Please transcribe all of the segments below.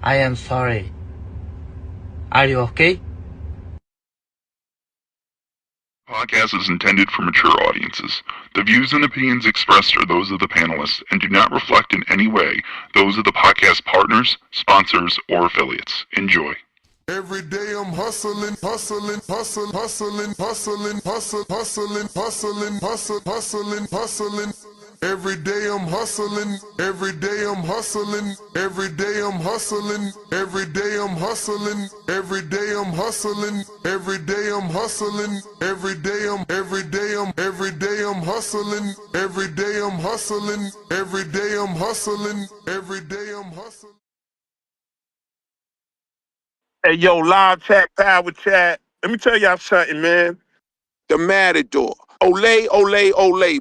I am sorry. Are you okay? Podcast is intended for mature audiences. The views and opinions expressed are those of the panelists and do not reflect in any way those of the podcast partners, sponsors, or affiliates. Enjoy. Every day I'm hustling, hustling, hustling, hustling, hustling, hustling, hustling, hustling, hustling, hustling, hustling. Every day I'm hustling, every day I'm hustling, every day I'm hustling, every day I'm hustling, every day I'm hustling, every day I'm hustling, every day I'm every day I'm hustling, every day I'm hustling, every day I'm hustling, every day I'm hustling. Hey, yo, live chat, power chat. Let me tell y'all something, man. The Matador. Olay, olay, olay.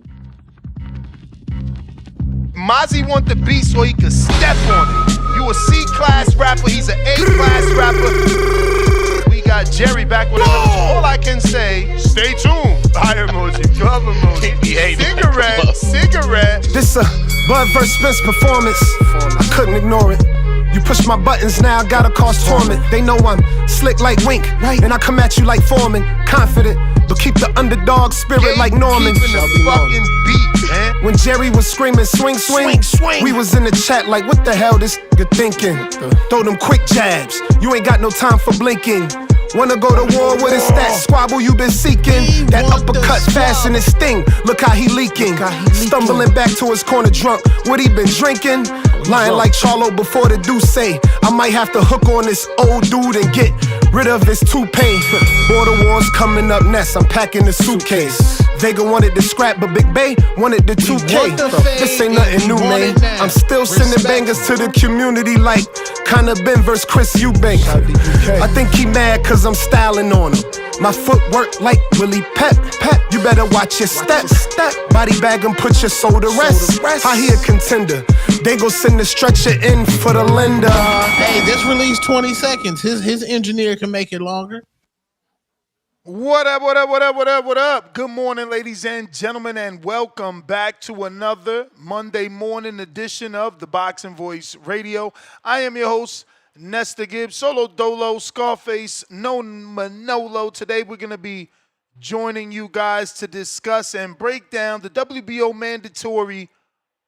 Mozzie want the beat so he can step on it. You a C-class rapper, he's an A-class rapper. We got Jerry back with another. All I can say, stay tuned. Fire emoji, club emoji, cigarette. This a Bud vs. Spence performance. I couldn't ignore it. You push my buttons now, gotta cause torment. They know I'm slick like Wink, and I come at you like Foreman. Confident, but keep the underdog spirit like Norman. The fucking beat, man. When Jerry was screaming swing, swing, we was in the chat like what the hell this nigga thinking? Throw them quick jabs, you ain't got no time for blinking. Wanna go to war with a stat squabble you been seeking. That uppercut fast in his sting, look how he leaking. Stumbling back to his corner drunk, what he been drinking? Lying like Charlo before the Deuce. I might have to hook on this old dude and get rid of his toupee. Border wars coming up next, I'm packing the suitcase. Vega wanted the scrap, but Big Bay wanted the 2K. This ain't nothing new, man. I'm still sending bangers to the community like kinda Ben vs. Chris Eubank. I think he mad cause I'm styling on him. My footwork like Willie Pep. You better watch your step. Body bag and put your soul to rest. I hear contender. They gon' send the stretcher in for the lender. Hey, this release 20 seconds. His engineer can make it longer. What up, what up, what up, what up, what up? Good morning, ladies and gentlemen, and welcome back to another Monday morning edition of the Boxing Voice Radio. I am your host, Nestor Gibbs, Solo Dolo, Scarface, No Manolo. Today we're going to be joining you guys to discuss and break down the WBO mandatory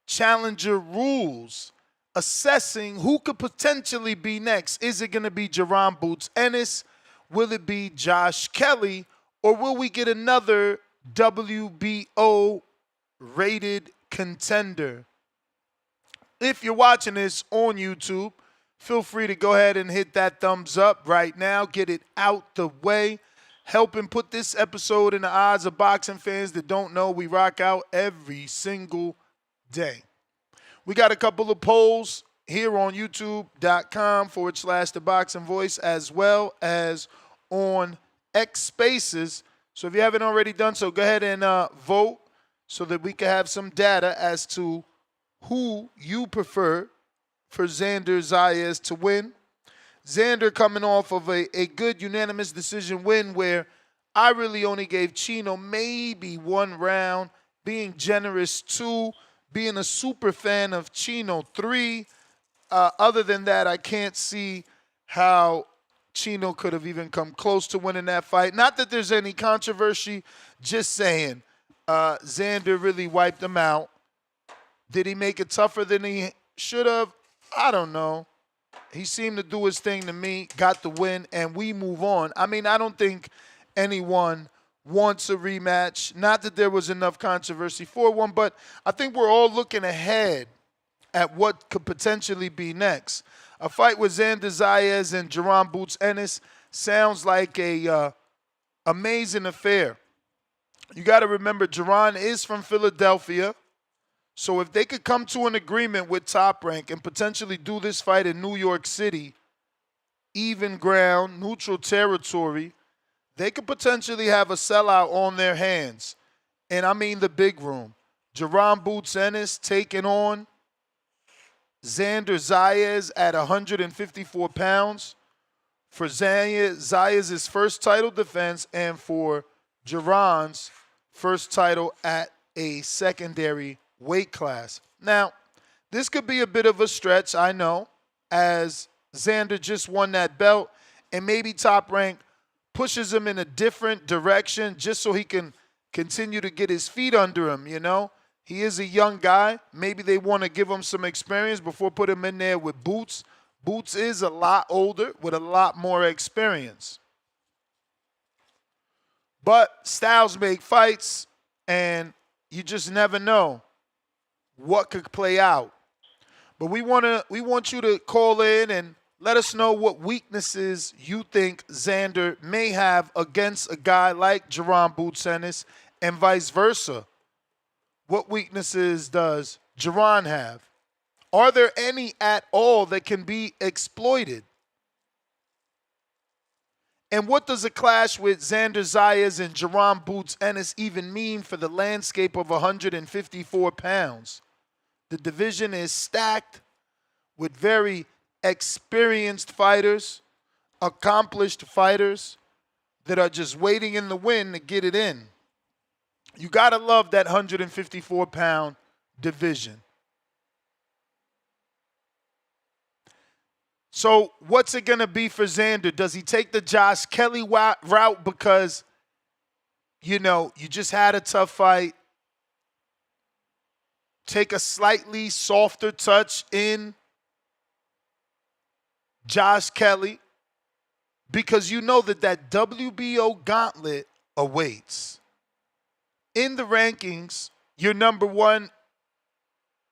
challenger rules, assessing who could potentially be next. Is it going to be Jaron Boots Ennis? Will it be Josh Kelly? Or will we get another WBO rated contender? If you're watching this on YouTube, feel free to go ahead and hit that thumbs up right now. Get it out the way. Helping put this episode in the eyes of boxing fans that don't know we rock out every single day. We got a couple of polls here on youtube.com/ThaBoxingVoice as well as on X Spaces. So if you haven't already done so, go ahead and vote so that we can have some data as to who you prefer for Xander Zayas to win. Xander coming off of a good unanimous decision win where I really only gave Chino maybe one round, being generous 2, being a super fan of Chino 3. Other than that, I can't see how Chino could have even come close to winning that fight. Not that there's any controversy, just saying Xander really wiped him out. Did he make it tougher than he should have? I don't know. He seemed to do his thing to me, got the win, and we move on. I mean, I don't think anyone wants a rematch. Not that there was enough controversy for one, but I think we're all looking ahead at what could potentially be next. A fight with Xander Zayas and Jaron Boots Ennis sounds like a amazing affair. You got to remember, Jaron is from Philadelphia. So if they could come to an agreement with Top Rank and potentially do this fight in New York City, even ground, neutral territory, they could potentially have a sellout on their hands. And I mean the big room. Jaron Boots Ennis taking on Xander Zayas at 154 pounds for Zayas' first title defense and for Jaron's first title at a secondary weight class. Now, this could be a bit of a stretch, I know, as Xander just won that belt, and maybe Top Rank pushes him in a different direction just so he can continue to get his feet under him, you know? He is a young guy. Maybe they want to give him some experience before put him in there with Boots. Boots is a lot older with a lot more experience. But styles make fights, and you just never know what could play out. But we want you to call in and let us know what weaknesses you think Xander may have against a guy like Jaron Boots Ennis, and vice versa. What weaknesses does Jaron have? Are there any at all that can be exploited? And what does a clash with Xander Zayas and Jaron Boots Ennis even mean for the landscape of 154 pounds? The division is stacked with very experienced fighters, accomplished fighters that are just waiting in the wind to get it in. You got to love that 154-pound division. So what's it going to be for Xander? Does he take the Josh Kelly route because, you know, you just had a tough fight? Take a slightly softer touch in Josh Kelly because you know that WBO gauntlet awaits. In the rankings, your number one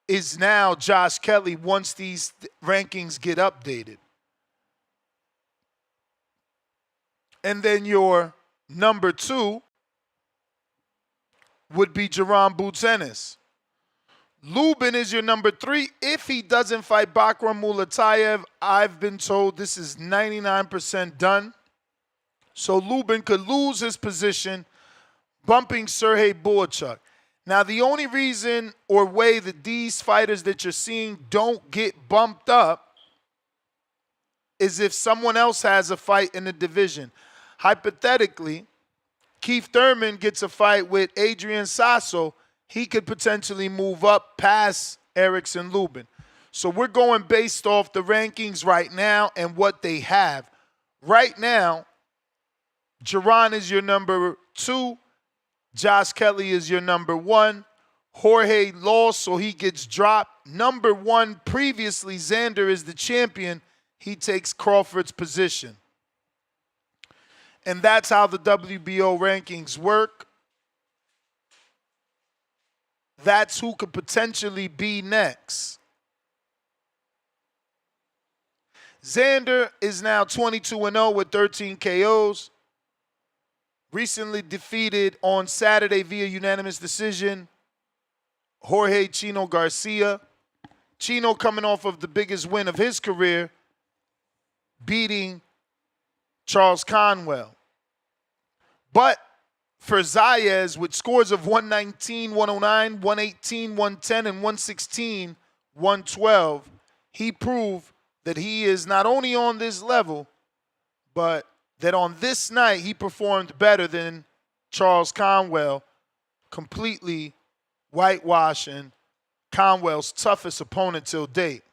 is now Josh Kelly once these rankings get updated. And then your number two would be Jaron Boots Ennis. Lubin is your number three. If he doesn't fight Bakram Mulatayev, I've been told this is 99% done. So Lubin could lose his position, bumping Sergey Boachuk. Now, the only reason or way that these fighters that you're seeing don't get bumped up is if someone else has a fight in the division. Hypothetically, Keith Thurman gets a fight with Adrian Sasso, he could potentially move up past Erickson Lubin. So we're going based off the rankings right now and what they have. Right now, Jaron is your number two. Josh Kelly is your number one. Jorge lost, so he gets dropped. Number one, previously, Xander is the champion. He takes Crawford's position. And that's how the WBO rankings work. That's who could potentially be next. Xander is now 22-0 with 13 KOs. Recently defeated on Saturday via unanimous decision, Jorge Chino Garcia. Chino coming off of the biggest win of his career, beating Charles Conwell. But for Zayas, with scores of 119, 109, 118, 110, and 116, 112, he proved that he is not only on this level, but that on this night he performed better than Charles Conwell, completely whitewashing Conwell's toughest opponent till date.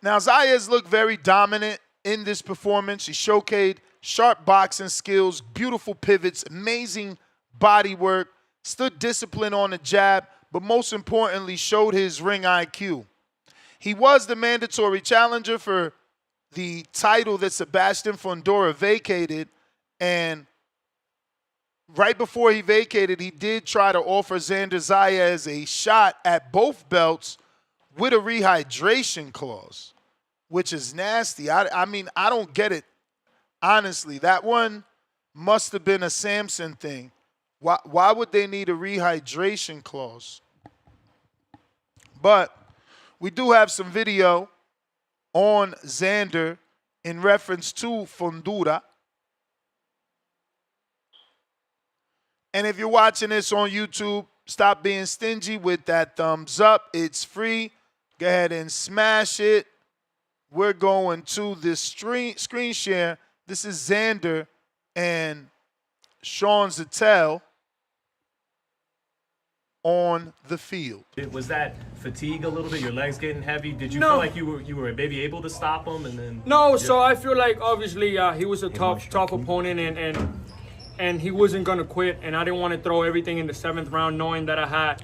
Now, Zayas looked very dominant in this performance. He showcased sharp boxing skills, beautiful pivots, amazing body work, stood disciplined on the jab, but most importantly, showed his ring IQ. He was the mandatory challenger for the title that Sebastian Fundora vacated, and right before he vacated, he did try to offer Xander Zayas a shot at both belts with a rehydration clause, which is nasty. I mean, I don't get it. Honestly, that one must have been a Samson thing. Why would they need a rehydration clause? But we do have some video on Xander in reference to Fundura. And if you're watching this on YouTube, stop being stingy with that thumbs up. It's free. Go ahead and smash it. We're going to this screen share. This is Xander and Sean Zattel. on the field. Was that fatigue a little bit? Your legs getting heavy? Did you No. feel like you were maybe able to stop him and then? No, so I feel like obviously he was a tough opponent and he wasn't gonna quit, and I didn't want to throw everything in the 7th round, knowing that I had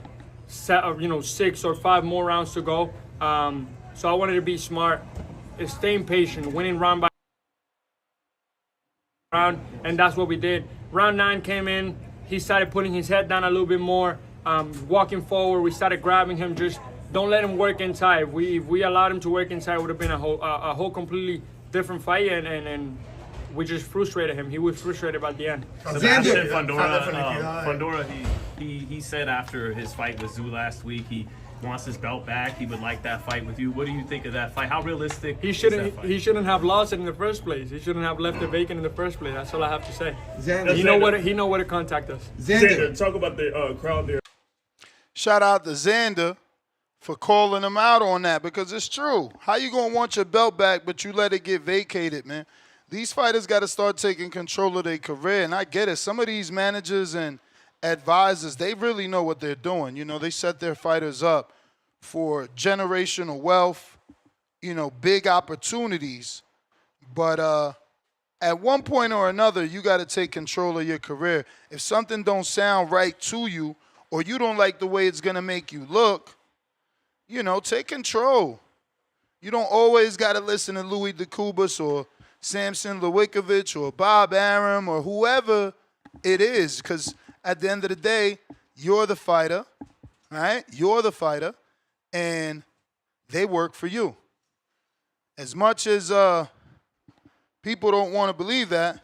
6 or 5 more rounds to go. So I wanted to be smart, staying patient, winning round by round, and that's what we did. Round 9 came in, he started putting his head down a little bit more, walking forward. We started grabbing him. Just don't let him work inside. If we allowed him to work inside, it would have been a whole completely different fight, and we just frustrated him. He was frustrated by the end. Sebastian Fundora, he said after his fight with Zoo last week, he wants his belt back. He would like that fight with you. What do you think of that fight? How realistic He is that fight? shouldn't have lost it in the first place. He shouldn't have left it vacant in the first place. That's all I have to say. Xander, He know where to contact us. Xander, Talk about the crowd there. Shout out to Xander for calling him out on that, because it's true. How you going to want your belt back but you let it get vacated, man? These fighters got to start taking control of their career, and I get it. Some of these managers and advisors, they really know what they're doing. You know, they set their fighters up for generational wealth, you know, big opportunities. But at one point or another, you got to take control of your career. If something don't sound right to you, or you don't like the way it's going to make you look, you know, take control. You don't always got to listen to Louis DeCubas or Samson Lewickovich or Bob Arum or whoever it is, because at the end of the day, you're the fighter, right? You're the fighter, and they work for you. As much as people don't want to believe that,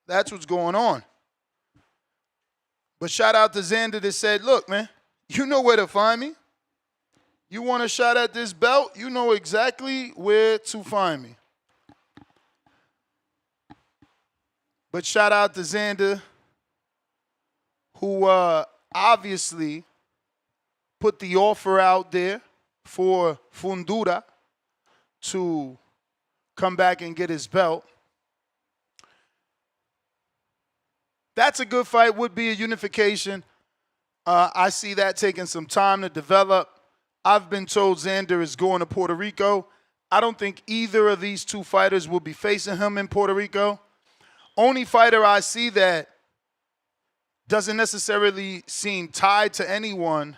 that's what's going on. But shout out to Xander that said, look, man, you know where to find me. You want a shot at this belt, you know exactly where to find me. But shout out to Xander, who obviously put the offer out there for Fundura to come back and get his belt. That's a good fight, would be a unification. I see that taking some time to develop. I've been told Xander is going to Puerto Rico. I don't think either of these two fighters will be facing him in Puerto Rico. Only fighter I see that doesn't necessarily seem tied to anyone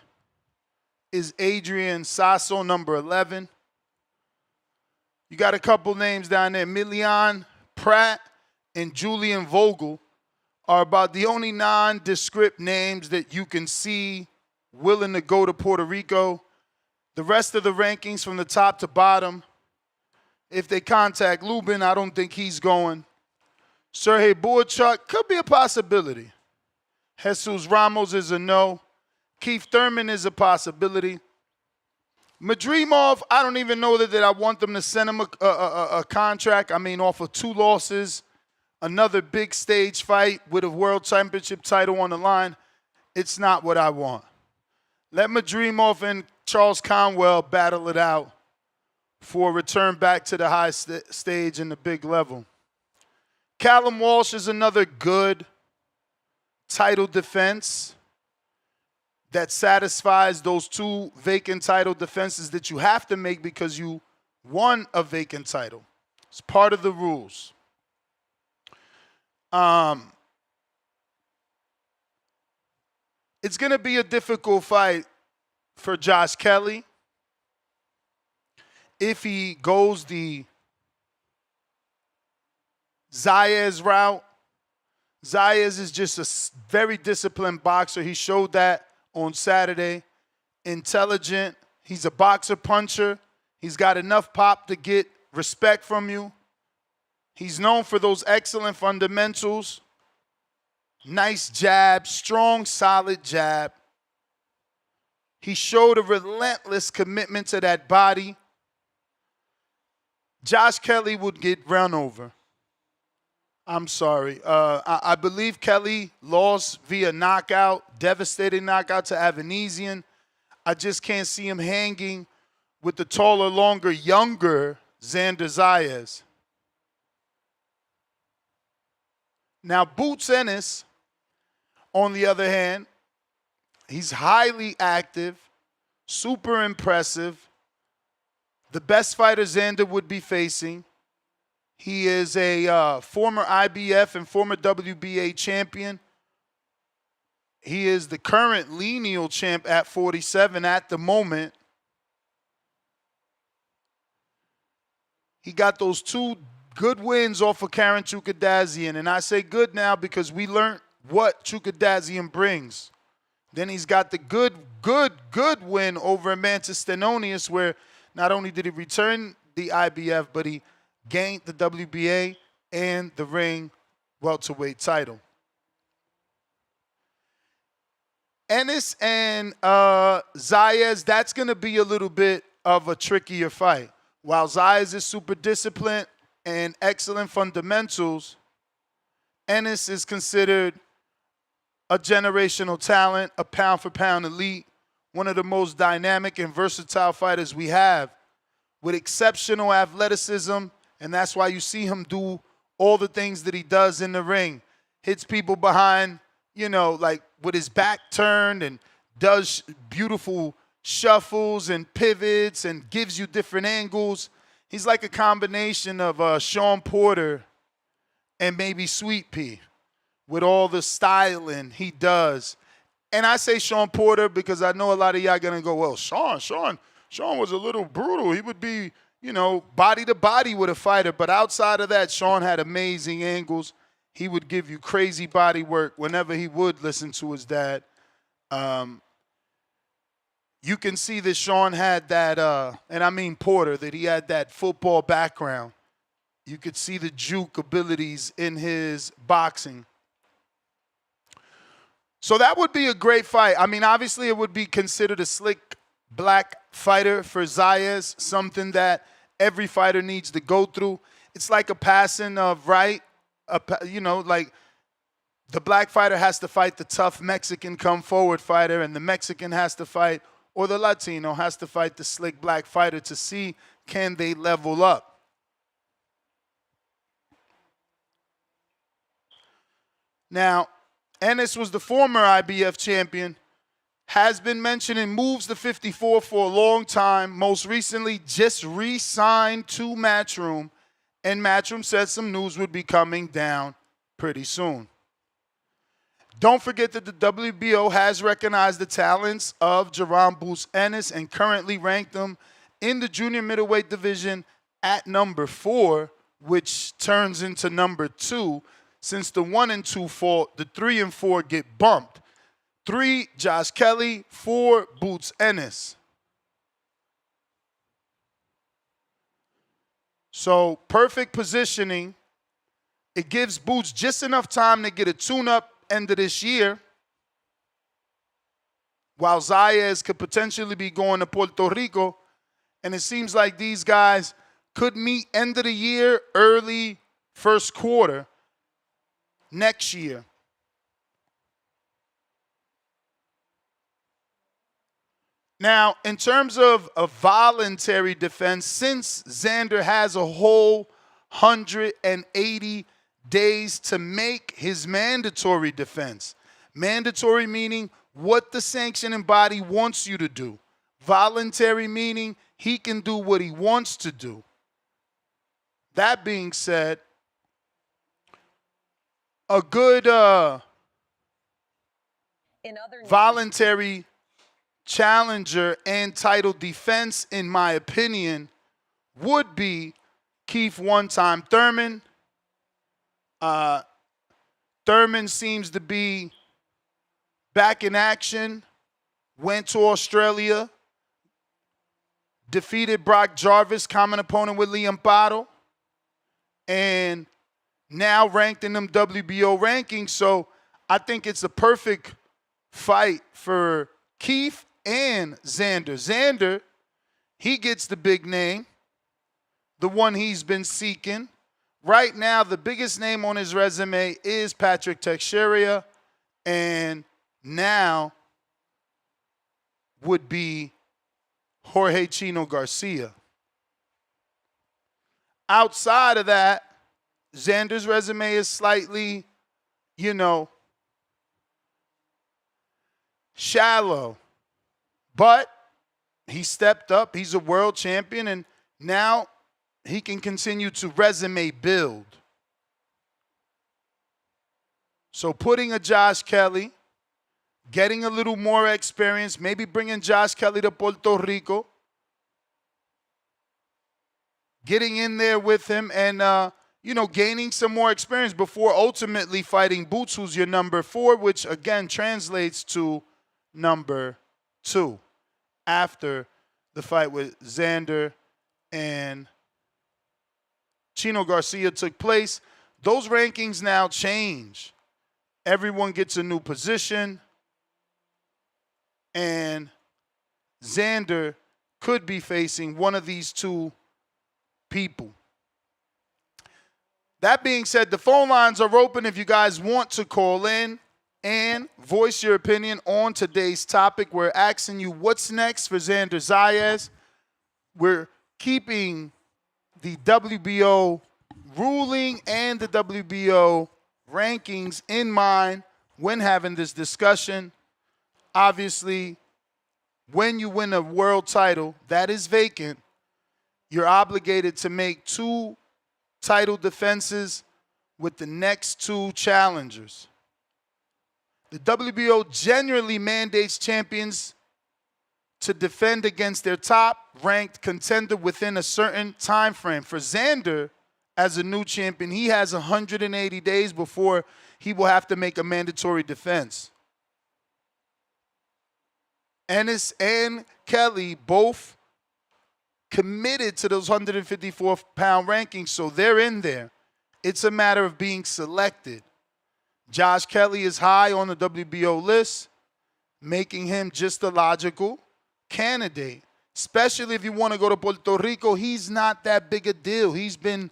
is Adrian Sasso, number 11. You got a couple names down there. Milian Pratt and Julian Vogel are about the only nondescript names that you can see willing to go to Puerto Rico. The rest of the rankings from the top to bottom, if they contact Lubin, I don't think he's going. Sergey Boychuk could be a possibility. Jesus Ramos is a no. Keith Thurman is a possibility. Madrimov, I don't even know that I want them to send him a contract. I mean, off of 2 losses, another big stage fight with a world championship title on the line. It's not what I want. Let Madrimov and Charles Conwell battle it out for a return back to the high stage and the big level. Callum Walsh is another good title defense that satisfies those 2 vacant title defenses that you have to make because you won a vacant title. It's part of the rules. It's going to be a difficult fight for Josh Kelly if he goes the Zayas route. Zayas is just a very disciplined boxer. He showed that on Saturday. Intelligent. He's a boxer puncher. He's got enough pop to get respect from you. He's known for those excellent fundamentals. Nice jab, strong, solid jab. He showed a relentless commitment to that body. Josh Kelly would get run over. I'm sorry. I believe Kelly lost via knockout, devastating knockout to Avanesian. I just can't see him hanging with the taller, longer, younger Xander Zayas. Now, Boots Ennis, on the other hand, He's highly active, super impressive. The best fighter Xander would be facing. He is a former IBF and former WBA champion. He is the current lineal champ at 47 at the moment. He got those 2 good wins off of Karen Chukadazian. And I say good now because we learned what Chukadazian brings. Then he's got the good win over Mantis Stenonius, where not only did he return the IBF, but he gained the WBA and the ring welterweight title. Ennis and Zayas, that's going to be a little bit of a trickier fight. While Zayas is super disciplined and excellent fundamentals, Ennis is considered a generational talent, a pound-for-pound elite, one of the most dynamic and versatile fighters we have, with exceptional athleticism, and that's why you see him do all the things that he does in the ring. Hits people behind, you know, like with his back turned, and does beautiful shuffles and pivots and gives you different angles. He's like a combination of Sean Porter and maybe Sweet Pea with all the styling he does. And I say Sean Porter because I know a lot of y'all going to go, well, Sean was a little brutal. He would be, you know, body to body with a fighter. But outside of that, Sean had amazing angles. He would give you crazy body work whenever he would listen to his dad. You can see that Sean had that, and I mean Porter, that he had that football background. You could see the juke abilities in his boxing. So that would be a great fight. I mean, obviously it would be considered a slick black fighter for Zayas, something that every fighter needs to go through. It's like a passing of right, you know, like the black fighter has to fight the tough Mexican come forward fighter, and the Mexican has to fight, or the Latino has to fight the slick black fighter to see can they level up. Now, Ennis was the former IBF champion, has been mentioning moves to 54 for a long time, most recently just re-signed to Matchroom, and Matchroom said some news would be coming down pretty soon. Don't forget that the WBO has recognized the talents of Jaron Boots Ennis and currently ranked him in the junior middleweight division at number 4, which turns into number 2. Since the 1 and 2 fall, the 3 and 4 get bumped. 3, Josh Kelly. 4, Boots Ennis. So perfect positioning. It gives Boots just enough time to get a tune-up end of this year, while Zayas could potentially be going to Puerto Rico. And it seems like these guys could meet end of the year, early first quarter next year. Now, in terms of a voluntary defense, since Xander has a whole 180 days to make his mandatory defense. Mandatory meaning what the sanctioning body wants you to do. Voluntary meaning he can do what he wants to do. That being said, a good voluntary challenger and title defense, in my opinion, would be Keith one-time Thurman. Thurman seems to be back in action, went to Australia, defeated Brock Jarvis, common opponent with Liam Bottle, and now ranked in them WBO rankings. So I think it's a perfect fight for Keith and Xander. Xander, he gets the big name, the one he's been seeking. Right now, the biggest name on his resume is Patrick Teixeira, and now would be Jorge Chino Garcia. Outside of that, Xander's resume is slightly, you know, shallow. But he stepped up. He's a world champion, and now he can continue to resume build. So putting a Josh Kelly, getting a little more experience, maybe bringing Josh Kelly to Puerto Rico, getting in there with him and, gaining some more experience before ultimately fighting Boots, who's your number 4, which, again, translates to number 2 after the fight with Xander and Chino Garcia took place. Those rankings now change. Everyone gets a new position, and Xander could be facing one of these two people. That being said, the phone lines are open if you guys want to call in and voice your opinion on today's topic. We're asking you what's next for Xander Zayas. We're keeping the WBO ruling and the WBO rankings in mind when having this discussion. Obviously, when you win a world title that is vacant, you're obligated to make 2 title defenses with the next 2 challengers. The WBO generally mandates champions to defend against their top-ranked contender within a certain time frame. For Xander, as a new champion, he has 180 days before he will have to make a mandatory defense. Ennis and Kelly both committed to those 154-pound rankings, so they're in there. It's a matter of being selected. Josh Kelly is high on the WBO list, making him just a logical candidate, especially if you want to go to Puerto Rico. He's not that big a deal. He's been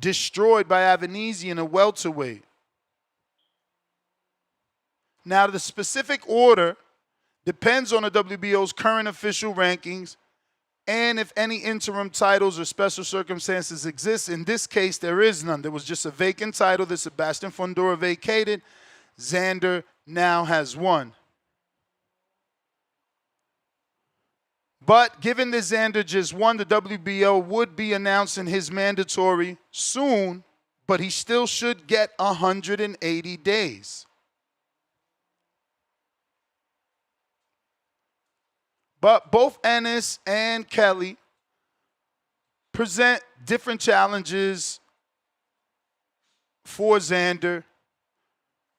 destroyed by Avanese in a welterweight. Now, the specific order depends on the WBO's current official rankings and if any interim titles or special circumstances exist. In this case, there is none. There was just a vacant title that Sebastian Fundora vacated. Xander now has one. But given that Xander just won, the WBO would be announcing his mandatory soon, but he still should get 180 days. But both Ennis and Kelly present different challenges for Xander,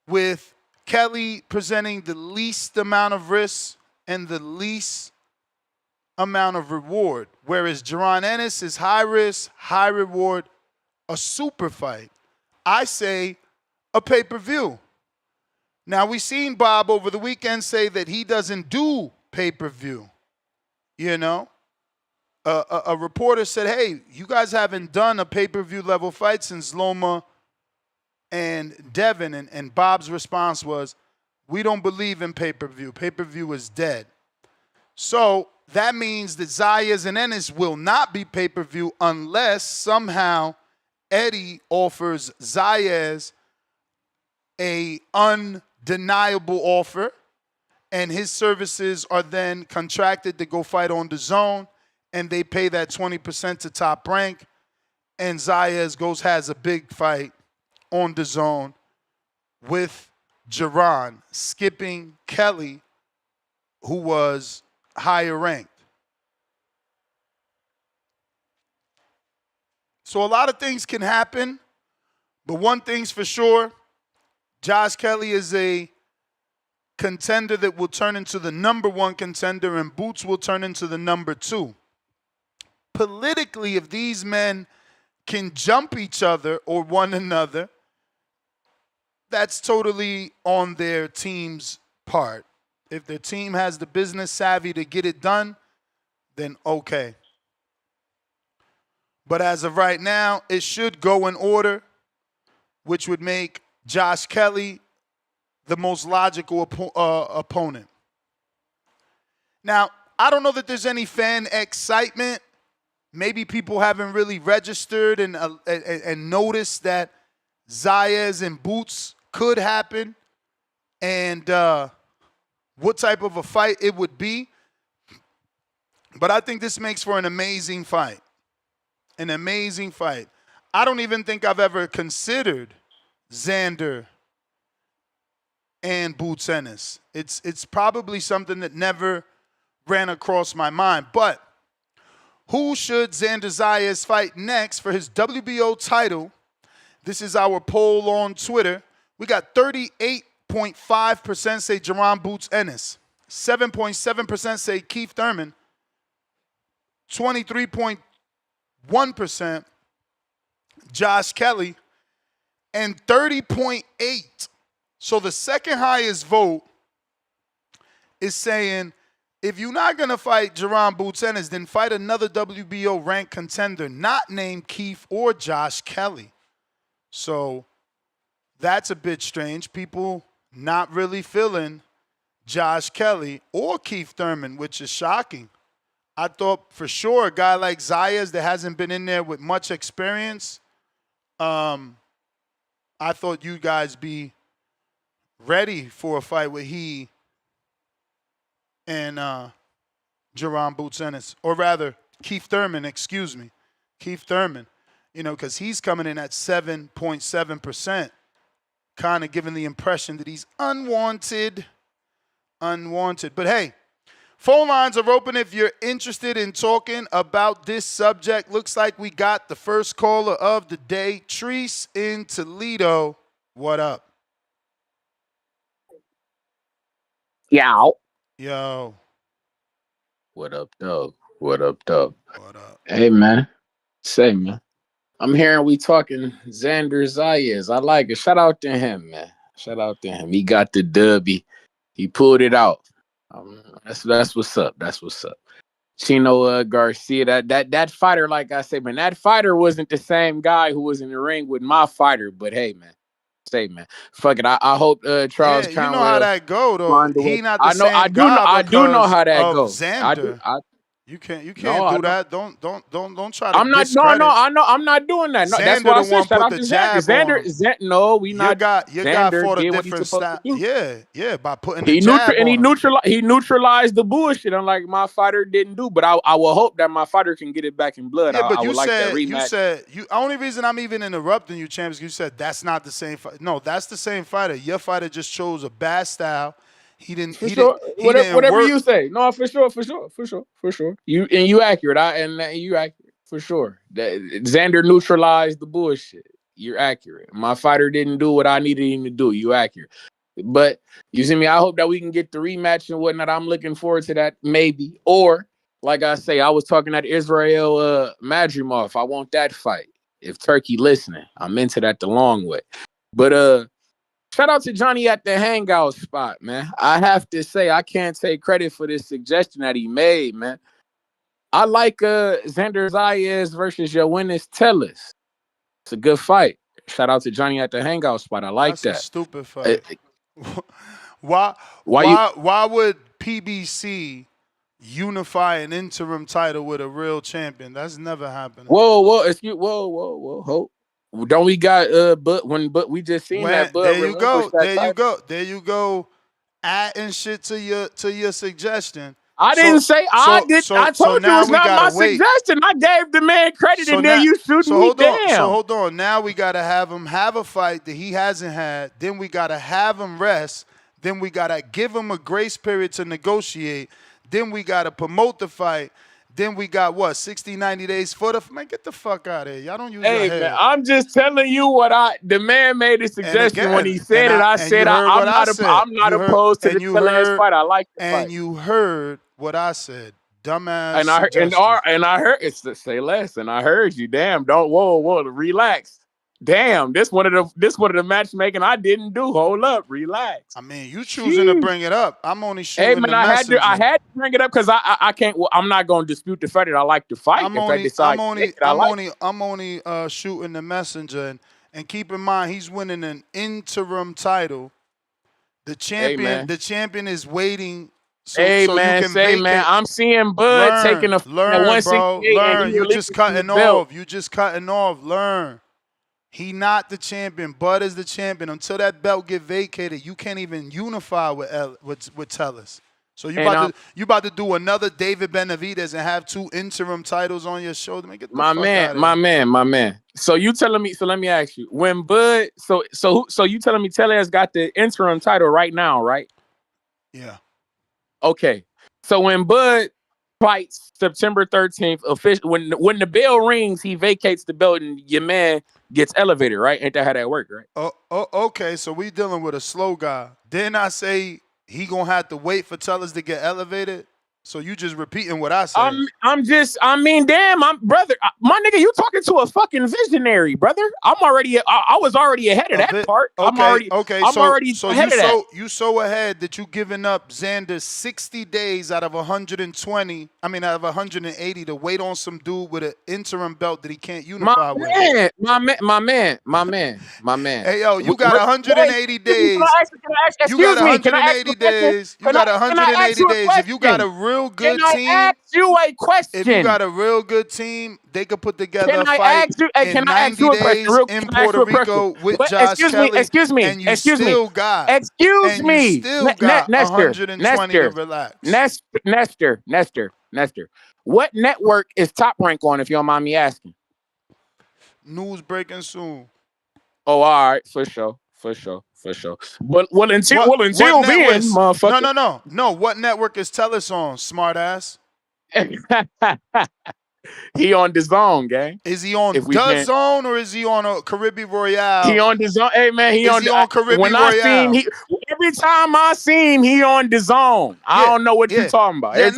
with Kelly presenting the least amount of risk and the least amount of reward, whereas Jaron Ennis is high risk, high reward, a super fight. I say a pay-per-view. Now, we've seen Bob over the weekend say that he doesn't do pay-per-view. You know, a reporter said, hey, you guys haven't done a pay-per-view level fight since Loma and Devin. And Bob's response was, we don't believe in pay-per-view. Pay-per-view is dead. So that means that Zayas and Ennis will not be pay-per-view unless somehow Eddie offers Zayas a undeniable offer, and his services are then contracted to go fight on DAZN, and they pay that 20% to Top Rank, and Zayas has a big fight on DAZN with Jaron, skipping Kelly, who was higher ranked. So a lot of things can happen, but one thing's for sure, Josh Kelly is a contender that will turn into the number 1 contender, and Boots will turn into the number 2. Politically, if these men can jump each other or one another, that's totally on their team's part. If their team has the business savvy to get it done, then okay. But as of right now, it should go in order, which would make Josh Kelly the most logical opponent. Now, I don't know that there's any fan excitement. Maybe people haven't really registered and noticed that Zayas and Boots could happen. And what type of a fight it would be. But I think this makes for an amazing fight. An amazing fight. I don't even think I've ever considered Xander and Boots Ennis. It's probably something that never ran across my mind. But who should Xander Zayas fight next for his WBO title? This is our poll on Twitter. We got 38.5% say Jaron Boots Ennis. 7.7% say Keith Thurman. 23.1% Josh Kelly. And 30.8%. So the second highest vote is saying, if you're not going to fight Jaron Boots Ennis, then fight another WBO ranked contender not named Keith or Josh Kelly. So that's a bit strange. People not really feeling Josh Kelly or Keith Thurman, which is shocking. I thought for sure a guy like Zayas that hasn't been in there with much experience, I thought you guys be ready for a fight with he and Jaron Boots Ennis, or rather Keith Thurman, excuse me. Keith Thurman, because he's coming in at 7.7%, kind of giving the impression that he's unwanted. But hey, phone lines are open if you're interested in talking about this subject. Looks like we got the first caller of the day, Trice in Toledo. What up? Yo. What up, though? What up? Hey, man. Say, man. I'm hearing we talking Xander Zayas. I like it. Shout out to him, man. Shout out to him. He got the dub. He pulled it out. That's what's up. That's what's up. Chino Garcia, that fighter, like I said, man, that fighter wasn't the same guy who was in the ring with my fighter. But hey, man. Say, man, fuck it. I hope Charles. Yeah, you know how that go though. He not the same I do know how that goes. Xander. You can't do that. Don't try to. I'm not. Discredit. No. I'm not doing that. No, that's why I said shout out to Xander. No, we not. You got fought a different style. Yeah. By putting he the jab he neutralized the bullshit. Unlike my fighter didn't do. But I will hope that my fighter can get it back in blood. Yeah, but you said only reason I'm even interrupting you, champs, you said that's not the same fight. No, that's the same fighter. Your fighter just chose a bad style. He didn't. Whatever you say. No, for sure. You accurate. You accurate for sure. Xander neutralized the bullshit. You're accurate. My fighter didn't do what I needed him to do. You accurate. But you see me. I hope that we can get the rematch and whatnot. I'm looking forward to that. Maybe. Or like I say, I was talking at Israel Madrimov. I want that fight. If Turkey listening, I'm into that the long way. But shout out to Johnny at the hangout spot, man. I have to say, I can't take credit for this suggestion that he made, man. I like Xander Zayas versus Yoenis Tellis. It's a good fight. Shout out to Johnny at the hangout spot. I like That's that. A stupid fight. Why would PBC unify an interim title with a real champion? That's never happened. Whoa. Hope. Don't we got but we just seen that there you go adding shit to your suggestion. I didn't say I did. I told you it's not my suggestion. I gave the man credit and then you shooting me down. So hold on. Now we gotta have him have a fight that he hasn't had. Then we gotta have him rest. Then we gotta give him a grace period to negotiate. Then we gotta promote the fight. Then we got 60, 90 days for the man. Get the fuck out of here. Y'all don't use your head. Man, I'm just telling you what the man made a suggestion when he said it. I said I'm not opposed to the last fight. I like the fight. And you heard what I said. Dumbass. And I heard it's to say less. And I heard you. Damn, don't whoa, relax. Damn, this one of the matchmaking I didn't do. Hold up, relax. I mean, you choosing to bring it up. I'm only shooting the messenger. I had to bring it up because I can't. Well, I'm not going to dispute the fact that I like to fight. I'm only shooting the messenger, and keep in mind he's winning an interim title. The champion is waiting. Man, I'm seeing Bud taking a learn, bro. Learn. You just cutting off. Learn. He not the champion. Bud is the champion. Until that belt get vacated, you can't even unify with Tellus. So you about to do another David Benavidez and have 2 interim titles on your shoulder? Man, get the fuck out of here. My man. So you telling me? So let me ask you. When Bud, so you telling me Tellez got the interim title right now, right? Yeah. Okay. So when Bud fights September 13th, when the bell rings, he vacates the belt and your man gets elevated, right? Ain't that how that work, right? Okay. So we dealing with a slow guy. Didn't I say he gonna have to wait for Tellus to get elevated? So you just repeating what I said. Damn, brother, my nigga, you talking to a fucking visionary, brother. I was already ahead of that part. You so ahead that you giving up Xander 60 days out of 120. I mean, out of 180 to wait on some dude with an interim belt that he can't unify with. My man. Hey, yo, you got 180 days. You got 180 days. You got 180 days. If you got a real good team, can I ask you a question? If you got a real good team, they could put together a fight in can I 90 days in Puerto Rico with Josh Kelly. Excuse me. And you still got 120 to relax. Nestor. What network is Top Rank on, if you don't mind me asking? News breaking soon. Oh, all right, for sure. But until then, motherfucker. No. What network is Tellus on, smartass? He on the zone, gang. Is he on the zone or is he on a Caribbean Royale? He on the zone. Hey man, he on Caribbean Royale. Every time I see him, he on the zone. I don't know what you're talking about. I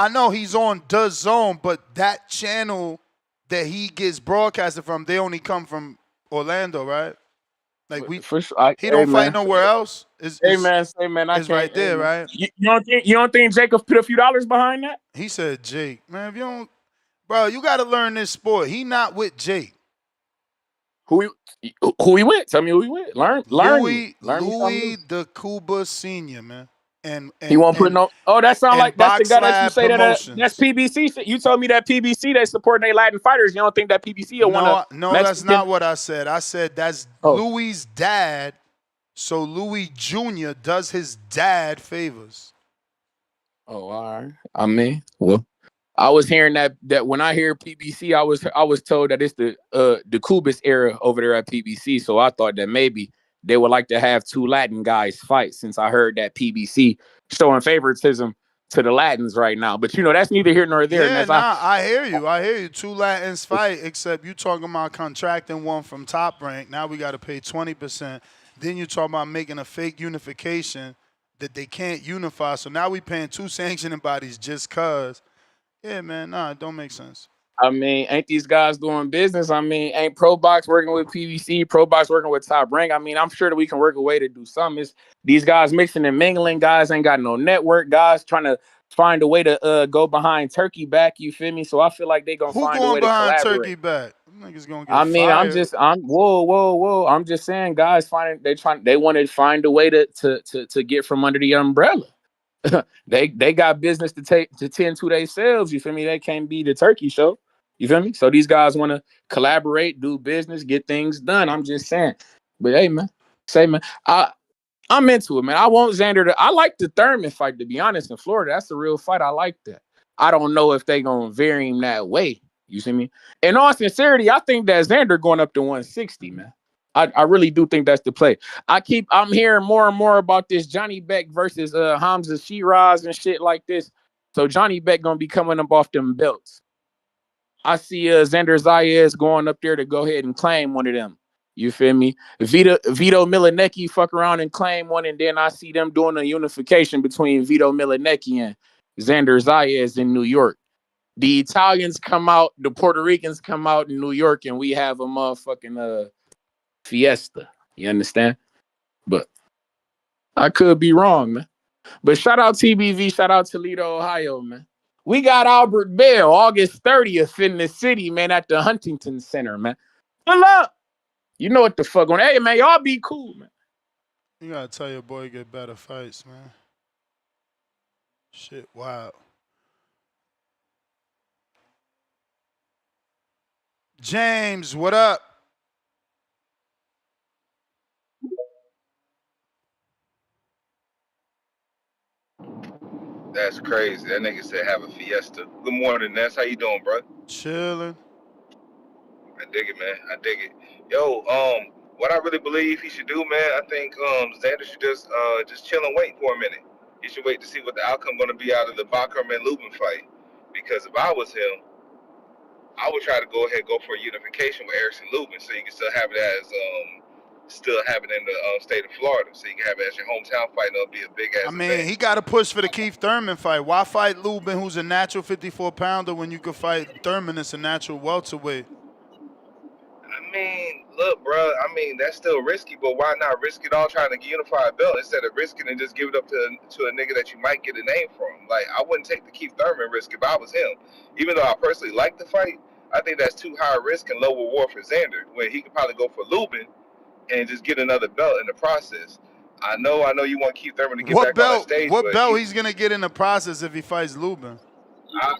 know he's on the zone, but that channel that he gets broadcasted from, they only come from Orlando, right? Like he don't fight nowhere else. Man, I it's right there, right? You don't think Jacob put a few dollars behind that? He said, Jake, man, if you don't, bro, you got to learn this sport. He not with Jake. Who he with? Tell me who he with. Learn Louis the Cuba Senior, man. And he won't put no. Oh, that sound like that's the guy that you say Promotions. that's PBC. You told me that PBC they supporting their Latin fighters. You don't think that PBC will want to? No, that's not what I said. I said that's Louis' dad. So Louis Jr. does his dad favors. Oh, all right. I mean, well, I was hearing that when I hear PBC, I was told that it's the Cubas era over there at PBC. So I thought that maybe they would like to have 2 Latin guys fight, since I heard that PBC showing favoritism to the Latins right now. But that's neither here nor there. Yeah, I hear you. 2 Latins fight, except you talking about contracting one from Top Rank. Now we got to pay 20%. Then you talking about making a fake unification that they can't unify. So now we paying 2 sanctioning bodies just cause. Yeah, man, it don't make sense. I mean, ain't these guys doing business? I mean, ain't Probox working with PVC, Probox working with Top Rank? I mean, I'm sure that we can work a way to do something. It's these guys mixing and mingling. Guys ain't got no network. Guys trying to find a way to go behind Turkey back. You feel me? So I feel like they gonna find a way to collaborate. Who going behind Turkey back? Niggas gonna get fired. I'm just saying, guys they want to find a way to get from under the umbrella. they got business to tend to themselves. You feel me? They can't be the turkey show. You feel me? So these guys want to collaborate, do business, get things done. I'm just saying. But hey, man, I'm into it, man. I want Xander I like the Thurman fight, to be honest, in Florida. That's a real fight. I like that. I don't know if they gonna vary him that way. You see me? In all sincerity, I think that Xander going up to 160, man. I really do think that's the play. I'm hearing more and more about this Johnny Beck versus Hamza Shiraz and shit like this. So Johnny Beck gonna be coming up off them belts. I see Xander Zayas going up there to go ahead and claim one of them. You feel me? Vito Milanecki fuck around and claim one, and then I see them doing a unification between Vito Milanecki and Xander Zayas in New York. The Italians come out, the Puerto Ricans come out in New York, and we have a motherfucking fiesta. You understand? But I could be wrong, man. But shout out TBV, shout out Toledo, Ohio, man. We got Albert Bell August 30th in the city, man, at the Huntington Center, man. Good luck. You know what the fuck on. Hey, man, y'all be cool, man. You gotta tell your boy get better fights, man. Shit, wow. James, what up? That's crazy. That nigga said have a fiesta. Good morning, Ness. How you doing, bro? Chilling. I dig it, man. I dig it. Yo, what I really believe he should do, man, I think Xander should just chill and wait for a minute. He should wait to see what the outcome going to be out of the Bachram and Lubin fight. Because if I was him, I would try to go ahead and go for a unification with Erickson Lubin, so you can still have it as in the state of Florida, so you can have it as your hometown fight, and it'll be a big ass. I mean, event. he got to push for the Keith Thurman fight. Why fight Lubin, who's a natural 54-pounder, when you could fight Thurman, that's a natural welterweight? I mean, look, bro. I mean, that's still risky, but why not risk it all trying to unify a belt instead of risking and just give it up to a nigga that you might get a name from? Like, I wouldn't take the Keith Thurman risk if I was him. Even though I personally like the fight, I think that's too high risk and low reward for Xander, when he could probably go for Lubin and just get another belt in the process. I know you want Keith Thurman to get back on the stage. What belt he's gonna get in the process if he fights Lubin?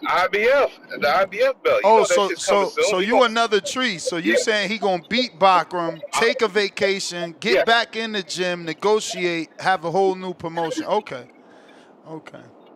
IBF, the IBF belt. So you another Trice. So you saying he gonna beat Bachram, take a vacation, get back in the gym, negotiate, have a whole new promotion. Okay.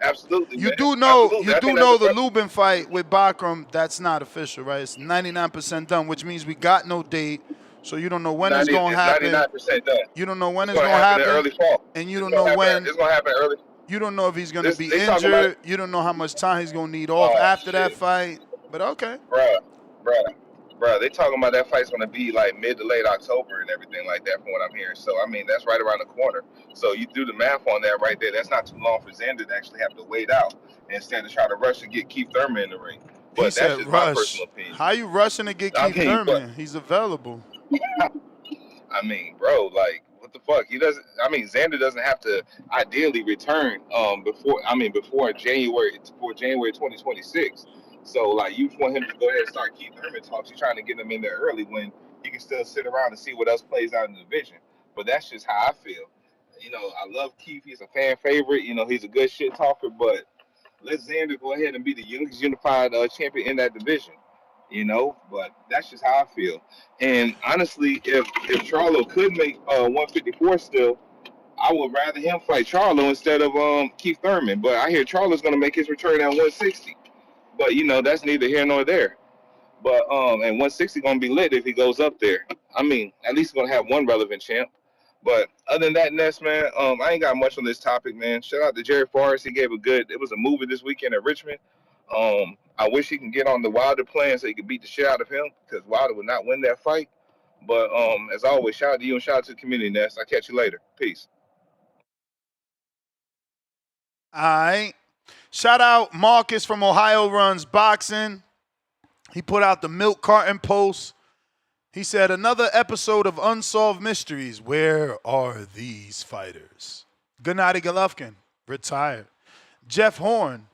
Absolutely. You do know the Lubin fight with Bachram, that's not official, right? It's 99% done, which means we got no date. So you don't know when it's gonna happen. 99% done. You don't know when it's gonna happen. Early fall. And you don't know when it's gonna happen early. You don't know if he's going to be injured. You don't know how much time he's going to need off after that fight. But okay. Bruh. They talking about that fight's going to be like mid to late October and everything like that from what I'm hearing. So, I mean, that's right around the corner. So you do the math on that right there. That's not too long for Xander to actually have to wait out instead of trying to rush and get Keith Thurman in the ring. But that's just my personal opinion. How you rushing to get Keith Thurman? He's available. I mean, bro, like, what the fuck? Xander doesn't have to ideally return before January 2026. So like, you want him to go ahead and start Keith Thurman talks. You're trying to get him in there early when he can still sit around and see what else plays out in the division. But that's just how I feel. I love Keith. He's a fan favorite. He's a good shit talker. But let Xander go ahead and be the youngest unified champion in that division. But that's just how I feel. And honestly, if Charlo could make 154 still, I would rather him fight Charlo instead of Keith Thurman. But I hear Charlo's going to make his return at 160. But that's neither here nor there. But and 160 going to be lit if he goes up there. I mean, at least he's going to have one relevant champ. But other than that, Ness, man, I ain't got much on this topic, man. Shout out to Jerry Forrest. It was a movie this weekend at Richmond. I wish he can get on the Wilder plan so he could beat the shit out of him, because Wilder would not win that fight. But as always, shout out to you and shout out to the community, Ness. I'll catch you later. Peace. All right. Shout out Marcus from Ohio Runs Boxing. He put out the milk carton post. He said, another episode of Unsolved Mysteries. Where are these fighters? Gennady Golovkin, retired. Jeff Horn,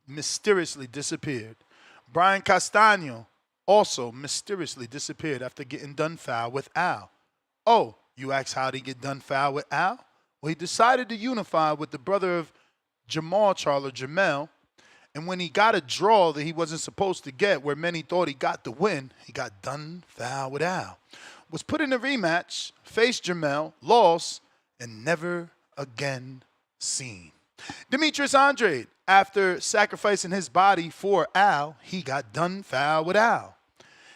mysteriously disappeared. Brian Castaño also mysteriously disappeared after getting done foul with Al. Oh, you ask how'd he get done foul with Al? Well, he decided to unify with the brother of Jamal Charlo, Jamel, and when he got a draw that he wasn't supposed to get, where many thought he got the win, he got done foul with Al. Was put in a rematch, faced Jamel, lost, and never again seen. Demetrius Andrade, after sacrificing his body for Al, he got done foul with Al.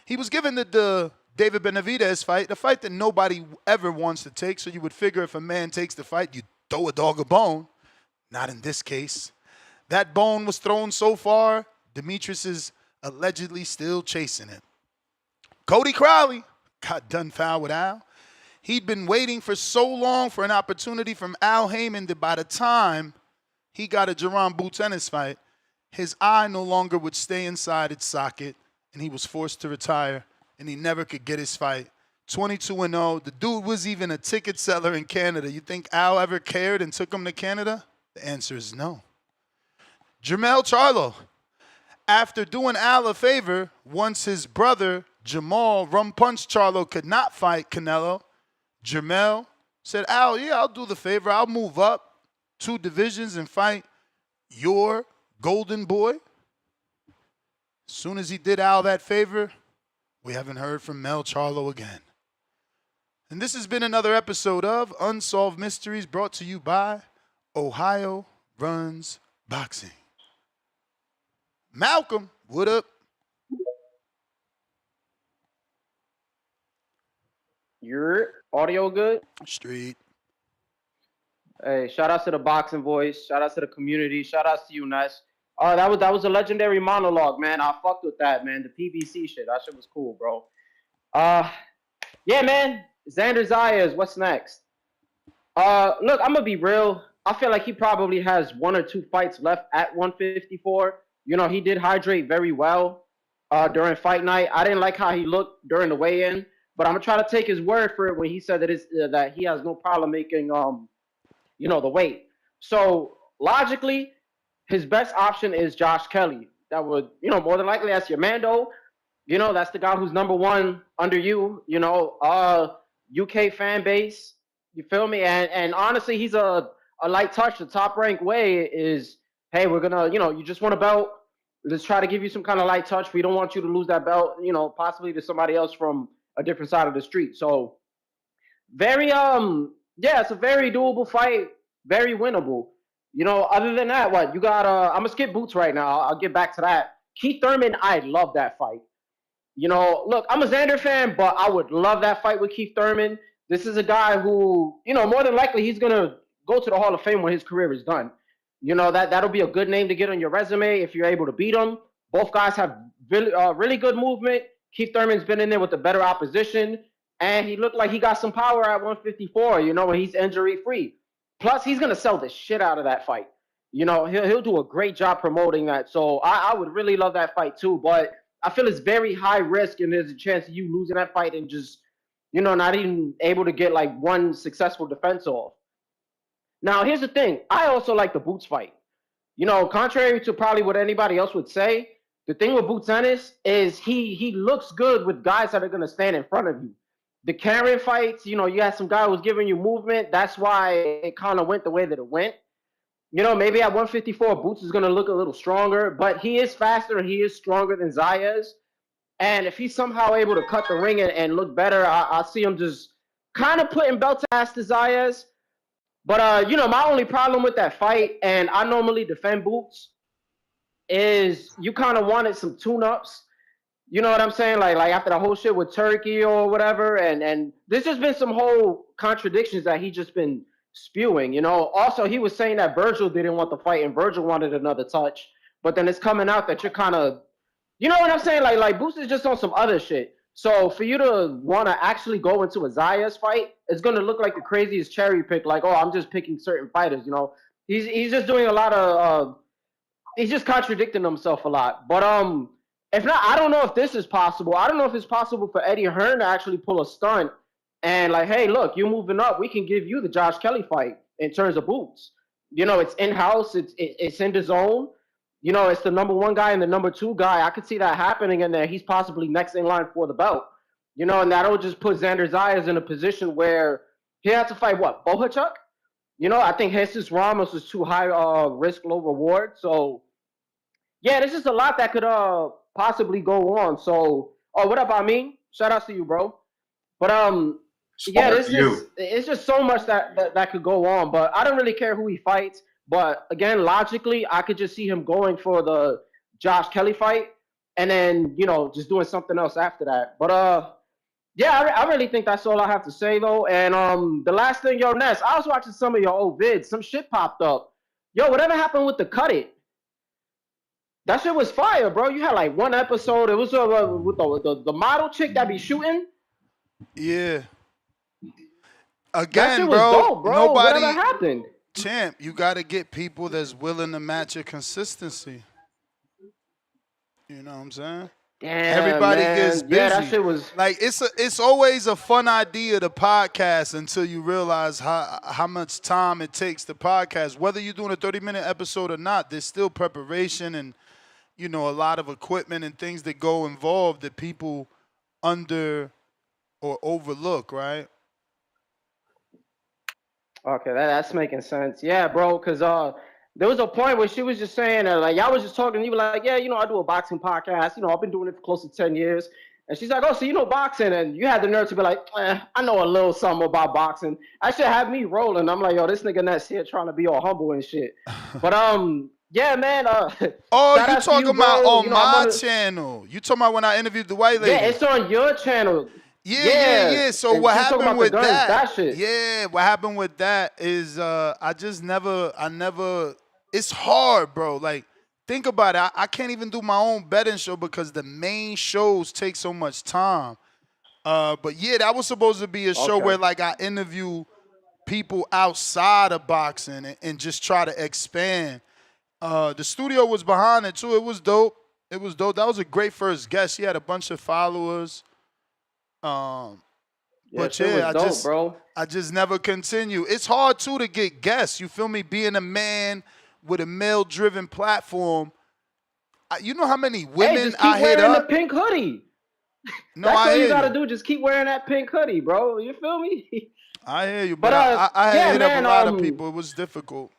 He was given the David Benavidez fight, a fight that nobody ever wants to take, so you would figure if a man takes the fight, you throw a dog a bone. Not in this case. That bone was thrown so far, Demetrius is allegedly still chasing it. Cody Crowley got done foul with Al. He'd been waiting for so long for an opportunity from Al Heyman that by the time he got a Jaron Boots Ennis fight, his eye no longer would stay inside its socket, and he was forced to retire, and he never could get his fight. 22-0. The dude was even a ticket seller in Canada. You think Al ever cared and took him to Canada? The answer is no. Jermell Charlo, after doing Al a favor, once his brother Jamal rum punched Charlo could not fight Canelo, Jermell said, Al, yeah, I'll do the favor. I'll move up 2 divisions and fight your golden boy. As soon as he did Al that favor, we haven't heard from Mel Charlo again. And this has been another episode of Unsolved Mysteries, brought to you by Ohio Runs boxing. Malcolm, what up? Your audio good? Street. Hey, shout out to the boxing voice. Shout out to the community. Shout out to you, Ness. That was a legendary monologue, man. I fucked with that, man. The PBC shit. That shit was cool, bro. Yeah, man. Xander Zayas, what's next? Look, I'm gonna be real. I feel like he probably has 1 or 2 fights left at 154. You know, he did hydrate very well during fight night. I didn't like how he looked during the weigh-in, but I'm gonna try to take his word for it when he said that he has no problem making the weight. So logically, his best option is Josh Kelly. That would, more than likely that's your Mando. That's the guy who's #1 under you. UK fan base. You feel me? And honestly, he's a light touch. The top ranked way is, hey, we're gonna, you just want a belt. Let's try to give you some kind of light touch. We don't want you to lose that belt, possibly to somebody else from a different side of the street. So very it's a very doable fight, very winnable. Other than that, what you got? I'm gonna skip Boots right now. I'll get back to that. Keith Thurman, I love that fight. Look, I'm a Xander fan, but I would love that fight with Keith Thurman. This is a guy who, more than likely he's gonna go to the Hall of Fame when his career is done. That'll be a good name to get on your resume if you're able to beat him. Both guys have really good movement. Keith Thurman's been in there with the better opposition, and he looked like he got some power at 154. When he's injury free. Plus, he's gonna sell the shit out of that fight. He'll do a great job promoting that. So I would really love that fight too. But I feel it's very high risk, and there's a chance of you losing that fight and just, not even able to get like one successful defense off. Now, here's the thing. I also like the Boots fight. Contrary to probably what anybody else would say, the thing with Boots Ennis is he looks good with guys that are gonna stand in front of you. The Karen fights, you had some guy who was giving you movement. That's why it kind of went the way that it went. Maybe at 154, Boots is going to look a little stronger, but he is faster and he is stronger than Zayas. And if he's somehow able to cut the ring and look better, I see him just kind of putting belt ass to Zayas. But, my only problem with that fight, and I normally defend Boots, is you kind of wanted some tune-ups. You know what I'm saying? Like after the whole shit with Turkey or whatever, and there's just been some whole contradictions that he just been spewing. Also he was saying that Virgil didn't want the fight and Virgil wanted another touch, but then it's coming out that you're kind of, you know what I'm saying? Like Boots is just on some other shit. So for you to want to actually go into a Zayas fight, it's gonna look like the craziest cherry pick. Like, oh, I'm just picking certain fighters. He's just doing a lot of he's just contradicting himself a lot. But if not, I don't know if this is possible. I don't know if it's possible for Eddie Hearn to actually pull a stunt and like, hey, look, you're moving up. We can give you the Josh Kelly fight in terms of Boots. It's in-house. It's in the zone. It's the #1 guy and the #2 guy. I could see that happening in there. He's possibly next in line for the belt. And that'll just put Xander Zayas in a position where he has to fight what? Bohachuk? I think Jesus Ramos is too high risk, low reward. So, yeah, there's just a lot that could possibly go on. So, what up, Amin? Shout out to you, bro. But yeah, it's just so much that could go on. But I don't really care who he fights. But again, logically, I could just see him going for the Josh Kelly fight, and then just doing something else after that. But yeah, I really think that's all I have to say though. And the last thing, Ness, I was watching some of your old vids. Some shit popped up. Whatever happened with the Cut It? That shit was fire, bro. You had like one episode. It was with the model chick that be shooting. Yeah. That Again, shit was bro, dope, bro. nobody. Whatever happened? Champ, you got to get people that's willing to match your consistency. You know what I'm saying? Damn, Everybody man. gets busy. Yeah, that shit was like it's always a fun idea to podcast until you realize how much time it takes to podcast. Whether you're doing a 30-minute episode or not, there's still preparation and a lot of equipment and things that go involved that people under or overlook, right? Okay, that's making sense. Yeah, bro, because there was a point where she was just saying, like, y'all was just talking, and you were like, yeah, I do a boxing podcast. I've been doing it for close to 10 years. And she's like, oh, so you know boxing? And you had the nerve to be like, I know a little something about boxing. That should have me rolling. I'm like, yo, this nigga Ness here trying to be all humble and shit. But, Yeah, man. Oh, shout you out to talking you, about bro. on my channel? You talking about when I interviewed the white lady? Yeah, it's on your channel. Yeah. So and what she's talking happened about the with guns, that? shit. Yeah, what happened with that is I never. It's hard, bro. Like, think about it. I can't even do my own betting show because the main shows take so much time. But yeah, that was supposed to be a show where like I interview people outside of boxing and just try to expand. The studio was behind it too. It was dope. It was dope. That was a great first guest. He had a bunch of followers. But yeah, I just never continue. It's hard too to get guests. You feel me? Being a man with a male-driven platform. You know how many women just keep I hit wearing up? the pink hoodie. No, That's I all hear you gotta do. Just keep wearing that pink hoodie, bro. You feel me? I hear you, but I hit up a lot of people. It was difficult.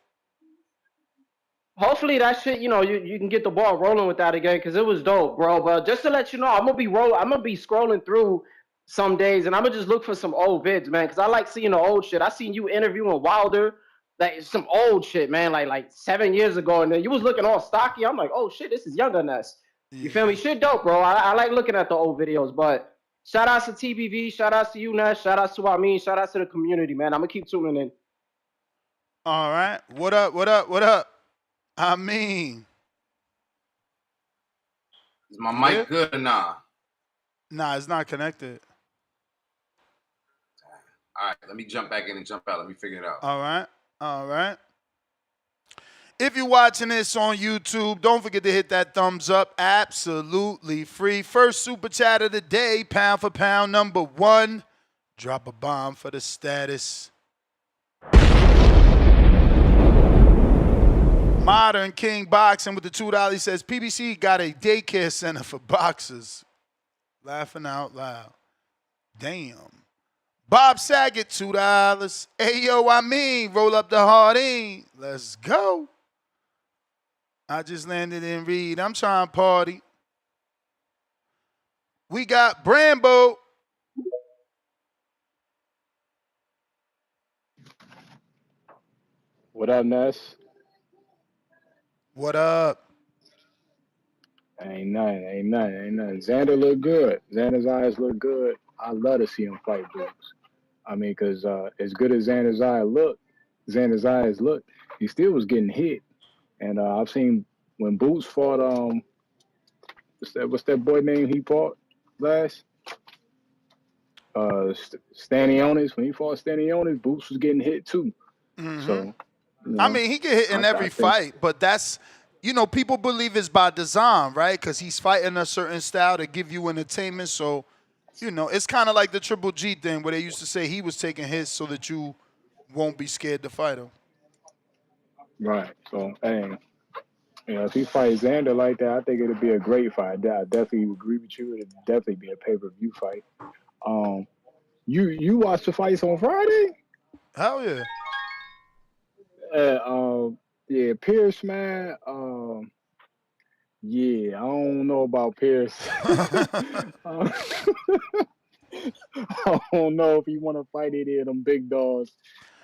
Hopefully that shit, you can get the ball rolling with that again because it was dope, bro. But just to let you know, I'm gonna be scrolling through some days and I'm gonna just look for some old vids, man, because I like seeing the old shit. I seen you interviewing Wilder, like some old shit, man, like 7 years ago, and then you was looking all stocky. I'm like, oh shit, this is younger Ness. You feel me? Shit dope, bro. I like looking at the old videos, but shout outs to TBV, shout outs to you, Ness, shout outs to Amin, shout outs to the community, man. I'm gonna keep tuning in. All right. What up? I mean, is my mic good or nah? Nah, it's not connected. All right, let me jump back in and jump out. Let me figure it out. All right. If you're watching this on YouTube, don't forget to hit that thumbs up. Absolutely free. First super chat of the day, pound for pound, number 1. Drop a bomb for the status. Modern King Boxing with the $2. He says, PBC got a daycare center for boxers. Laughing out loud. Damn. Bob Saget, $2. Hey, yo, I mean, roll up the hardine. Let's go. I just landed in Reed. I'm trying to party. We got Brambo. What up, Ness? What up? Ain't nothing. Xander look good. Xander Zayas look good. I love to see him fight Boots. I mean, because as good as Xander Zayas looked, he still was getting hit. And I've seen when Boots fought, what's that boy name he fought last? Stanionis. When he fought Stanionis, Boots was getting hit too. Mm-hmm. So, I mean, he get hit in every fight, but that's, people believe it's by design, right? Because he's fighting a certain style to give you entertainment. So, it's kind of like the Triple G thing where they used to say he was taking hits so that you won't be scared to fight him. Right. So, hey, if he fights Xander like that, I think it'd be a great fight. I definitely agree with you. It'd definitely be a pay-per-view fight. You watched the fights on Friday? Hell yeah. Yeah, Pierce, man. Yeah, I don't know about Pierce. I don't know if he want to fight any of them big dogs.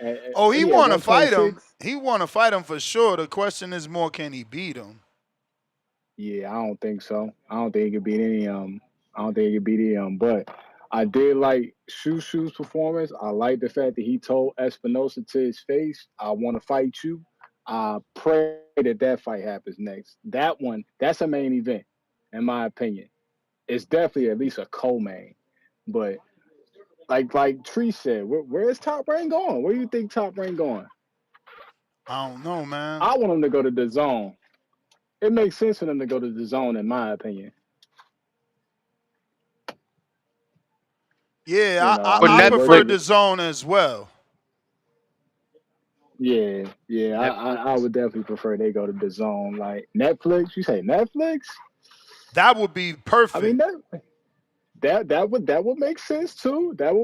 He want to fight him. He want to fight him for sure. The question is more, can he beat him? Yeah, I don't think so. I don't think he could beat any of them. But I did like Shushu's performance. I like the fact that he told Espinosa to his face, I want to fight you. I pray that fight happens next. That's a main event, in my opinion. It's definitely at least a co-main. But like Trice said, where is Top Rank going? Where do you think Top Rank going? I don't know, man. I want him to go to the Zone. It makes sense for them to go to the Zone, in my opinion. Yeah, I prefer the Zone as well. Yeah, I would definitely prefer they go to the Zone. Like Netflix, you say Netflix? That would be perfect. I mean that would make sense too. That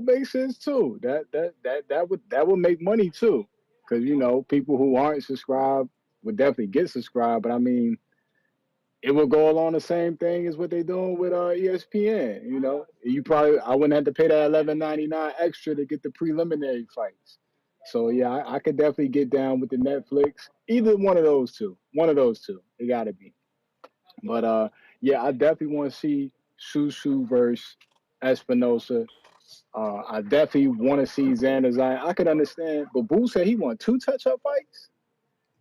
would make money too, because people who aren't subscribed would definitely get subscribed. But I mean, it would go along the same thing as what they're doing with ESPN. I wouldn't have to pay that $11.99 extra to get the preliminary fights. So yeah, I could definitely get down with the Netflix. Either one of those two. One of those two. It gotta be. But yeah, I definitely want to see Shushu versus Espinosa. I definitely want to see Xander Zayas. I could understand, but Boo said he want 2 touch-up fights.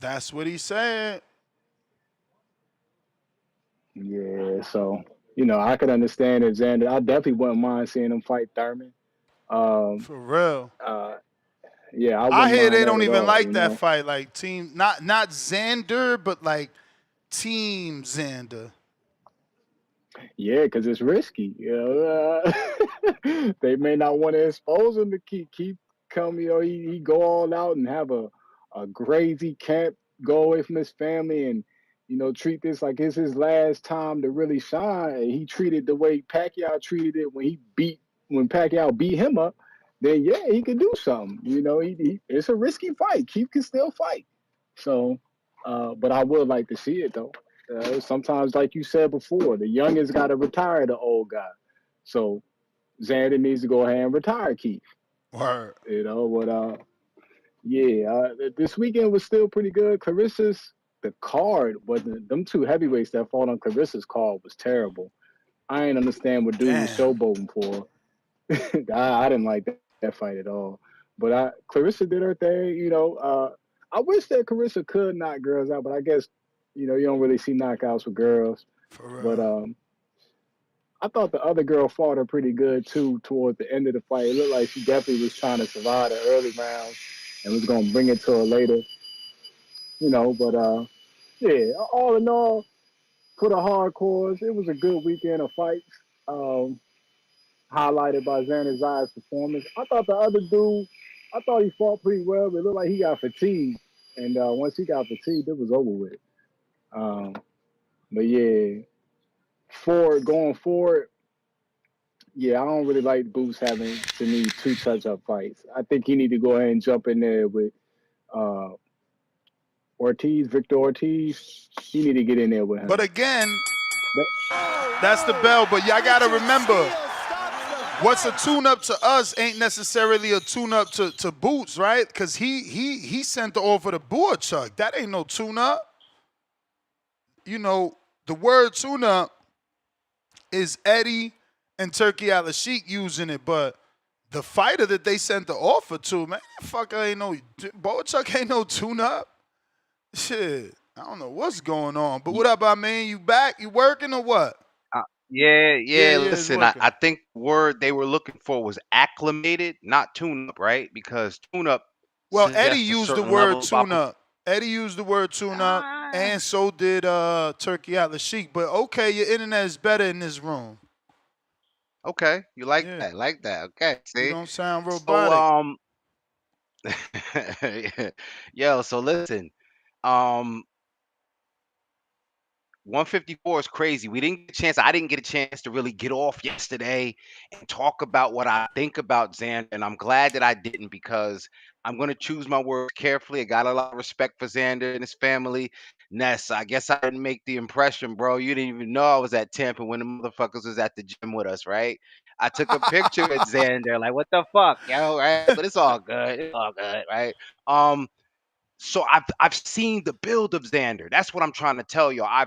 That's what he said. Yeah, so I could understand if Xander. I definitely wouldn't mind seeing him fight Thurman. For real. Yeah, I I wouldn't hear mind they that don't at even all. like that fight, like team, not Xander, but like Team Xander. Yeah, because it's risky. They may not want to expose him to keep coming. He go all out and have a crazy camp, go away from his family, and treat this like it's his last time to really shine. And he treated the way Pacquiao treated it when Pacquiao beat him up. Then yeah, he could do something. It's a risky fight. Keith can still fight. So, but I would like to see it though. Sometimes, like you said before, the youngest got to retire the old guy. So Xander needs to go ahead and retire Keith. Word. But yeah, this weekend was still pretty good. The card wasn't, them 2 heavyweights that fought on Clarissa's card was terrible. I didn't understand what dude was showboating for. I didn't like that fight at all. But Clarissa did her thing. I wish that Clarissa could knock girls out, but I guess you don't really see knockouts with girls. But I thought the other girl fought her pretty good too towards the end of the fight. It looked like she definitely was trying to survive the early rounds and was gonna bring it to her later. But yeah, all in all, for the hardcores, it was a good weekend of fights. Highlighted by Xander Zayas' performance. I thought the other dude, I thought he fought pretty well, but it looked like he got fatigued. And once he got fatigued, it was over with. But yeah, going forward, yeah, I don't really like Boots having to need 2 touch-up fights. I think he need to go ahead and jump in there with Victor Ortiz. He need to get in there with him. But again, that's the bell. But y'all got to remember, what's a tune-up to us ain't necessarily a tune-up to Boots, right? Because he sent the offer to Boerchuk. That ain't no tune-up. The word tune-up is Eddie and Turkey Al-Sheikh using it, but the fighter that they sent the offer to, man, that fucker ain't no, Boerchuk ain't no tune-up. Shit, I don't know what's going on. But what up, I mean? You back? You working or what? Yeah. Listen, I think the word they were looking for was acclimated, not tune-up, right? Because tune-up. Well, Eddie used the word tune-up. Eddie used the word tune-up, and so did Turkey Al-Sheikh. But okay, your internet is better in this room. Okay, you like that? Like that? Okay, see, you don't sound robotic. So, yo, so listen, 154 is crazy. I didn't get a chance to really get off yesterday and talk about what I think about Xander, and I'm glad that I didn't because I'm going to choose my words carefully. I got a lot of respect for Xander and his family. Ness, I guess I didn't make the impression, bro. You didn't even know I was at Tampa when the motherfuckers was at the gym with us, right? I took a picture with Xander, like, what the fuck, yo, right? But it's all good. It's all good, right? So I've seen the build of Xander. That's what I'm trying to tell you. I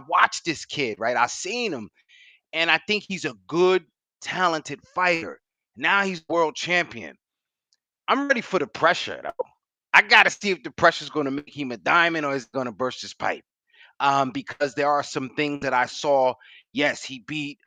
watched this kid, right? I seen him, and I think he's a good, talented fighter. Now he's world champion. I'm ready for the pressure, though. I gotta see if the pressure's gonna make him a diamond or is it gonna burst his pipe. Because there are some things that I saw. Yes, he beat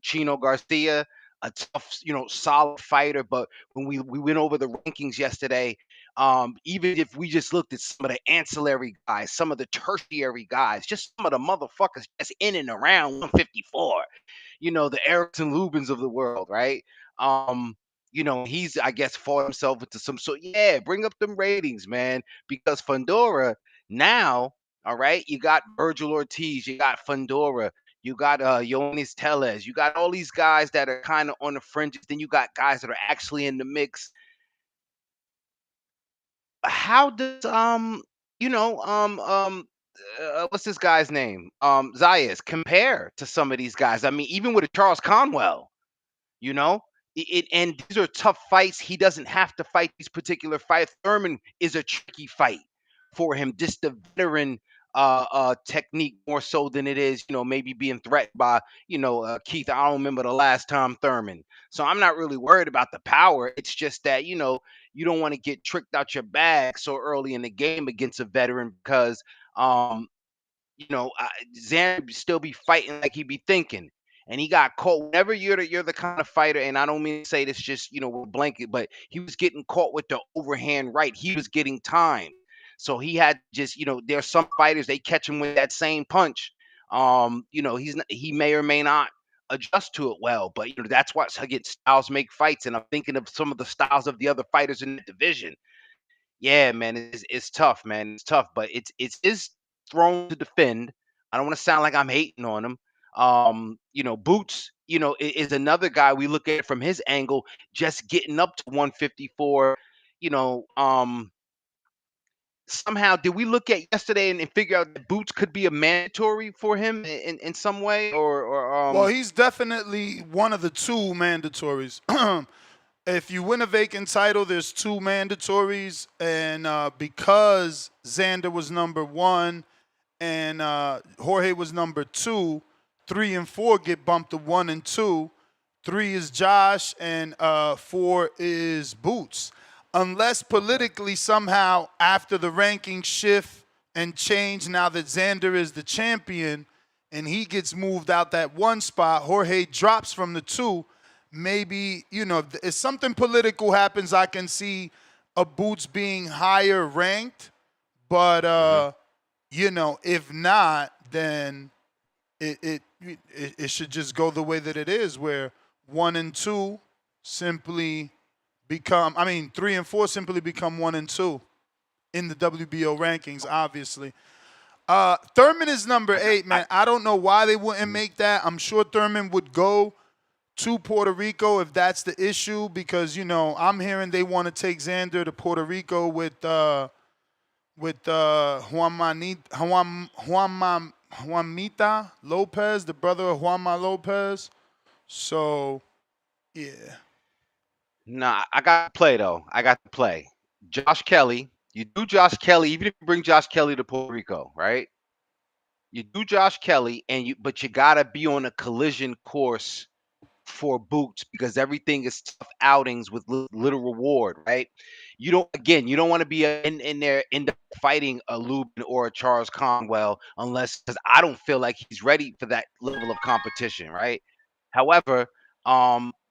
Chino Garcia, a tough, solid fighter. But when we went over the rankings yesterday, even if we just looked at some of the ancillary guys, some of the tertiary guys, just some of the motherfuckers just in and around 154, the Erickson Lubins of the world, right? He's, I guess, fought himself into some. So yeah, bring up them ratings, man, because Fundora now. All right, you got Virgil Ortiz, you got Fundora, you got Yoenis Tellez, you got all these guys that are kind of on the fringes. Then you got guys that are actually in the mix. How does what's this guy's name? Zayas compare to some of these guys? I mean, even with a Charles Conwell, and these are tough fights. He doesn't have to fight these particular fights. Thurman is a tricky fight for him. Just the veteran technique more so than it is, maybe being threatened by, Keith. I don't remember the last time Thurman. So I'm not really worried about the power. It's just that, you don't want to get tricked out your bag so early in the game against a veteran because, Xander still be fighting like he be thinking. And he got caught. Whenever you're the kind of fighter, and I don't mean to say this just, with blanket, but he was getting caught with the overhand right. He was getting time. So he had just, there's some fighters, they catch him with that same punch. He may or may not adjust to it well, but that's why again, styles make fights. And I'm thinking of some of the styles of the other fighters in the division. Yeah, man, it's tough, man. It's tough, but it's his throne to defend. I don't want to sound like I'm hating on him. Boots, is another guy we look at it from his angle, just getting up to 154. Somehow, did we look at yesterday and figure out that Boots could be a mandatory for him in some way, or Well, he's definitely one of the two mandatories. If you win a vacant title, there's two mandatories, and because Xander was number 1 and Jorge was number 2, 3 and 4 get bumped to 1 and 2. 3 is Josh, and 4 is Boots. Unless politically somehow after the rankings shift and change, now that Xander is the champion and he gets moved out that 1 spot, Jorge drops from the 2. Maybe, if something political happens, I can see a Boots being higher ranked. But, if not, then it should just go the way that it is, where 1 and 2 simply become, 3 and 4 simply become 1 and 2 in the WBO rankings, obviously. Thurman is number 8, man. I don't know why they wouldn't make that. I'm sure Thurman would go to Puerto Rico if that's the issue, because, I'm hearing they want to take Xander to Puerto Rico with Juanmita Lopez, the brother of Juanma Lopez. So, yeah. Nah, I got to play, though. I got to play. Josh Kelly. You do Josh Kelly, even if you bring Josh Kelly to Puerto Rico, right? You do Josh Kelly, but you got to be on a collision course for Boots, because everything is tough outings with little reward, right? You don't want to be in there end up fighting a Lubin or a Charles Conwell, because I don't feel like he's ready for that level of competition, right? However,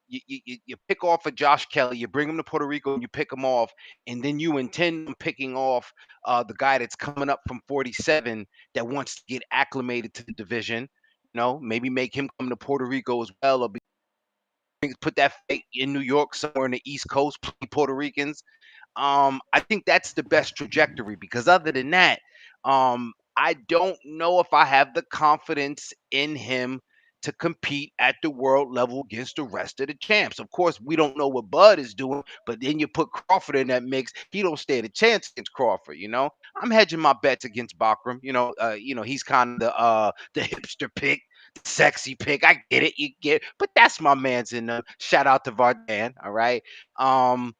you pick off a Josh Kelly, you bring him to Puerto Rico, and you pick him off, and then you intend on picking off the guy that's coming up from 47 that wants to get acclimated to the division. Maybe make him come to Puerto Rico as well, or put that fight in New York, somewhere in the East Coast, Puerto Ricans. I think that's the best trajectory, because other than that, I don't know if I have the confidence in him to compete at the world level against the rest of the champs. Of course, we don't know what Bud is doing, but then you put Crawford in that mix, he don't stand a chance against Crawford. I'm hedging my bets against Bakram. He's kind of the hipster pick, the sexy pick. I get it, but that's my man's in them. Shout out to Vardan, all right. And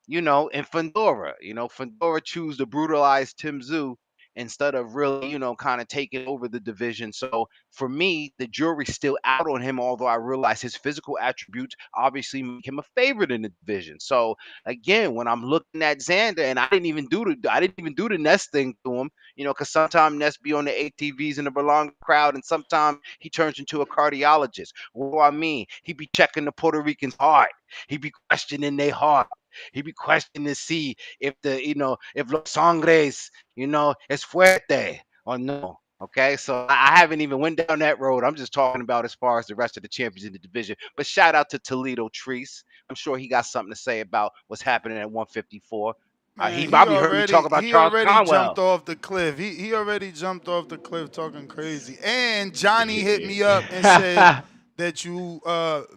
Fundora, Fundora choose to brutalize Tim Tszyu instead of really, kind of taking over the division. So for me, the jury's still out on him, although I realize his physical attributes obviously make him a favorite in the division. So again, when I'm looking at Xander, and I didn't even do the Nest thing to him, because sometimes Nest be on the ATVs in the Berlanga crowd, and sometimes he turns into a cardiologist. What do I mean? He be checking the Puerto Ricans' heart. He be questioning their heart. He be questioning to see if if los sangres, es fuerte or no. Okay, so I haven't even went down that road. I'm just talking about as far as the rest of the champions in the division. But shout out to Toledo Trice. I'm sure he got something to say about what's happening at 154. He probably heard me talk about Charles Conwell. Jumped off the cliff. He already jumped off the cliff talking crazy. And Johnny hit me up and said that you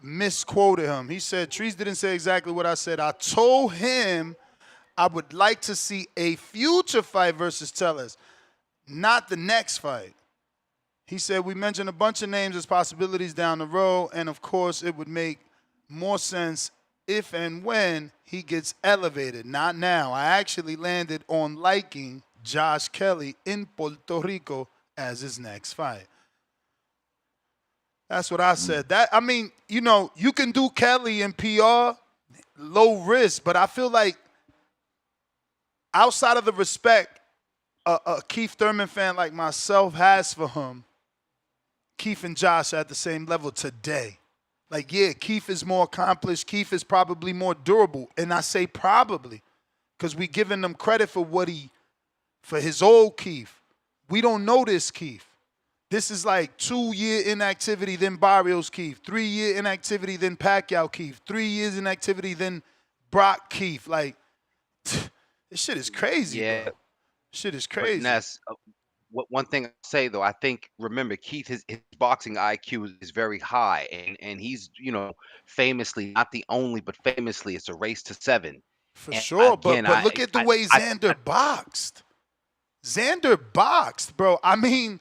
misquoted him. He said, Trees didn't say exactly what I said. I told him I would like to see a future fight versus Tellez, not the next fight. He said, we mentioned a bunch of names as possibilities down the road, and of course it would make more sense if and when he gets elevated. Not now. I actually landed on liking Josh Kelly in Puerto Rico as his next fight. That's what I said. That I mean, you know, you can do Kelly in PR, low risk, but I feel like outside of the respect a Keith Thurman fan like myself has for him, Keith and Josh are at the same level today. Like, yeah, Keith is more accomplished. Keith is probably more durable. And I say probably because we giving him credit for for his old Keith. We don't know this Keith. This is like 2-year inactivity, then Barrios Keith. 3-year inactivity, then Pacquiao Keith. 3 years inactivity, then Brock Keith. Like, this shit is crazy, bro. Shit is crazy. Ness, one thing I'll say though, I think remember Keith, his boxing IQ is very high, and he's, you know, famously not the only, but famously it's a race to 7. For sure, again, but look at the way Xander boxed. Xander boxed, bro. I mean,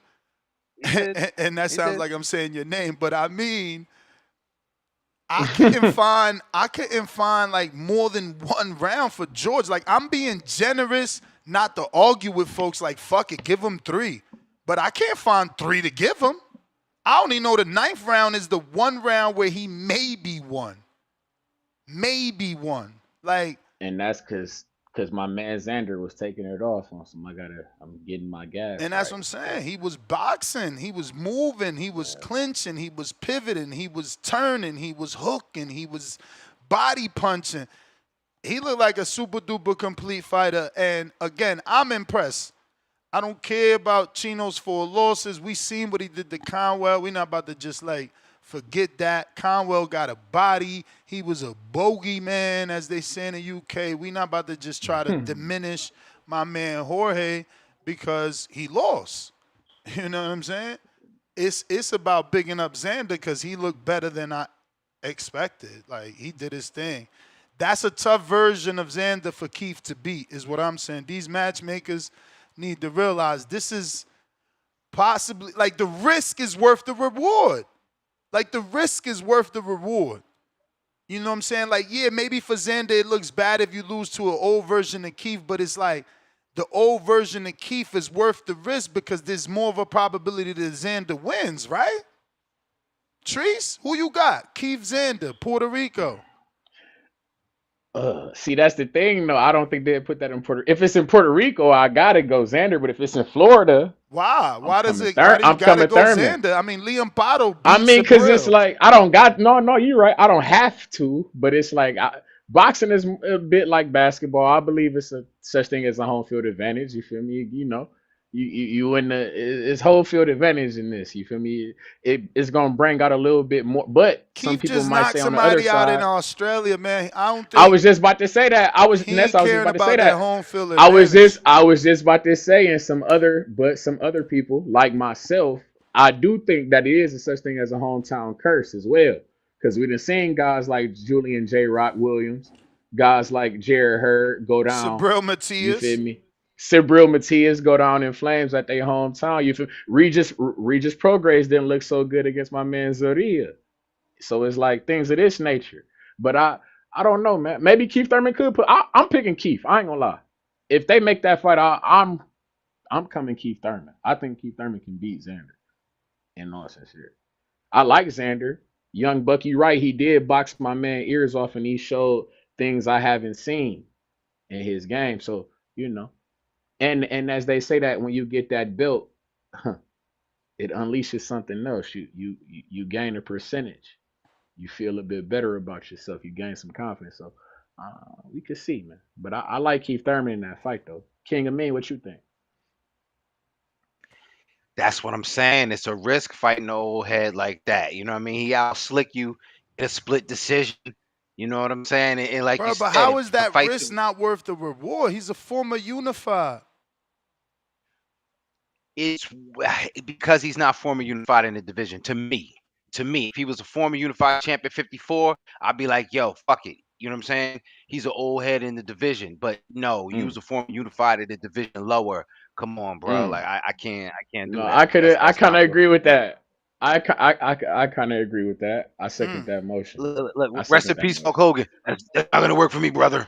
and that sounds like I'm saying your name, but I mean, I couldn't find like more than one round for George. Like, I'm being generous not to argue with folks like, fuck it, give him 3. But I can't find 3 to give him. I only know the 9th round is the one round where he maybe won. Maybe won. Like, and that's because my man Xander was taking it off on some. I'm getting my gas. And that's what I'm saying. He was boxing. He was moving. He was clinching. He was pivoting. He was turning. He was hooking. He was body punching. He looked like a super duper complete fighter. And again, I'm impressed. I don't care about Chino's 4 losses. We seen what he did to Conwell. We're not about to just like forget that. Conwell got a body. He was a bogey man, as they say in the UK. We're not about to just try to diminish my man Jorge because he lost. You know what I'm saying? It's about bigging up Xander because he looked better than I expected. Like, he did his thing. That's a tough version of Xander for Keith to beat, is what I'm saying. These matchmakers need to realize this is possibly, like, the risk is worth the reward. Like, the risk is worth the reward. You know what I'm saying? Like, yeah, maybe for Xander it looks bad if you lose to an old version of Keith, but it's like the old version of Keith is worth the risk because there's more of a probability that Xander wins, right? Trice, who you got? Keith, Xander, Puerto Rico. See, that's the thing, though. I don't think they'd put that in Puerto. If it's in Puerto Rico, I gotta go Xander. But if it's in Florida, why does it? I'm coming Thurman. Xander? I mean, Liam Pato. I mean, because it's like I don't got no. You're right. I don't have to, but it's like boxing is a bit like basketball. I believe it's a such thing as a home field advantage. You feel me? You know, you in it's home field advantage in this. You feel me? It's gonna bring out a little bit more, but Keith some people just might knocked say on the other somebody out side. in Australia, man. I don't think. I was just about to say that. I was just about to say that. Home field I was just about to say, and some other people like myself, I do think that it is a such thing as a hometown curse as well. Because we've been seeing guys like Julian J. Rock Williams, guys like Jared Hurd go down. Sabril You Matias. feel me? Sabril Matias go down in flames at their hometown. You feel Regis Prograis didn't look so good against my man Zorilla. So it's like things of this nature. But I don't know, man. Maybe Keith Thurman could put. I'm picking Keith. I ain't gonna lie. If they make that fight, I'm coming Keith Thurman. I think Keith Thurman can beat Xander. In all sincerity, I like Xander. Young Bucky, right? He did box my man ears off, and he showed things I haven't seen in his game. So you know, and as they say that when you get that belt, it unleashes something else. You gain a percentage. You feel a bit better about yourself. You gain some confidence. So we could see, man. But I like Keith Thurman in that fight, though. King of Mean, what you think? That's what I'm saying. It's a risk fighting the old head like that. You know what I mean? He out slick you in a split decision. You know what I'm saying? And like Bro, you but said, how is that fight risk not worth the reward? He's a former unified. it's because he's not former unified in the division. To me, if he was a former unified champion 54, I'd be like, yo, fuck it. You know what I'm saying? He's an old head in the division. But no, you was a former unified in the division lower. Come on, bro. Like I can't do No, that. I kind of agree with that. I kind of agree with that. I second that motion. I Rest second in that peace, Hulk motion. Hogan. That's not gonna work for me, brother.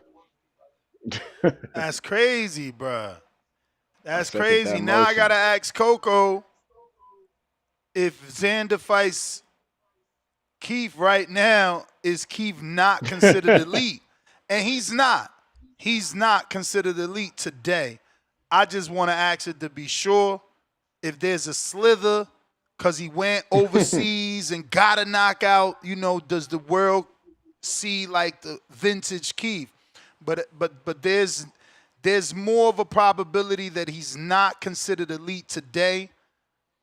That's crazy, bruh. I That's second crazy. that Now I motion. gotta ask Coco if Xander fights Keith right now, is Keith not considered elite? And he's not. He's not considered elite today. I just want to ask it to be sure if there's a slither because he went overseas and got a knockout. You know, does the world see like the vintage Keith? But there's more of a probability that he's not considered elite today.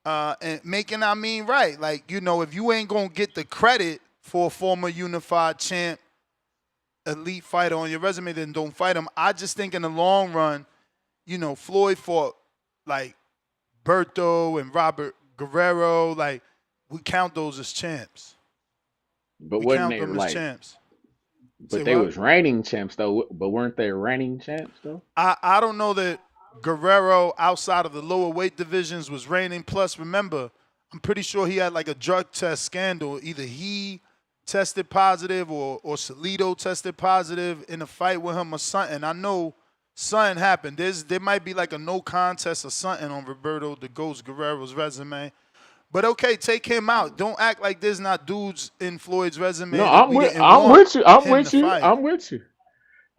And making I mean right. Like, you know, if you ain't gonna get the credit for a former unified champ, elite fighter on your resume, then don't fight him. I just think in the long run, you know, Floyd fought like Berto and Robert Guerrero. Like, we count those as champs. But We wasn't count they them as like? champs. But Say they what? was reigning champs though. But weren't they reigning champs though? I don't know that Guerrero outside of the lower weight divisions was reigning. Plus, remember, I'm pretty sure he had like a drug test scandal. Either he tested positive or Salido tested positive in a fight with him or something. I know something happened. There might be like a no contest or something on Roberto the Ghost Guerrero's resume. But okay, take him out. Don't act like there's not dudes in Floyd's resume No, that I'm we with didn't I'm want with you. I'm him with to you. fight. I'm with you.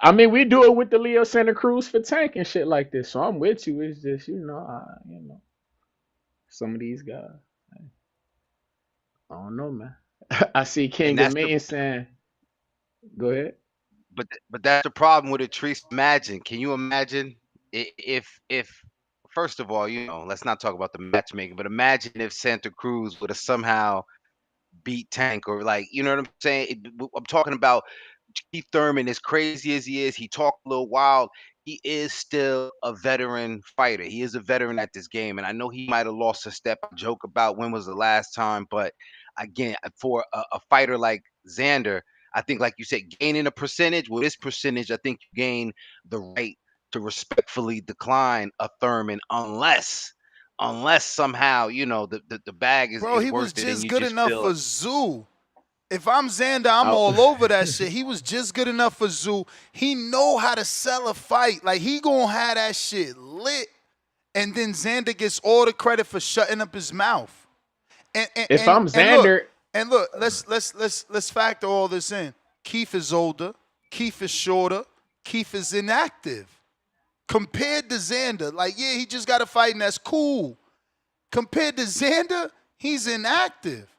I mean, we do it with the Leo Santa Cruz for Tank and shit like this. So I'm with you. It's just some of these guys. I don't know, man. I see And King of that's the Men saying, "Go ahead." but that's the problem with it, Treese. Imagine, can you imagine if first of all, you know, let's not talk about the matchmaking, but imagine if Santa Cruz would have somehow beat Tank or like, you know what I'm saying? I'm talking about Keith Thurman, as crazy as he is, he talked a little wild. He is still a veteran fighter. He is a veteran at this game. And I know he might have lost a step. I joke about when was the last time. But again, for a fighter like Xander, I think, like you said, gaining a percentage, well, this percentage, I think you gain the right to respectfully decline a Thurman unless somehow, you know, the bag Bro, is he was worth it and just you good just enough feel for Zoo. If I'm Xander, I'm all over that shit. He was just good enough for Zoo. He know how to sell a fight. Like, he gonna have that shit lit. And then Xander gets all the credit for shutting up his mouth. And If I'm Xander, let's factor all this in. Keith is older. Keith is shorter. Keith is inactive. Compared to Xander, like, yeah, he just got a fight and that's cool. Compared to Xander, he's inactive.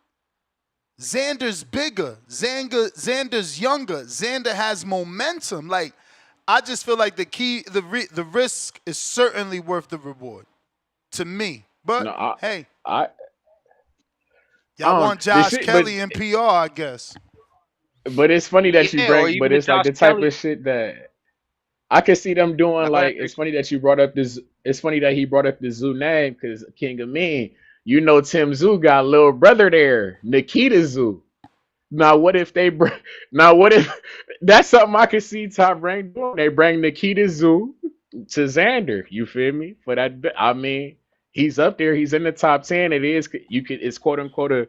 Xander's bigger. Xander's younger. Xander has momentum. Like, I just feel like the risk is certainly worth the reward to me. But no, hey, I y'all want the Josh shit, Kelly in PR, I guess. but it's funny that you yeah, or bring, but even if it's like Josh the type Kelly. of shit that I could see them doing. Now go ahead, Like, it's funny that you brought up this. It's funny that he brought up the Zoo name because King of Men. You know, Tim Zoo got a little brother there, Nikita Zoo. Now, what if they bring? Now, what if that's something I could see Top Rank doing? They bring Nikita Zoo to Xander. You feel me? For that, I mean, he's up there. He's in the top 10. It is it's quote unquote a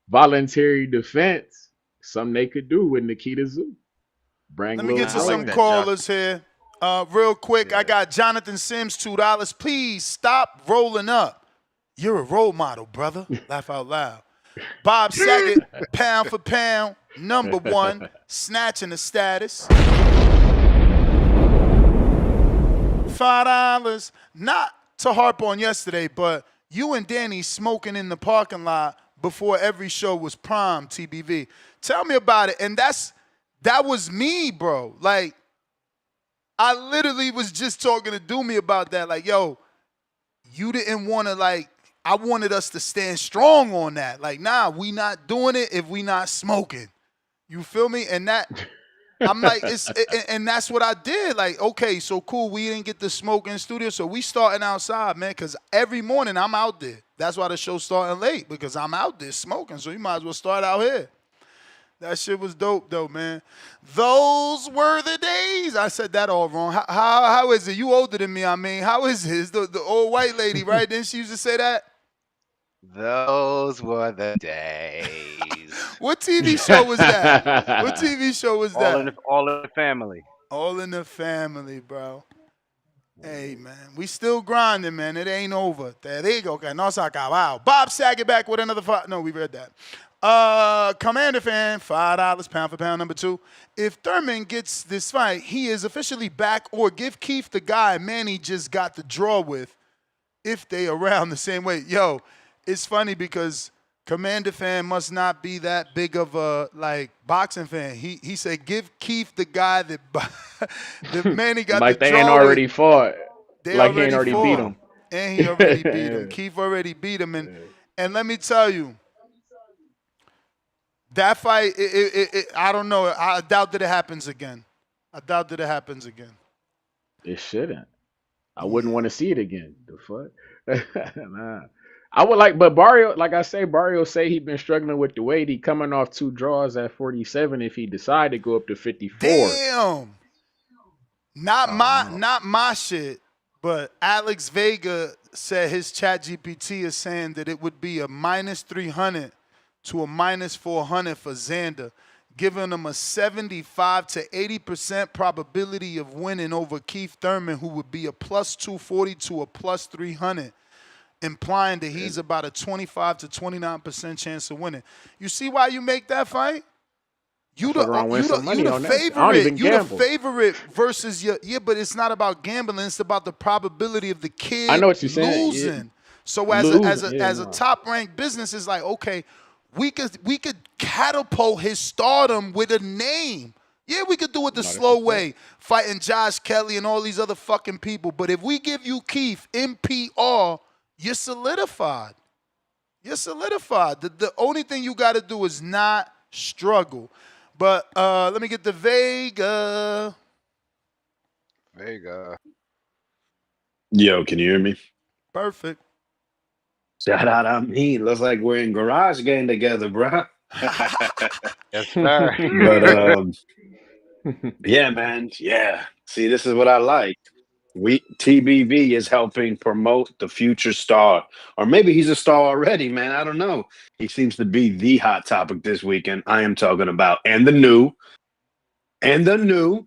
voluntary defense. Something they could do with Nikita Zoo. Bring Let me little get to I like some Tony. that, Josh. callers here. Real quick, I Yeah. got Jonathan Sims, $2. Please stop rolling up. You're a role model, brother. Laugh out loud. Bob Saget, pound for pound, #1, snatching the status. $5. Not to harp on yesterday, but you and Danny smoking in the parking lot before every show was prime TBV. Tell me about it. And that was me, bro. Like, I literally was just talking to Doomy about that. Like, yo, you didn't want to, like, I wanted us to stand strong on that. Like, nah, we not doing it if we not smoking. You feel me? And that, I'm like, and that's what I did. Like, okay, so cool. We didn't get to smoke in the studio, so we starting outside, man, because every morning I'm out there. That's why the show's starting late, because I'm out there smoking, so you might as well start out here. That shit was dope, though, man. Those were the days. I said that all wrong. How is it? You older than me, I mean. How is it? It's the old white lady, right? Didn't she used to say that? Those were the days. What TV show was that? What TV show was All in that? the family. All in the Family, bro. Hey, man, we still grinding, man. It ain't over. There you go. Okay, no se acabado. Bob Saget back with another five. No, we read that. Commander fan, $5 pound for pound number 2. If Thurman gets this fight, he is officially back, or give Keith the guy Manny just got the draw with if they around the same way. Yo, it's funny because Commander fan must not be that big of a boxing fan. He said give Keith the guy that Manny got like the they draw ain't already with. fought. They Like he ain't already already beat fought. him. And he already beat him. Keith already beat him. And let me tell you, that fight, I don't know. I doubt that it happens again. It shouldn't. I wouldn't want to see it again. The fuck? Nah. I would like, but Barrio, like I say, Barrio say he been struggling with the weight. He coming off 2 draws at 47. If he decide to go up to 54, Damn. Not my shit, but Alex Vega said his chat GPT is saying that it would be a -300 to a -400 for Xander, giving him a 75 to 80% probability of winning over Keith Thurman, who would be a +240 to a +300, implying that he's about a 25 to 29% chance of winning. You see why you make that fight? You the favorite. You the favorite versus but it's not about gambling. It's about the probability of the kid I know what you're saying. losing. Yeah. So as a top ranked business, it's like, okay, we could catapult his stardom with a name. Yeah, we could do it the slow way, fighting Josh Kelly and all these other fucking people. But if we give you Keith NPR, you're solidified. The only thing you got to do is not struggle. But let me get the Vega. Yo, can you hear me? Perfect. Shout out on me. Looks like we're in garage game together, bro. Yes, sir. But yeah, man. Yeah. See, this is what I like. TBV is helping promote the future star, or maybe he's a star already, man. I don't know. He seems to be the hot topic this weekend. I am talking about and the new Xander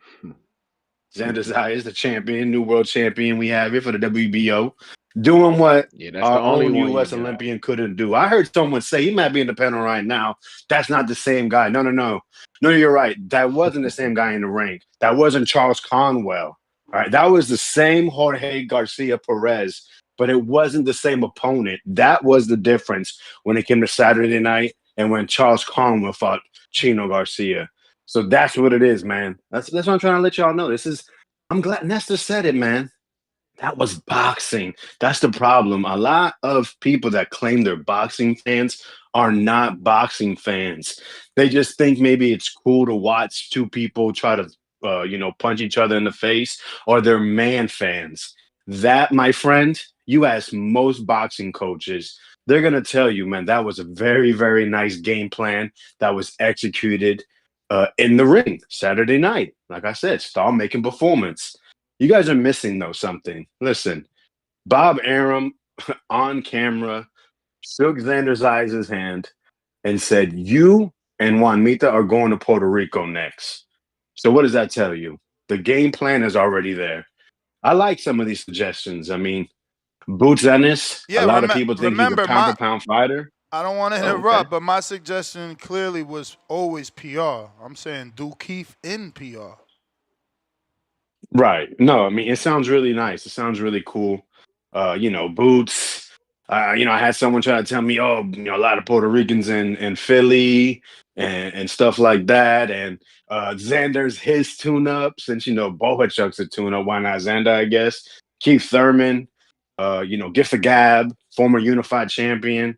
Zayas, the champion, new world champion we have here for the WBO, doing what our own U.S. Olympian couldn't do. I heard someone say he might be in the panel right now. That's not the same guy. No, you're right. That wasn't the same guy in the ring. That wasn't Charles Conwell. All right, that was the same Jorge Garcia Perez, but it wasn't the same opponent. That was the difference when it came to Saturday night and when Charles Conwell fought Chino Garcia. So that's what it is, man. That's what I'm trying to let y'all know. I'm glad Nestor said it, man. That was boxing. That's the problem. A lot of people that claim they're boxing fans are not boxing fans. They just think maybe it's cool to watch two people try to punch each other in the face, or they're man fans. That, my friend, you ask most boxing coaches, they're going to tell you, man, that was a very, very nice game plan that was executed in the ring Saturday night. Like I said, star-making performance. You guys are missing, though, something. Listen, Bob Arum on camera shook Xander Zayas' hand and said, you and Juanita are going to Puerto Rico next. So what does that tell you? The game plan is already there. I like some of these suggestions. I mean, Boots Ennis, a lot of people think he's a pound-for-pound fighter. I don't want to interrupt, but my suggestion clearly was always PR. I'm saying do Keith in PR. Right. No, I mean, it sounds really nice. It sounds really cool. Boots. I had someone try to tell me, a lot of Puerto Ricans in Philly and stuff like that. And Xander's his tune-up, since, Bohachuk's a tune-up. Why not Xander, I guess? Keith Thurman, Gift of Gab, former unified champion.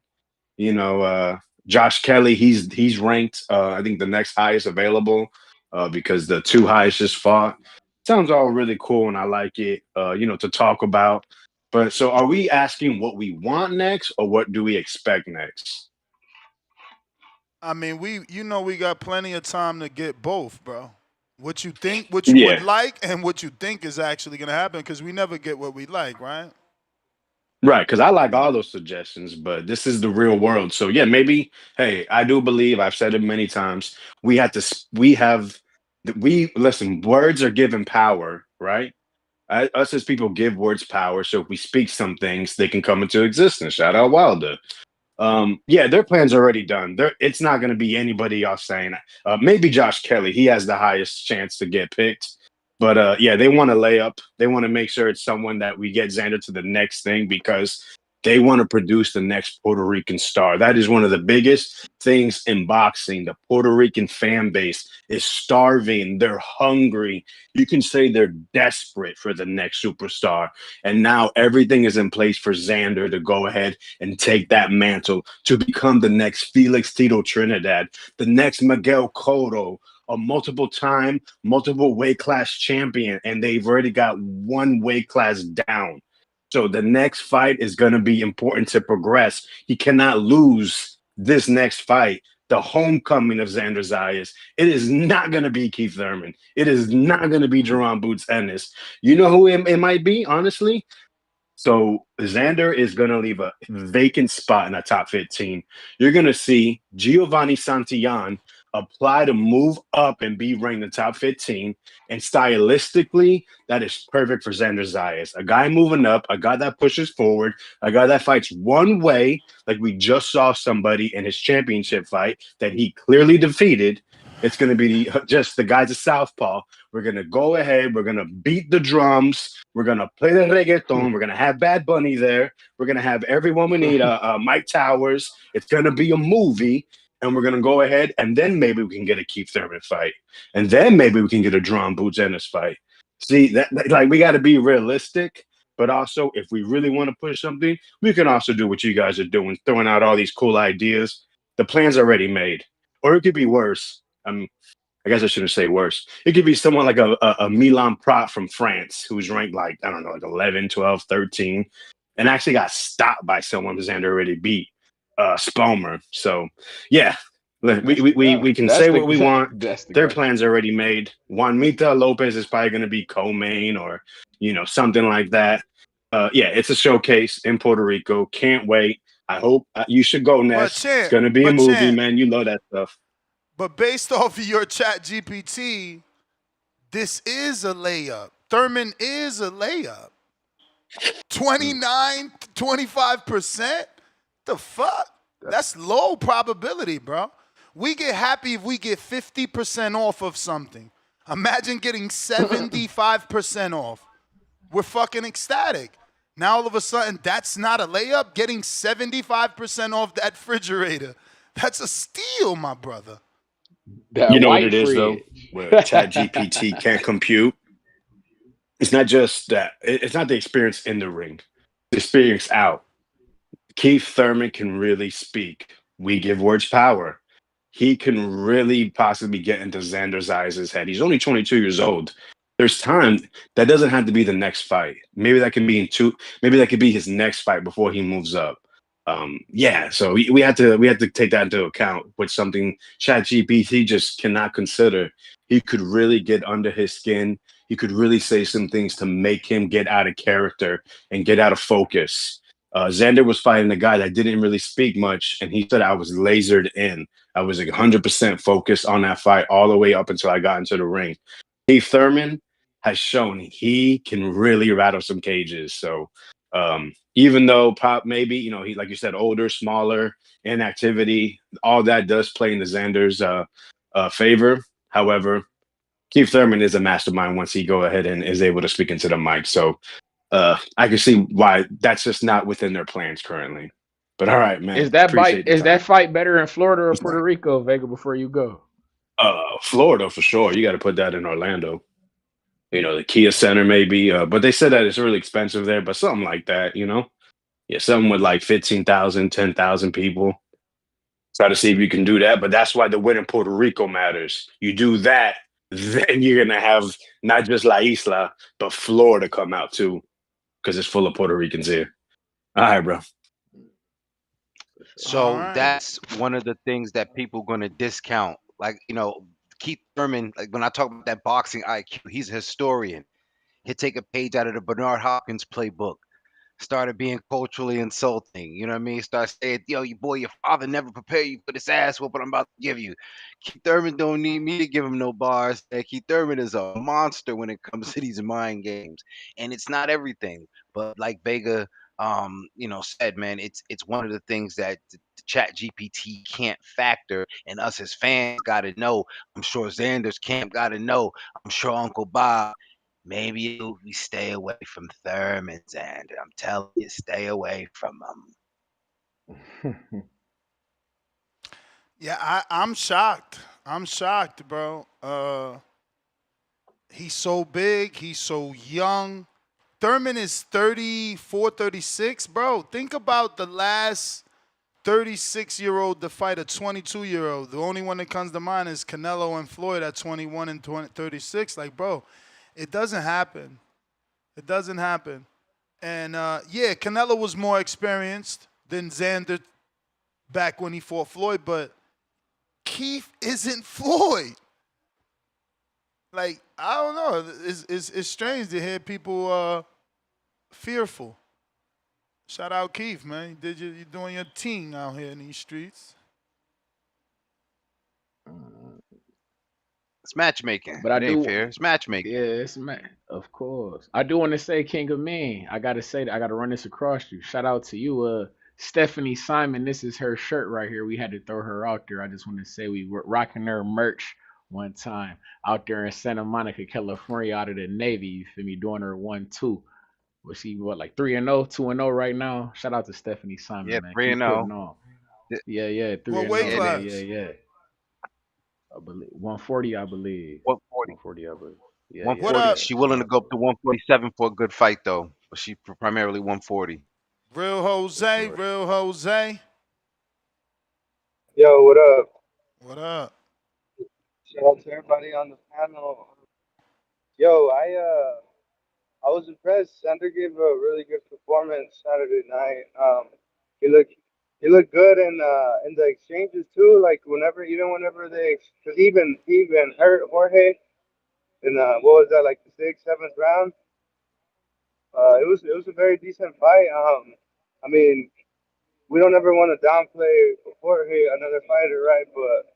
Josh Kelly, he's ranked, I think, the next highest available because the 2 highest just fought. Sounds all really cool, and I like it, to talk about. But so are we asking what we want next, or what do we expect next? I mean, we got plenty of time to get both, bro. What you think, what you would like, and what you think is actually going to happen, because we never get what we like, right? Right, because I like all those suggestions, but this is the real world. So yeah, maybe. Hey, I do believe I've said it many times. We have to. We have. We listen. Words are given power, right? Us as people give words power. So if we speak some things, they can come into existence. Shout out Wilder. Yeah, their plan's already done. It's not going to be anybody else saying. Maybe Josh Kelly. He has the highest chance to get picked. But yeah, they want to lay up. They want to make sure it's someone that we get Xander to the next thing because they want to produce the next Puerto Rican star. That is one of the biggest things in boxing. The Puerto Rican fan base is starving. They're hungry. You can say they're desperate for the next superstar. And now everything is in place for Xander to go ahead and take that mantle to become the next Felix Tito Trinidad, the next Miguel Cotto, a multiple weight class champion, and they've already got one weight class down. So the next fight is going to be important to progress. He cannot lose this next fight. The homecoming of Xander Zayas. It is not going to be Keith Thurman. It is not going to be Jaron Boots Ennis. You know who it might be, honestly? So Xander is going to leave a vacant spot in the top 15. You're going to see Giovanni Santillan apply to move up and be ranked in the top 15. And stylistically, that is perfect for Xander Zayas. A guy moving up, a guy that pushes forward, a guy that fights one way, like we just saw somebody in his championship fight that he clearly defeated. It's going to be just the guys of Southpaw. We're going to go ahead. We're going to beat the drums. We're going to play the reggaeton. We're going to have Bad Bunny there. We're going to have everyone we need, Mike Towers. It's going to be a movie. And we're going to go ahead. And then maybe we can get a Keith Thurman fight. And then maybe we can get a Drawn Boots Ennis fight. See, that like we got to be realistic. But also, if we really want to push something, we can also do what you guys are doing, throwing out all these cool ideas. The plan's already made. Or it could be worse. I guess I shouldn't say worse. It could be someone like a Milan Prat from France who's ranked like, I don't know, like 11, 12, 13, and actually got stopped by someone Xander already beat, Spomer. So, yeah, we can say what we want. Their plans are already made. Juan Mita Lopez is probably going to be co-main or, something like that. Yeah, it's a showcase in Puerto Rico. Can't wait. I hope you should go, Ness. It's going to be a movie, man. You love that stuff. But based off of your chat GPT, this is a layup. Thurman is a layup. 29, 25%? The fuck? That's low probability, bro. We get happy if we get 50% off of something. Imagine getting 75% off. We're fucking ecstatic. Now all of a sudden, that's not a layup? Getting 75% off that refrigerator. That's a steal, my brother. You know what it is, though? Where ChatGPT can't compute. It's not just that. It's not the experience in the ring. The experience out. Keith Thurman can really speak. We give words power. He can really possibly get into Xander Zayas' head. He's only 22 years old. There's time. That doesn't have to be the next fight. Maybe that can be maybe that could be his next fight before he moves up. Yeah, so we had to take that into account, which something ChatGPT just cannot consider. He could really get under his skin. He could really say some things to make him get out of character and get out of focus. Xander was fighting a guy that didn't really speak much, and he said I was lasered in. I was 100% focused on that fight all the way up until I got into the ring. Keith Thurman has shown he can really rattle some cages. So even though maybe, he, like you said, older, smaller, inactivity, all that does play into Xander's favor. However, Keith Thurman is a mastermind once he go ahead and is able to speak into the mic. So I can see why that's just not within their plans currently. But all right, man. Is that fight better in Florida or Puerto Rico, Vega, before you go? Florida for sure. You got to put that in Orlando. The Kia Center maybe, but they said that it's really expensive there, but something like that, Yeah, something with like 15,000, 10,000 people. Try to see if you can do that, but that's why the win in Puerto Rico matters. You do that, then you're going to have not just La Isla, but Florida come out too, because it's full of Puerto Ricans here. All right, bro. So that's one of the things that people going to discount. Like, Keith Thurman, like when I talk about that boxing IQ, he's a historian. He'll take a page out of the Bernard Hopkins playbook. started being culturally insulting. You know what I mean? Start saying, yo, you boy, your father never prepared you for this ass whooping I'm about to give you. Keith Thurman don't need me to give him no bars. Keith Thurman is a monster when it comes to these mind games. And it's not everything. But like Vega said, man, it's one of the things that the chat GPT can't factor, and us as fans gotta know. I'm sure Xander's camp gotta know. I'm sure Uncle Bob. Maybe we stay away from Thurman, Xander. I'm telling you, stay away from him. Yeah, I'm shocked. I'm shocked, bro. He's so big. He's so young. Thurman is 34, 36, bro. Think about the last 36-year-old to fight a 22-year-old. The only one that comes to mind is Canelo and Floyd at 21 and 36. Like, bro, it doesn't happen. It doesn't happen. And, yeah, Canelo was more experienced than Xander back when he fought Floyd, but Keith isn't Floyd. Like, I don't know. It's strange to hear people fearful. Shout out Keith, man. You're doing your team out here in these streets. It's matchmaking. But I It ain't do, fair. It's matchmaking. yeah, it's man, of course. I do want to say, King of Men. I gotta say that I gotta run this across you. Shout out to you, Stephanie Simon. This is her shirt right here. We had to throw her out there. I just want to say we were rocking her merch one time out there in Santa Monica, California, out of the Navy. You feel me? Doing her 1-2. Was she like 3-0, 2-0 right now? Shout out to Stephanie Simon, Yeah, man. 3 Keep and putting 0. on. Yeah, 3-0. What weight class? Yeah. I believe 140, I believe. 140. 140, I believe. Yeah, 140. yeah. She willing to go up to 147 for a good fight though, but she primarily 140. Real Jose, real Jose. Yo, what up? What up? Shout out to everybody on the panel. Yo, I was impressed. Sander gave a really good performance Saturday night. He looked good in the exchanges too. Like whenever they, because he even hurt Jorge in what was that, like the 6th, 7th round. It was a very decent fight. I mean, we don't ever want to downplay Jorge, another fighter, right? But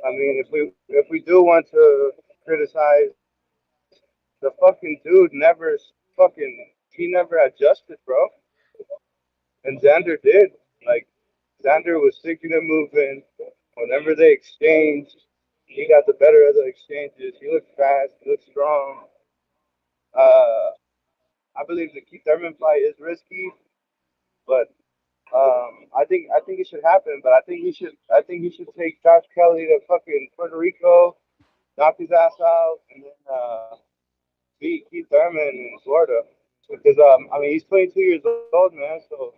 I mean, if we do want to criticize, the fucking dude he never adjusted, bro. And Xander did. Like, Xander was sticking and moving. Whenever they exchanged, he got the better of the exchanges. He looked fast. He looked strong. I believe the Keith Thurman fight is risky, but I think it should happen. But I think he should take Josh Kelly to fucking Puerto Rico, knock his ass out, and then beat Keith Thurman in Florida. Because I mean, he's 22 years old, man. So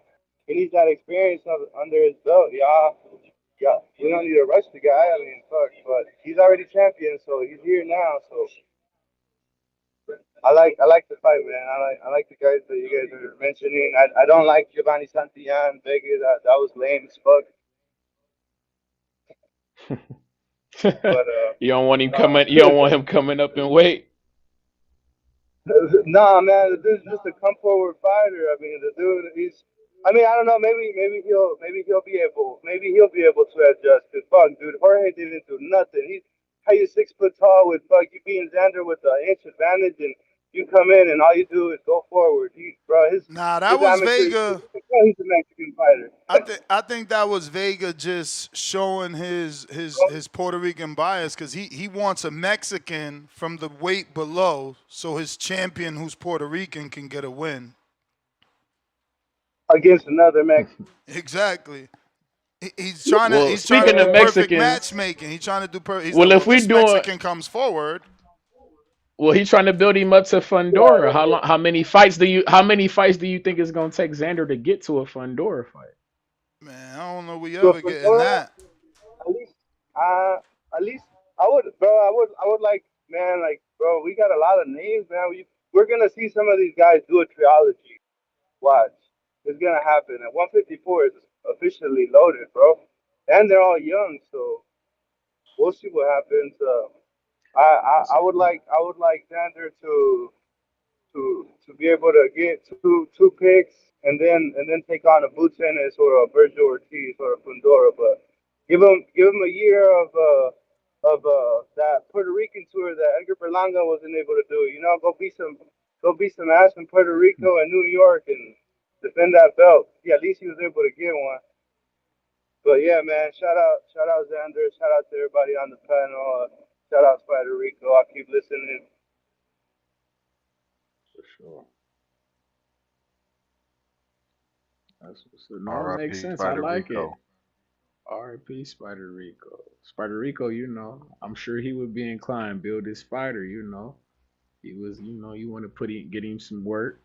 he needs that experience under his belt. Yeah. We don't need to rush the guy. I mean, fuck. But he's already champion, so he's here now. So I like the fight, man. I like the guys that you guys are mentioning. I don't like Giovanni Santillan, Vega. That was lame as fuck. But you don't want him coming. You don't want him coming up in weight. Nah, man, the dude's just a come forward fighter. I mean, the dude, I don't know. Maybe he'll be able to adjust. Cause fuck, dude, Jorge didn't do nothing. How you 6 foot tall with you being Xander with an inch advantage, and you come in and all you do is go forward. That was Vega. He's a Mexican fighter. I think that was Vega just showing his Puerto Rican bias, because he wants a Mexican from the weight below, so his champion who's Puerto Rican can get a win against another Mexican. Exactly. He's trying to. He's speaking trying to of do perfect Mexicans, matchmaking. He's trying to do perfect. Well, if we this doing, Mexican comes forward. Well, he's trying to build him up to Fundora. How many fights do you think it's gonna take Xander to get to a Fundora fight? Man, I don't know we ever getting that. At least I would like, man, like, bro, we got a lot of names, man. We're gonna see some of these guys do a trilogy. Watch, it's gonna happen. At 154 is officially loaded, bro, and they're all young, so we'll see what happens. I would like Xander to to be able to get two picks and then take on a Boots Ennis or a Virgil Ortiz or a Fundora. But give him a year of that Puerto Rican tour that Edgar Berlanga wasn't able to do. You know, go beat some ass in Puerto Rico and New York and defend that belt. Yeah, at least he was able to get one. But yeah, man, shout out Xander, shout out to everybody on the panel. Shout out Spider Rico. I'll keep listening. For sure. That's what's up. No, it makes sense. I like it. R.I.P. Spider Rico. Spider Rico, you know, I'm sure he would be inclined build his fighter. You know, he was. You know, you want to get him some work.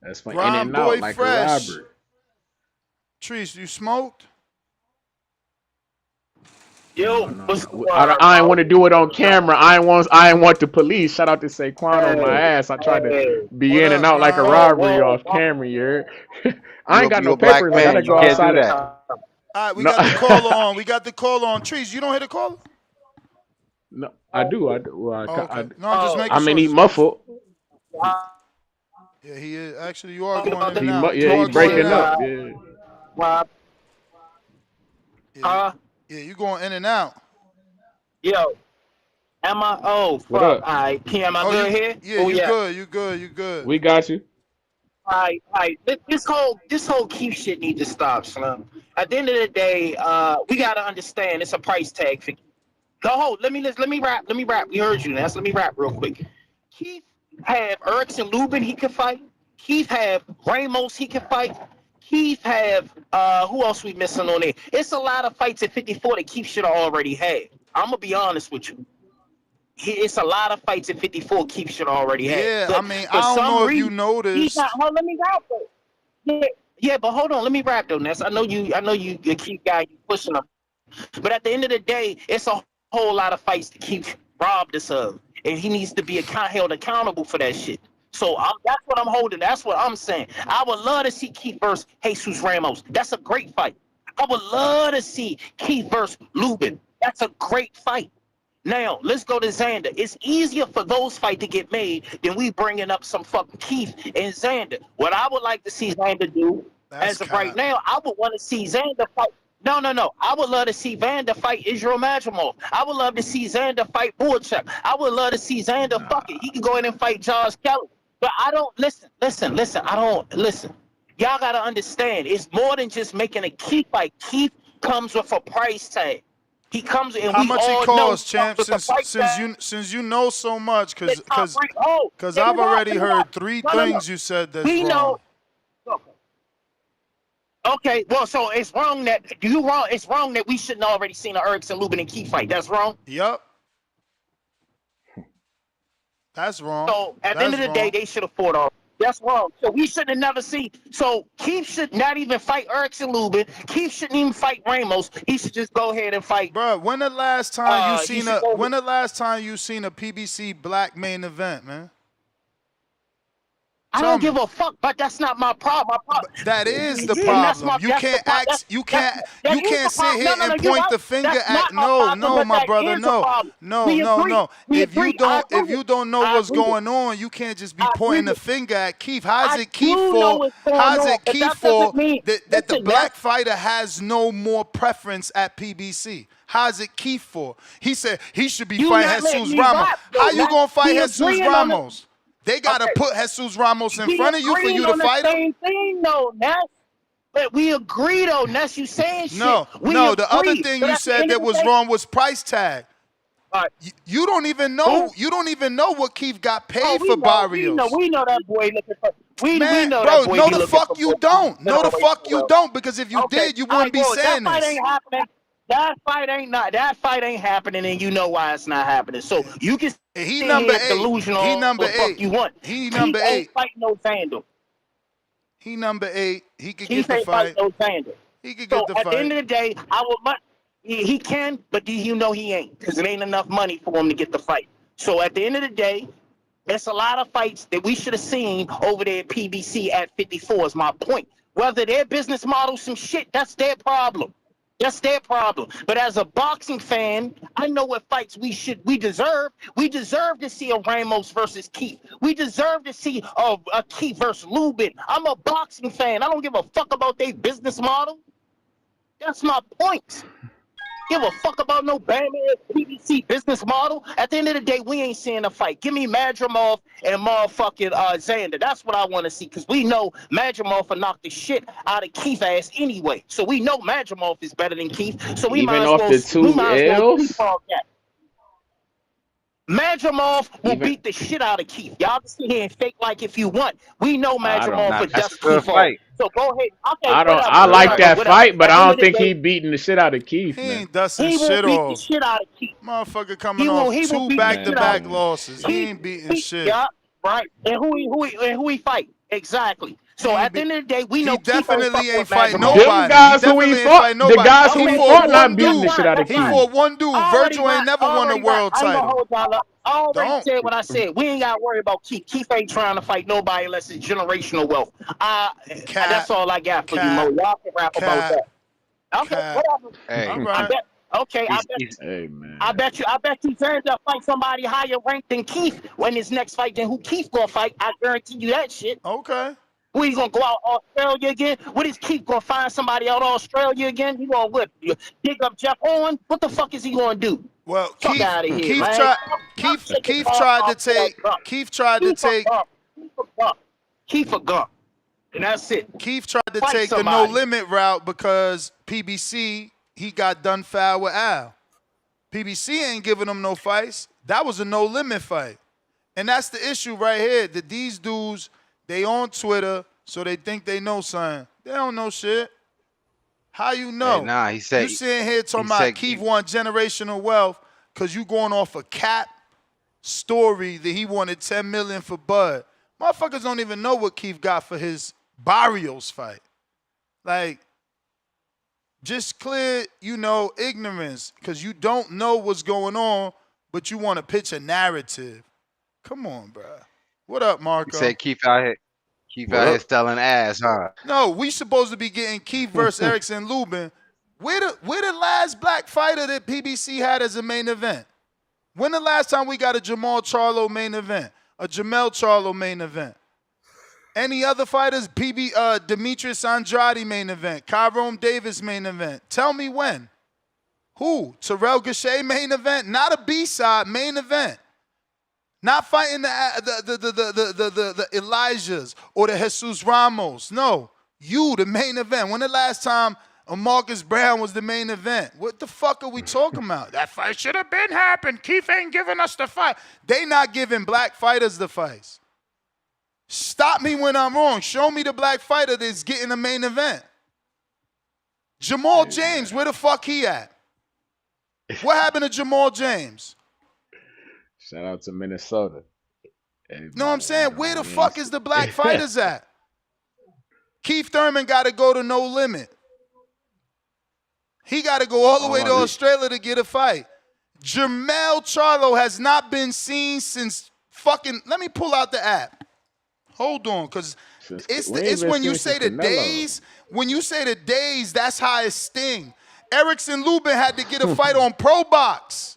That's fine. In and out like Fresh. a Robert. Trice, you smoked? Yo, I ain't want to do it on camera. I ain't want the police. Shout out to Saquon on my ass. I tried to be in and out like a robbery off camera. You I ain't got no papers. I gotta go outside. All right, we got the caller on. We got the caller on. Trice, you don't hear the caller? No, I do. Well, okay. No, I'm just making I mean, he muffled. Yeah, he is. Actually, you are going in and out. Yeah, he's breaking up. Yeah. Yeah, you going in and out. Yo, am I? Oh, fuck. All right, Am I good here? Yeah, you good. We got you. All right. This whole Keith shit needs to stop, Slim. At the end of the day, we gotta understand it's a price tag for. Go, let me rap. We heard you. Let me rap real quick. Keith have Erickson Lubin he can fight. Keith have Ramos he can fight. Keith have who else we missing on there? It's a lot of fights at 54 that Keith should have already had. I'm gonna be honest with you. It's a lot of fights at 54 Keith should have already had. Yeah, I mean, I don't know if you noticed. Let me rap though. Yeah, but hold on, let me rap though, Ness. I know you Keith guy, you pushing him. But at the end of the day, it's a whole lot of fights that Keith robbed us of, and he needs to be held accountable for that shit. So that's what I'm holding. That's what I'm saying. I would love to see Keith versus Jesus Ramos. That's a great fight. I would love to see Keith versus Lubin. That's a great fight. Now, let's go to Xander. It's easier for those fights to get made than we bringing up some fucking Keith and Xander. What I would like to see Xander do, as of right now, I would want to see Xander fight. No. I would love to see Xander fight Israel Madrimov. I would love to see Xander fight Borchak. I would love to see Xander fuck it. He can go ahead and fight Josh Kelly. But I don't listen. I don't listen. Y'all gotta understand. It's more than just making a Keith fight. Keith comes with a price tag. He comes and how we much all it costs, know champ? Since you know so much, because I've already heard three things you said that's wrong. Okay, well, so it's wrong that It's wrong that we shouldn't already seen an Erickson Lubin and Keith fight. That's wrong. Yep. That's wrong. So at the end of the day, they should have fought off. That's wrong. So we should have never seen. So Keith should not even fight Erickson Lubin. Keith shouldn't even fight Ramos. He should just go ahead and fight. Bro, when the last time you seen a PBC black main event, man? I don't give a fuck, but that's not my problem. That is the problem. You can't sit here and point the finger at my brother. No. If you don't know what's going on, you can't just be pointing the finger at Keith. How's it Keith for that the black fighter has no more preference at PBC? How's it Keith for? He said he should be fighting Jesus Ramos. How you gonna fight Jesus Ramos? They gotta put Jesus Ramos in front of you for you to fight him. Same thing, though, Ness. But we agree, though, Ness. You saying shit. No. The other thing you said that was wrong was price tag. You don't even know. You don't even know what Keith got paid for Barrios. We know that boy looking for. We know bro, that boy. No, the fuck you don't. No, the fuck you don't. Because if you did, you wouldn't be saying that this. Fight ain't happening. That fight ain't happening, and you know why it's not happening. So you can. He number 8. Delusional. He number 8. You want? He number 8. Fight no Vandal. He number 8. He could get the fight. No Vandal. He could get the fight. At the end of the day, he can, but do you know he ain't? Because it ain't enough money for him to get the fight. So at the end of the day, there's a lot of fights that we should have seen over there at PBC at 54 is my point. Whether their business model some shit, that's their problem. That's their problem. But as a boxing fan, I know what fights we deserve. We deserve to see a Ramos versus Keith. We deserve to see a Keith versus Lubin. I'm a boxing fan. I don't give a fuck about their business model. That's my point. Give a fuck about no bad PBC business model. At the end of the day, we ain't seeing a fight. Give me Madrimov and motherfucking Xander. That's what I want to see, because we know Madrimov will knock the shit out of Keith ass anyway. So we know Madrimov is better than Keith. So we Even might as off well the 2 L's. that. Madrimov will beat the shit out of Keith. Y'all can sit here and fake like if you want. We know Madrimov would dust Keith off. So go ahead. Okay, I like that fight, but I don't think he beating the shit out of Keith, He man. ain't dusting He shit will beat off. the shit out of Keith. Motherfucker coming off He will 2 beat back-to-back the losses. He ain't beating shit. Yeah, right. And who he fight? Exactly. So at the end of the day, we know He definitely ain't fighting Madrimov. nobody. Them guys He who he definitely ain't fought, fighting the nobody. guys who he fought not beating the shit out of He Keith. fought one dude. Virgil ain't never won a world I'm gonna title. hold y'all up. I already Don't. said what I said. We ain't gotta worry about Keith. Keith ain't trying to fight nobody unless it's generational wealth. That's all I got for you, Mo. Y'all can rap about that. Okay, whatever. Hey, I bet. Okay, I bet. Hey, man. I bet you Xander fight somebody higher ranked than Keith when his next fight than who Keith gonna fight. I guarantee you that shit. Okay. Who he gonna go out Australia again? What is Keith gonna find somebody out Australia again? He gonna what? Dig up Jeff Horn? What the fuck is he gonna do? Well, Fuck out of here, Keith man. tried to take. Keith a gump. And that's it. Keith tried to Fight take the somebody. no limit route because PBC he got done foul with Al. PBC ain't giving him no fights. That was a no limit fight, and that's the issue right here. That these dudes they on Twitter, so they think they know something. They don't know shit. How you know? Hey, nah, he said you sitting here talking he about said Keith won generational wealth because you going off a cap story that he wanted $10 million for Bud. Motherfuckers don't even know what Keith got for his Barrios fight. Like, just clear, ignorance because you don't know what's going on, but you want to pitch a narrative. Come on, bro. What up, Marco? He said Keith out here selling ass, huh? No, we supposed to be getting Keith versus Erickson Lubin. Where the last black fighter that PBC had as a main event? When the last time we got a Jamal Charlo main event? A Jamel Charlo main event? Any other fighters? Demetrius Andrade main event? Kyrone Davis main event? Tell me when. Who? Terrell Gachet main event? Not a B-side, main event. Not fighting the Elijahs or the Jesus Ramos. No, you, the main event. When the last time Marcus Brown was the main event? What the fuck are we talking about? That fight should have been happened. Keith ain't giving us the fight. They not giving black fighters the fights. Stop me when I'm wrong. Show me the black fighter that's getting the main event. Jamal James, where the fuck he at? What happened to Jamal James? Shout out to Minnesota. Know what I'm saying? Where the fuck is the black fighters at? Keith Thurman got to go to No Limit. He got to go all the way to Australia to get a fight. Jamel Charlo has not been seen since fucking. Let me pull out the app. Hold on, because it's when you say the days. When you say the days, that's how it sting. Erickson Lubin had to get a fight on Probox.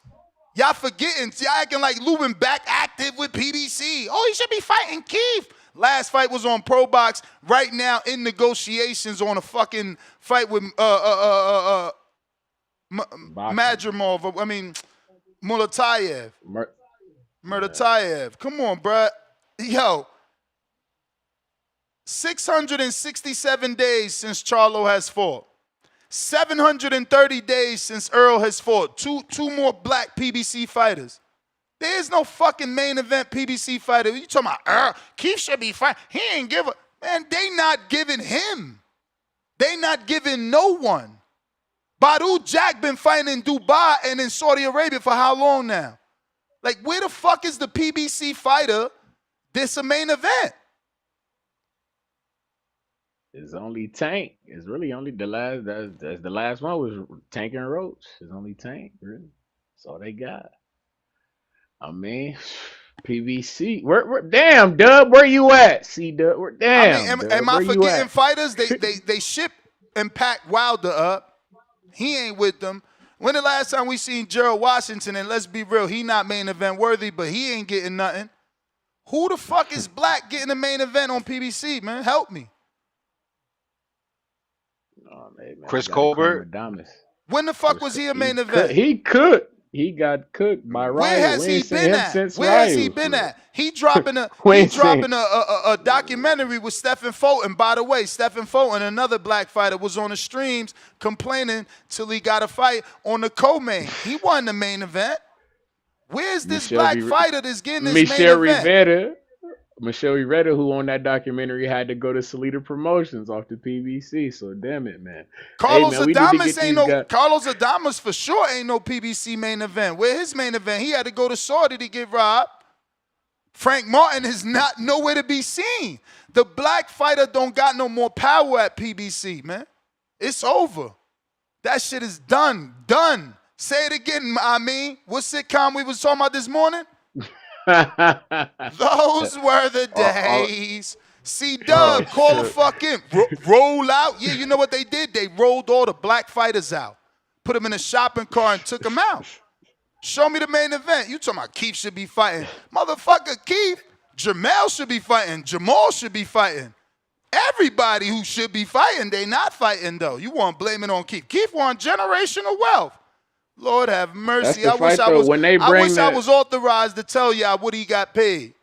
Y'all forgetting. Y'all acting like Lubin back active with PBC. Oh, he should be fighting Keith. Last fight was on Probox. Right now in negotiations on a fucking fight with Madrimov. I mean, Mulatayev. Muratayev. Come on, bruh. Yo. 667 days since Charlo has fought. 730 days since Earl has fought. Two more black PBC fighters. There is no fucking main event PBC fighter. You talking about Earl? Keith should be fighting. He ain't give a man. They not giving him. They not giving no one. Badu Jack been fighting in Dubai and in Saudi Arabia for how long now? Like, where the fuck is the PBC fighter that's a main event? It's only Tank. It's really only the last. That's the last one was Tank and Roach. It's only Tank, really. That's all they got. I mean, PBC. Damn, Dub, where you at? C Dub, damn. I mean, am I forgetting fighters? They ship and pack Wilder up. He ain't with them. When the last time we seen Gerald Washington, and let's be real, he not main event worthy, but he ain't getting nothing. Who the fuck is black getting the main event on PBC, man? Help me. Oh, man, Chris Colbert. When the fuck was he a main event? He cooked. He got cooked by Ryu. Where has he been at? Where has he been at? He dropping a documentary with Stephen Fulton. By the way, Stephen Fulton, another black fighter, was on the streams complaining till he got a fight on the co-main. He won the main event. Where's this black fighter that's getting this main event? Michelle Rivera, who on that documentary had to go to Salida Promotions off the PBC. So damn it, man. Carlos hey, man, Adames Carlos Adames for sure ain't no PBC main event. Where his main event? He had to go to Saudi to get robbed. Frank Martin is not nowhere to be seen. The black fighter don't got no more power at PBC, man. It's over. That shit is done. Done. Say it again, I mean. What sitcom we was talking about this morning? Those were the days. C-Dub, call a fucking roll out. Yeah, you know what they did? They rolled all the black fighters out, put them in a shopping car and took them out. Show me the main event. You talking about Keith should be fighting. Motherfucker, Keith. Jamel should be fighting. Jamal should be fighting. Everybody who should be fighting, they not fighting though. You want to blame it on Keith. Keith want generational wealth. Lord have mercy. I wish I was authorized to tell y'all what he got paid.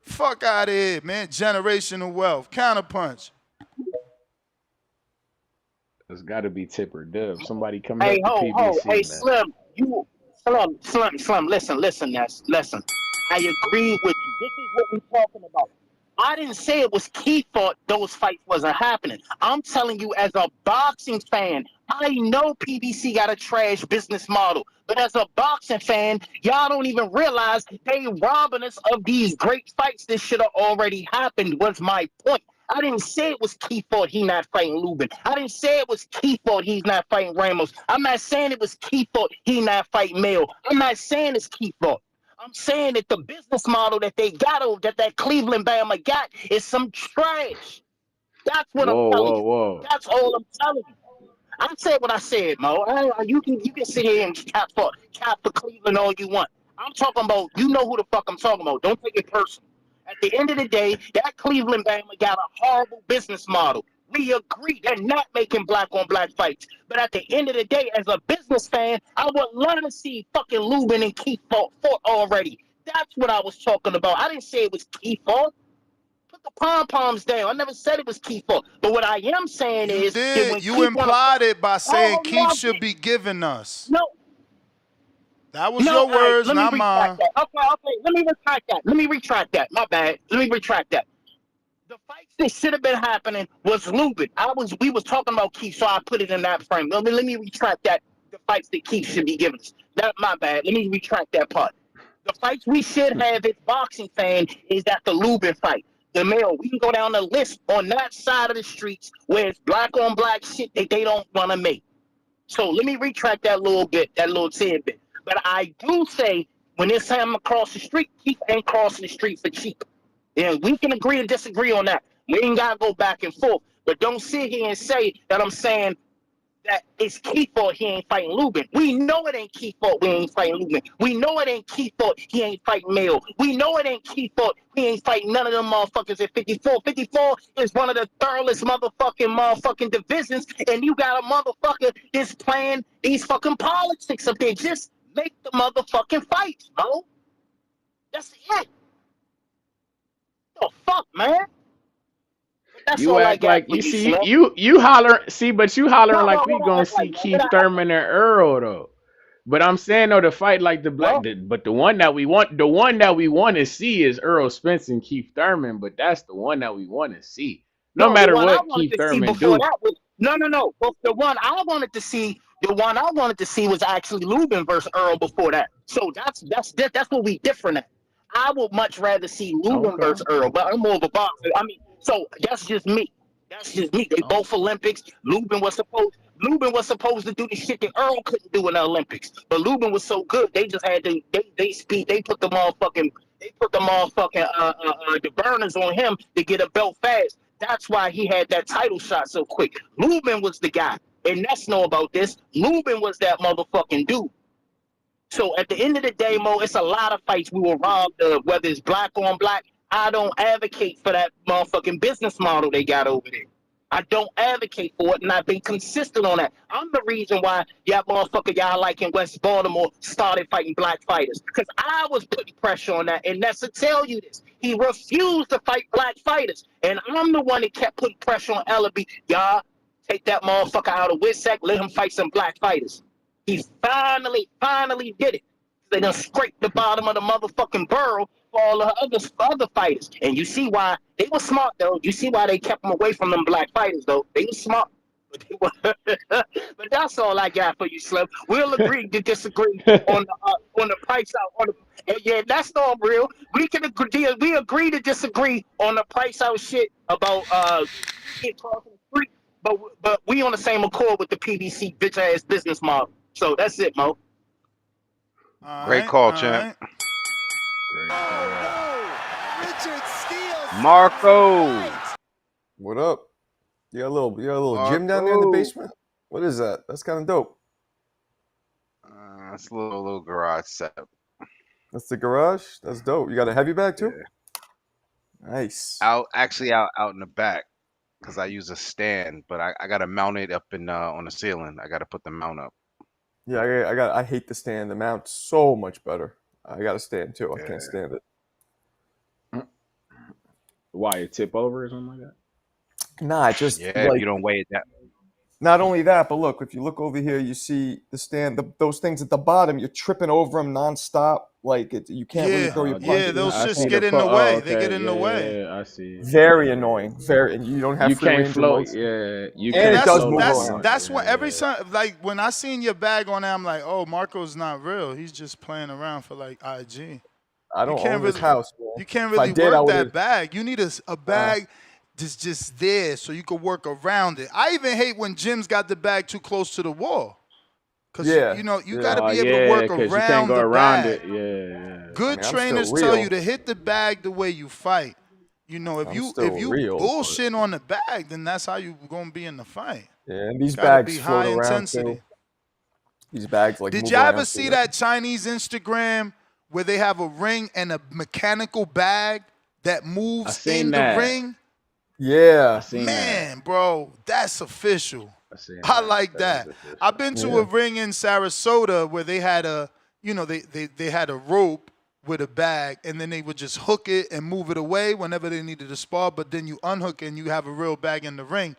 Fuck out of here, man. Generational wealth. Counterpunch. It's got to be Tipper Dub. Somebody come up to PBC, Hey, Slim. Slim. Listen, Ness. Listen. I agree with you. This is what we're talking about. I didn't say it was Keith thought those fights wasn't happening. I'm telling you, as a boxing fan, I know PBC got a trash business model. But as a boxing fan, y'all don't even realize they robbing us of these great fights that should have already happened, was my point. I didn't say it was Keith thought he not fighting Lubin. I didn't say it was Keith thought he's not fighting Ramos. I'm not saying it was Keith thought he not fighting Mayo. I'm not saying it's Keith thought. I'm saying that the business model that they got, that Cleveland Bama got, is some trash. That's what I'm telling you. That's all I'm telling you. I said what I said, Mo. You can sit here and cap for Cleveland all you want. I'm talking about, you know who the fuck I'm talking about. Don't take it personal. At the end of the day, that Cleveland Bama got a horrible business model. We agree they're not making black-on-black fights. But at the end of the day, as a business fan, I would love to see fucking Lubin and Keith fought already. That's what I was talking about. I didn't say it was Keith fought. Put the pom-poms down. I never said it was Keith fought. But what I am saying is... You implied it by saying Keith should be giving us. No. That was your words, not mine. Okay. Let me retract that. My bad. Let me retract that. The fights that should have been happening was Lubin. We was talking about Keith, so I put it in that frame. Let me retract that. The fights that Keith should be giving us. That my bad. Let me retract that part. The fights we should have as boxing fan is that the Lubin fight. The male. We can go down the list on that side of the streets where it's black on black shit that they don't want to make. So let me retract that little bit, that little tidbit. But I do say when it's him across the street, Keith ain't crossing the street for cheap. And we can agree and disagree on that. We ain't got to go back and forth. But don't sit here and say that I'm saying that it's Keith thought he ain't fighting Lubin. We know it ain't Keith thought we ain't fighting Lubin. We know it ain't Keith thought he ain't fighting Mayo. We know it ain't Keith thought he ain't fighting none of them motherfuckers at 54. 54 is one of the thoroughest motherfucking divisions. And you got a motherfucker that's playing these fucking politics up there. Just make the motherfucking fights, bro. That's it. The fuck, man? That's you act like you see you holler. See, but you hollering like we gonna see Keith Thurman and Earl though. But I'm saying though, the fight like the black, but the one that we want to see is Earl Spence and Keith Thurman. But that's the one that we want to see, no matter what Keith Thurman do. No. But the one I wanted to see was actually Lubin versus Earl before that. So that's what we different at. I would much rather see Lubin versus Earl, but I'm more of a boxer. I mean, so that's just me. They both Olympics. Lubin was supposed to do the shit that Earl couldn't do in the Olympics. But Lubin was so good, they just had to they put the motherfucking the burners on him to get a belt fast. That's why he had that title shot so quick. Lubin was the guy. and Ness know about this. Lubin was that motherfucking dude. So at the end of the day, Mo, it's a lot of fights we were robbed of, whether it's black on black. I don't advocate for that motherfucking business model they got over there. I don't advocate for it, and I've been consistent on that. I'm the reason why y'all like in West Baltimore started fighting black fighters, because I was putting pressure on that, and Nessa tell you this. He refused to fight black fighters, and I'm the one that kept putting pressure on Ellaby. Y'all take that motherfucker out of WISAC, let him fight some black fighters. He finally did it. They done scraped the bottom of the motherfucking barrel for all the other fighters. And you see why they were smart, though. You see why they kept them away from them black fighters, though. They were smart. But that's all I got for you, Slim. We'll agree to disagree on the price out. Yeah, that's not real. We can agree. We agree to disagree on the price out shit about talking free. But we on the same accord with the PBC bitch ass business model. So that's it, Mo. Great call, champ. Marco. What up? You got a little gym down there in the basement? What is that? That's kind of dope. It's a little garage setup. That's the garage? That's dope. You got a heavy bag too? Yeah. Nice. Out in the back, because I use a stand, but I got to mount it up on the ceiling. I got to put the mount up. Yeah, I hate the stand. The mount's so much better. I got a stand too. I can't stand it. Why, it tip over or something like that? Nah, just if you don't weigh it down. Not only that, but look, if you look over here, you see the stand. Those things at the bottom, you're tripping over them nonstop. Like you can't really throw your punches. Yeah, those shits get in the way. They get in the way. Yeah, I see. Very annoying. And you don't have. You free can't range float. of Yeah, you and can't. it does move around. That's what every time, like when I seen your bag on there, I'm like, oh, Marco's not real. He's just playing around for like IG. I don't own this house, man. You can't really work that bag. You need a bag that's just there so you can work around it. I even hate when gyms got the bag too close to the wall. Because, you got to be able to work around you can't go the around bag. it. Yeah. Good trainers tell you to hit the bag the way you fight. If you bullshit on the bag, then that's how you going to be in the fight. Yeah, and these Gotta bags be float high around intensity. too. These bags like. Did you ever see that Chinese Instagram where they have a ring and a mechanical bag that moves in the ring? Yeah. Man, bro, that's official. I like that. I've been to a ring in Sarasota where they had they had a rope with a bag, and then they would just hook it and move it away whenever they needed to spar, but then you unhook it and you have a real bag in the ring.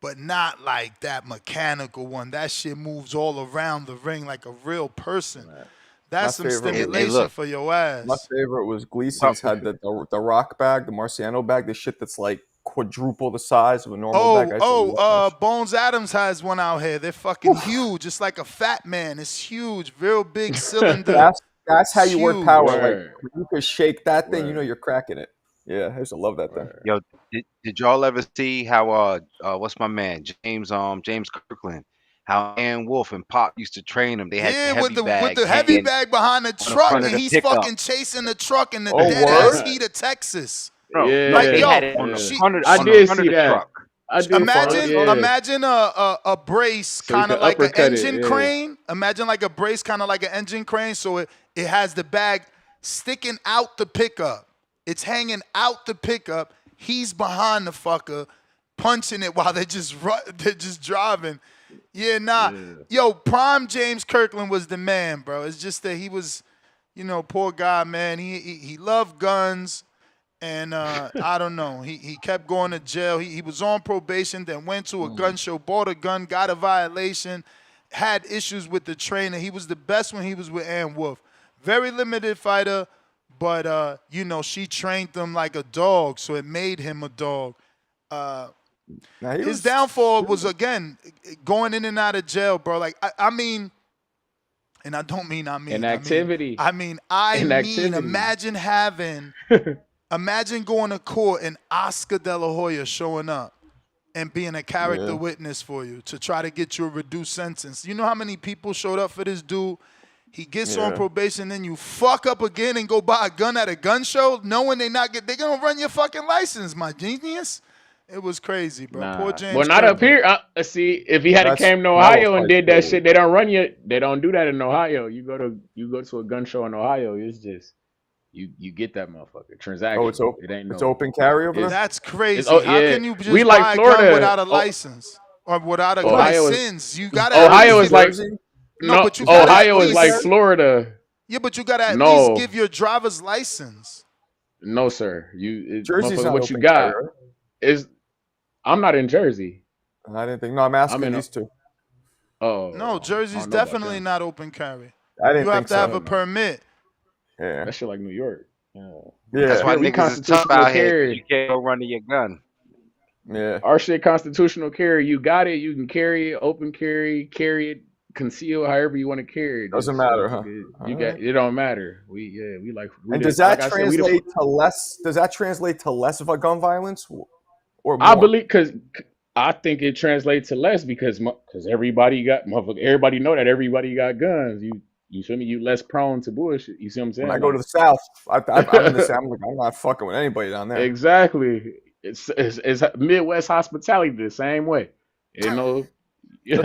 But not like that mechanical one. That shit moves all around the ring like a real person. That's some stimulation for your ass. My favorite was Gleason's had the rock bag, the Marciano bag, the shit that's like quadruple the size of a normal bag. Bones Adams has one out here. They're fucking huge. It's like a fat man. It's huge, real big cylinder. That's how you work power. Word. Like when you can shake that thing, you're cracking it. Yeah, I used to love that thing. Yo, did y'all ever see how what's my man James Kirkland? How Ann Wolf and Pop used to train him. They had with the heavy bag behind the truck, and he's fucking chasing the truck in the dead ass heat of Texas. They had it on the front of the truck. Imagine a brace kind of like an engine crane. Imagine like a brace kind of like an engine crane. So it has the bag sticking out the pickup. It's hanging out the pickup. He's behind the fucker, punching it while they're just driving. Yo, prime James Kirkland was the man, bro. It's just that he was, poor guy, man. He loved guns. And I don't know. He kept going to jail. He was on probation, then went to a gun show, bought a gun, got a violation, had issues with the trainer. He was the best when he was with Ann Wolf. Very limited fighter, but, she trained him like a dog, so it made him a dog. His downfall was, again, going in and out of jail, bro. Like, I mean, and I don't mean inactivity. I mean, imagine having... Imagine going to court and Oscar De La Hoya showing up and being a character witness for you to try to get you a reduced sentence. You know how many people showed up for this dude? He gets on probation, then you fuck up again and go buy a gun at a gun show knowing they're going to run your fucking license, my genius. It was crazy, bro. Nah, Poor well, James not up Kirkman. here. See, if he had came to Ohio and did that shit, they don't run you. They don't do that in Ohio. You go to a gun show in Ohio. It's just you get that motherfucker transactional. Oh, it's open. It ain't It's no. open carry over there. That's crazy. Oh How yeah, can you we just like buy a Florida. gun without a license or without a Ohio license? You gotta at Ohio least is give like no, but you gotta Ohio at is like least Florida. yeah, but you gotta at least No, give your driver's license. no, sir. Jersey's Motherfucker, not what you open got carry, right? is. I'm not in Jersey. I didn't think. No, I'm asking these two. Oh, No, Jersey's definitely not open carry. I didn't You have think to have so. a permit. Yeah, that shit like New York. Yeah, That's why we niggas is tough constitutional out here. 'Cause carry. you can't go run to your gun. Yeah, Our shit constitutional carry. You got it. You can carry it, open carry it, conceal, however you want to carry it. Doesn't matter, huh? You got it. Don't matter. We And does that translate to less? Does that translate to less of a gun violence or more? I believe because I think it translates to less because everybody know that everybody got guns. You feel me? You less prone to bullshit. You see what I'm saying? When I go to the South, I'm in the South. I'm like, I'm not fucking with anybody down there. Exactly. It's Midwest hospitality the same way. You know, you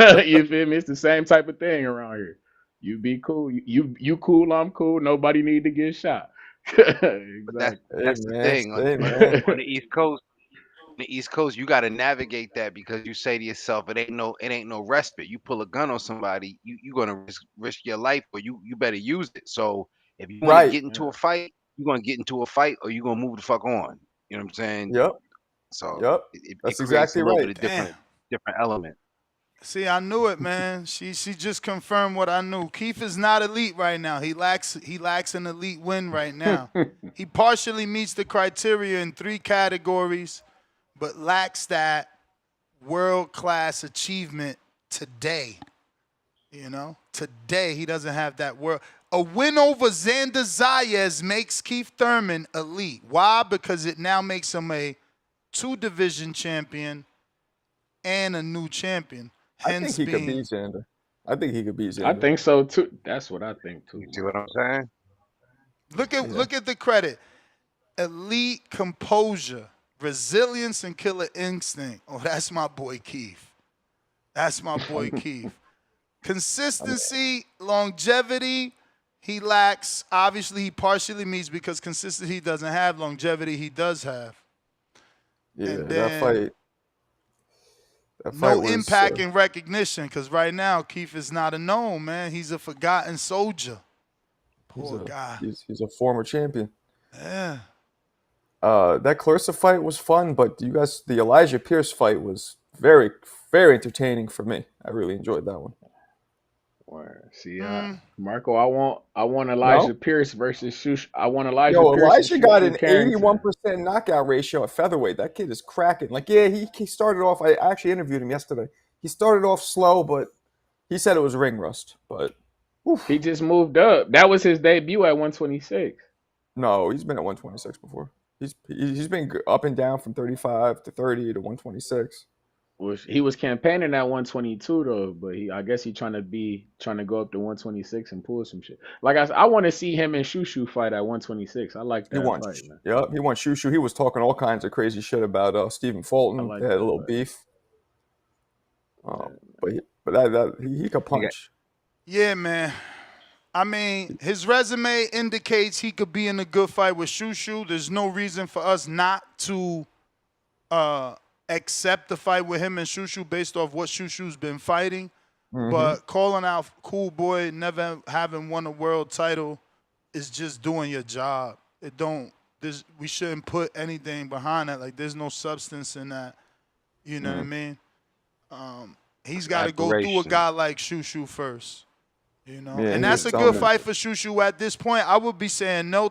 feel me? It's the same type of thing around here. You be cool. You cool. I'm cool. Nobody need to get shot. Exactly. But that's the thing. On the East Coast. On the East Coast, you got to navigate that because you say to yourself, it ain't no respite. You pull a gun on somebody, you gonna risk your life, or you better use it. So if you want to get into a fight, you're gonna get into a fight, or you gonna move the fuck on. You know what I'm saying? Yep. So Yep. it That's creates exactly a little right. bit of different element. See, I knew it, man. She just confirmed what I knew. Keith is not elite right now. He lacks an elite win right now. He partially meets the criteria in 3 categories, but lacks that world-class achievement today. You know? Today, he doesn't have that world. A win over Xander Zayas makes Keith Thurman elite. Why? Because it now makes him a 2-division champion and a new champion. I think he could beat Xander. I think he could beat Xander. I think so too. That's what I think too. See what I'm saying? Look at the credit. Elite composure, resilience, and killer instinct. Oh, that's my boy Keith. That's my boy Keith. Consistency, longevity, he lacks. Obviously, he partially meets because consistency he doesn't have. Longevity he does have. Yeah, And that fight. No impact and recognition because right now Keith is not a known, man. He's a forgotten soldier. Poor guy. He's a former champion. Yeah. That Clarissa fight was fun, but the Elijah Pierce fight was very, very entertaining for me. I really enjoyed that one. See, Marco, I want Elijah Pierce versus Shushu. I want Elijah Pierce. Elijah got an Carrington. 81% knockout ratio at featherweight. That kid is cracking. Like, yeah, he started off. I actually interviewed him yesterday. He started off slow, but he said it was ring rust. But he just moved up. That was his debut at 126. No, he's been at 126 before. He's been up and down from 35 to 30 to 126. He was campaigning at 122 though, but I guess he's trying to go up to 126 and pull some shit. Like I want to see him and Shushu fight at 126. I like that fight, man. Yep, he wants Shushu. He was talking all kinds of crazy shit about Stephen Fulton. They had a little beef. But he could punch. Yeah, man. I mean, his resume indicates he could be in a good fight with Shushu. There's no reason for us not to accept the fight with him and Shushu based off what Shushu's been fighting. Mm-hmm. But calling out Cool Boy never having won a world title is just doing your job. We shouldn't put anything behind that. Like, there's no substance in that. You know what I mean? He's got to go through a guy like Shushu first. You know, yeah, and that's a good fight for Shushu at this point. I would be saying no.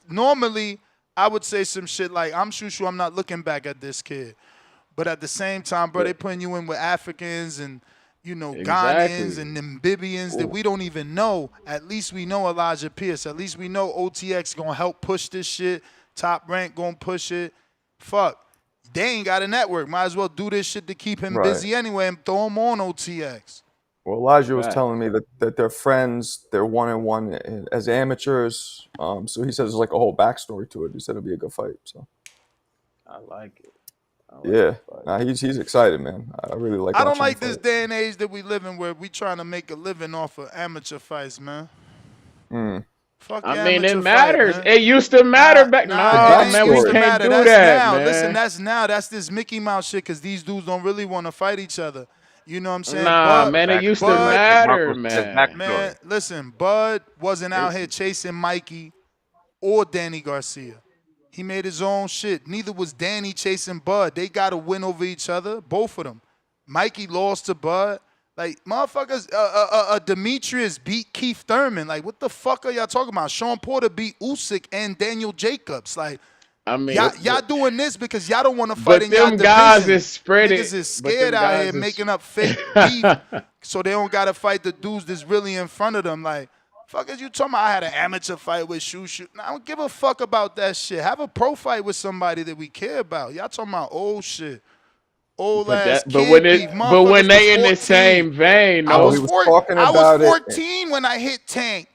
Normally, I would say some shit like, I'm Shushu, I'm not looking back at this kid. But at the same time, bro, they putting you in with Africans and, Ghanaians and Namibians that we don't even know. At least we know Elijah Pierce. At least we know OTX going to help push this shit. Top Rank going to push it. Fuck. They ain't got a network. Might as well do this shit to keep him busy anyway and throw him on OTX. Well, Elijah was telling me that they're friends, they're 1-on-1 as amateurs. So he says there's like a whole backstory to it. He said it'll be a good fight. So I like it. Yeah. Nah, he's excited, man. I really like I don't watching him like this fight. day and age that we live in where we trying to make a living off of amateur fights, man. Fuck I your mean, it amateur fight, matters. man. It used to matter back. Nah, it No, man, ain't we used to can't matter. do That's that, now. man. Listen, that's now. That's this Mickey Mouse shit because these dudes don't really want to fight each other. You know what I'm saying? Nah, man, it used to matter, man. Man, listen, Bud wasn't out here chasing Mikey or Danny Garcia. He made his own shit. Neither was Danny chasing Bud. They got to win over each other, both of them. Mikey lost to Bud. Like, motherfuckers, Demetrius beat Keith Thurman. Like, what the fuck are y'all talking about? Sean Porter beat Usyk and Daniel Jacobs. Like, I mean, y'all doing this because y'all don't want to but fight in y'all them division. guys is spreading. Niggas is scared out here making up fake beef so they don't got to fight the dudes that's really in front of them. Like, fuck is you talking about? I had an amateur fight with Shoo. Nah, I don't give a fuck about that shit. Have a pro fight with somebody that we care about. Y'all talking about old shit. Old ass kid beef. But when they in the 14. same vein, I no. was 14 when I hit Tank.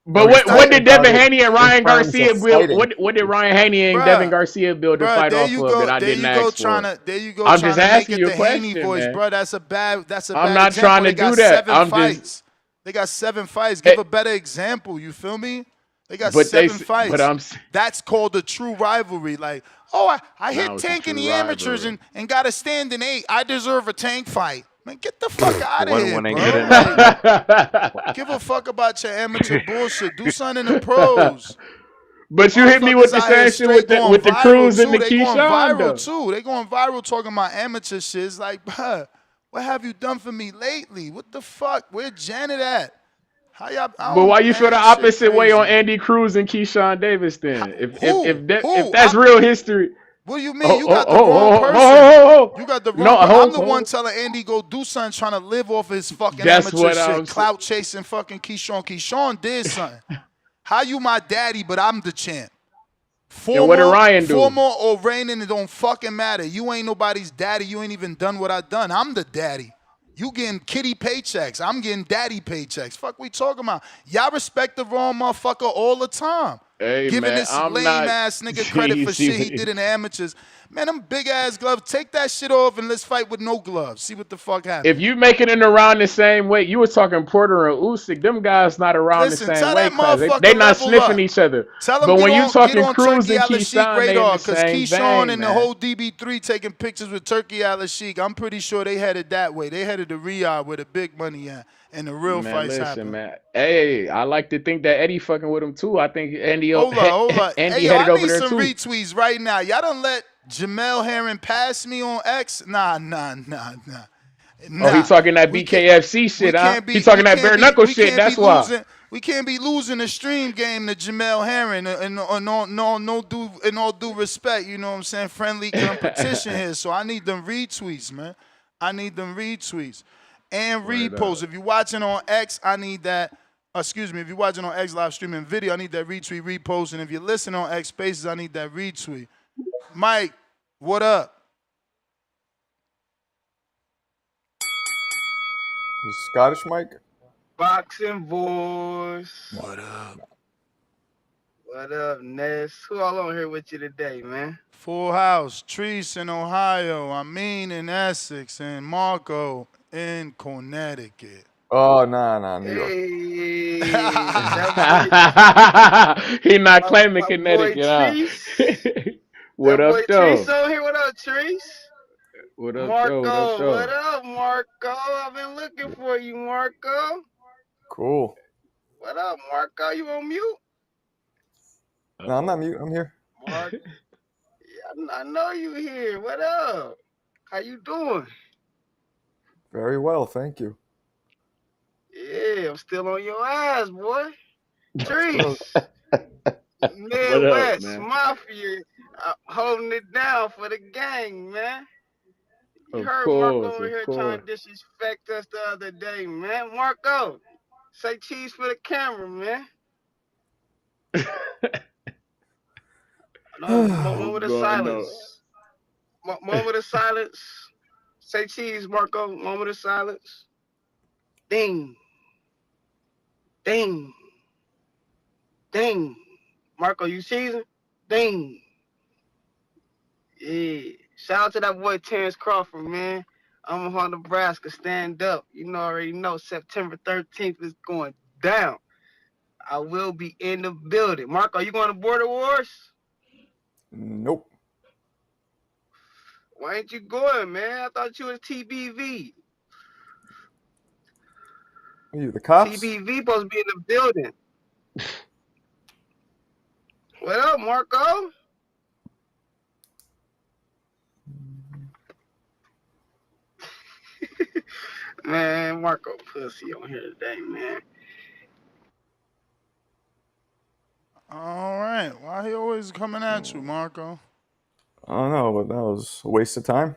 But what did Devin Haney and Ryan Garcia build? What did Ryan Haney and Devin Garcia build to fight off of that I didn't ask for? There you go. I'm just asking you a the Haney question, voice, man. bro. That's a bad. That's a I'm bad not example. trying to They got do that. 7 fights. They got 7 fights. Give a better example. You feel me? They got 7 fights. But that's called a true rivalry. Like, oh, I hit it's a Tank in true the amateurs rivalry. and got a standing 8. I deserve a Tank fight. Man, get the fuck out of here, One ain't bro. good enough. Like, give a fuck about your amateur bullshit. Do something in the pros. But you hit me with the Motherfuckers out here same shit straight with the going Cruz viral, and the too. They going Keyshawn, though. viral too. They going viral talking about amateur shit. It's like, bruh, what have you done for me lately? What the fuck? Where Janet at? How y'all? But why you feel the shit opposite way on crazy. Andy Cruz and Keyshawn Davis then? Who? If that's real history. What do you mean? You got the wrong person. You got the wrong person. I'm the one telling Andy go do something, trying to live off his fucking That's amateur what shit. I'm Clout chasing fucking Keyshawn. Keyshawn did something. How you my daddy, but I'm the champ? And what did Ryan do? Former or reigning, it don't fucking matter. You ain't nobody's daddy. You ain't even done what I done. I'm the daddy. You getting kitty paychecks. I'm getting daddy paychecks. Fuck we talking about? Y'all respect the wrong motherfucker all the time. Hey, Giving man, this I'm lame not- ass nigga credit for shit he did in the amateurs. Man, them big ass gloves. Take that shit off and let's fight with no gloves. See what the fuck happens. If you making it around the same weight, you was talking Porter and Usyk. Them guys not around Listen, the same tell weight that class. motherfucker They not level sniffing up. each other. Tell him But when you get talking on Cruz Turkey and Al-Sheik Keyshawn, they in radar the because same Keyshawn vein, and the man. whole DB3 taking pictures with Turkey Al-Sheik. I'm pretty sure they headed that way. They headed to Riyadh where the big money at and the real Man, fights listen, happen. man. Hey, I like to think that Eddie fucking with him too. I think Andy Hold on. Andy Hey, yo, headed I over need there some too. retweets right now. Y'all done let Jamel Herring pass me on X? Nah. Oh, he talking that BKFC shit, huh? He talking that bare knuckle shit. That's why. We can't be losing the stream game to Jamel Herring and in all due respect, you know what I'm saying? Friendly competition here. So I need them retweets, man. I need them retweets. And reposts. If you're watching on X, I need that. Excuse me, if you're watching on X live streaming video, I need that retweet, repost. And if you're listening on X Spaces, I need that retweet. Mike, what up? Is Scottish Mike? Boxing Voice. What up? What up, Ness? Who all on here with you today, man? Full House, Trice in Ohio, Amin in Essex, and Marco in Connecticut. Oh, nah, New York. Hey, He not claiming my Connecticut, boy huh? Treese. What That up, boy though? Treese on here. What up, Treese? What up, Marco, though? what up, Marco? I've been looking for you, Marco. Cool. What up, Marco? You on mute? No, I'm not mute. I'm here. Mark, yeah, I know you here. What up? How you doing? Very well, thank you. Yeah, I'm still on your ass, boy. Trees. What up, Midwest man? Mafia holding it down for the gang, man. You Of heard course, Marco over of here course. trying to disrespect us the other day, man. Marco, say cheese for the camera, man. No, moment of silence. Moment of silence. Say cheese, Marco. Moment of silence. Ding. Ding. Ding. Marco, you cheesing? Ding. Yeah. Shout out to that boy Terrence Crawford, man. Omaha, Nebraska, stand up. You know, already know September 13th is going down. I will be in the building. Mark, are you going to Border Wars? Nope. Why ain't you going, man? I thought you was TBV. Are you the cops? TBV supposed to be in the building. What up, Marco? Man, Marco pussy on here today, man. All right. Why he always coming at you, Marco? I don't know, but that was a waste of time.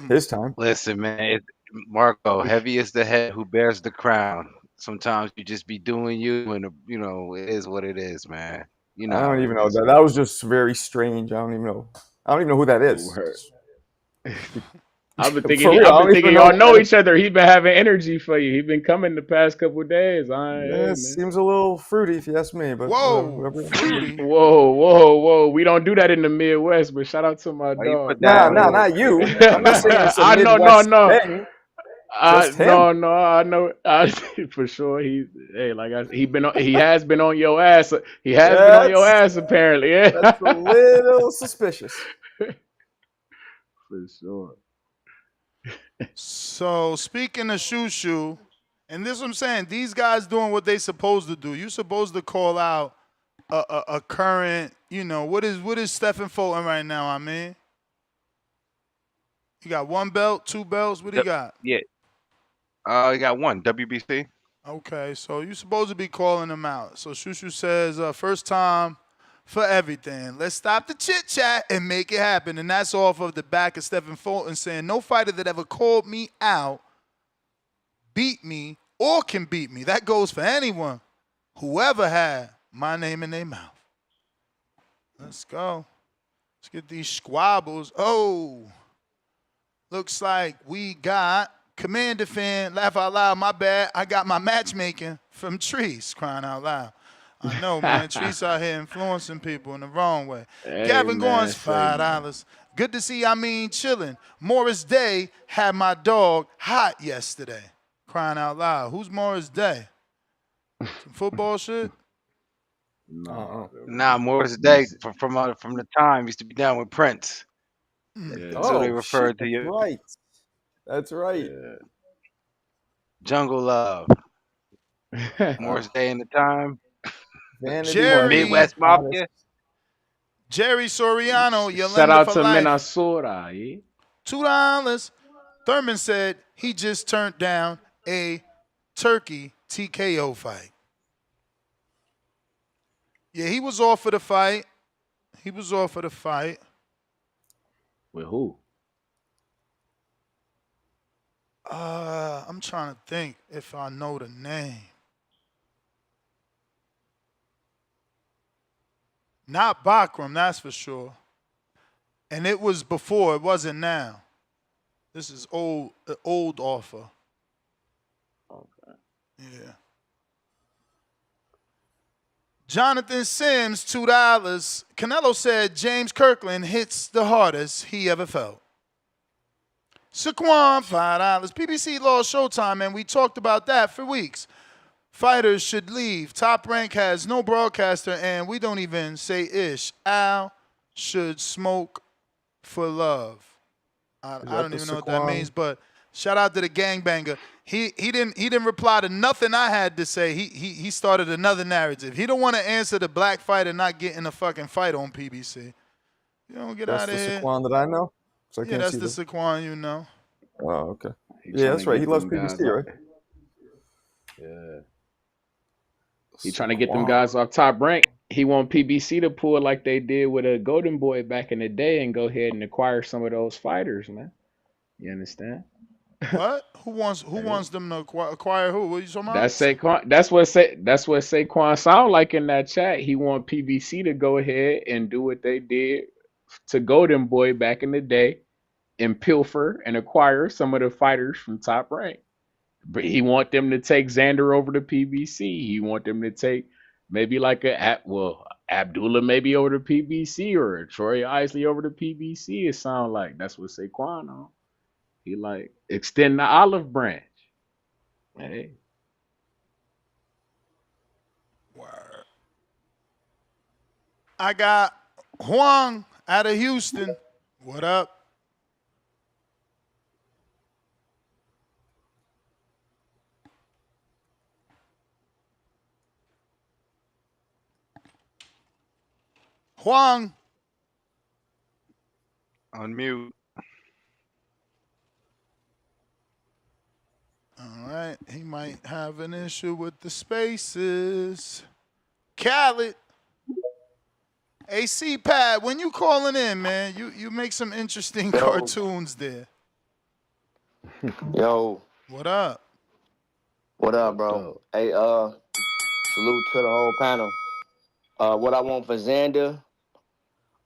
His time. Listen, man, Marco, heavy is the head who bears the crown. Sometimes you just be doing you, and you know it is what it is, man. You know I how don't it even know is. that. That was just very strange. I don't even know. I don't even know who that is. I've been For thinking, real, I I've been don't even thinking know y'all who know that is. each other. He been having energy for you. He been coming the past couple of days. Yeah, Hey, it man. seems a little fruity if you ask me, but whatever. Whoa. We don't do that in the Midwest, but shout out to my Why you put dog. that Nah, on him? not you. Put that I'm not saying it's a I know, Midwest thing. Just him. no, I know. For sure. He has been on your ass. He has been on your ass apparently. Yeah. That's a little suspicious. For sure. So speaking of shoo, and this is what I'm saying, these guys doing what they supposed to do. You supposed to call out a current, you know, what is Stephen Fulton right now, I mean? He got 1 belt, 2 belts, what he got? Yeah. He got 1 WBC. Okay, so you supposed to be calling him out. So Shushu says, first time for everything. Let's stop the chit-chat and make it happen. And that's off of the back of Stephen Fulton saying, no fighter that ever called me out beat me or can beat me. That goes for anyone. Whoever had my name in their mouth. Let's go. Let's get these squabbles. Oh, looks like we got Commander fan, laugh out loud, my bad. I got my matchmaking from Trice, crying out loud. I know, man. Trice out here influencing people in the wrong way. Hey, Gavin man, Goins, $5. Good to see, chilling. Morris Day had my dog hot yesterday. Crying out loud. Who's Morris Day? Some football shit? Nah, Morris Day from the time used to be down with Prince. That's what they referred to you. Right. That's right. Jungle Love. Morris Day in the time. Midwest Mafia. Jerry Soriano, Yolanda Shout out for to life. Minnesota. Yeah? $2. Thurman said he just turned down a Turkey TKO fight. Yeah, he was off for the fight. With who? I'm trying to think if I know the name. Not Bakram, that's for sure. And it was before, it wasn't now. This is old offer. Okay. Yeah. Jonathan Sims, $2. Canelo said James Kirkland hits the hardest he ever felt. Saquon, $5. PBC lost Showtime, and we talked about that for weeks. Fighters should leave. Top Rank has no broadcaster, and we don't even say ish. Al should smoke for love. I don't even know what that means, but shout out to the gangbanger. He didn't reply to nothing I had to say. He started another narrative. He don't want to answer the black fighter not getting a fucking fight on PBC. You don't get out of here. That's the Saquon that I know? So I Yeah, can't that's see the Saquon you know. Oh, okay. Yeah, that's right. He loves PBC, right? Yeah. He trying to get them guys off Top Rank. He want PBC to pull like they did with a Golden Boy back in the day and go ahead and acquire some of those fighters, man. You understand? What? Who wants them to acquire who? What are you talking about? That's Saquon. That's what Saquon sound like in that chat. He want PBC to go ahead and do what they did to Golden Boy back in the day and pilfer and acquire some of the fighters from Top Rank. But he want them to take Xander over to PBC. He want them to take maybe like Abdullah maybe over the PBC or Troy Isley over the PBC. It sounds like that's what Saquon on. He like extend the olive branch. Hey. I got Huang out of Houston. What up? Huang. Unmute. All right, he might have an issue with the spaces. Khaled. AC Pad, when you calling in, man, you make some interesting cartoons there. Yo. What up? What up, bro? Hey, salute to the whole panel. What I want for Xander,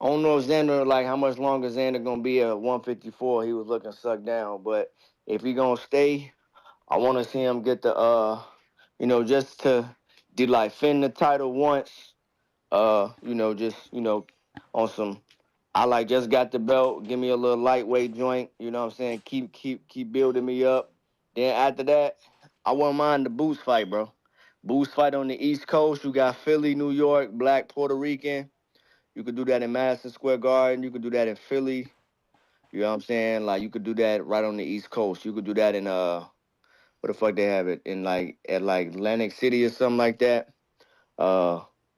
I don't know if Xander, like, how much longer Xander gonna be at 154. He was looking sucked down, but if he gonna stay, I want to see him get the, just to do, like, fend the title once, on some, I, like, just got the belt, give me a little lightweight joint, you know what I'm saying? Keep building me up. Then after that, I wouldn't mind the Boots fight, bro. Boots fight on the East Coast. You got Philly, New York, Black, Puerto Rican. You could do that in Madison Square Garden. You could do that in Philly. You know what I'm saying? Like, you could do that right on the East Coast. You could do that in, where the fuck they have it? In, like, at, like, Atlantic City or something like that.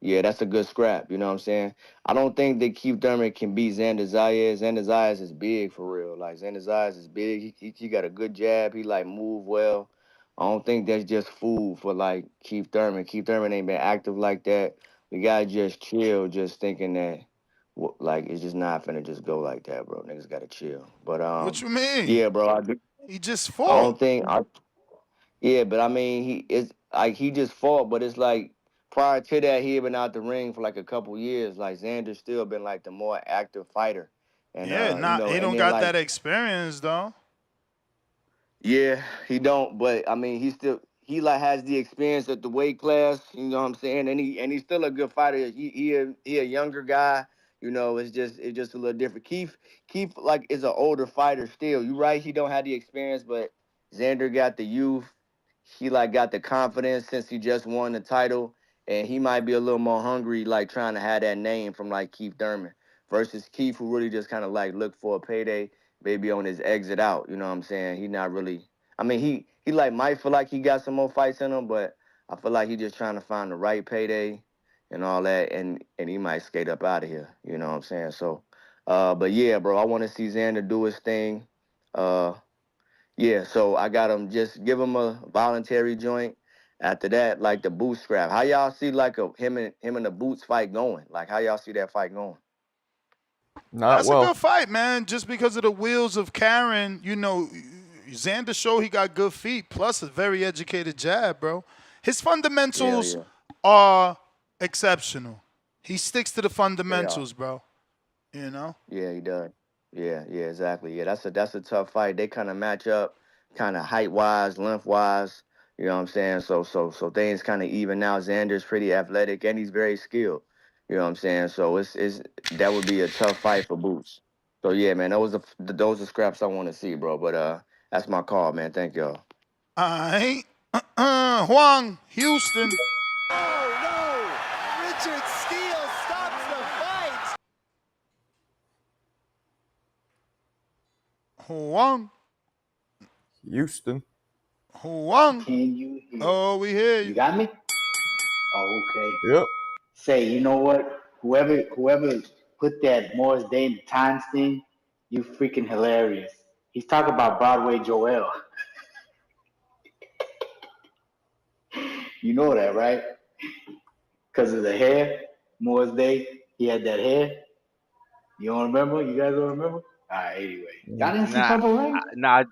Yeah, that's a good scrap. You know what I'm saying? I don't think that Keith Thurman can beat Xander Zayas. Xander Zayas is big for real. Like, Xander Zayas is big. He got a good jab. He, like, move well. I don't think that's just food for, like, Keith Thurman. Keith Thurman ain't been active like that. We gotta just chill, just thinking that, like, it's just not finna just go like that, bro. Niggas gotta chill. But, What you mean? yeah, bro. He just I fought. don't think, yeah, but I mean, he just fought, but it's like, prior to that, he had been out the ring for like a couple years. Like, Xander's still been like the more active fighter. And, Yeah, he and don't then, got like, that experience though. yeah, he don't, but I mean, he like has the experience at the weight class, you know what I'm saying? And he's still a good fighter. He a younger guy, you know, it's just a little different. Keith like is an older fighter still. You right, he don't have the experience, but Xander got the youth. He like got the confidence since he just won the title, and he might be a little more hungry, like trying to have that name from like Keith Thurman versus Keith, who really just kind of like look for a payday, maybe on his exit out. You know what I'm saying? He not really. I mean, he like might feel like he got some more fights in him, but I feel like he just trying to find the right payday and all that, and he might skate up out of here. You know what I'm saying? So, but yeah, bro, I want to see Xander do his thing. Yeah, so I got him, just give him a voluntary joint. After that, like the boot scrap. How y'all see like him and the Boots fight going? Like, how y'all see that fight going? That's a good fight, man. Just because of the wheels of Karen, you know, Xander showed he got good feet, plus a very educated jab, bro. His fundamentals are exceptional. He sticks to the fundamentals, bro. You know? Yeah, he does. Yeah, exactly. Yeah, that's a tough fight. They kind of match up, kind of height wise, length wise. You know what I'm saying? So things kind of even now. Xander's pretty athletic and he's very skilled. You know what I'm saying? So it's that would be a tough fight for Boots. So yeah, man, those are scraps I want to see, bro. But that's my call, man. Thank y'all. Huang, Houston. Richard Steele stops the fight. Huang. Houston. Huang. Can you hear? Oh, we hear you. You got me? Oh, okay. Yep. Say, you know what? Whoever put that Morris Day in the Times thing, you freaking hilarious. He's talking about Broadway Joel. You know that, right? Because of the hair, Morris Day, he had that hair. You don't remember? You guys don't remember? All right, anyway. Y'all didn't see Purple Rain? Nah.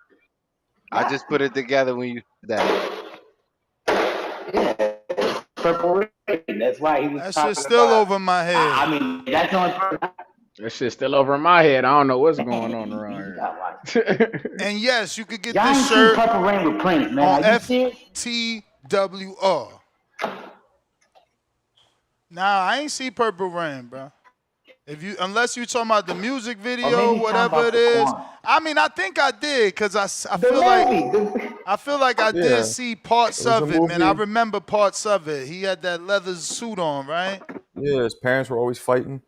I just put it together when you said that. Yeah, Purple Rain. That's why he was That talking shit's still about, over my head. I mean, that's the only person. That shit's still over my head. I don't know what's going on around here. And yes, you could get Y'all this ain't shirt seen Purple Rain with Prince, man. on Are you serious? FTWR. Nah, I ain't see Purple Rain, bro. Unless you talking about the music Or video, maybe talking whatever about it is. Saquon. I mean, I think I did, cause I The feel movie. like I did Yeah, see it parts was a of it, man. I movie. remember parts of it. He had that leather suit on, right? Yeah, his parents were always fighting.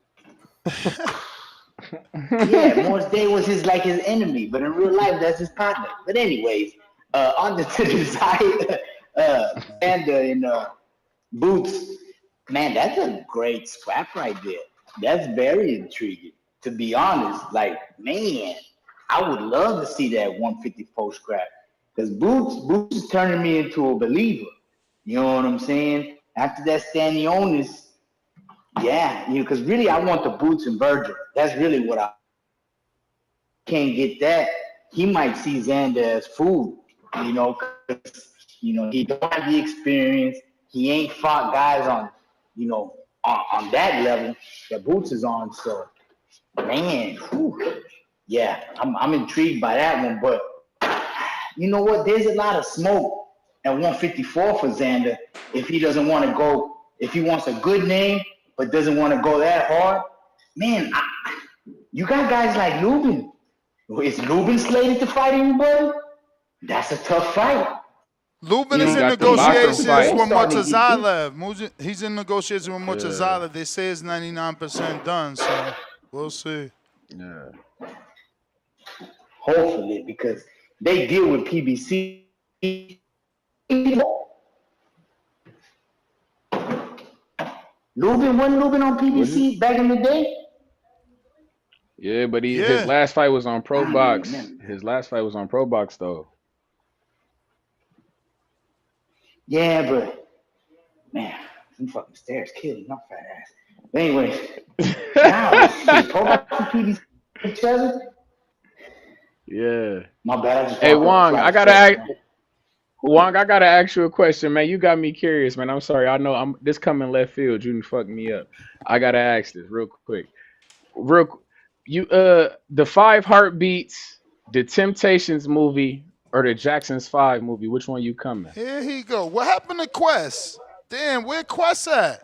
Yeah, Morris Day was his enemy, but in real life, that's his partner. But anyways, on to the side, Xander and Boots. Man, that's a great scrap right there. That's very intriguing. To be honest, man, I would love to see that 154 scrap because Boots is turning me into a believer. You know what I'm saying? After that Stanionis, yeah, because really I want the Boots and Virgil. That's really what I can't get that. He might see Xander as food, because he don't have the experience. He ain't fought guys on that level that Boots is on. So, man, yeah, I'm intrigued by that one. But you know what? There's a lot of smoke at 154 for Xander if he doesn't want to go. If he wants a good name but doesn't want to go that hard, man. You got guys like Lubin. Is Lubin slated to fight anybody? That's a tough fight. Lubin You is know, in got them boxing negotiations fights. with starting to get deep. Murtazalia. He's in negotiations with Yeah, Murtazalia. They say it's 99% done, so we'll see. yeah. Hopefully, because they deal with PBC. Lubin wasn't Lubin on Was it? PBC back in the day. Yeah, but his Yeah. last fight was on I don't even Probox. remember. His last fight was on Probox though. Yeah, but man, some fucking stairs killing my fat ass. But anyway, now shit, Probox and PBC each other. Yeah. My bad, I just Hey walked up a Wong, flight I of gotta stairs, ask. man. Wong, I gotta ask you a question, man. You got me curious, man. I'm sorry. I know I'm this coming left field. You done fucked me up. I gotta ask this real quick. You the 5 Heartbeats, the Temptations movie, or the Jackson's 5 movie? Which one you coming? Here he go. What happened to Quest? Damn, where Quest at?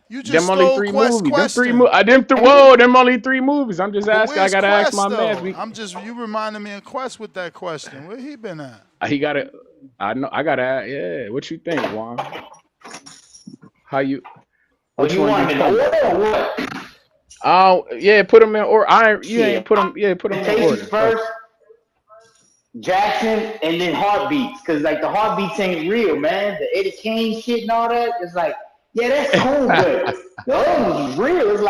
You just Them only stole 3 Quest's movies. question. Whoa, them only 3 movies. I'm just But asking. I where's gotta ask Quest my though? man. You reminded me of Quest with that question. Where he been at? He gotta. I know. I gotta. Yeah. What you think, Wong? How you? What Which you one want you him in coming? order or what? Oh yeah, put them in order. You Shit, ain't put them. Yeah, put them in Temptations order. Fuck. first, Jackson, and then Heartbeats. Cause the Heartbeats ain't real, man. The Eddie Kane shit and all that. It's yeah, that's cool, but the other ones is real. It's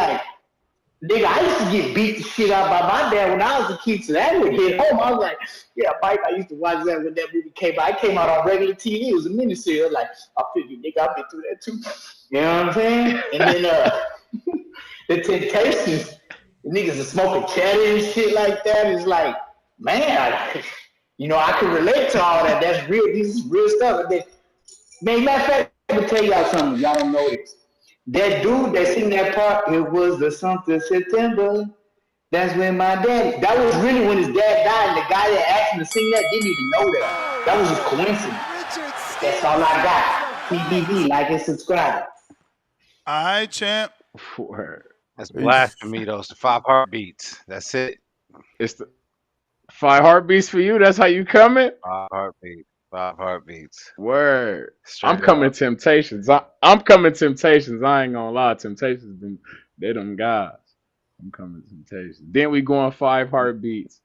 nigga, I used to get beat the shit out by my dad when I was a kid, so that would hit home. I was like, yeah, Mike, I used to watch that when that movie came out. It came out on regular TV. It was a miniseries. I figured, nigga, I've been through that too. You know what I'm saying? And then the Temptations, the niggas are smoking cheddar and shit like that. It's man, I can relate to all that. That's real. This is real stuff. And then, man, matter of fact, let me tell y'all something. Y'all don't know this. That dude that sing that part, it was the something September. That's when my daddy. That was really when his dad died, and the guy that asked him to sing that didn't even know that. That was just coincidence. That's all I got. TBV, like and subscribe. All right, champ. Word. That's blasphemy, though. It's the 5 Heartbeats. That's it. It's the 5 Heartbeats for you. That's how you coming. 5 Heartbeats. 5 Heartbeats. Word. Straight I'm coming up. Temptations. I'm coming Temptations. I ain't gonna lie. Temptations, they them guys. I'm coming Temptations. Then we going 5 Heartbeats.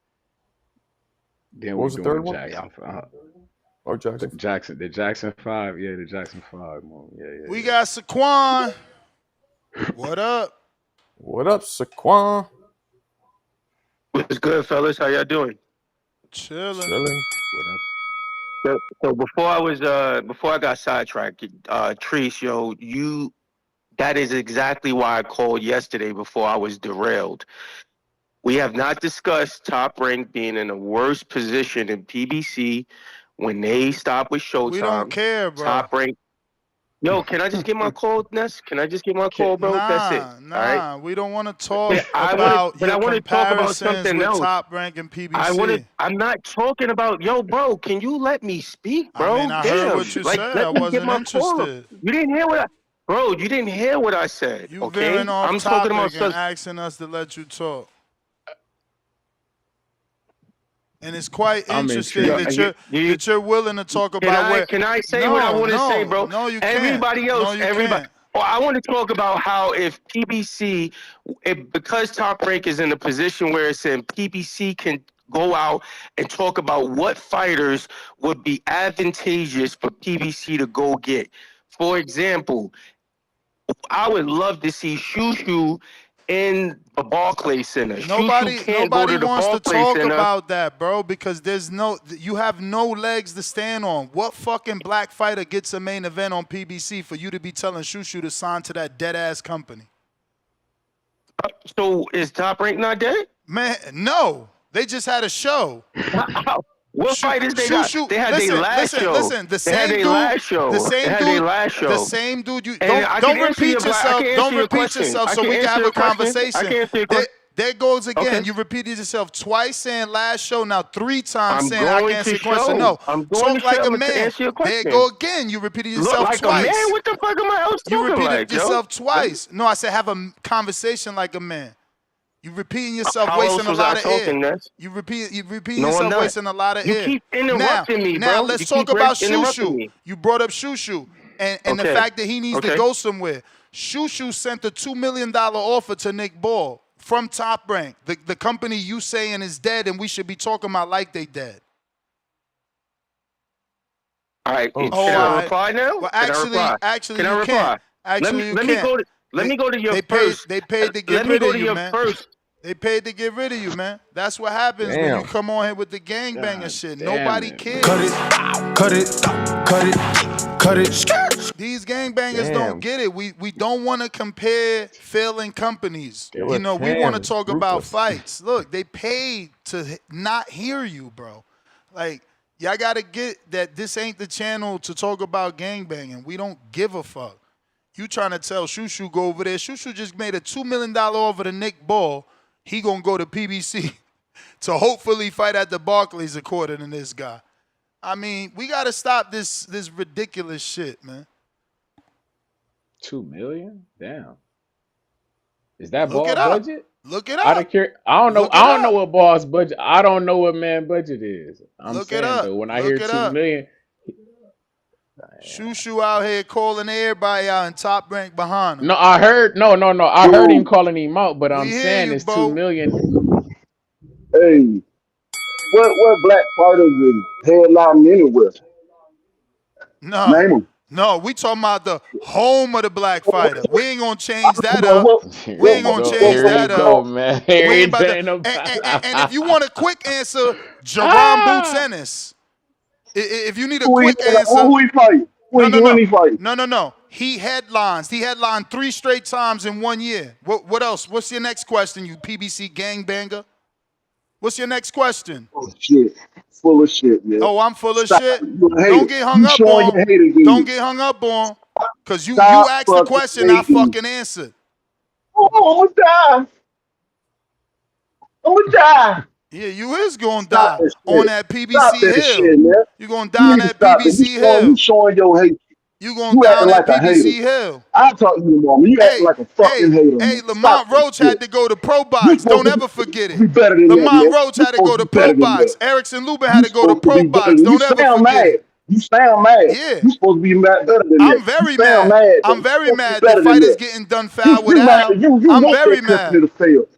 Then What we was the doing third one? Jackson 5. Or Jackson? The Jackson 5. Yeah, the Jackson 5 movie. Yeah. We got Saquon. What up? What up, Saquon? What's good, fellas? How y'all doing? Chilling. What up? So before I got sidetracked, Trice, that is exactly why I called yesterday before I was derailed. We have not discussed Top Rank being in the worst position in PBC when they stop with Showtime. We don't care, bro. Top Rank. Yo, can I just get my call, Ness? Can I just get my call, bro? That's it. All right? We don't want to talk I about want to talk about something with else. Top Rank and PBC. I'm not talking about, bro, can you let me speak, bro? I mean, I heard what you said. I wasn't interested. You didn't hear what Bro, you didn't hear what I said, You okay? veering off I'm talking about topic and asking us to let you talk. And it's quite I'm interesting intrigued. that you're willing to talk about where. Can I say what I want to say, bro? No, you Everybody can't. else, No, you everybody. can't. Well, I want to talk about how if PBC, because Top Rank is in a position where it's in PBC can go out and talk about what fighters would be advantageous for PBC to go get. For example, I would love to see Shushu in the Barclays Center. Shushu can't go Nobody to the wants to Barclays talk Center. about that, bro, because you have no legs to stand on. What fucking black fighter gets a main event on PBC for you to be telling Shushu to sign to that dead ass company? So is Top Rank not dead? Man, no. They just had a show. What fighters they got? They had their last show. Listen. The same dude. The same dude. You don't repeat yourself. Don't repeat yourself so we can have a conversation. There goes again. Okay. You repeated yourself twice saying last show, now 3 times saying I can answer your question. No, talk like a man. There go again. You repeated yourself like twice. A man? What the fuck am I else talking You repeated like, yourself Joe? twice. No, I said have a conversation like a man. You repeating yourself, How wasting a lot of air. You repeating yourself, wasting a lot of air. You keep interrupting me, bro. Now let's talk about Shushu. You brought up Shushu and the fact that he needs to go somewhere. Shushu sent a $2 million offer to Nick Ball from Top Rank, the company you saying is dead and we should be talking about like they dead. All right. Can I reply now? Well, actually, can I you reply? can't. Actually, let me go to your first. They paid to get rid of you, man. They paid to get rid of you, man. That's what happens when you come on here with the gangbanger shit. Nobody cares. Cut it. These gangbangers don't get it. We don't want to compare failing companies. We want to talk about fights. Look, they paid to not hear you, bro. Like, y'all got to get that this ain't the channel to talk about gangbanging. We don't give a fuck. You trying to tell Shushu go over there. Shushu just made a $2 million offer to Nick Ball. He gonna go to PBC to hopefully fight at the Barclays, according to this guy. I mean, we gotta stop this ridiculous shit, man. $2 million? Damn. Is that Ball's budget? Look it up. I don't know. I don't know what Ball's budget. I don't know what man budget is. I'm saying though, when I hear $2 million. Shushu out here calling everybody out and Top Rank behind him. No, I heard. No. I heard him calling him out, but I'm saying it's $2 million. Hey, what black fighters is headlining anywhere? No. Name them. No, we talking about the home of the black fighter. We ain't gonna change that up. We ain't gonna change that up. Man. And if you want a quick answer, Jaron Boots Ennis. If you need a quick answer, who he fight? No. He headlines. He headlined 3 straight times in 1 year. What else? What's your next question, you PBC gangbanger? What's your next question? Full of shit, man. Oh, I'm full of shit. Don't get hung up on. Don't get hung up on. Cause you asked the question, I fucking answered. Oh, I'm gonna die. Yeah, you is gonna die on that PBC hill. Shit, man. You gonna die on that PBC hill. You showing your hate. You gonna die on that PBC hill. I'll talk to you, mama. You acting like a fucking hater. Hey, Lamont Roach had to go to Probox. Don't ever forget it. Lamont Roach had to go to Probox. Erickson Lubin had to go to Probox. Don't ever forget it. You sound mad. Yeah. You supposed to be mad better than that. I'm very mad. I'm very mad that fighters getting done foul with Al. I'm very mad.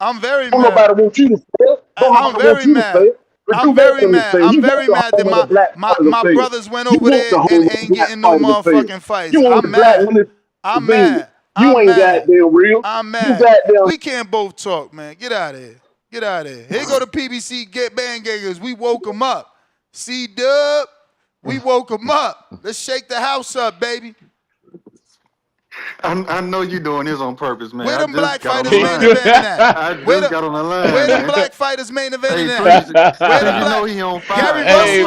I'm very mad. Nobody want you to fail. I'm very mad. I'm very mad. I'm very mad that my brothers went over there and ain't getting no motherfucking fights. I'm mad. I'm mad. You ain't goddamn real. I'm mad. We can't both talk, man. Get out of here. Get out of here. Here go the PBC get bangers. We woke them up. C-Dub. We woke them up. Let's shake the house up, baby. I know you doing this on purpose, man. Where them black fighters main eventing at? I just got on the line. Where them black fighters main eventing at? Where the you know he on fire. Gary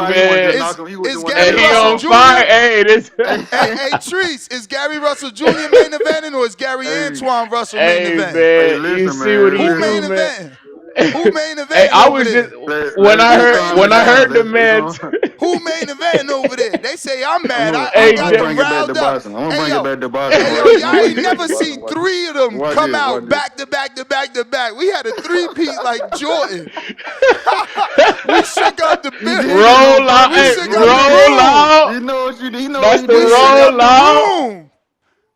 Russell is Gary Russell Jr. Hey, Trice, is Gary Russell Jr. main eventing or is Gary Antoine Russell main eventing? Man, you see what he Who main eventing? Who main eventing Hey, I over was there? just Let it when I down. heard the It's man. on. Who main eventing over there? They say I'm mad. I Hey, I'm got gonna them bring it back to riled up. boxing. I'm gonna Hey bring it yo, back to boxing, hey yo, right? I'm y'all gonna bring ain't it back never to boxing. seen 3 of them Watch come this. Watch out this. back to back to back to back. We had a 3-peat like Jordan. We shook out the You bit. did this on Roll out, We hey, purpose. shook You out the did it. roll room. out. You know what you did. You know what That's you the We did, shook man. up roll the out. room.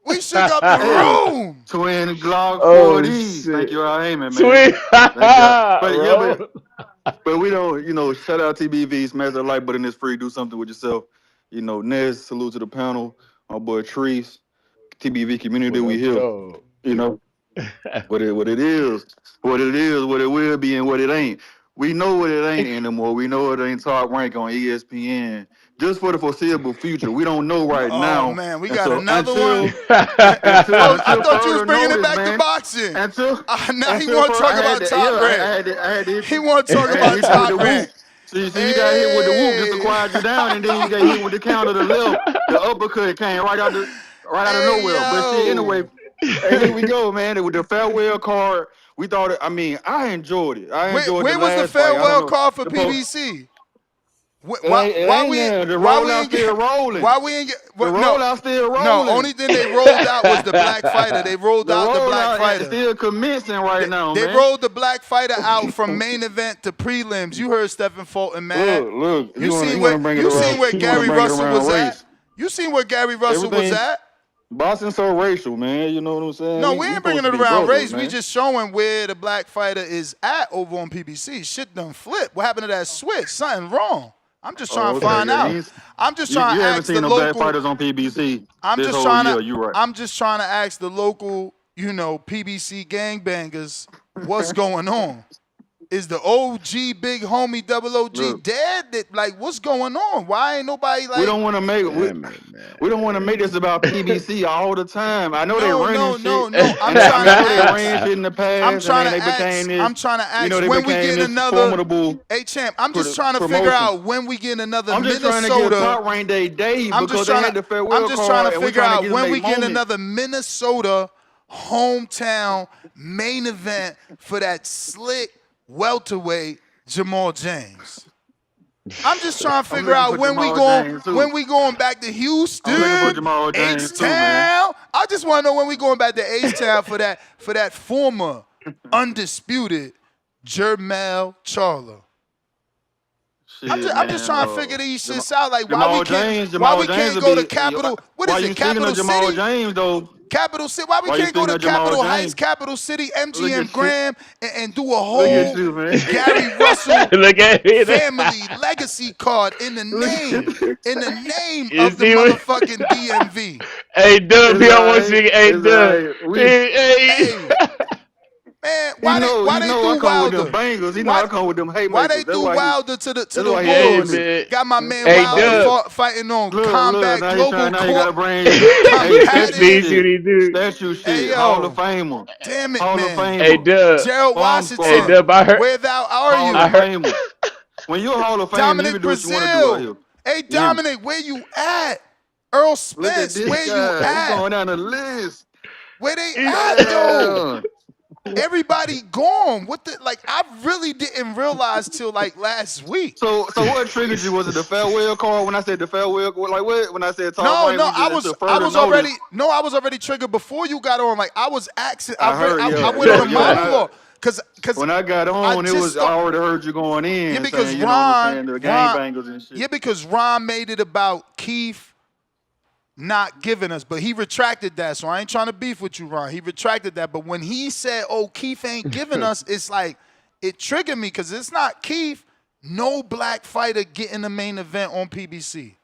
We shook up the Hey, room. twin Glock Oh 40s. Thank shit. you, Al Heyman, man. Sweet. Thank you. But yeah, Roll. but we don't, shout out TBV, smash that like button, it's free, do something with yourself. Nez, salute to the panel, my boy Trice, TBV community, What we up, here. though? What it is, what it will be, and what it ain't. We know what it ain't anymore. We know it ain't top rank on ESPN. Just for the foreseeable future. We don't know right Oh now. man, we And got so another one. I until thought you was further bringing it notice, back to man. boxing. Until Now he until want to further, talk about Top Rank. I had to He want to talk I had to about hit you with Top the whoop. Rank. So you got hit with the whoop just to quiet you down, and then you got hit with the counter to the left. The uppercut came right out of Hey nowhere. But shit, anyway, yo, hey, here we go, man. With the farewell card, we thought. I enjoyed it. I enjoyed the where was the last fight. I don't farewell know. call for PBC? It ain't there. The rollout still rolling. Why we ain't get The no rollout still no? rolling. Only thing they rolled out was the black fighter. They rolled The out the black rollout is fighter. still commencing right now, They man. rolled the black fighter out from main event to prelims. You heard Stephen Fulton, man. Look. You You seen want where to bring it you around? seen where You want to Gary bring it Russell around was at? race? You seen where Gary Russell was Everything. at? Boxing so racial, man. You know what I'm saying? No, We we ain't supposed bringing to it be around brothers, race. We man. just showing where the black fighter is at over on PBC. Shit done flipped. What happened to that switch? Something wrong. I'm just trying Oh, to okay. find Yeah, out. I'm just you trying to haven't ask the seen no black local. fighters on PBC I'm this just whole trying to. year. You right. I'm just trying to ask the local, PBC gangbangers, what's going on? Is the OG big homie double OG Look, dead? Like, what's going on? Why ain't nobody we like? don't want to make Damn it, man. we don't want to make this about PBC all the time. I know they No, running no, shit, no, no. I'm and trying to I know they ran ask. shit in the I'm past, and trying then to they became ask. this. I'm trying to ask They when we became getting this another. formidable Hey champ, I'm just trying to figure promotion. out when we getting another I'm just trying to give Minnesota. Top Rank Day day I'm because just they trying had to. the I'm farewell just trying card, to and we're figure trying to out give them when their we getting moment. another Minnesota hometown main event for that slick welterweight Jamal James. I'm just trying to I'm figure looking out for Jamal James too. when we going back to Houston, I'm looking for Jamal James too, man. H-Town. I just want to know when we going back to H-Town for that former undisputed Jermel Charlo. Shit, I'm just man. trying to figure these shits out. Like Jamal James why we will can't go to be. Capital? What Why is you it? speaking Capital of Jamal City? James though? Capital City. Why we Why you can't go speaking to of Jamal Capitol Heights, James? Capital City, Look MGM at you. Grand, and do a Look at whole you, man. Gary Russell Look at me. family legacy card in the Look name at you. You of the see what? motherfucking DMV. Hey, Dub, It's he all almost right. speaking. Hey, It's all Dub. right. Hey. Hey, man, He why know they I do come with them Wilder? bangles. He know Why I come with them why they haymakers. do Wilder to That's the why he Hey, doing wolves? this. man. Got my man Hey, Wilder Dub. fighting on Look, Combat now Global now you gotta Corp. bring hey, statue Combated. See what shit. he do? Statue Hey shit. Hall of yo, Famer. damn it, Hall of man. Hey, Famer. Dub. Gerald Bomb Hey, squad. Washington, Dub, I heard. where thou are Hall I of you? heard. Famer. When you're a Hall of Famer, you Dominic can do what you want to do out Brazil. here. Hey You hear me? Dominic, where you at? Earl Look at Spence, this where you guy. He at? going down the list. Where they at though? Damn. Everybody gone. What the I really didn't realize till last week. So what triggered you? Was it the farewell call when I said the farewell? Like what? When I said Top No, Rank, no, we I just was until further notice. I was already triggered before you got on. Like I was asking, I heard, I yeah, went on a yeah. monologue because When I got I on, it just was I already heard you going yeah, in because saying, you know what I'm saying, the Ron, gangbangers and shit. yeah, because Ron made it about Keith not giving us, but he retracted that. So I ain't trying to beef with you, Ron. He retracted that. But when he said, "Oh, Keith ain't giving us," it's like it triggered me because it's not Keith. No black fighter getting the main event on PBC.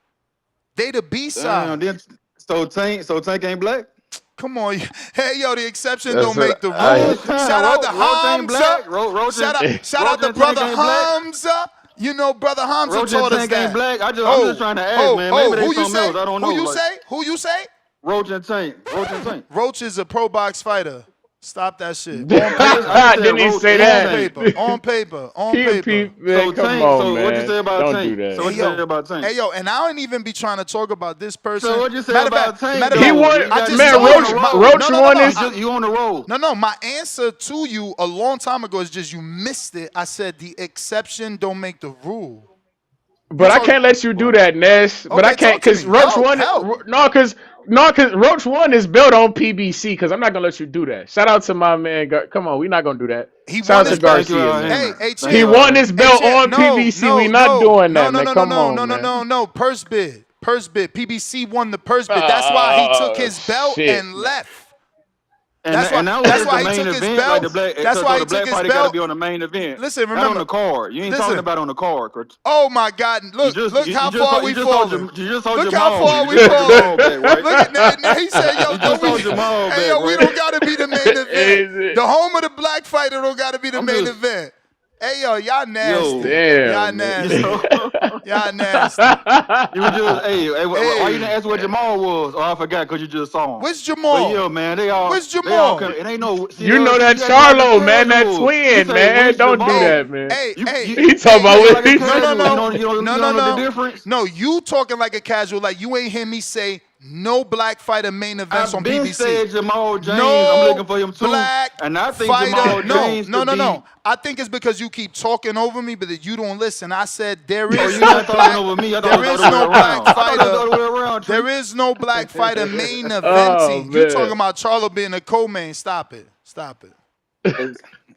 They the B side. Damn, so Tank ain't black? Come on. Hey, yo, the exception That's don't make what the I'm rule. just saying, Shout out to Roach ain't Hamza. black. Roach Shout out and to Tank Brother ain't black. Hamza. You know, Brother Hamza Roach and taught us Tank ain't that. black. I'm just trying to ask, man. Maybe they Who you something say? else. I don't know. Who you say? Roach and Tank. Roach is a pro box fighter. Stop that shit. On I paper. just said Didn't he Roach say and On that? Tank. paper. On paper. On paper. Man, So come Tank. on, So what you man. say about Don't do Tank? that. So what Hey you say yo, about Tank? hey yo, and I don't even be trying to talk about this person. So what you say Matter about Tank of He though? won. You got just Man, you told on you. the Roach roll. won this. You on the roll. No. My answer to you a long time ago is just you missed it. I said the exception don't make the rule. But I can't let you do that, Ness. But I Okay, can't talk to because me. Roach Help. won. Because Roach won is built on PBC. Because I'm not gonna let you do that. Shout out to my man. Come on, we not gonna do that. He Shout won out to his Thank you, Garcia, Al man. Hey, Hammond. hey, Thank He you, champ. Al won Hammond. this belt on PBC. We not doing that, man. Come on, man. No. Purse bid. PBC won the purse bid. That's why he took his belt Shit. and left. And that was just the why he main took his event. belt. Like the black, That's why so he the took black his fighter got to belt. be on the main event. Listen, Not on remember. the card. You ain't talking about on the card. Oh my God! Look how far we falling. You just saw Look Jamal. how far You we just saw falling. Jamal back, right? Look at now he said, "Yo, You just saw Jamal hey, back, yo, we right? don't gotta be the main event. The home of the black fighter don't gotta be the I'm main just- event." Hey, yo, y'all nasty. Damn. Y'all man. nasty. Y'all nasty. You were just why you didn't ask what Jamal was? Oh, I forgot because you just saw him. What's Jamal? But yeah, man, they all it ain't no. See, You know that you acting like a Charlo, man, that casual. twin, You say man. which Don't do Jamal? that, man. Hey, He talking about you what like a he casual. No. You don't know the difference. No, you talking like a casual. Like you ain't hear me say no black fighter main events I've on been PBC. saying Jamal James. No I'm looking for him too. black And I think fighter. Jamal James No. I think it's because you keep talking over me, but that you don't listen. I said there is you're no not talking black. over me. I thought There it was is the other no way around. black I thought it was the fighter. other way around, Tree. There is no black fighter main Oh, eventing. You man. talking about Charlo being a co-main? Stop it.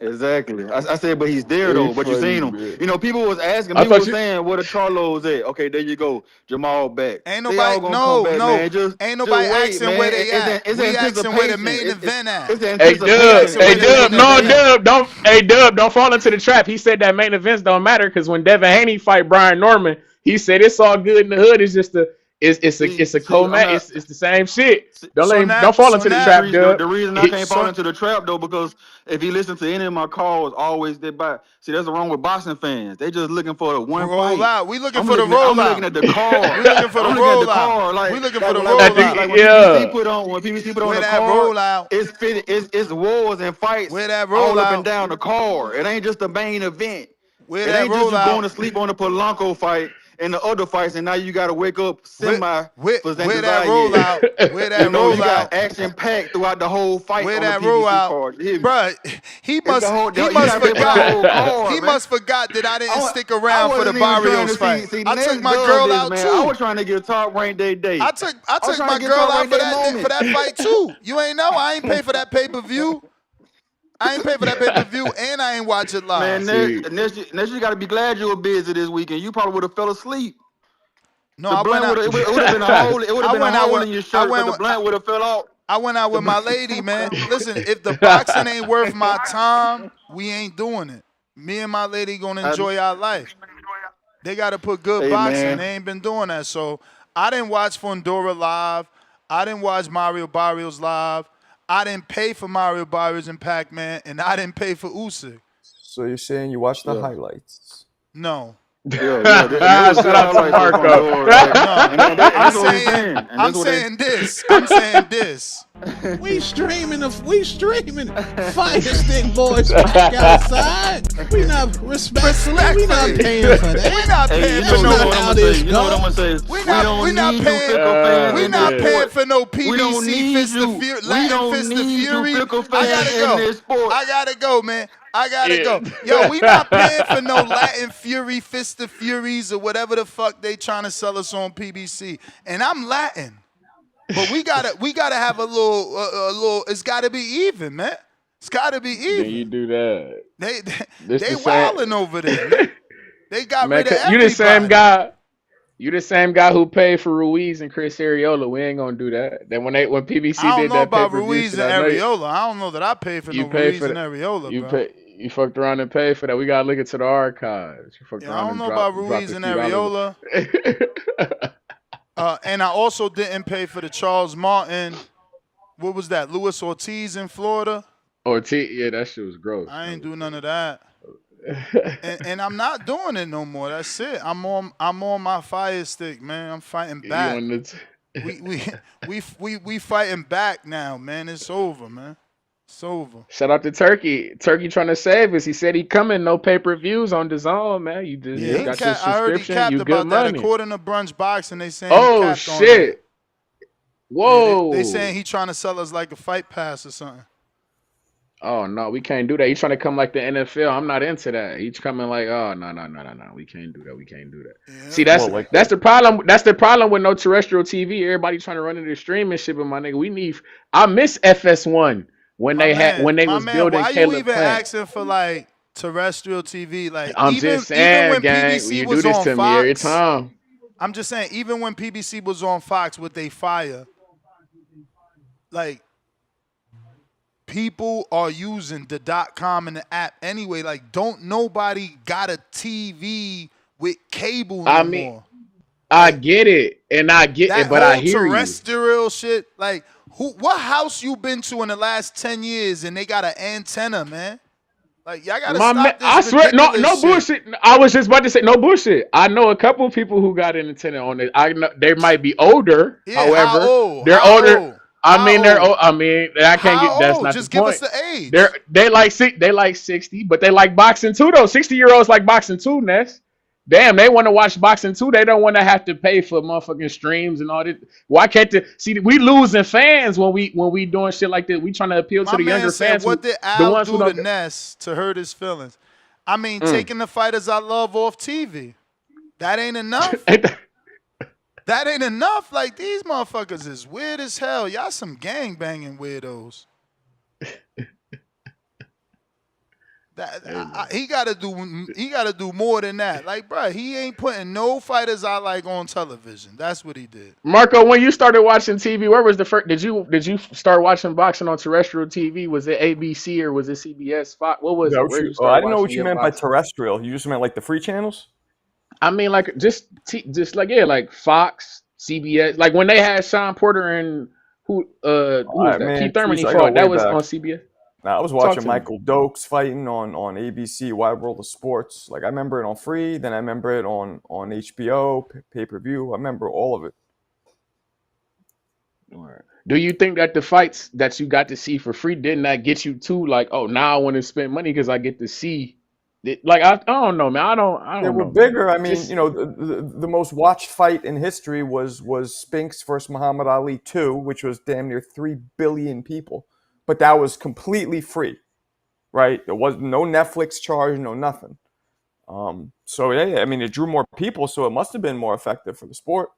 Exactly. I said, but he's there He though. But you funny, seen him. man. You know, people was asking, I people thought was you. saying, where the Charlos at? Okay, there you go. Jamal back. Ain't They all nobody. gonna come back, No. man. Just Ain't nobody wait, asking man. where they at. It's We asking where the anticipation. main event at. It's Hey Dub, anticipation. It ain't no event. Dub, don't fall into the trap. He said that main events don't matter because when Devin Haney fight Brian Norman, he said it's all good in the hood. It's just it's a co-match. I'm not. It's the same shit. So Don't fall into the trap, Trees, Dub. the reason I can't fall into the trap though, because if you listen to any of my calls, always did by. See, that's wrong with boxing fans. They just looking for the one Roll fight. out. We looking I'm for the looking at, rollout. I'm looking at the card. We looking for the I'm looking at the rollout. card. Like, We looking like, for the like, rollout. like when PBC put on Where the that card, rollout? it's wars and fights Where that all up rollout? and down the card. It ain't just the main event. Where It that ain't just you going to rollout? sleep on the Polanco fight and the other fights, and now you got to wake up Where for Xander that Zayas. rollout? Where that You know, you rollout? got action packed throughout the whole fight Where on the that PBC rollout? card. You hear me? Bruh, he It's the must whole, you gotta think about the whole card, He man. must forgot that I didn't stick I around for the wasn't even trying Barrios to fight. see I Ness took my does girl this, out man. I too. was trying to get Top Rank Day. I took was trying my to get girl Top out Rank for Day that moment. fight too. You ain't know I ain't pay for that pay-per-view. I ain't pay for that pay-per-view and I ain't watch it live. Man, Ness, you gotta be glad you were busy this weekend. You probably would have fell asleep. No, The I went blunt out. would have been a hole. It would have been a hole in your I shirt, but the blunt would have fell out. I went out with my lady, man. Listen, if the boxing ain't worth my time, we ain't doing it. Me and my lady gonna enjoy our life. They gotta put good Hey, boxing. man. They ain't been doing that. So I didn't watch Fundora live. I didn't watch Mario Barrios live. I didn't pay for Mario Barrios and Pac-Man, and I didn't pay for Usyk. So you're saying you watched the highlights? No. Yeah, and it was Shout good out to highlights from Marco. Pandora. Like, No. and that's what he's saying. And I'm that's what saying this. I'm saying this. We streaming Fire Stick Boys back outside. We not respectfully. We not paying for that. We not paying for you know no. what I'm gonna say. You know what I'm gonna say. We don't not need paying. you fickle fans We in not this paying sport. for no We don't PBC need Fist you. of Fury. We Latin don't Fist of need Fury. you fickle I fans gotta in go. this sport. I gotta go, man. I gotta go. Yo, we not paying for no Latin Fury, Fist of Furies, or whatever the fuck they trying to sell us on PBC. And I'm Latin, but we gotta have a little. It's gotta be even, man. It's gotta be even. Then you do that. They wilding over there, man. They got rid of everybody. You the same guy. You the same guy who paid for Ruiz and Chris Arreola. We ain't gonna do that. Then when PBC I don't did know that about pay-per-view Ruiz shit, and I know Arreola. I don't know that I paid for no Ruiz and Arreola, bro. You fucked around and paid for that. We gotta look into the archives. You fucked I around don't and know dropped about Ruiz a and few dollars. Arreola. And I also didn't pay for the Charles Martin. What was that? Luis Ortiz in Florida. Yeah, that shit was gross. I ain't do none of that. and I'm not doing it no more. That's it. I'm on my fire stick, man. I'm fighting back. We fighting back now, man. It's over, man. It's over. Shout out to Turkey. Turkey trying to save us. He said he coming. No pay-per-views on DAZN, man. You Yeah, just he got your I heard he subscription. capped You good about that. money. According to Brunch Boxing, they saying he Oh capped on that. shit! Yeah, Whoa! they saying he trying to sell us like a fight pass or something. Oh no, we can't do that. He's trying to come like the NFL. I'm not into that. He's coming like, oh no. We can't do that. We can't do that. Yeah. See, that's the problem. That's the problem with no terrestrial TV. Everybody trying to run into streaming shit, but my nigga, we need. I miss FS1 when they was building why Caleb you even Plant. asking for like terrestrial TV? Like I'm even just saying, when gang, PBC you was do this on to me every Fox, time. I'm just saying, even when PBC was on Fox with they fire, like people are using the .com and the app anyway. Like, don't nobody got a TV with cable no more. I get it, and I get it, but I hear you. Terrestrial shit, like what house you been to in the last 10 years and they got an antenna, man? Like, y'all gotta stop this I swear, no shit. bullshit. I was just about to say no bullshit. I know a couple of people who got an antenna on it. I know they might be older. Yeah, however, how old? they're How older. old? I mean, they're old. I mean, I can't get. That's not Just the give point. us the age. They like 60, but they like boxing too though. 60-year-olds like boxing too, Ness. Damn, they want to watch boxing too. They don't want to have to pay for motherfucking streams and all that. Why can't they see? We losing fans when we doing shit like that. We trying to appeal to the younger fans. What did Al do to Ness to hurt his feelings? I mean, taking the fighters I love off TV. That ain't enough. That ain't enough. Like, these motherfuckers is weird as hell. Y'all some gang banging weirdos. He gotta do more than that. Like, bro, he ain't putting no fighters I like on television. That's what he did. Marco, when you started watching TV, where was the first? Did you start watching boxing on terrestrial TV? Was it ABC or was it CBS? Fox? What was it? Where you I didn't know what you meant by terrestrial. You just meant like the free channels? I mean, like just like like Fox, CBS. Like when they had Sean Porter and who was that? Man, Keith Thurman. He I fought. go That was back. on CBS. Nah, I was watching Michael Dokes fighting on ABC, Wide World of Sports. Like, I remember it on free, then I remember it on HBO, pay-per-view. I remember all of it. Do you think that the fights that you got to see for free did not get you to like, oh, now I want to spend money because I get to see it? Like, I don't know, man. I don't They were know, bigger. Man. I mean, the most watched fight in history was Spinks versus Muhammad Ali 2, which was damn near 3 billion people. But that was completely free, right? There was no Netflix charge, no nothing. So, yeah, I mean, it drew more people, so it must have been more effective for the sport.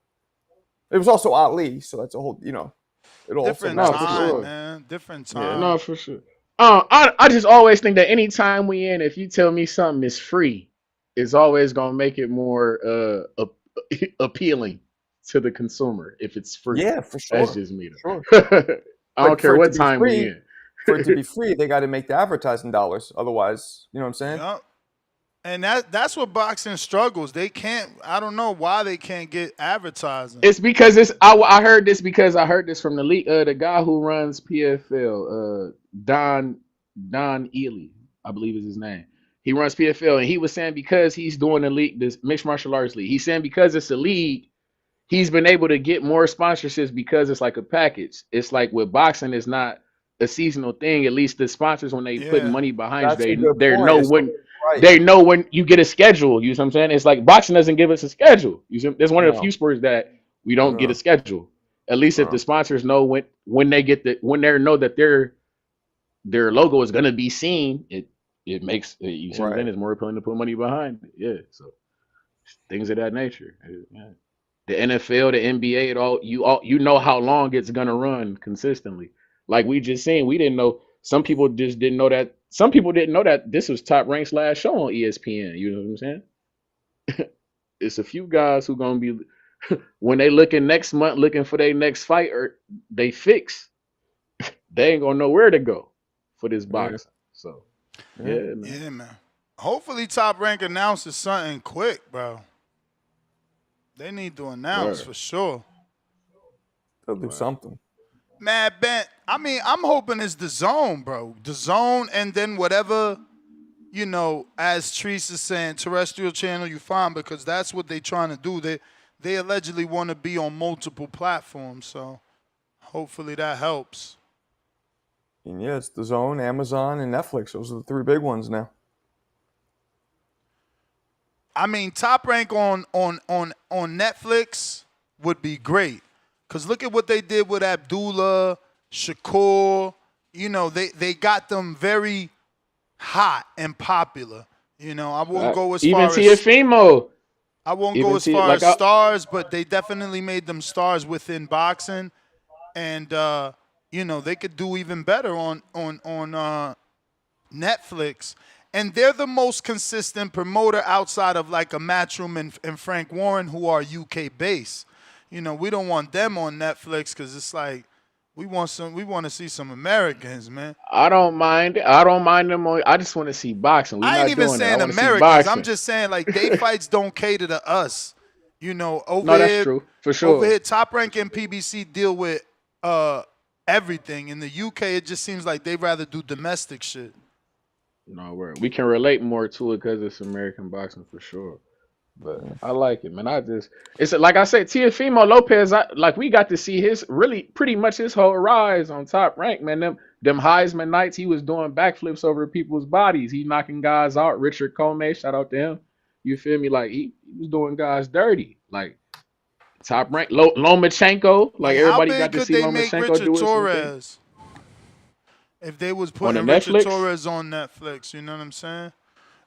It was also Ali, so that's a whole, it all different time, man. Different time. Yeah, no, for sure. I just always think that anytime we in, if you tell me something is free, it's always gonna make it more appealing to the consumer if it's free. Yeah, for sure. That's just me. Sure. I don't care what time we in. For it to be free, they got to make the advertising dollars. Otherwise, you know what I'm saying? Yep. And that's what boxing struggles. They can't. I don't know why they can't get advertising. It's because I heard this because I heard this from the guy who runs PFL, Don Ely, I believe is his name. He runs PFL, and he was saying because he's doing the league, this mixed martial arts league. He's saying because it's a league, he's been able to get more sponsorships because it's like a package. It's like with boxing, it's not a seasonal thing. At least the sponsors, when they put money behind you, they know when you get a schedule. You know what I'm saying? It's like boxing doesn't give us a schedule. There's one of the few sports that we don't get a schedule. At least if the sponsors know when they know that their logo is gonna be seen, it makes you see then it's more appealing to put money behind it. Yeah, so things of that nature. Yeah. The NFL, the NBA, you know how long it's gonna run consistently. Like we just seen, we didn't know. Some people just didn't know that. Some people didn't know that this was Top Rank's last show on ESPN. You know what I'm saying? It's a few guys who gonna be when they looking next month, looking for their next fight or they fix. They ain't gonna know where to go for this boxing. So yeah, man. Hopefully, Top Rank announces something quick, bro. They need to announce for sure. They'll do something. Mad Bent. I mean, I'm hoping it's DAZN, bro. DAZN, and then whatever, as Trice is saying, terrestrial channel, you find, because that's what they trying to do. They allegedly want to be on multiple platforms, so hopefully that helps. And yeah, it's the Zone, Amazon, and Netflix. Those are the three big ones now. I mean, Top Rank on Netflix would be great. Cause look at what they did with Abdullah, Shakur. You know, they got them very hot and popular. You know, I won't go as Even far as Tiafimo. I won't Even go as T- far like as stars, but they definitely made them stars within boxing, and you know they could do even better on Netflix. And they're the most consistent promoter outside of like a Matchroom and Frank Warren, who are UK based. You know, we don't want them on Netflix because it's like we want to see some Americans, man. I don't mind. I don't mind them. I just want to see boxing. We I ain't not even doing that. I saying want to see Americans. I'm boxing. just saying like they fights don't cater to us. You know, No, that's true for over sure. here, Top Rank and PBC deal with everything. In the UK, it just seems like they rather do domestic shit. No, we can relate more to it because it's American boxing for sure. But I like it, man. It's like I said, Teofimo Lopez. We got to see his really pretty much his whole rise on Top Rank, man. Them Heisman nights, he was doing backflips over people's bodies. He knocking guys out. Richard Comey, shout out to him. You feel me? Like he was doing guys dirty. Like Top Rank, Lomachenko. Like Like, how everybody big got to could see they make Lomachenko Richard do his thing. Torres if they was On the putting Richard Netflix? Torres on Netflix? You know what I'm saying?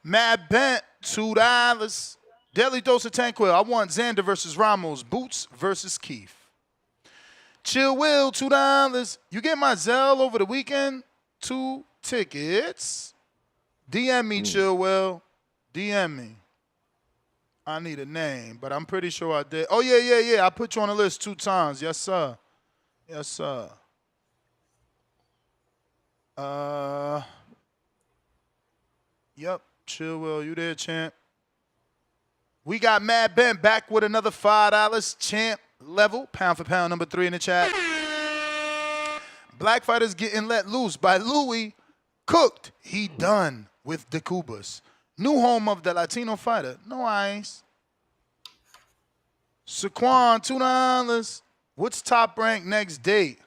Matt Bent, $2. Daily Dose of Tanquil. I want Xander versus Ramos. Boots versus Keith. Chill Will, $2. You get my Zelle over the weekend? 2 tickets. DM me, Chill Will. DM me. I need a name, but I'm pretty sure I did. Oh, yeah. I put you on the list 2 times. Yes, sir. Yes, sir. Yep. Chill Will, you there, champ? We got Mad Ben back with another $5 champ level, pound for pound, number 3 in the chat. Black fighters getting let loose by Louis. Cooked. He done with the Cubas. New home of the Latino fighter. No ice. Saquon, $2. What's Top Rank next date?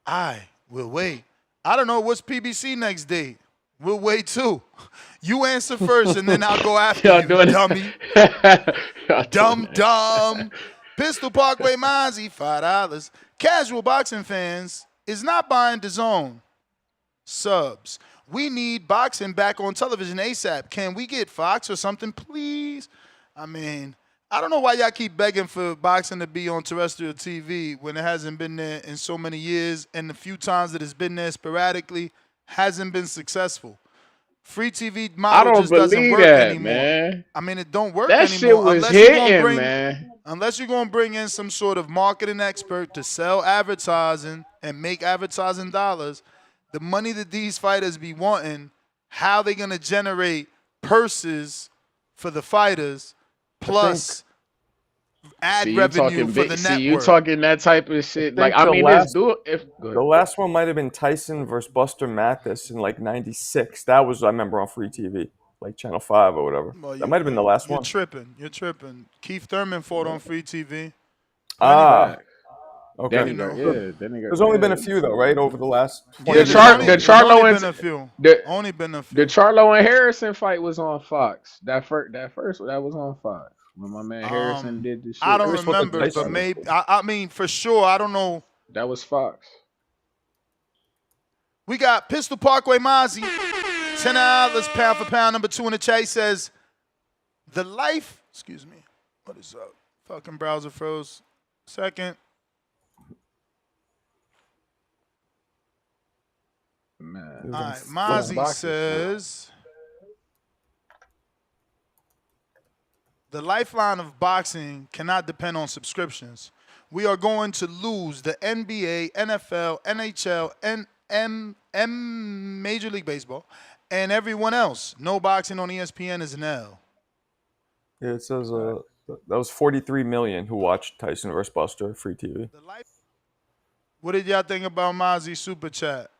I will wait. I don't know. What's PBC next date? We'll wait too. You answer first, and then I'll go after Y'all you, doing dummy. it. Dumb. Pistol Parkway Mozzie, $5. Casual boxing fans is not buying the zone. Subs. We need boxing back on television ASAP. Can we get Fox or something, please? I mean, I don't know why y'all keep begging for boxing to be on terrestrial TV when it hasn't been there in so many years, and the few times that it's been there sporadically hasn't been successful. Free TV model just doesn't work anymore. Man. I mean, it don't work That anymore shit was hitting, man. Unless you're gonna bring in some sort of marketing expert to sell advertising and make advertising dollars. The money that these fighters be wanting, how they gonna generate purses for the fighters plus ad revenue for the network. You talking that type of shit. The last one might have been Tyson versus Buster Mathis in like '96. That was, I remember, on free TV, like Channel 5 or whatever. Well, that might have been the last one. You're tripping. Keith Thurman fought on free TV. Okay. There's only been a few though, right? Over the last 20 the years. Charlo and Harrison fight was on Fox. That first was on Fox when my man Harrison did the shit. I don't remember, but maybe I mean for sure. I don't know. That was Fox. We got Pistol Parkway Mozzie, $10 pound for pound, number 2 in the chat. He says, the life. Excuse me. What is up? Fucking browser froze. Second. Man. All right, Mozzie says, the lifeline of boxing cannot depend on subscriptions. We are going to lose the NBA, NFL, NHL, Major League Baseball, and everyone else. No boxing on ESPN is an L. Yeah, it says that was 43 million who watched Tyson vs. Buster, free TV. What did y'all think about Mozzie's super chat?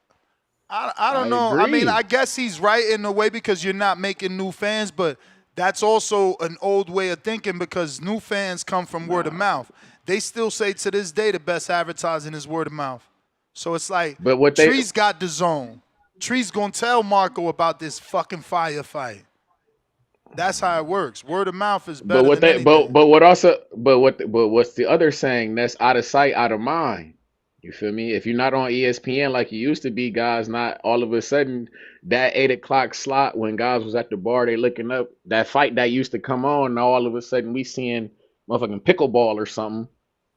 I don't know. Agree. I mean, I guess he's right in a way because you're not making new fans, but that's also an old way of thinking because new fans come from word of mouth. They still say to this day the best advertising is word of mouth. So it's like But what they Trees got the zone. Trees gonna tell Marco about this fucking firefight. That's how it works. Word of mouth is but better what than they anything. but what also but what's the other saying? That's out of sight, out of mind. You feel me? If you're not on ESPN like you used to be, guys, not all of a sudden that 8 o'clock slot when guys was at the bar, they looking up that fight that used to come on. Now all of a sudden we seeing motherfucking pickleball or something.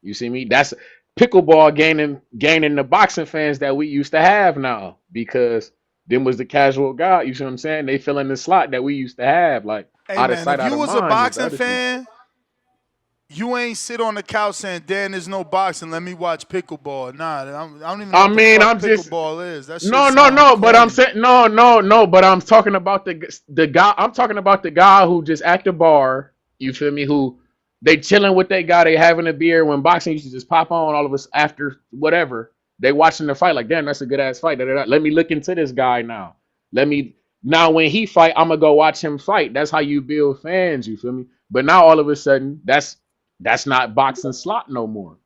You see me? That's pickleball gaining the boxing fans that we used to have now because them was the casual guy. You see what I'm saying? They fill in the slot that we used to have, like Hey out of man, sight, if out you of was a mind is the boxing other thing. fan, you ain't sit on the couch saying, "Dan, there's no boxing. Let me watch pickleball." Nah, I don't even know I what the mean, fuck I'm just pickleball is. That shit sound no, but I'm corny. saying no, but I'm talking about the guy. I'm talking about the guy who just at the bar. You feel me? Who they chilling with that guy. They having a beer when boxing used to just pop on. All of us after whatever they watching the fight. Like, damn, that's a good ass fight. Let me look into this guy now. Let me now when he fight, I'm gonna go watch him fight. That's how you build fans. You feel me? But now all of a sudden, that's not boxing slot no more.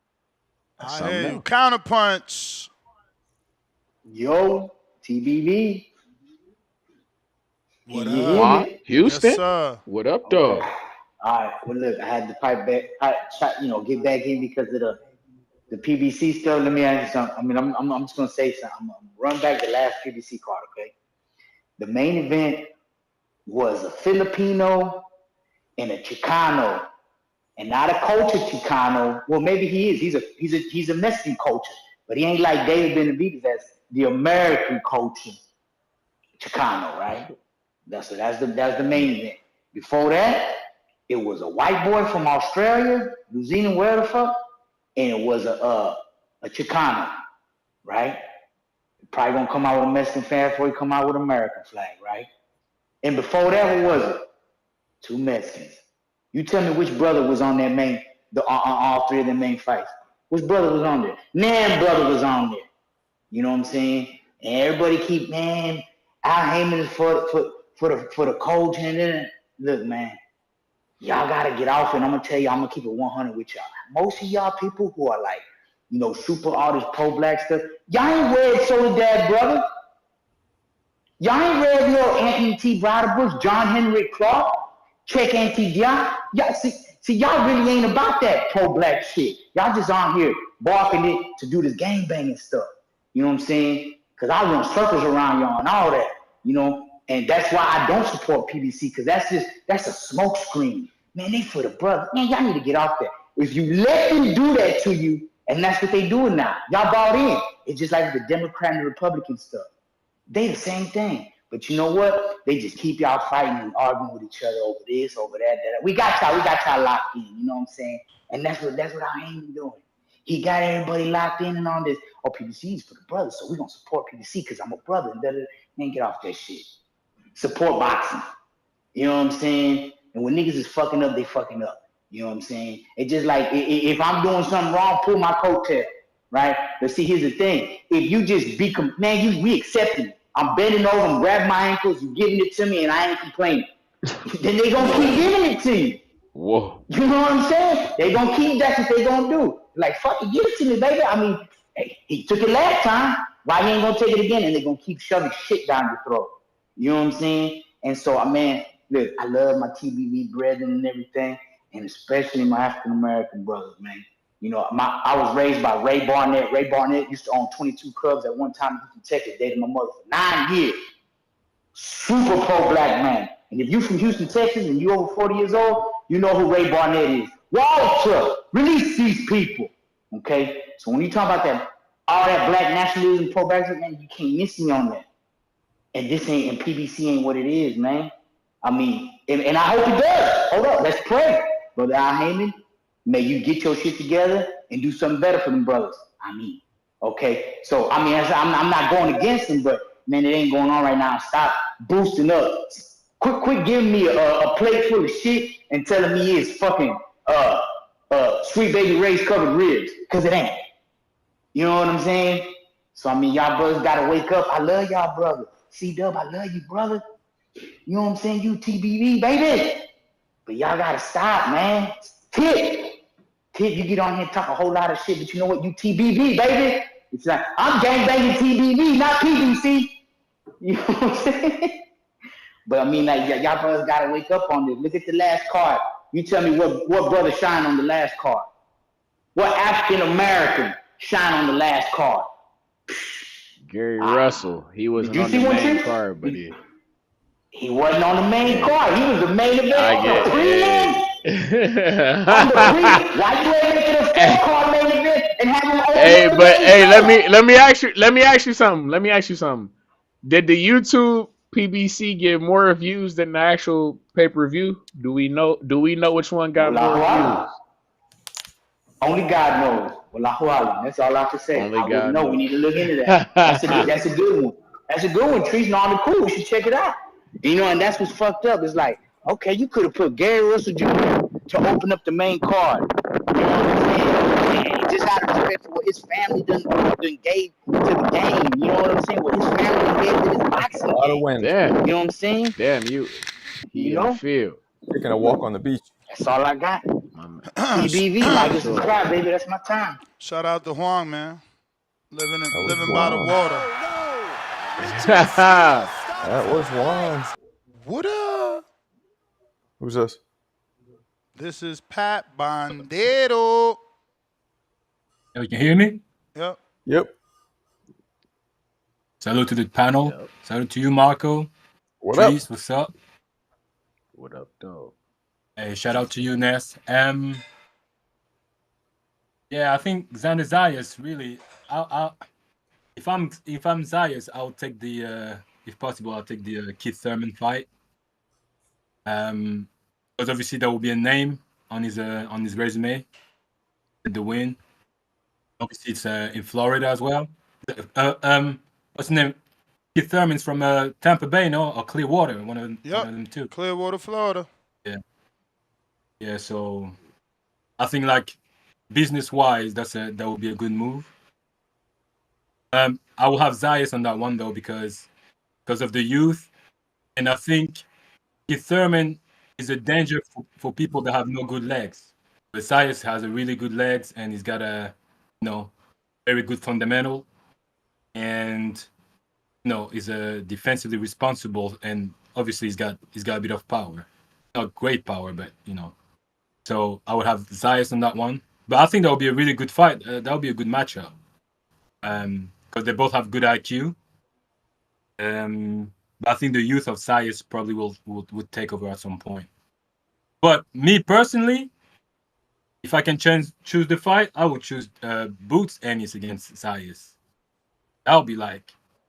That's I hear something you. else. Counterpunch. Yo, TBV, can What you hear up? Huh? me? Yes, Houston? sir. What up, Okay. dog? All right. Well, look, I had to pipe back, get back in because of the PBC stuff. Let me ask you something. I mean, I'm just gonna say something. I'm gonna run back the last PBC card. Okay. The main event was a Filipino and a Chicano, and not a culture Chicano. Well, maybe he is. He's a Mexican culture, but he ain't like David Benavidez. That's the American culture Chicano, right? That's the main event. Before that, it was a white boy from Australia, New Zealand, where the fuck, and it was a Chicano, right? Probably gonna come out with a Mexican flag before he come out with an American flag, right? And before that, what was it? Two Mexicans. You tell me which brother was on that all three of the main fights. Which brother was on there? Nan brother was on there. You know what I'm saying? And everybody keep, man, Al Heyman is for the coach. And look, man, y'all gotta get off it. And I'm gonna tell you, I'm gonna keep it 100 with y'all. Most of y'all people who are like, super all this pro-black stuff, y'all ain't read Soledad, brother. Y'all ain't read no Anthony T. Broderbus, John Henry Clark, Check Anti Dion. Y'all see, y'all really ain't about that pro-black shit. Y'all just on here barking it to do this gang banging stuff. You know what I'm saying? Because I run circles around y'all and all that. And that's why I don't support PBC, because that's a smoke screen. Man, they for the brother. Man, y'all need to get off that. If you let them do that to you, and that's what they doing now, y'all bought in. It's just like the Democrat and the Republican stuff. They the same thing. But you know what? They just keep y'all fighting and arguing with each other over this, over that. We got y'all locked in, you know what I'm saying? And that's what I ain't doing. He got everybody locked in and on this. Oh, PBC is for the brothers, so we're gonna support PBC because I'm a brother. And man, get off that shit. Support boxing. You know what I'm saying? And when niggas is fucking up, they fucking up. You know what I'm saying? It's just like if I'm doing something wrong, pull my coattail, right? But see, here's the thing: if you just we accepting it. I'm bending over, I'm grabbing my ankles, you giving it to me, and I ain't complaining. Then they gonna keep giving it to you. Whoa. You know what I'm saying? They gonna keep. That's what they gonna do. Like, fuck it, give it to me, baby. I mean, hey, he took it last time. Why he ain't gonna take it again? And they gonna keep shoving shit down your throat. You know what I'm saying? And so, man, look, I love my TBV brethren and everything, and especially my African American brothers, man. I was raised by Ray Barnett. Ray Barnett used to own 22 clubs at one time in Houston, Texas. Dated my mother for 9 years. Super pro-black man. And if you from Houston, Texas, and you over 40 years old, you know who Ray Barnett is. Walter, release these people. Okay? So when you talk about all that black nationalism, pro-black, man, you can't miss me on that. And PBC ain't what it is, man. I mean, and I hope it does. Hold up, let's pray. Brother Al Heyman, may you get your shit together and do something better for them brothers. I mean, okay? So, I mean, I'm not going against them, but, man, it ain't going on right now. Stop boosting up. Quit giving me a plate full of shit and telling me it's fucking Sweet Baby Ray's covered ribs, because it ain't. You know what I'm saying? So, I mean, y'all brothers got to wake up. I love y'all, brother. C-Dub, I love you, brother. You know what I'm saying? You TBV, baby. But y'all got to stop, man. Tip, you get on here and talk a whole lot of shit, but you know what? You TBV, baby. It's like, I'm gangbanging TBV, not PBC. You know what I'm saying? But I mean, like, y'all brothers got to wake up on this. Look at the last card. You tell me what brother shine on the last card. What African American shine on the last card? Gary Russell. He wasn't on the main card, but he wasn't on the main card. He was the main event I on get the prelim. On the prelim. Why you ain't making a 4-card main event and have him open Hey, up the but main hey, card? let me ask you something. Did the YouTube PBC get more views than the actual pay-per-view? Do we know which one got more views? Only God knows. Wallahu alam. That's all I have to say. Only I wouldn't God know. knows. We need to look into that. That's a good one. That's a good one. Trees and all the cool. We should check it out. You know, and that's what's fucked up. It's like, okay, you could have put Gary Russell Jr. to open up the main card. You know what I'm saying? And just out of respect for what his family done gave to the game. You know what I'm saying? What his family gave to this boxing A lot of game. wins. You know what I'm saying? Damn, he in the field. Taking a walk on the beach. That's all I got. TBV, like and subscribe, baby. That's my time. Shout out to Huang, man. Living by the water. That was one. What up? Who's this? This is Pat Bandero. You can hear me? Yep. Salute to the panel. Yep. Salute to you, Marco. What Trees, up? what's up? What up, dog? Hey, shout out to you, Ness. Yeah, I think Xander Zayas really. If I'm Zayas, I'll take the if possible, I'll take the Keith Thurman fight. Because obviously there will be a name on his resume. The win. Obviously, it's in Florida as well. What's the name? Keith Thurman's from Tampa Bay, no, or Clearwater, one of them too. Clearwater, Florida. Yeah. So I think like business-wise, that would be a good move. I will have Zayas on that one though because of the youth, and I think Keith Thurman is a danger for people that have no good legs. But Zayas has a really good legs, and he's got a very good fundamental, and is a defensively responsible, and obviously he's got a bit of power, not great power, but So I would have Zayas on that one, but I think that would be a really good fight. That would be a good matchup, because they both have good IQ. But I think the youth of Zayas probably would take over at some point. But me personally, if I can choose the fight, I would choose Boots Ennis against Zayas. That would be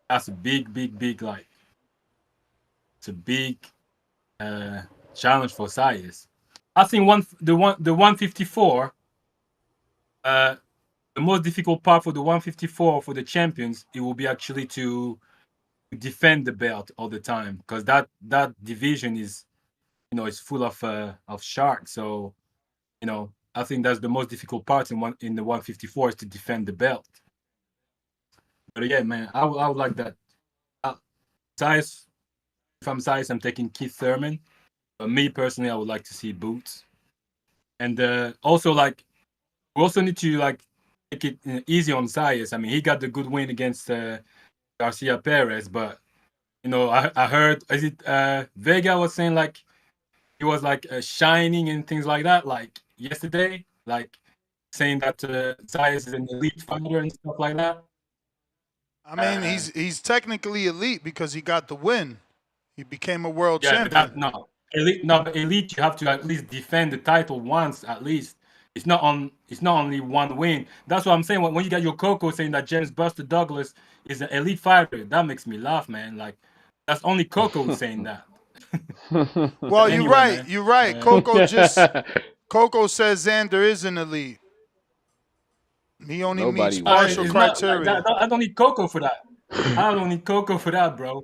that's a big like. It's a big challenge for Zayas. I think the 154. The most difficult part for the 154 for the champions, it will be actually to defend the belt all the time, because that division is, it's full of sharks. So, I think that's the most difficult part in the 154 is to defend the belt. But yeah, man, I would like that. Zayas, if I'm Zayas, I'm taking Keith Thurman. But me personally, I would like to see Boots. And also we also need to take it easy on Zayas. I mean, he got the good win against Garcia Perez, but I heard, is it Vega was saying he was shining and things like that, yesterday, saying that Zayas is an elite fighter and stuff like that. I mean, he's technically elite because he got the win. He became a world champion. But elite, you have to at least defend the title once at least. It's not only one win. That's what I'm saying. When you got your Coco saying that James Buster Douglas is an elite fighter, that makes me laugh, man. That's only Coco saying that. Well, anyway, you're right. Man. You're right. Coco says Xander is an elite. He only meets partial criteria. I don't need Coco for that. I don't need Coco for that, bro.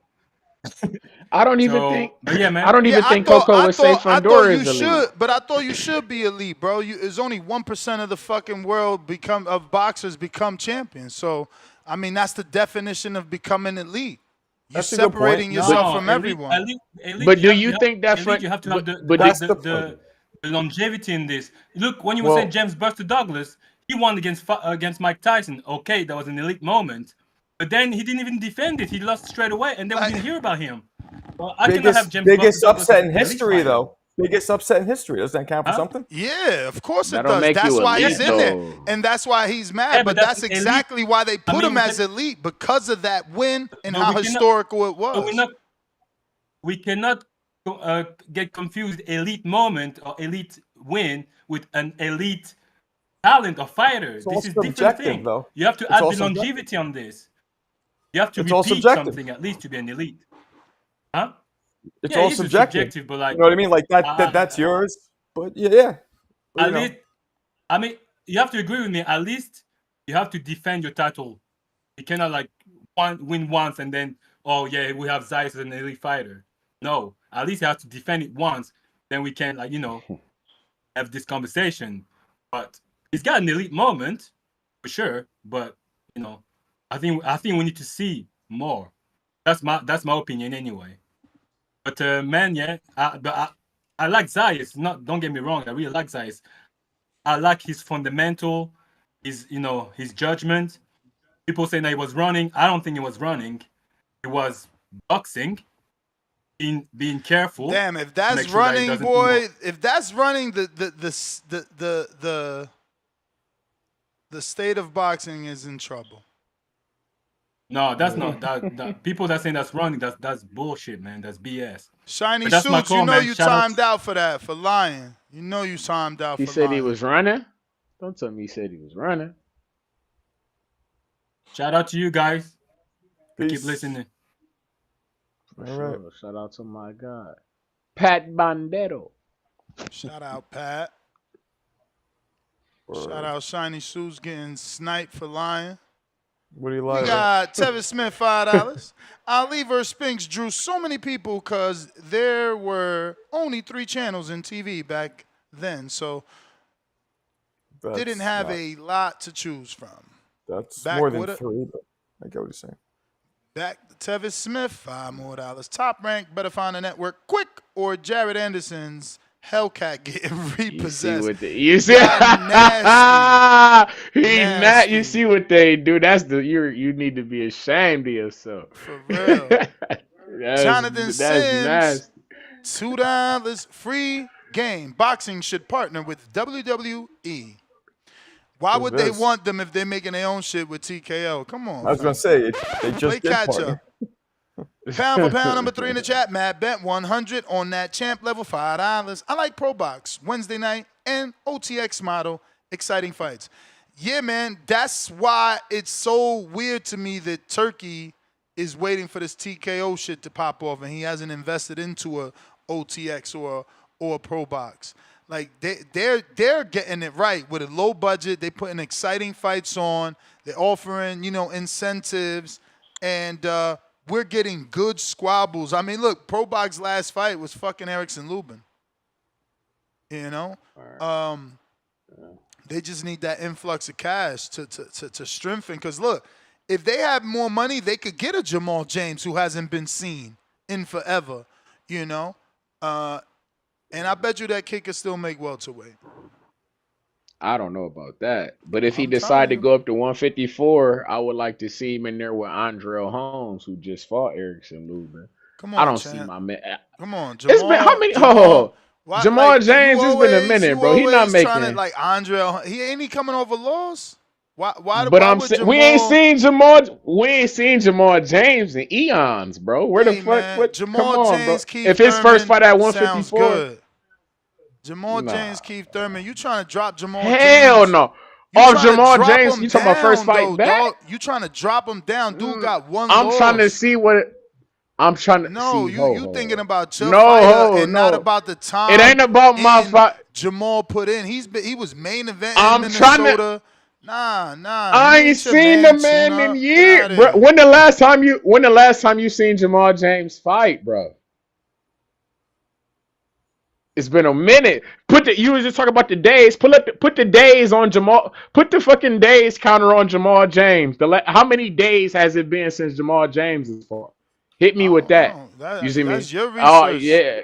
I don't even think. Yeah, man. I don't even think Coco would say Fundora is elite. But I thought you should be elite, bro. It's only 1% of the fucking world of boxers become champions. So, I mean, that's the definition of becoming elite. You're separating yourself from everyone. Elite, but do you think that you have to have the longevity in this? Look, when you were saying James Buster Douglas, He won against Mike Tyson. Okay, that was an elite moment, but then he didn't even defend it. He lost straight away, and then we didn't hear about him. Well, I cannot have James biggest Douglas upset as in an elite history, fighter. though. Biggest upset in history. Doesn't that count for something? Yeah, of course That it don't does. make That's you why elite, he's in there, though. and that's why he's mad. Yeah, but but that's that's elite. exactly why they put him as elite, because of that win and how historical it was. We cannot get confused elite moment or elite win with an elite talent or fighter. This is different thing. Though. You have to It's add all the subjective. longevity on this. You have to It's all repeat subjective. something at least to be an elite. Huh? It's Yeah, all it is subjective. but like, you know what I mean? Like that's yours. But yeah. But, at least, I mean, you have to agree with me. At least you have to defend your title. You cannot like win once and then, oh yeah, we have Zayas as an elite fighter. No, at least you have to defend it once. Then we can have this conversation. But he's got an elite moment for sure. But I think we need to see more. That's my opinion anyway. But man, yeah, I like Zayas. Don't get me wrong. I really like Zayas. I like his fundamental, his judgment. People saying that he was running. I don't think he was running. He was boxing, being careful. Damn, if that's sure running, that boy, if that's running, the state of boxing is in trouble. No, that's not that. People that saying that's running, that's bullshit, man. That's BS. Shiny That's Suits, you know man. you Shout out timed out for that, for lying. You know you timed out He for said lying. he was running. Don't tell me he said he was running. Shout out to you guys. Peace. Keep listening. All right. Sure. Shout out to my guy, Pat Bandero. Shout out, Pat. Shout out Shiny Suits getting sniped for lying. What do you like? We got Tevin Smith, $5. Ali vs. Spinks drew so many people because there were only 3 channels in TV back then, so didn't have a lot to choose from. That's Back more than with it. 3, but I get what you're saying. Back to Tevin Smith, $5 more. Top rank, better find a network quick, or Jared Anderson's Hellcat getting repossessed. You see nasty. You see what they do. That's you need to be ashamed of yourself. For real. Jonathan that's Sims, nasty. $2 free game. Boxing should partner with WWE. Why would they want them if they're making their own shit with TKO? Come on. I was going to say, they just play did catch partner. up. Pound for pound, number 3 in the chat. Matt Bent, 100 on that champ level, $5. I like Probox, Wednesday night, and OTX model, exciting fights. Yeah, man, that's why it's so weird to me that Turkey is waiting for this TKO shit to pop off, and he hasn't invested into a OTX or a Probox. Like they're getting it right with a low budget. They putting exciting fights on. They're offering incentives, and we're getting good squabbles. I mean, look, Probox's last fight was fucking Erickson Lubin. They just need that influx of cash to strengthen. Because look, if they have more money, they could get a Jamal James who hasn't been seen in forever. And I bet you that kid could still make welterweight. I don't know about that. But if he decided to go up to 154, I would like to see him in there with Andrell Holmes, who just fought Erickson Lubin. Come on, I don't champ. see my man. Come on, Jamal. It's been how many? Jamal James, it's been a minute, bro. He's not making trying to, like Andrell. He coming over loss. Why? But I'm saying we ain't seen Jamal. We ain't seen Jamal James in eons, bro. Where the fuck? Man, What? Jamal Come on, James, bro. Keith If his first Thurman fight at sounds 154, good. Jamal James, Keith Thurman. You trying to drop Jamal James? hell no. You Off trying to Jamal drop James, him you talking about first down, fight though, back? dog. You trying to drop him down? Dude got one I'm loss. trying to see what. I'm trying to No, see. you thinking about your fighter and not about the time. It ain't about my fight. Jamal put in. He was main event I'm in trying Minnesota. to. Nah. I ain't seen the man in years, bro. When the last time you seen Jamal James fight, bro? It's been a minute. You was just talking about the days. Put the days on Jamal. Put the fucking days counter on Jamal James. How many days has it been since Jamal James has fought? Hit me with that. You see me? That's your research. Oh yeah.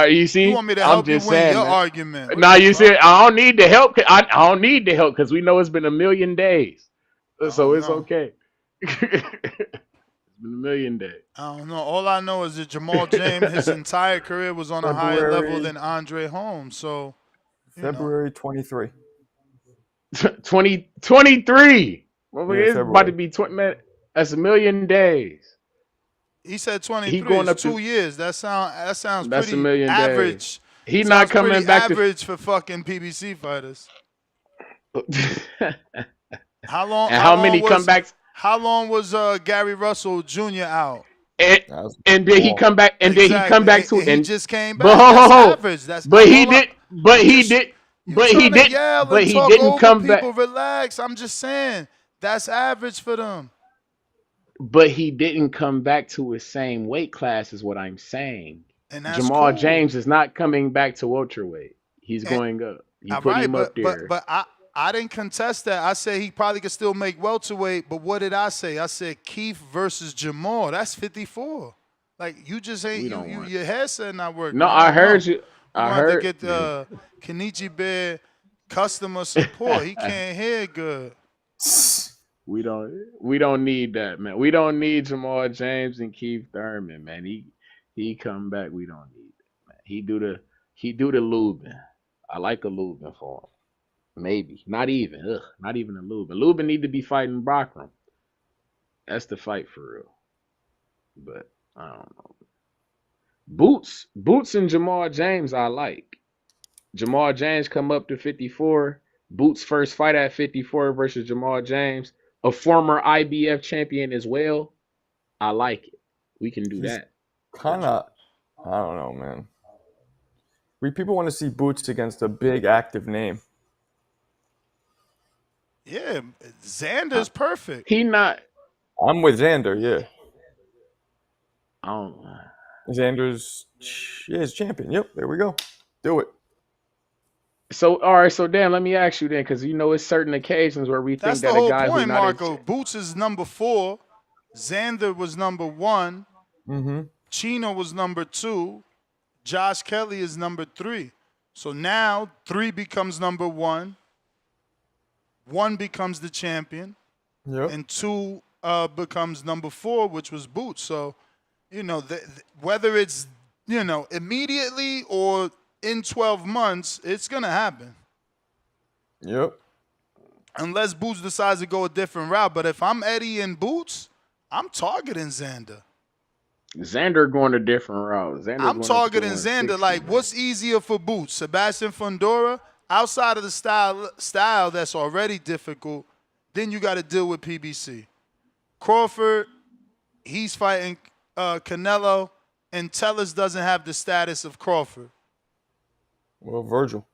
You You see, want me to I'm help you just win saying, your man. argument? What Now the you fuck? see, I don't need the help. I don't need the help because we know it's been a million days, I so don't it's know. okay. It's been a million days. I don't know. All I know is that Jamal James, his entire career was on a higher level than Andre Holmes. So, February 23. 2023. Well, Yeah, it's about to February. be 20. Man, that's a million days. he said He 23. going It's up 2 to. years. That sounds That's a pretty million days. average. He not Sounds pretty coming back to. average for fucking PBC fighters. How long? And How how long many was? comebacks? How long was Gary Russell Jr. out? And did he come back? And did he come Exactly, back to? and he And just came but back. ho ho That's ho. average. That's But he all. did. But I'm he just did. you But he trying to did. yell But and he talk didn't over come back. people. Relax. I'm just saying that's average for them. But he didn't come back to his same weight class, is what I'm saying. And that's Jamal cool. James is not coming back to welterweight. He's And, going up. You all put right, him up there. but I didn't contest that. I said he probably could still make welterweight. But what did I say? I said Keith versus Jamal. That's 54. Like you just ain't your headset not working. No, I heard you. We're I gonna have to heard. get Kenichi Bear customer support. He can't hear good. We don't need that, man. We don't need Jamal James and Keith Thurman, man. He come back. We don't need it, man. He do the Lubin. I like a Lubin for him. Maybe. Not even. Not even a Lubin. Lubin need to be fighting Brockram. That's the fight for real. But I don't know. Boots and Jamal James I like. Jamal James come up to 54. Boots first fight at 54 versus Jamal James, a former IBF champion as well. I like it. We can do that. Kind of, I don't know, man. People want to see Boots against a big active name. Yeah, Xander's perfect. He not. I'm with Xander. Yeah. I don't. Xander's his champion. Yep. There we go. Do it. So all right. So Dan, let me ask you then, because it's certain occasions where we That's think the that a whole guy point, who's not Marco. Boots is number 4. Xander was number 1. Mm-hmm. Chino was number 2. Josh Kelly is number 3. So now 3 becomes number 1. 1 becomes the champion. Yep. And 2 becomes number 4, which was Boots. So, whether it's, immediately or in 12 months, it's going to happen. Yep. Unless Boots decides to go a different route. But if I'm Eddie and Boots, I'm targeting Xander. Xander going a different route. I'm targeting Xander. Like, what's easier for Boots? Sebastian Fundora? Outside of the style that's already difficult, then you got to deal with PBC. Crawford, he's fighting Canelo, and Tellez doesn't have the status of Crawford. Well, Virgil.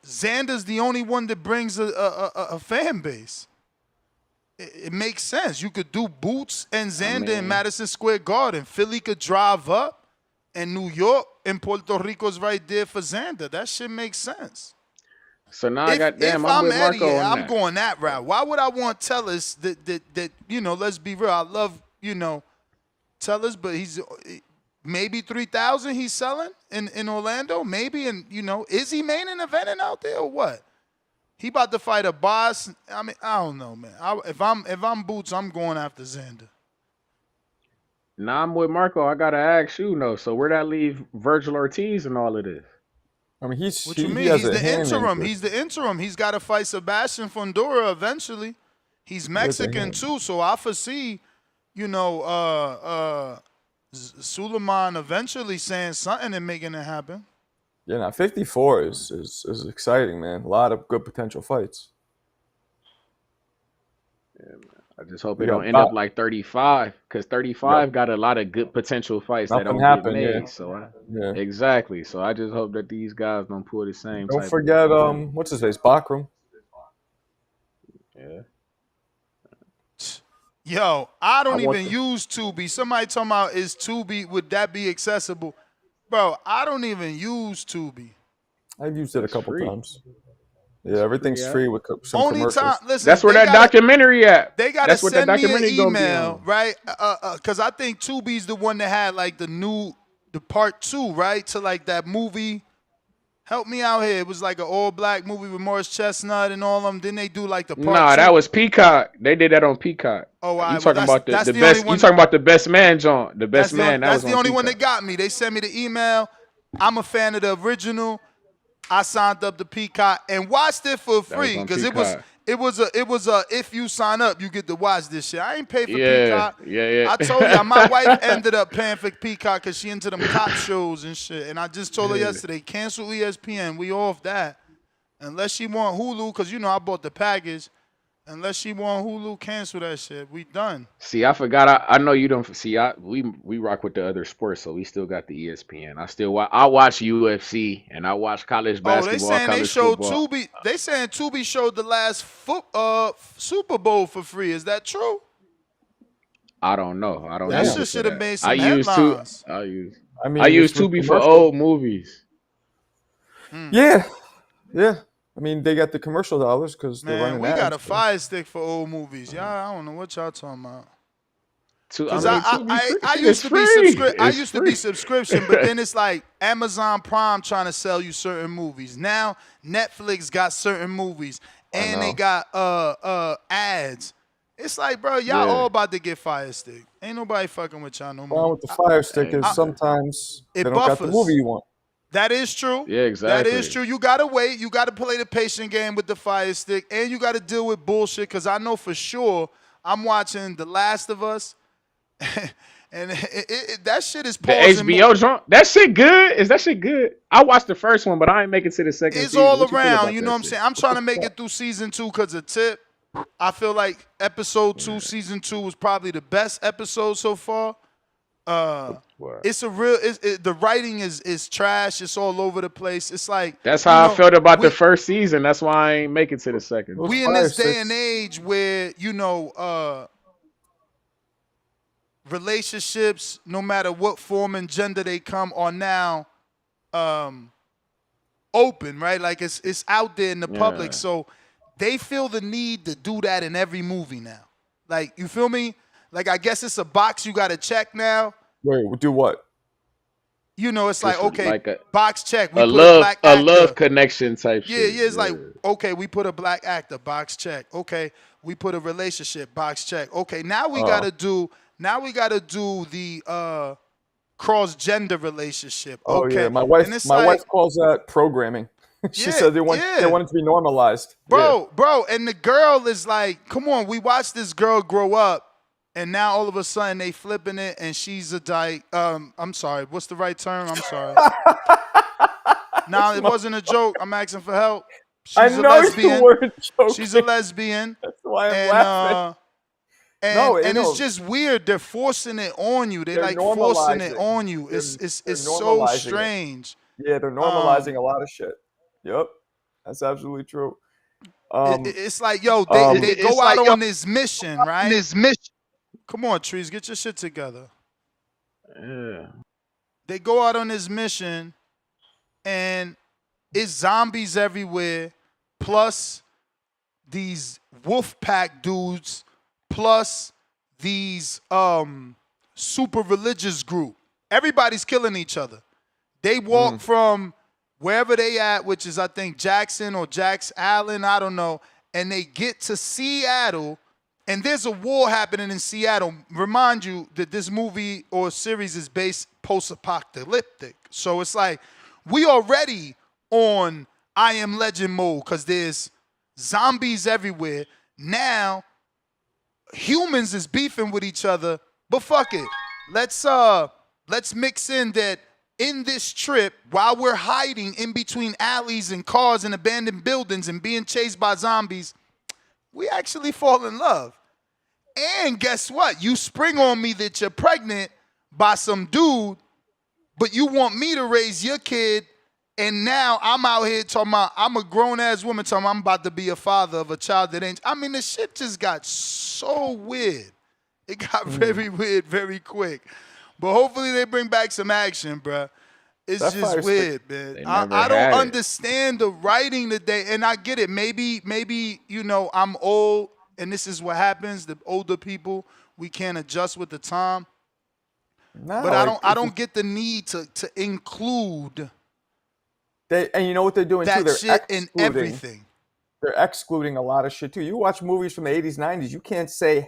Xander's the only one that brings a fan base. It makes sense. You could do Boots and Xander in Madison Square Garden. Philly could drive up, and New York and Puerto Rico's right there for Xander. That shit makes sense. So now I'm with Marco Eddie, on I'm that. going that route. Why would I want Tellez that let's be real. I love, Tellez, but he's maybe 3,000 he's selling in Orlando, maybe. And, is he main eventing out there or what? He about to fight a boss. I mean, I don't know, man. If I'm Boots, I'm going after Xander. Now I'm with Marco. I gotta ask you, so where that leave Virgil Ortiz and all of this? I mean, What you mean? He's the interim. He's the interim. He's got to fight Sebastian Fundora eventually. He's Mexican too, so I foresee, Suleiman eventually saying something and making it happen. Yeah, now 54 is exciting, man. A lot of good potential fights. Yeah, man. I just hope it don't end up like 35, because 35 got a lot of good potential fights that don't get made. Yeah. So exactly. So I just hope that these guys don't pull the same. Don't forget, what's his face, Bakram. Yeah. Yo, I don't even use Tubi. Somebody talking about is Tubi? Would that be accessible? Bro, I don't even use Tubi. I've used it a couple times. Yeah, everything's free with some commercials. Listen, that's where that documentary at. They gotta send me an email, right? Because I think Tubi's the one that had like the new the part 2, right? To like that movie. Help me out here. It was like an all-black movie with Morris Chestnut and all of them. Then they do like the part 2. Nah, that was Peacock. They did that on Peacock. Oh, all You right. Well, talking about that's the the only best? You one. talking about the best man, John? The That's best the only, man. That that's was the on only one Peacock. that got me. They sent me the email. I'm a fan of the original. I signed up to Peacock and watched it for That was free on because Peacock. it was a if you sign up you get to watch this shit. I ain't paid for Yeah, Peacock. yeah. I told y'all my wife ended up paying for Peacock because she into them cop shows and shit. And I just told her Yeah. yesterday, cancel ESPN. We off that. Unless she want Hulu, because you know I bought the package. Unless she want Hulu, cancel that shit. We done. See, I forgot. I know you don't see. We rock with the other sports, so we still got the ESPN. I watch UFC and I watch college Oh, they basketball, saying they college showed football. Tubi. They saying Tubi showed the last Super Bowl for free. Is that true? I don't know. I don't That use shit it for should have that. made I some use headlines. I I mean, use it's with Tubi for commercial. old movies. Yeah. I mean, they got the commercial dollars because they're Man, running we ads. got a fire stick for old movies. Y'all, I don't know what y'all talking about. Because Tubi free. I Shit, used it's to be free. I It's used to free. be subscription, but then it's like Amazon Prime trying to sell you certain movies. Now Netflix got certain movies, and they got ads. It's like, bro, y'all all about to get fire stick. Ain't nobody fucking with y'all no more. Problem with the fire stick is sometimes they don't got the movie you want. That is true. Yeah, exactly. That is true. You gotta wait. You gotta play the patient game with the fire stick, and you gotta deal with bullshit. Cause I know for sure I'm watching The Last of Us, and that shit is The pausing. HBO drunk. That shit good. Is that shit good? I watched the first one, but I ain't make it to the second It's season. all What you feel around. about You that know what I'm shit? saying? I'm trying to make it through season 2 because of Tip. I feel like episode 2, season 2 was probably the best episode so far. It's a real. The writing is trash. It's all over the place. It's like That's how I felt about the first season. That's why I ain't make it to the second. We in this day and age where relationships, no matter what form and gender they come, are now open, right? Like it's out there in the public, so they feel the need to do that in every movie now. Like, you feel me? Like, I guess it's a box you got to check now. Wait, do what? You know, it's like, Just okay, like box check. We a put love, a black actor. love connection type shit. Yeah, it's like, okay, we put a black actor, box check. Okay, we put a relationship, box check. Okay, now we gotta do the cross-gender relationship. Oh Okay. yeah, my wife. And it's My like, wife calls that programming. She said they want it to be normalized. Bro, and the girl is like, come on, we watched this girl grow up, and now all of a sudden they flipping it, and she's a I'm sorry, what's the right term? I'm sorry. No, it wasn't a joke. I'm asking for help. She's a lesbian. You weren't joking. She's a lesbian. That's why I'm laughing. And it's just weird. They're forcing it on you. They're like forcing it on you. It's so strange. Yeah, they're normalizing a lot of shit. Yep, that's absolutely true. It's like, yo, they go out on this mission, right? Come on, Trees, get your shit together. Yeah. They go out on this mission, and it's zombies everywhere, plus these wolf pack dudes, plus these super religious group. Everybody's killing each other. They walk from wherever they at, which is, I think, Jackson or Jax Allen, I don't know, and they get to Seattle, and there's a war happening in Seattle. Remind you that this movie or series is based post-apocalyptic. So it's like, we already on I Am Legend mode because there's zombies everywhere. Now, humans is beefing with each other, but fuck it. Let's mix in that in this trip, while we're hiding in between alleys and cars and abandoned buildings and being chased by zombies, we actually fall in love. And guess what? You spring on me that you're pregnant by some dude, but you want me to raise your kid, and now I'm out here talking about, I'm a grown-ass woman talking about I'm about to be a father of a child that ain't. I mean, the shit just got so weird. It got very weird very quick. But hopefully they bring back some action, bruh. It's just weird, man. I don't understand the writing today, and I get it. Maybe, I'm old, and this is what happens. The older people, we can't adjust with the time. No, But like, I don't get the need to include and you know what they're doing too? that They're shit in everything. They're excluding a lot of shit too. You watch movies from the 80s, 90s, you can't say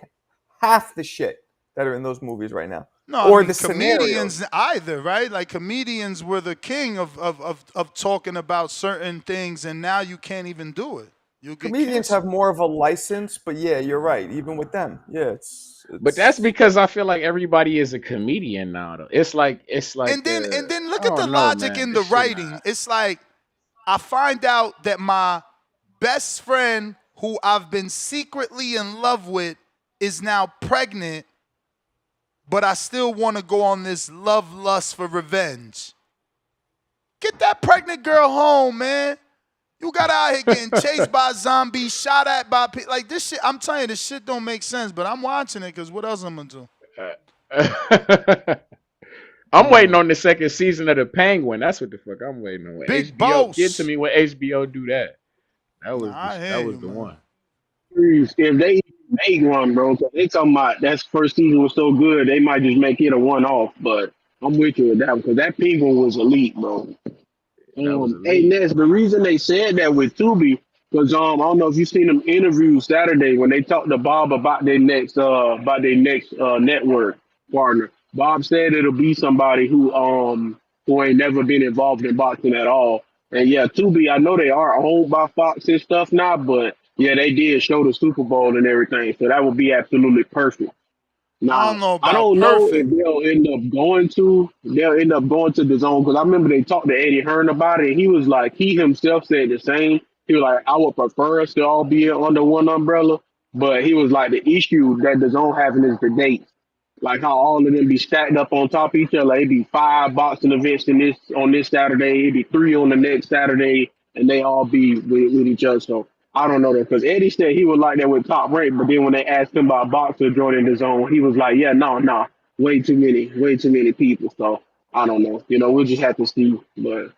half the shit that are in those movies right now. No, Or I mean the comedians scenarios. either, right? Like comedians were the king of talking about certain things, and now you can't even do it. You'll get Comedians have canceled. more of a license, but yeah, you're right. Even with them, yeah, But that's because I feel like everybody is a comedian now. Though it's like And then I look at the don't know, logic man. in the This shit writing. not. It's like I find out that my best friend, who I've been secretly in love with, is now pregnant, but I still want to go on this love lust for revenge. Get that pregnant girl home, man. You got out here getting chased by zombies, shot at by people. Like this shit, I'm telling you, this shit don't make sense, but I'm watching it because what else I'm going to do? I'm waiting on the second season of the Penguin. That's what the fuck I'm waiting on. When Big HBO, get to Boss. me when HBO do that. That was Nah, I that hear was you, the man. one. If they make one, bro, 'cause they talking about that first season was so good, they might just make it a one-off. But I'm with you with that because that Penguin was elite, bro. That was Hey elite. Ness, the reason they said that with Tubi, because I don't know if you seen them interviews Saturday when they talked to Bob about their next network partner. Bob said it'll be somebody who ain't never been involved in boxing at all. And yeah, Tubi, I know they are owned by Fox and stuff now, but yeah, they did show the Super Bowl and everything, so that would be absolutely perfect. I Now, don't know I about don't know if perfect. they'll end up going to the zone because I remember they talked to Eddie Hearn about it. And he was like, he himself said the same. He was like, I would prefer us to all be under one umbrella, but he was like, the issue that the zone having is the dates, like how all of them be stacked up on top of each other. It'd be 5 boxing events on this Saturday, it'd be 3 on the next Saturday, and they all be with each other. So I don't know that because Eddie said he would like that with Top Rank, but then when they asked him about boxer joining the zone, he was like, "Yeah, no, way too many people." So I don't know. We'll just have to see. But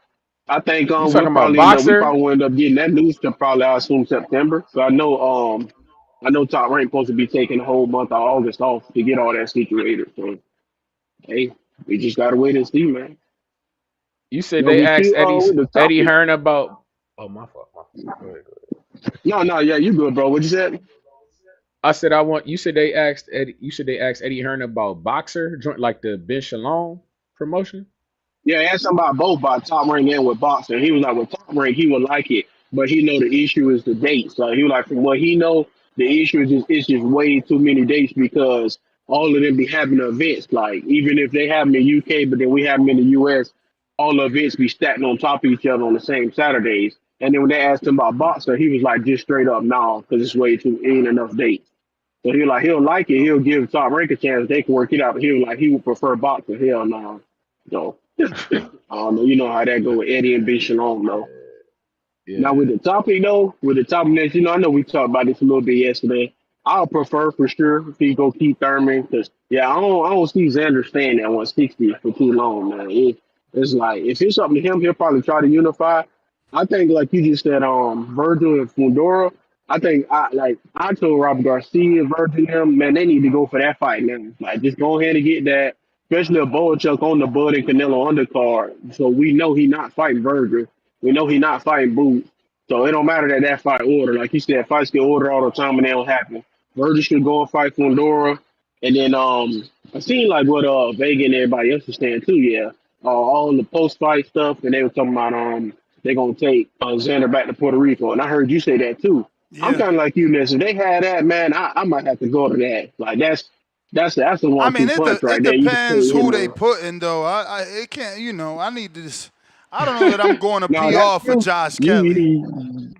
I think You we'll talking about probably we Boxer? probably will end up getting that news to probably I assume September. So I know Top Rank supposed to be taking the whole month of August off to get all that situated. So hey, we just gotta wait and see, man. You said Yo, they we asked still with the Eddie topic. Hearn about. Oh my fault. My fault. Go ahead. Go ahead. No, yeah, you good, bro. What you said? I said I want. You said they asked Eddie. You said they asked Eddie Hearn about Boxer, joint like the Ben Shalom promotion. Yeah, asked him about both about Top Rank and with boxing. He was like, with Top Rank, he would like it, but he know the issue is the dates. Like he was like, from what he know, the issue is just way too many dates because all of them be having events. Like even if they have them in UK, but then we have them in the US, all the events be stacked on top of each other on the same Saturdays. And then when they asked him about boxer, he was like, just straight up, no, because it's way too ain't enough dates. So he'll like it. He'll give Top Rank a chance. They can work it out. But he would prefer boxing. Hell no. So I don't know. You know how that go with Eddie and Ben Shalom, though. Now Yeah. with the topic though, with the topic next, I know we talked about this a little bit yesterday. I'll prefer for sure if he go Keith Thurman because yeah, I don't see Xander staying at 160 for too long, man. It's like if it's up to him, he'll probably try to unify. I think like you just said, Virgil and Fundora. I told Robert Garcia, Virgil, them man, they need to go for that fight now. Like just go ahead and get that, especially if Boachuk on the Bud and Canelo undercard. So we know he not fighting Virgil. We know he not fighting Boots. So it don't matter that fight order. Like you said, fights get ordered all the time and they don't happen. Virgil should go and fight Fundora. And then I seen like what Vega and everybody else was saying too, yeah. All the post fight stuff and they were talking about they gonna take Xander back to Puerto Rico. And I heard you say that too. I'm Yeah. kinda like you, Ness. If they had that, man, I might have to go to that. Like that's a I mean, 1-2 punch right it there. You can say, depends who they put in though. It can't. I need this. I don't know that I'm going to no, that's PR for true. Josh Kelly.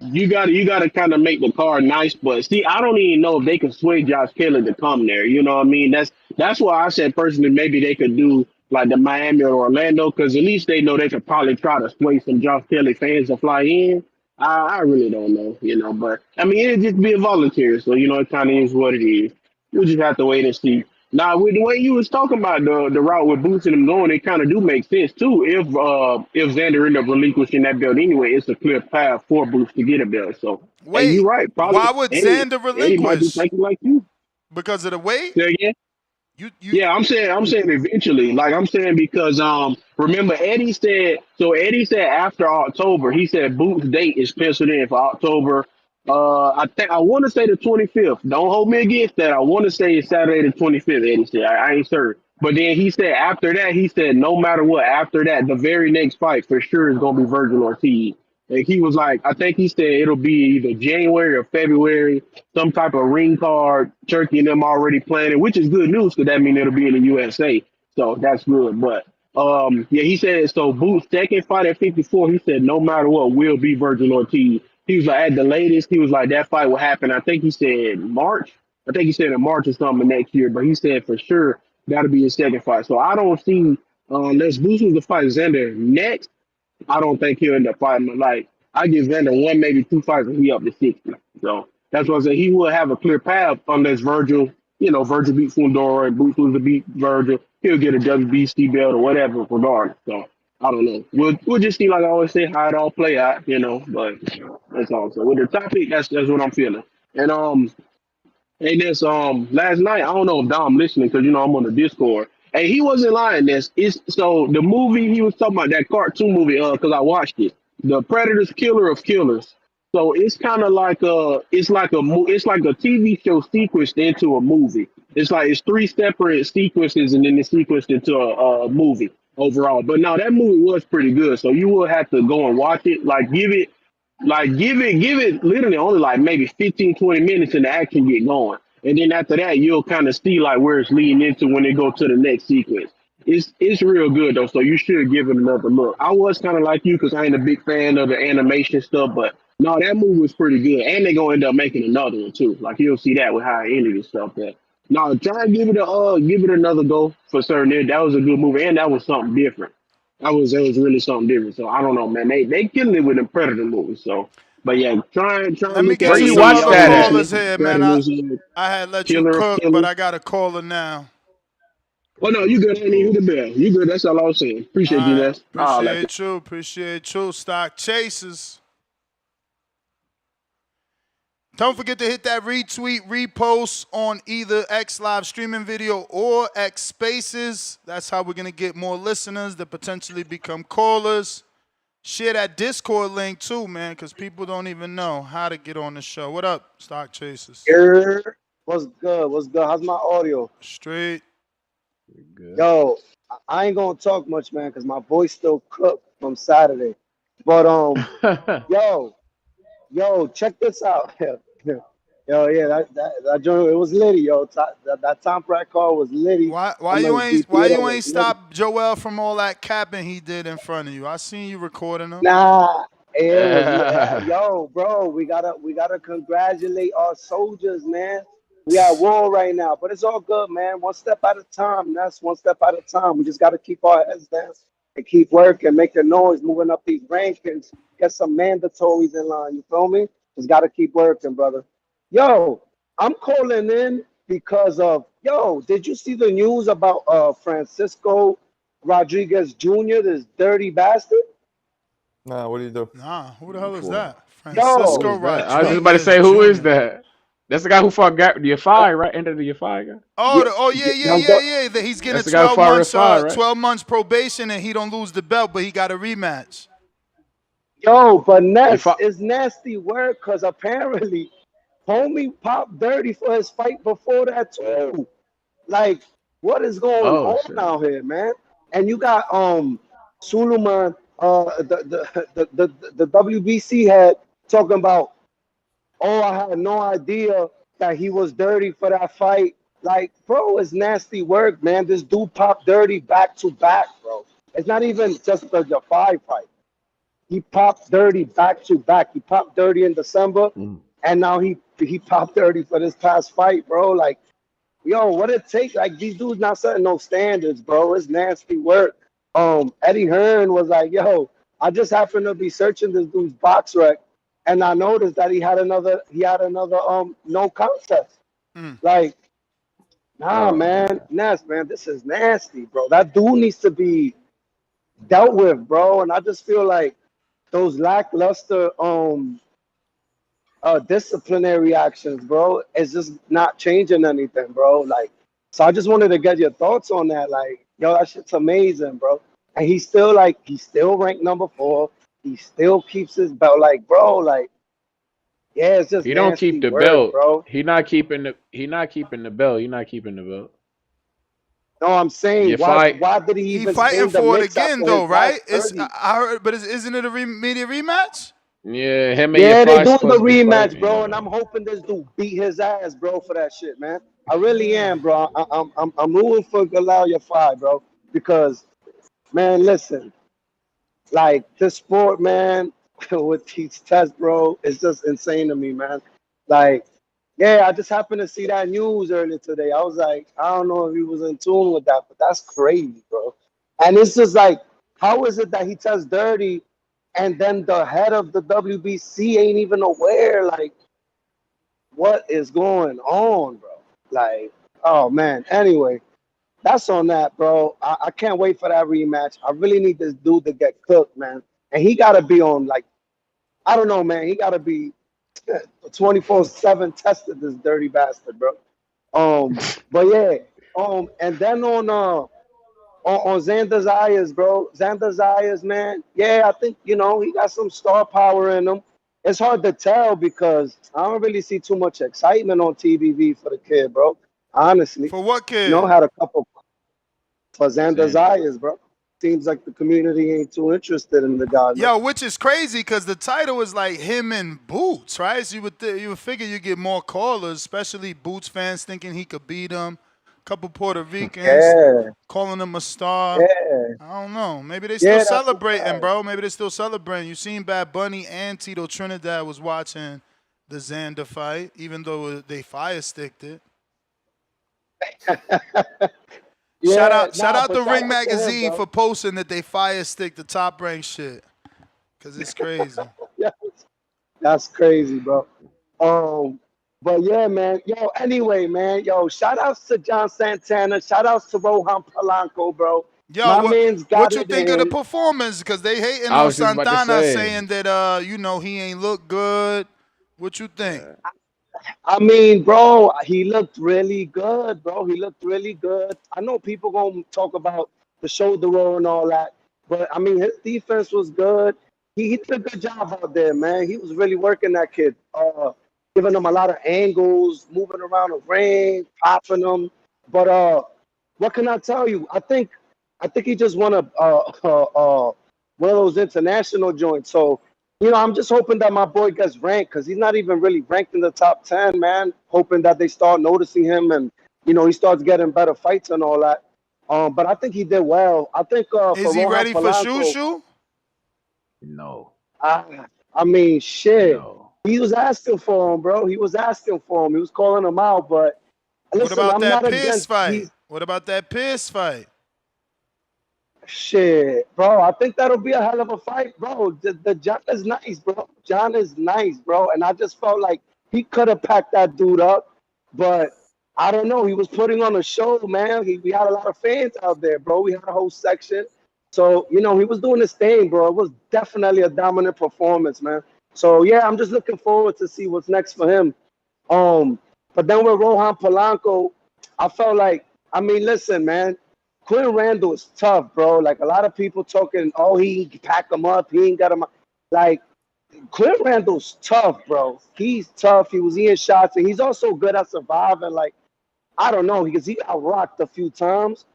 You gotta kind of make the card nice, but see, I don't even know if they can sway Josh Kelly to come there. You know what I mean? That's why I said personally maybe they could do like the Miami or Orlando, because at least they know they could probably try to sway some Josh Kelly fans to fly in. I really don't know, but I mean it'd just be a volunteer, so it kind of is what it is. We'll just have to wait and see. Now, with the way you was talking about the route with Boots and them going, it kind of do make sense too. If Xander end up relinquishing that belt anyway, it's a clear path for Boots to get a belt. So, hey, Wait, you're right. Probably why would Eddie Xander Eddie might be relinquish? thinking like you. Because of the weight? Say again? Yeah, I'm saying eventually. Like I'm saying because remember Eddie said after October, he said Boots' date is penciled in for October. I want to say the 25th. Don't hold me against that. I want to say it's Saturday the 25th. Eddie said I ain't certain. But then he said after that, he said no matter what, after that, the very next fight for sure is gonna be Virgil Ortiz. And he was like, I think he said it'll be either January or February, some type of ring card, Turkey and them already planning, which is good news because that means it'll be in the USA. So that's good. But yeah, he said so Boots' second fight at 54, he said no matter what will be Virgil Ortiz. He was like at the latest, he was like that fight will happen. I think he said March. I think he said in March or something next year, but he said for sure that'll be his second fight. So I don't see unless Boots was to fight Xander next. I don't think he'll end up fighting. Like I give Xander one, maybe two fights, and he up to 60. So that's what I said. He will have a clear path unless Virgil, Virgil beat Fundora and Boots was to beat Virgil. He'll get a WBC belt or whatever, regardless. So I don't know. We'll just see. Like I always say, how it all play out, But that's all. So with the topic, that's what I'm feeling. And hey, this last night, I don't know if Dom listening because I'm on the Discord. Hey, he wasn't lying. It's so the movie he was talking about, that cartoon movie, because I watched it. The Predator's Killer of Killers. So it's kind of like it's like a TV show sequenced into a movie. It's three separate sequences and then it's sequenced into a movie overall. But no, that movie was pretty good. So you will have to go and watch it. Give it literally only like maybe 15, 20 minutes and the action get going. And then after that, you'll kind of see like where it's leading into when they go to the next sequence. It's real good though, so you should give it another look. I was kind of like you because I ain't a big fan of the animation stuff, but no, that movie was pretty good. And they're gonna end up making another one too. Like you'll see that with how it ended and stuff. But no, try and give it another go for certain. That was a good movie, and that was something different. That was really something different. So I don't know, man. They killing it with the Predator movies. So, but yeah, try and Let me look get at Where to it. you some watch other that at? callers here, man. Predators, I had let you Killer of cook, but Killers. I got a caller now. Oh no, you good? I ain't even hit the bell. You good? That's all I was saying. All Appreciate you, right, Les. I'll let you. appreciate you. Stock chasers. Don't forget to hit that retweet, repost on either X Live streaming video or X Spaces. That's how we're going to get more listeners that potentially become callers. Share that Discord link too, man, because people don't even know how to get on the show. What up, Stock Chasers? What's good? What's good? How's my audio? Straight. Good. Yo, I ain't gonna talk much, man, because my voice still cooked from Saturday. But yo, check this out. Yo, yeah, that joint, it was litty, yo. That Tom Pratt call was litty. Why I'm you in ain't the why theater you was ain't litty. stop Joel from all that capping he did in front of you? I seen you recording him. Nah, it was yo, bro. We gotta congratulate our soldiers, man. We at war right now, but it's all good, man. One step at a time. That's one step at a time. We just gotta keep our heads down and keep working, making noise, moving up these rankings, get some mandatories in line. You feel me? Just gotta keep working, brother. Yo, I'm calling in because of Did you see the news about Francisco Rodriguez Jr., this dirty bastard? Nah, what do you do? Nah, who the hell is that? Who Francisco is that? I was just about to Rodriguez say, who is Jr. that? That's the guy who fought Yafai, right? Ended the Yafai guy. Yeah. He's getting a That's the guy who 12 fought months, Yafai, right? 12 months probation, and he don't lose the belt, but he got a rematch. Yo, but Ness is nasty word because apparently homie popped dirty for his fight before that too. Like, what is going Oh on shit. out here, man? And you got Suleiman, the WBC head talking about, oh, I had no idea that he was dirty for that fight. Like, bro, it's nasty work, man. This dude popped dirty back to back, bro. It's not even just the Jafai fight. He popped dirty back to back. He popped dirty in December, and now he popped dirty for this past fight, bro. Like, yo, what it take? Like, these dudes not setting no standards, bro. It's nasty work. Eddie Hearn was like, yo, I just happened to be searching this dude's box rec, and I noticed that he had another no contest. Like, nah, man, Ness, man, this is nasty, bro. That dude needs to be dealt with, bro. And I just feel like those lackluster disciplinary actions, bro, is just not changing anything, bro. Like, So I just wanted to get your thoughts on that. Like, yo, that shit's amazing, bro. And he's still ranked number 4. He still keeps his belt. Like, bro, like, yeah, it's just He don't keep nasty the work, belt. bro. He not keeping the. He not keeping the belt. He not keeping the belt. No, I'm saying, You fight. why did he He even stay fighting in the for it mix again, after his though, last right? It's 30? I heard, but isn't it a immediate rematch? Yeah, him and Yeah, they Yafai doing the supposed to be rematch, fighting. bro, and Yeah. I'm hoping this dude beat his ass, bro, for that shit, man. I really Yeah. am, bro. I'm rooting for Galal Yafai, bro, because man, listen, like this sport, man, with these tests, bro, it's just insane to me, man. Like, yeah, I just happened to see that news earlier today. I was like, I don't know if he was in tune with that, but that's crazy, bro. And it's just like, how is it that he tests dirty, and then the head of the WBC ain't even aware? Like, what is going on, bro? Like, oh man. Anyway, that's on that, bro. I can't wait for that rematch. I really need this dude to get cooked, man. And he gotta be on, like, I don't know, man. He gotta be 24/7 tested, this dirty bastard, bro. But yeah, and then on Xander Zayas, bro. Xander Zayas, man. Yeah, I think, he got some star power in him. It's hard to tell because I don't really see too much excitement on TBV for the kid, bro. Honestly. For what kid? Had a couple for Xander Xander. Zayas, bro. Seems like the community ain't too interested in the guy, man. Yo, which is crazy because the title is like him and Boots, right? So you would figure you get more callers, especially Boots fans thinking he could beat them. Couple Puerto Ricans Yeah, calling him a star. yeah, I don't know. Maybe they still yeah, that's a celebrating, fact. bro. Maybe they still celebrating. You seen Bad Bunny and Tito Trinidad was watching the Xander fight, even though they fire sticked it. Yeah, Shout nah, out but the shout Ring out to him, Magazine bro. for posting that they fire stick the top rank shit. Cause it's crazy. Yeah, that's crazy, bro. But yeah, man. Yo, anyway, man. Yo, shout outs to John Santana. Shout outs to Rohan Polanco, bro. Yo, My man's got what you it think of the in. performance? Cause they hating I on was just about to Santana, say. saying that he ain't look good. What you think? I mean, bro, he looked really good, bro. He looked really good. I know people gonna talk about the shoulder roll and all that, but I mean, his defense was good. He did a good job out there, man. He was really working that kid, giving him a lot of angles, moving around the ring, popping him. But what can I tell you? I think he just won one of those international joints. So I'm just hoping that my boy gets ranked because he's not even really ranked in the top 10, man. Hoping that they start noticing him and, he starts getting better fights and all that. But I think he did well. I think Is for he Rohan ready for Polanco, Shushu? No. I mean, shit. No. He was asking for him, bro. He was asking for him. He was calling him out. But What listen, about I'm that not Pierce against fight? these. What about that Pierce fight? Shit, bro. I think that'll be a hell of a fight, bro. The John is nice, bro. John is nice, bro. And I just felt like he could have packed that dude up, but I don't know. He was putting on a show, man. We had a lot of fans out there, bro. We had a whole section. So, he was doing his thing, bro. It was definitely a dominant performance, man. So, yeah, I'm just looking forward to see what's next for him. But then with Rohan Polanco, I felt like, I mean, listen, man, Quinn Randall is tough, bro. Like a lot of people talking, oh, he pack him up, he ain't got him. Like Quinn Randall's tough, bro. He's tough. He was eating shots, and he's also good at surviving. Like I don't know, because he got rocked a few times.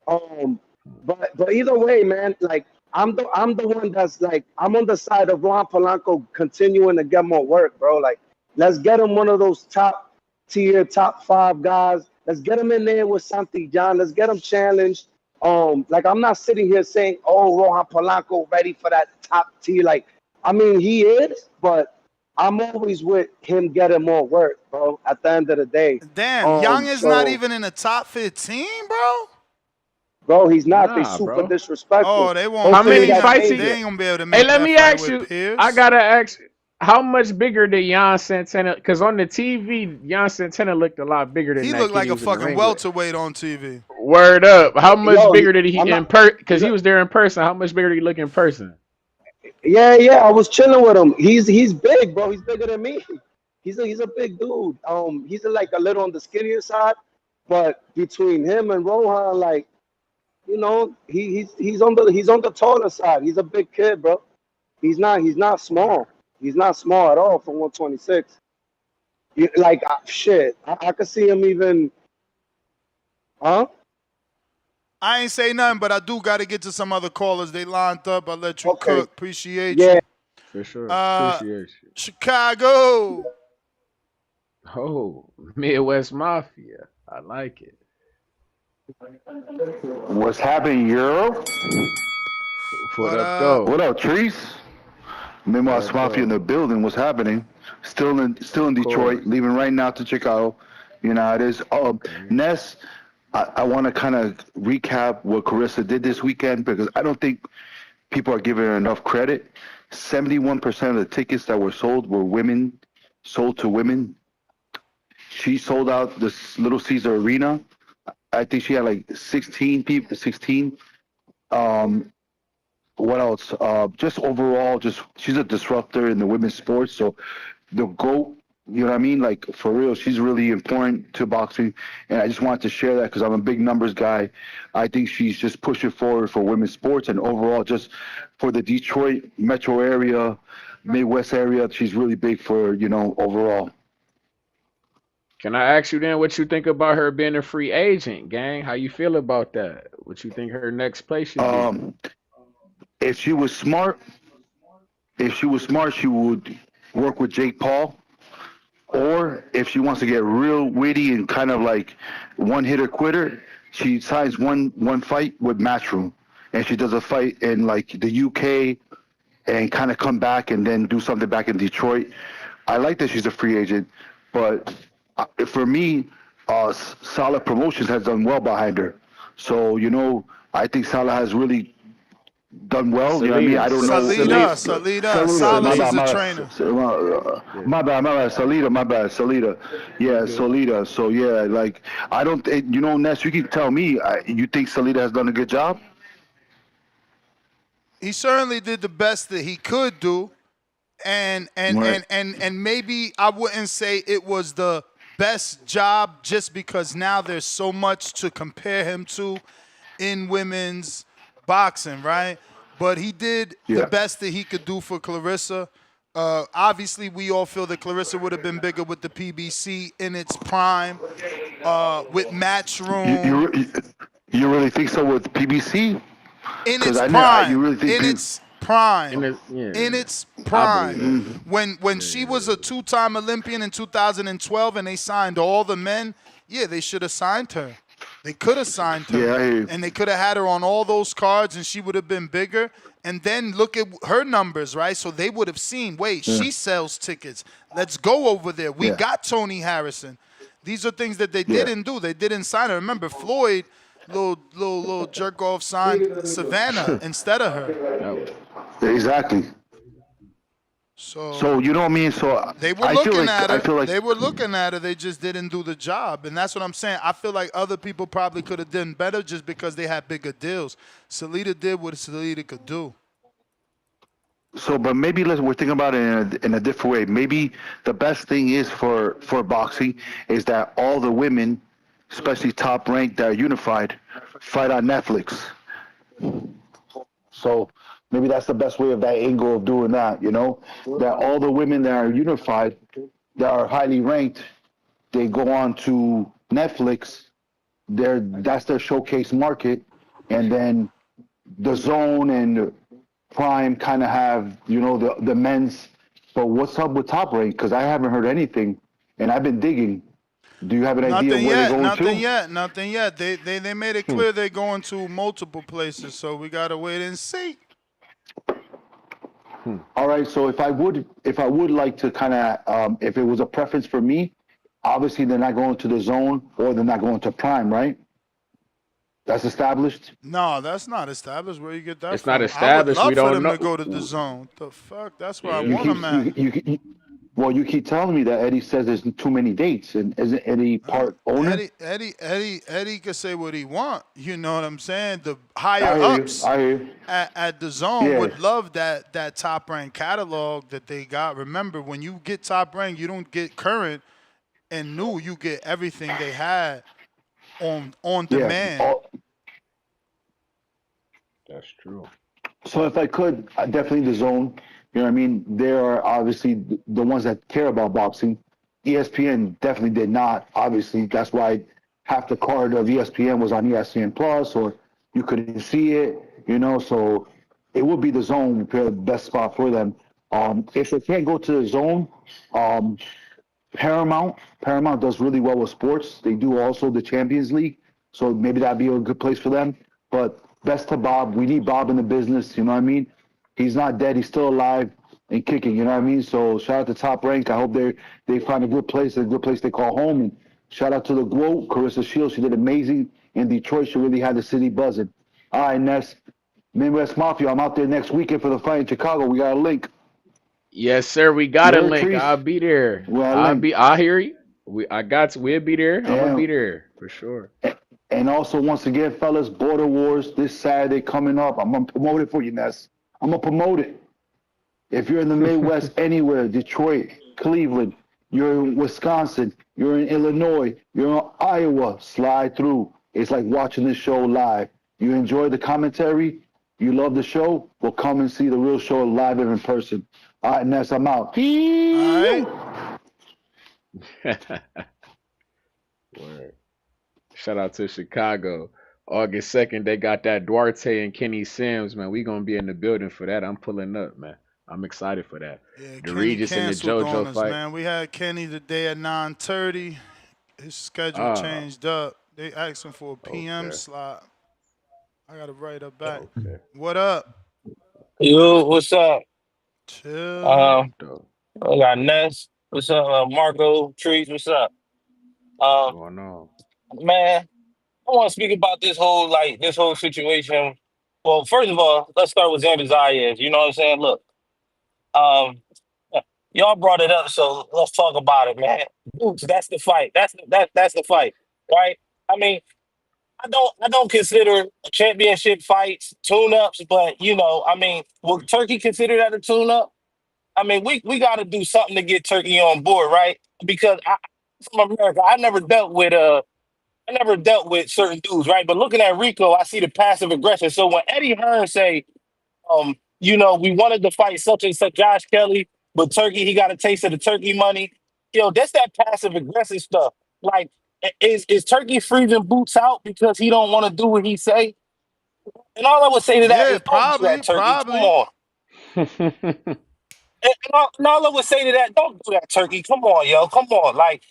But either way, man, like I'm the one that's like I'm on the side of Rohan Polanco continuing to get more work, bro. Like let's get him one of those top tier, top 5 guys. Let's get him in there with Santi John. Let's get him challenged. Like I'm not sitting here saying, oh, Rohan Polanco ready for that top tier. Like, I mean, he is, but I'm always with him getting more work, bro. At the end of the day, Damn, Young is not so even in the top 15, bro. bro, he's not. They Nah, super bro. disrespectful. Oh, they won't How Hopefully many pay that him. fights he changes. They got? ain't gonna be able to Hey, make let that me fight ask with you. I Pierce. gotta ask, how much bigger did Jan Santana? Because on the TV, Jan Santana looked a lot bigger than He that looked kid like he a was in the fucking ring with. welterweight on TV. Word up. How much Yo, bigger did he I'm not. in Because he was there in person. How much bigger did he look in person? Yeah. I was chilling with him. He's big, bro. He's bigger than me. He's a big dude. He's like a little on the skinnier side. But between him and Rohan, like, you know, he's on the taller side. He's a big kid, bro. He's not small. He's not small at all for 126. Like shit, I could see him even. Huh? I ain't say nothing, but I do got to get to some other callers. They lined up. I'll let you Okay. cook. Appreciate Yeah. you. For sure. Appreciate you. Chicago. Oh, Midwest Mafia. I like it. What's happening, Euro? What up, though? What up, Trice? Midwest What Mafia in the though? building. What's happening? Still in Of Detroit. course. Leaving right now to Chicago. You know how it is. Ness, I want to kind of recap what Carissa did this weekend because I don't think people are giving her enough credit. 71% of the tickets that were sold were women, sold to women. She sold out this Little Caesar Arena. I think she had like 16 people, 16. What else? Just overall, just she's a disruptor in the women's sports. So the GOAT, you know what I mean? Like for real, she's really important to boxing. And I just wanted to share that because I'm a big numbers guy. I think she's just pushing forward for women's sports and overall just for the Detroit metro area, Midwest area. She's really big for, you know, overall. Can I ask you then what you think about her being a free agent, gang? How you feel about that? What you think her next play should be? If she was smart, she would work with Jake Paul. Or if she wants to get real witty and kind of like one hitter quitter, she signs one fight with Matchroom, and she does a fight in like the UK and kind of come back and then do something back in Detroit. I like that she's a free agent, but for me, Salah Promotions has done well behind her. So you know, I think Salah has really done well. You know what I mean? I don't know. Salida. Salah is a trainer. My bad. Salida. Yeah, Salida. So yeah, like I don't. You know, Ness, you can tell me. You think Salida has done a good job? He certainly did the best that he could do, and maybe I wouldn't say it was the best job just because now there's so much to compare him to in women's boxing, right? But he did the best that he could do for Clarissa. Obviously, we all feel that Clarissa would have been bigger with the PBC in its prime, with Matchroom. You really think so with PBC? In its prime. You really think in its prime. In its prime. When she was a two-time Olympian in 2012 and they signed all the men, yeah, they should have signed her. They could have signed her, and they could have had her on all those cards, and she would have been bigger. And then look at her numbers, right? So they would have seen, wait, she sells tickets. Let's go over there. We got Tony Harrison. These are things that they didn't do. They didn't sign her. Remember, Floyd, little jerk off, signed Savannah instead of her. Exactly. So you know what I mean. So they were looking at her. They were looking at her. They just didn't do the job, and that's what I'm saying. I feel like other people probably could have done better just because they had bigger deals. Salida did what Salida could do. So, but maybe we're thinking about it in a different way. Maybe the best thing is for boxing is that all the women, especially top ranked that are unified, fight on Netflix. So maybe that's the best way of that angle of doing that, you know, that all the women that are unified, that are highly ranked, they go on to Netflix. That's their showcase market, and then the Zone and Prime kind of have, you know, the men's. But what's up with Top Rank? Because I haven't heard anything, and I've been digging. Do you have an idea where they're going to? Nothing yet. They made it clear they're going to multiple places, so we gotta wait and see. All right. So if I would like to kind of, if it was a preference for me, obviously they're not going to the Zone or they're not going to Prime, right? That's established? No, that's not established. Where you get that it's from? Not established. I would love we for don't them know. to go to the Zone. The fuck? That's where I want them at. You keep telling me that Eddie says there's too many dates, and isn't Eddie part owner? Eddie can say what he want. You know what I'm saying? The higher ups at the Zone would love that Top Rank catalog that they got. Remember, when you get Top Rank, you don't get current and new. You get everything they had on Yeah. demand. That's true. So if I could, definitely the zone. You know what I mean? There are obviously the ones that care about boxing. ESPN definitely did not. Obviously, that's why half the card of ESPN was on ESPN Plus, or you couldn't see it. You know, so it would be the zone, the best spot for them. If they can't go to the zone, um, Paramount does really well with sports. They do also the Champions League, so maybe that'd be a good place for them. But best to Bob. We need Bob in the business. You know what I mean? He's not dead. He's still alive and kicking. You know what I mean? So shout out to Top Rank. I hope they find a good place they call home. And shout out to the GOAT, Carissa Shields. She did amazing in Detroit. She really had the city buzzing. All right, Ness. Midwest Mafia. I'm out there next weekend for the fight in Chicago. We got a link. Yes, sir. We You got a heard, link. Trees? I'll be there. We got a link. I hear you. I got to. We'll be there. I'm gonna And be there for sure. And also, once again, fellas, Border Wars this Saturday coming up. I'm going to promote it for you, Ness. I'm going to promote it. If you're in the Midwest, anywhere, Detroit, Cleveland, you're in Wisconsin, you're in Illinois, you're in Iowa, slide through. It's like watching this show live. You enjoy the commentary, you love the show, well, come and see the real show live and in person. All right, Ness, I'm out. All right. Word. Shout out to Chicago. August 2nd, they got that Duarte and Kenny Sims, man. We gonna be in the building for that. I'm pulling up, man. I'm excited for that. Yeah, The Kenny Regis and the canceled on JoJo us, fight. man. We had Kenny today at 9:30. His schedule Ah, changed up. They asked him for a PM okay. slot. I gotta write her back. Okay. What up? Yo, what's up? Chill. Dope. I got Ness. What's up, Marco? Trees, what's up? What's Um, going on? man, I want to speak about this whole situation. Well, first of all, let's start with Xander Zayas. You know what I'm saying? Look, um, y'all brought it up, so let's talk about it, man. Oops, that's the fight. That's the fight, right? I mean, I don't consider championship fights tune-ups, but I mean, will Turkey consider that a tune-up? I mean, we got to do something to get Turkey on board, right? Because from America, I never dealt with certain dudes, right? But looking at Rico, I see the passive aggression. So when Eddie Hearn say, we wanted to fight such and such Josh Kelly, but Turkey, he got a taste of the Turkey money. That's that passive aggressive stuff. Like, is Turkey freezing Boots out because he don't want to do what he say? And all I would say to that Yeah, is, don't do probably, that, Turkey. Come probably. on. And all I would say to that, don't do that, Turkey. Come on, yo. Come on. Like,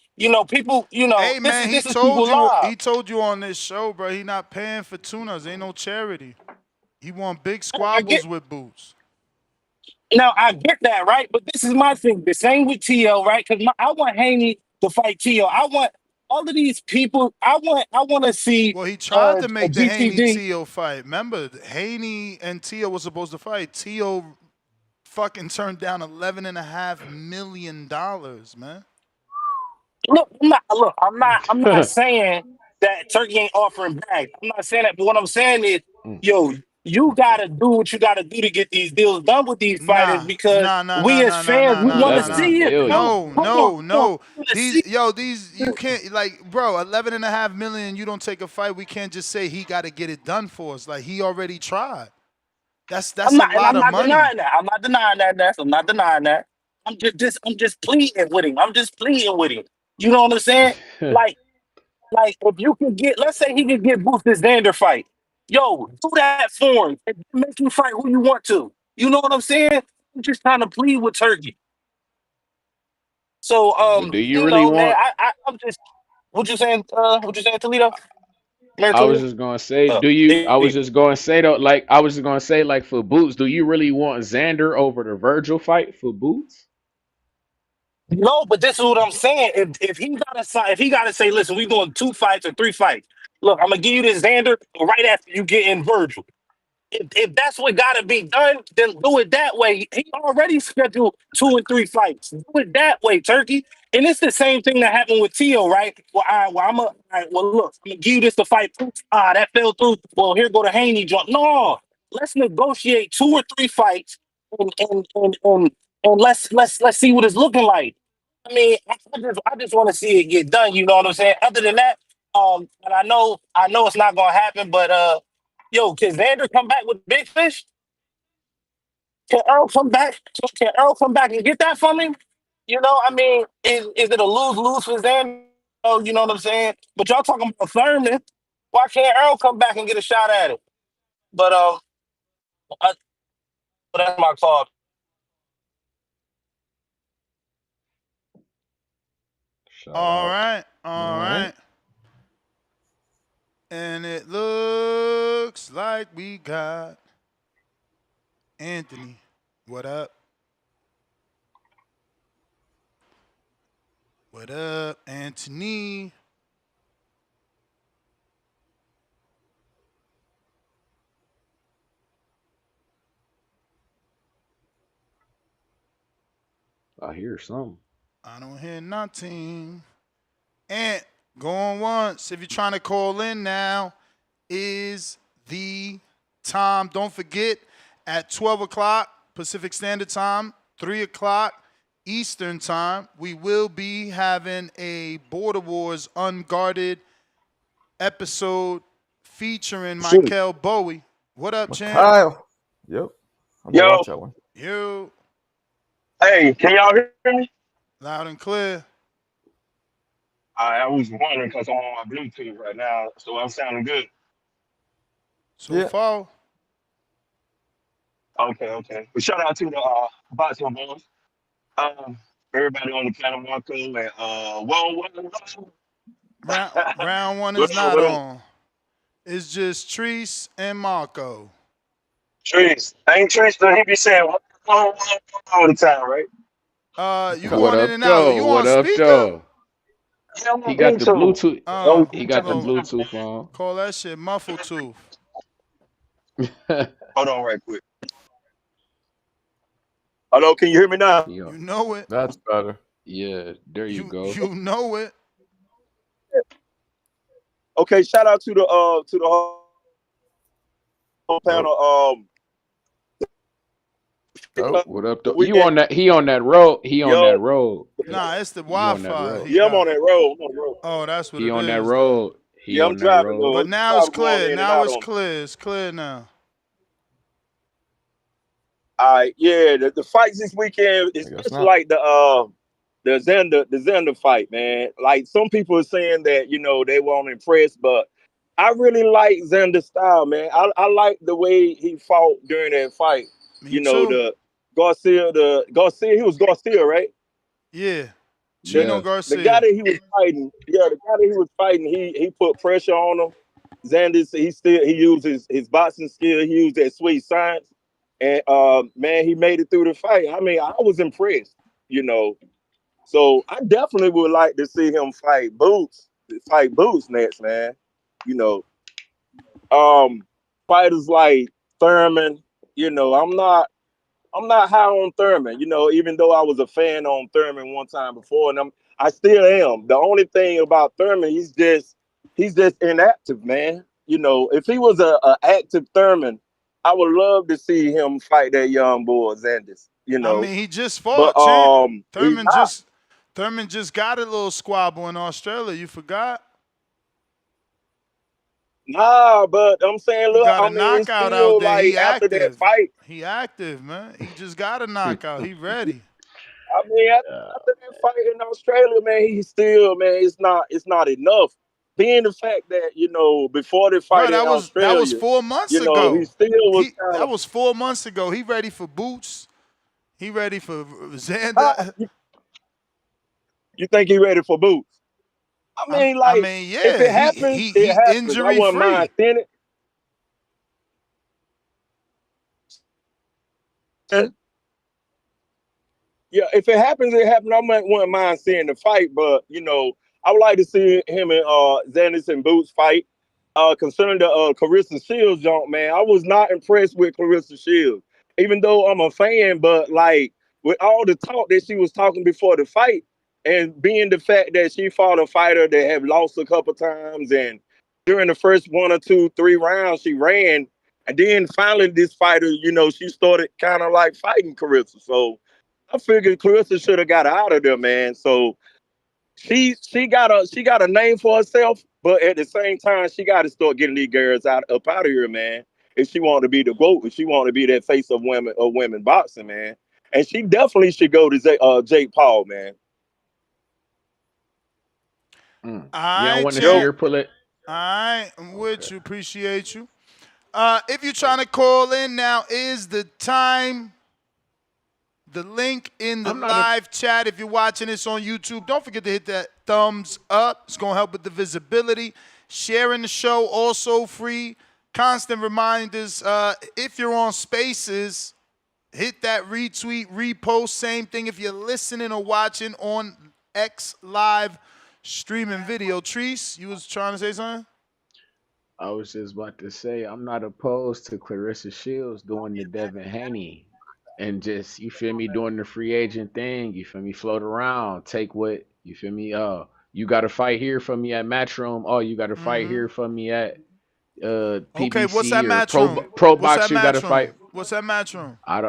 people, Hey this man, is this is people live. he told you on this show, bro. He not paying for tunas. Ain't no charity. He want big I get squabbles with Boots. now I get that, right? But this is my thing. The same with T.O., right? Because I want Haney to fight T.O. I want all of these people. I want to see Well, he tried to a make the Haney GTD. Tio fight. Remember, Haney and Tio was supposed to fight. Tio fucking turned down $11.5 million, man. I'm not saying that Turkey ain't offering back. I'm not saying that, but what I'm saying is, yo, you gotta do what you gotta do to get these deals done with these fighters Nah, because nah, nah, nah, we as nah, nah, fans nah, we nah, want nah, to 11 nah. see it. million. No, No, come on, no, come on. no. We want to see These, you can't, like, bro, 11.5 million, you don't take a fight. We can't just say he got to get it done for us. Like, he already tried. That's a lot I'm of not money. denying that. I'm not denying that. I'm not denying that. I'm just pleading with him. I'm just pleading with him. You know what I'm saying? Like, if you could get, let's say he could get Booth this Xander fight. Yo, do that for him. And make you fight who you want to. You know what I'm saying? I'm just trying to plead with Turkey. So, But do you really man, want? I'm just. What you saying? What you saying, Toledo? Man, I was Toledo. just gonna say, Uh, do you? I was they- just gonna say though, like I was just gonna say, like for Boots, do you really want Xander over the Virgil fight for Boots? no, but this is what I'm saying. If he gotta say, listen, we doing 2 fights or 3 fights. Look, I'm gonna give you this Xander right after you get in Virgil. If that's what got to be done, then do it that way. He already scheduled 2 and 3 fights. Do it that way, Turkey. And it's the same thing that happened with Tio, right? Well, look, I'm gonna give you this to fight. That fell through. Well, here go the Haney jump. No, let's negotiate 2 or 3 fights, and let's see what it's looking like. I mean, I just want to see it get done. You know what I'm saying? Other than that. And I know it's not gonna happen, but yo, can Xander come back with big fish? Can Earl come back? Can Earl come back and get that from him? You know, I mean, is it a lose-lose for Xander? Oh, you know what I'm saying? But y'all talking about Thurman. Why can't Earl come back and get a shot at it? But that's my call. Shout All out. right. All All right. right. And it looks like we got Anthony. What up? What up, Anthony? I hear something. I don't hear nothing. And going once. If you're trying to call in now, is the time. Don't forget, at 12 o'clock Pacific Standard Time, 3 o'clock Eastern Time, we will be having a Border Wars Unguarded episode featuring Shoot. Michael Bowie. What up, champ? Kyle. Yep. I'm gonna Yo, watch that one. You hey, can y'all hear me? loud and clear. I was wondering because I'm on my Bluetooth right now, so I'm sounding good. So Yeah. far, Okay, okay. But shout out to the boxing boys. Um, everybody on the panel, Marco, and whoa. round one What is up, not what up? on. It's just Trice and Marco. Trees. Ain't Trees, he be saying whoa all the time, right? You What going in up, and out. though? You What on up, speaker? though? Yeah, I'm He on got the Bluetooth. Bluetooth. On He got the Bluetooth. Little, Bluetooth on. call that shit muffle tooth. Hold on right quick. Hello, can you hear me now? He on. You know it. That's better. Yeah, there you go. You know it. Okay, shout out to the whole Oh, panel. Oh, what up, though? We You on that? He on that road. He on yo, that road. Nah, it's the You on that Wi-Fi road. he yeah, I'm on got. that road. I'm on the road. Oh, that's what He it on that is then. road. He Yeah, I'm on that driving road. though. But It's now it's probably going clear. in and Now out it's on. clear. It's clear now. All right, yeah, the fights this weekend, I guess especially not. like the Xander fight, man. Like some people are saying that they weren't impressed, but I really like Xander's style, man. I like the way he fought during that fight. Me You know too. the Garcia, he was Garcia, right? Yeah. The Chino Yeah. the guy Garcia. that he was fighting, yeah, the guy that he was fighting, he put pressure on him. Xander, he used his boxing skill, he used that sweet science, and man, he made it through the fight. I mean, I was impressed, you know. So I definitely would like to see him fight Boots next, man. You know, fighters like Thurman, I'm not high on Thurman, even though I was a fan on Thurman one time before, and I still am. The only thing about Thurman, he's just inactive, man. If he was a active Thurman, I would love to see him fight that young boy Zandis, I mean, he just But fought, champ. he's not. Thurman just got a little squabble in Australia. You forgot? Nah, but I'm saying, He look, got I a mean, it's knockout out still there. like He after that active. fight. He active, man. He just got a knockout. He ready. I mean, after that fight in Australia, man, he's still, man, it's not enough. Being the fact that before the Bro, fight in that was Australia, 4 months he ago. still was kind That of. was 4 months ago. He ready for Boots. He ready for Huh? Xander. You think he ready for boots? I mean, I like, mean, if yeah, it happens, it he happens. I injury wouldn't mind free. seeing it. Yeah, if it happens, it happens. I wouldn't mind seeing the fight, but I would like to see him and Xanis and Boots fight. Concerning the Clarissa Shields jump, man, I was not impressed with Clarissa Shields, even though I'm a fan. But like with all the talk that she was talking before the fight, and being the fact that she fought a fighter that had lost a couple times, and during the first one or two, 3 rounds, she ran, and then finally this fighter, she started kind of like fighting Clarissa. So I figured Clarissa should have got out of there, man. So she got a name for herself, But at the same time, she got to start getting these girls up out of here, man. If she want to be the GOAT, if she want to be that face of women boxing, man. And she definitely should go to Jake Paul, man. You All don't right, want to see champ. her pull it. All right, I'm with Okay. you. Appreciate you. If you're trying to call in, now is the time. The link in the I'm not a. live chat. If you're watching this on YouTube, don't forget to hit that thumbs up. It's going to help with the visibility. Sharing the show, also free. Constant reminders. If you're on Spaces, hit that retweet, repost. Same thing if you're listening or watching on X Live streaming video. Trice, you was trying to say something? I was just about to say I'm not opposed to Clarissa Shields doing the Devin Haney and just you feel me doing the free agent thing. You feel me float around, take what you feel me. You got to fight here for me at Matchroom. Oh, you got to fight here for me at Okay, what's that PBC or match room? Pro What's that Box. You got to match room? fight. What's that match room? I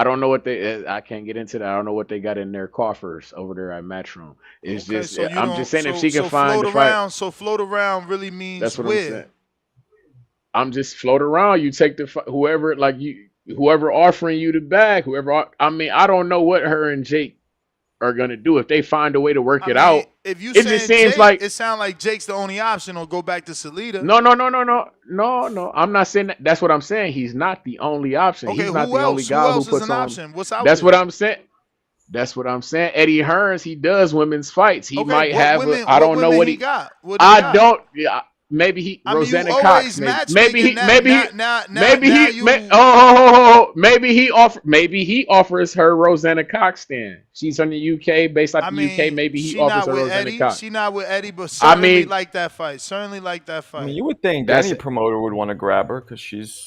don't know what they. I can't get into that. I don't know what they got in their coffers over there at Matchroom. It's Okay, just so you I'm just don't saying if she can so find float the fight. around. So float around really means That's what I'm where? saying. I'm just float around. You take the whoever whoever offering you the bag. I mean, I don't know what her and Jake are gonna do if they find a way to work I it mean, out. if you It just saying seems Jake, like it sounds like Jake's the only option, or go back to Salida. no. I'm not saying that. That's what I'm saying. He's not the only option. Okay, He's not who the only else? Who guy who else is puts an on. option? What's out That's what there? I'm saying. That's what I'm saying. Eddie Hearns, he does women's fights. He Okay, might have I what don't know women what he he. got? What he I got? don't. Yeah, maybe he I mean, you Rosanna Cox. always Maybe matchmaking he. that. Maybe he. Maybe Now he. you. Maybe he offer. Maybe he offers her Rosanna Cox. Then she's from the UK, based out I the UK. mean, Maybe he she offers not her with Rosanna Eddie. Cox. She not with Eddie, but I certainly mean, like that fight. Certainly like that I mean, fight. you would think that's any promoter would want to grab her because she's,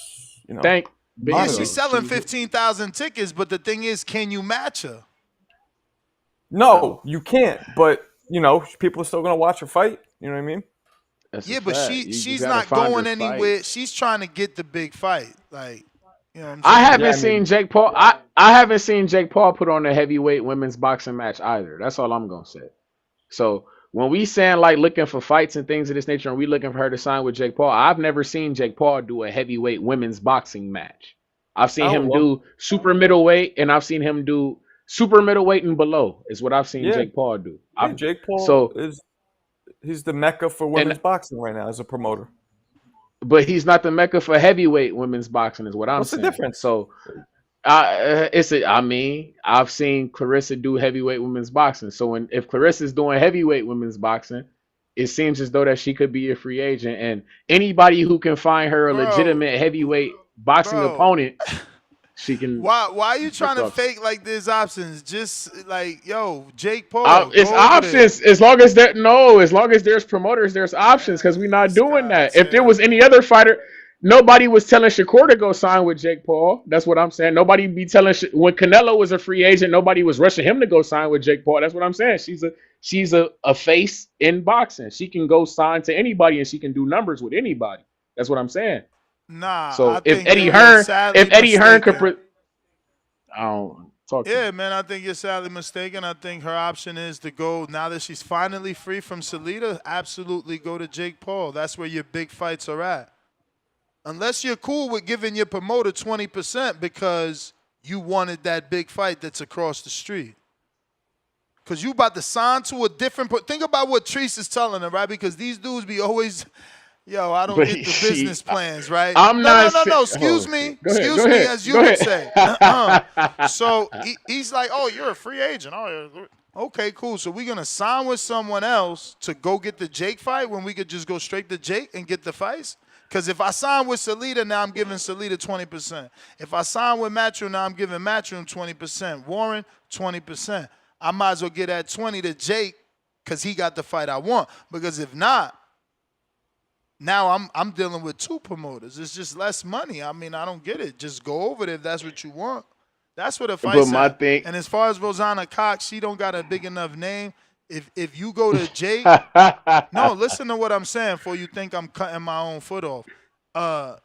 thank. Yeah, Not she's a, selling She's 15,000 tickets, but the thing is, can you match her? No, you can't. But people are still gonna watch her fight. You know what I mean? that's a Yeah, but fact. You just she's gotta not find her going anywhere. fights. She's trying to get the big fight. Like, you know what I'm I saying? Yeah, haven't I seen mean, Jake Paul. I haven't seen Jake Paul put on a heavyweight women's boxing match either. That's all I'm gonna say. So when we saying like looking for fights and things of this nature, and we looking for her to sign with Jake Paul, I've never seen Jake Paul do a heavyweight women's boxing match. I've seen oh him well, do super middleweight, and I've seen him do super middleweight and below. Is what I've seen yeah, Jake Paul do. yeah. Jake Paul So he's the mecca for and women's boxing right now as a promoter. but he's not the mecca for heavyweight women's boxing, is what I'm What's the saying. difference? So I mean, I've seen Clarissa do heavyweight women's boxing. So if Clarissa's doing heavyweight women's boxing, it seems as though that she could be a free agent, and anybody who can find her a Bro, legitimate heavyweight boxing bro. opponent, she can Why are you trying hook to up. fake like there's options? Just like, yo, Jake Paul, It's go over there. options as long as there's promoters, there's options because we're not This doing guy that. If there here, was any other fighter, nobody was telling Shakur to go sign with Jake Paul. That's what I'm saying. Nobody be telling when Canelo was a free agent, nobody was rushing him to go sign with Jake Paul. That's what I'm saying. She's a face in boxing. She can go sign to anybody and she can do numbers with anybody. That's what I'm saying. Nah, I So think you're sadly If Eddie Hearn could, mistaken. I don't talk to me. Yeah, man, I think you're sadly mistaken. I think her option is to go, now that she's finally free from Salida, absolutely go to Jake Paul. That's where your big fights are at. Unless you're cool with giving your promoter 20% because you wanted that big fight that's across the street. Because you about to sign to a different, think about what Trice is telling her, right? Because these dudes be always, yo, I don't But get the business plans, right? I'm not. No. Oh, Excuse me. go ahead. Excuse Go me, ahead. as you Go would ahead. say. So he's like, oh, you're a free agent. Oh, yeah. Okay, cool. So we're going to sign with someone else to go get the Jake fight when we could just go straight to Jake and get the fights? Because if I sign with Salida, now I'm giving Salida 20%. If I sign with Matchroom, now I'm giving Matchroom 20%. Warren, 20%. I might as well get that 20 to Jake because he got the fight I want. Because if not, now I'm dealing with two promoters. It's just less money. I mean, I don't get it. Just go over there if that's what you want. That's what a fight's But my at. thing. And as far as Rosanna Cox, she don't got a big enough name. If you go to Jake, no, listen to what I'm saying before you think I'm cutting my own foot off.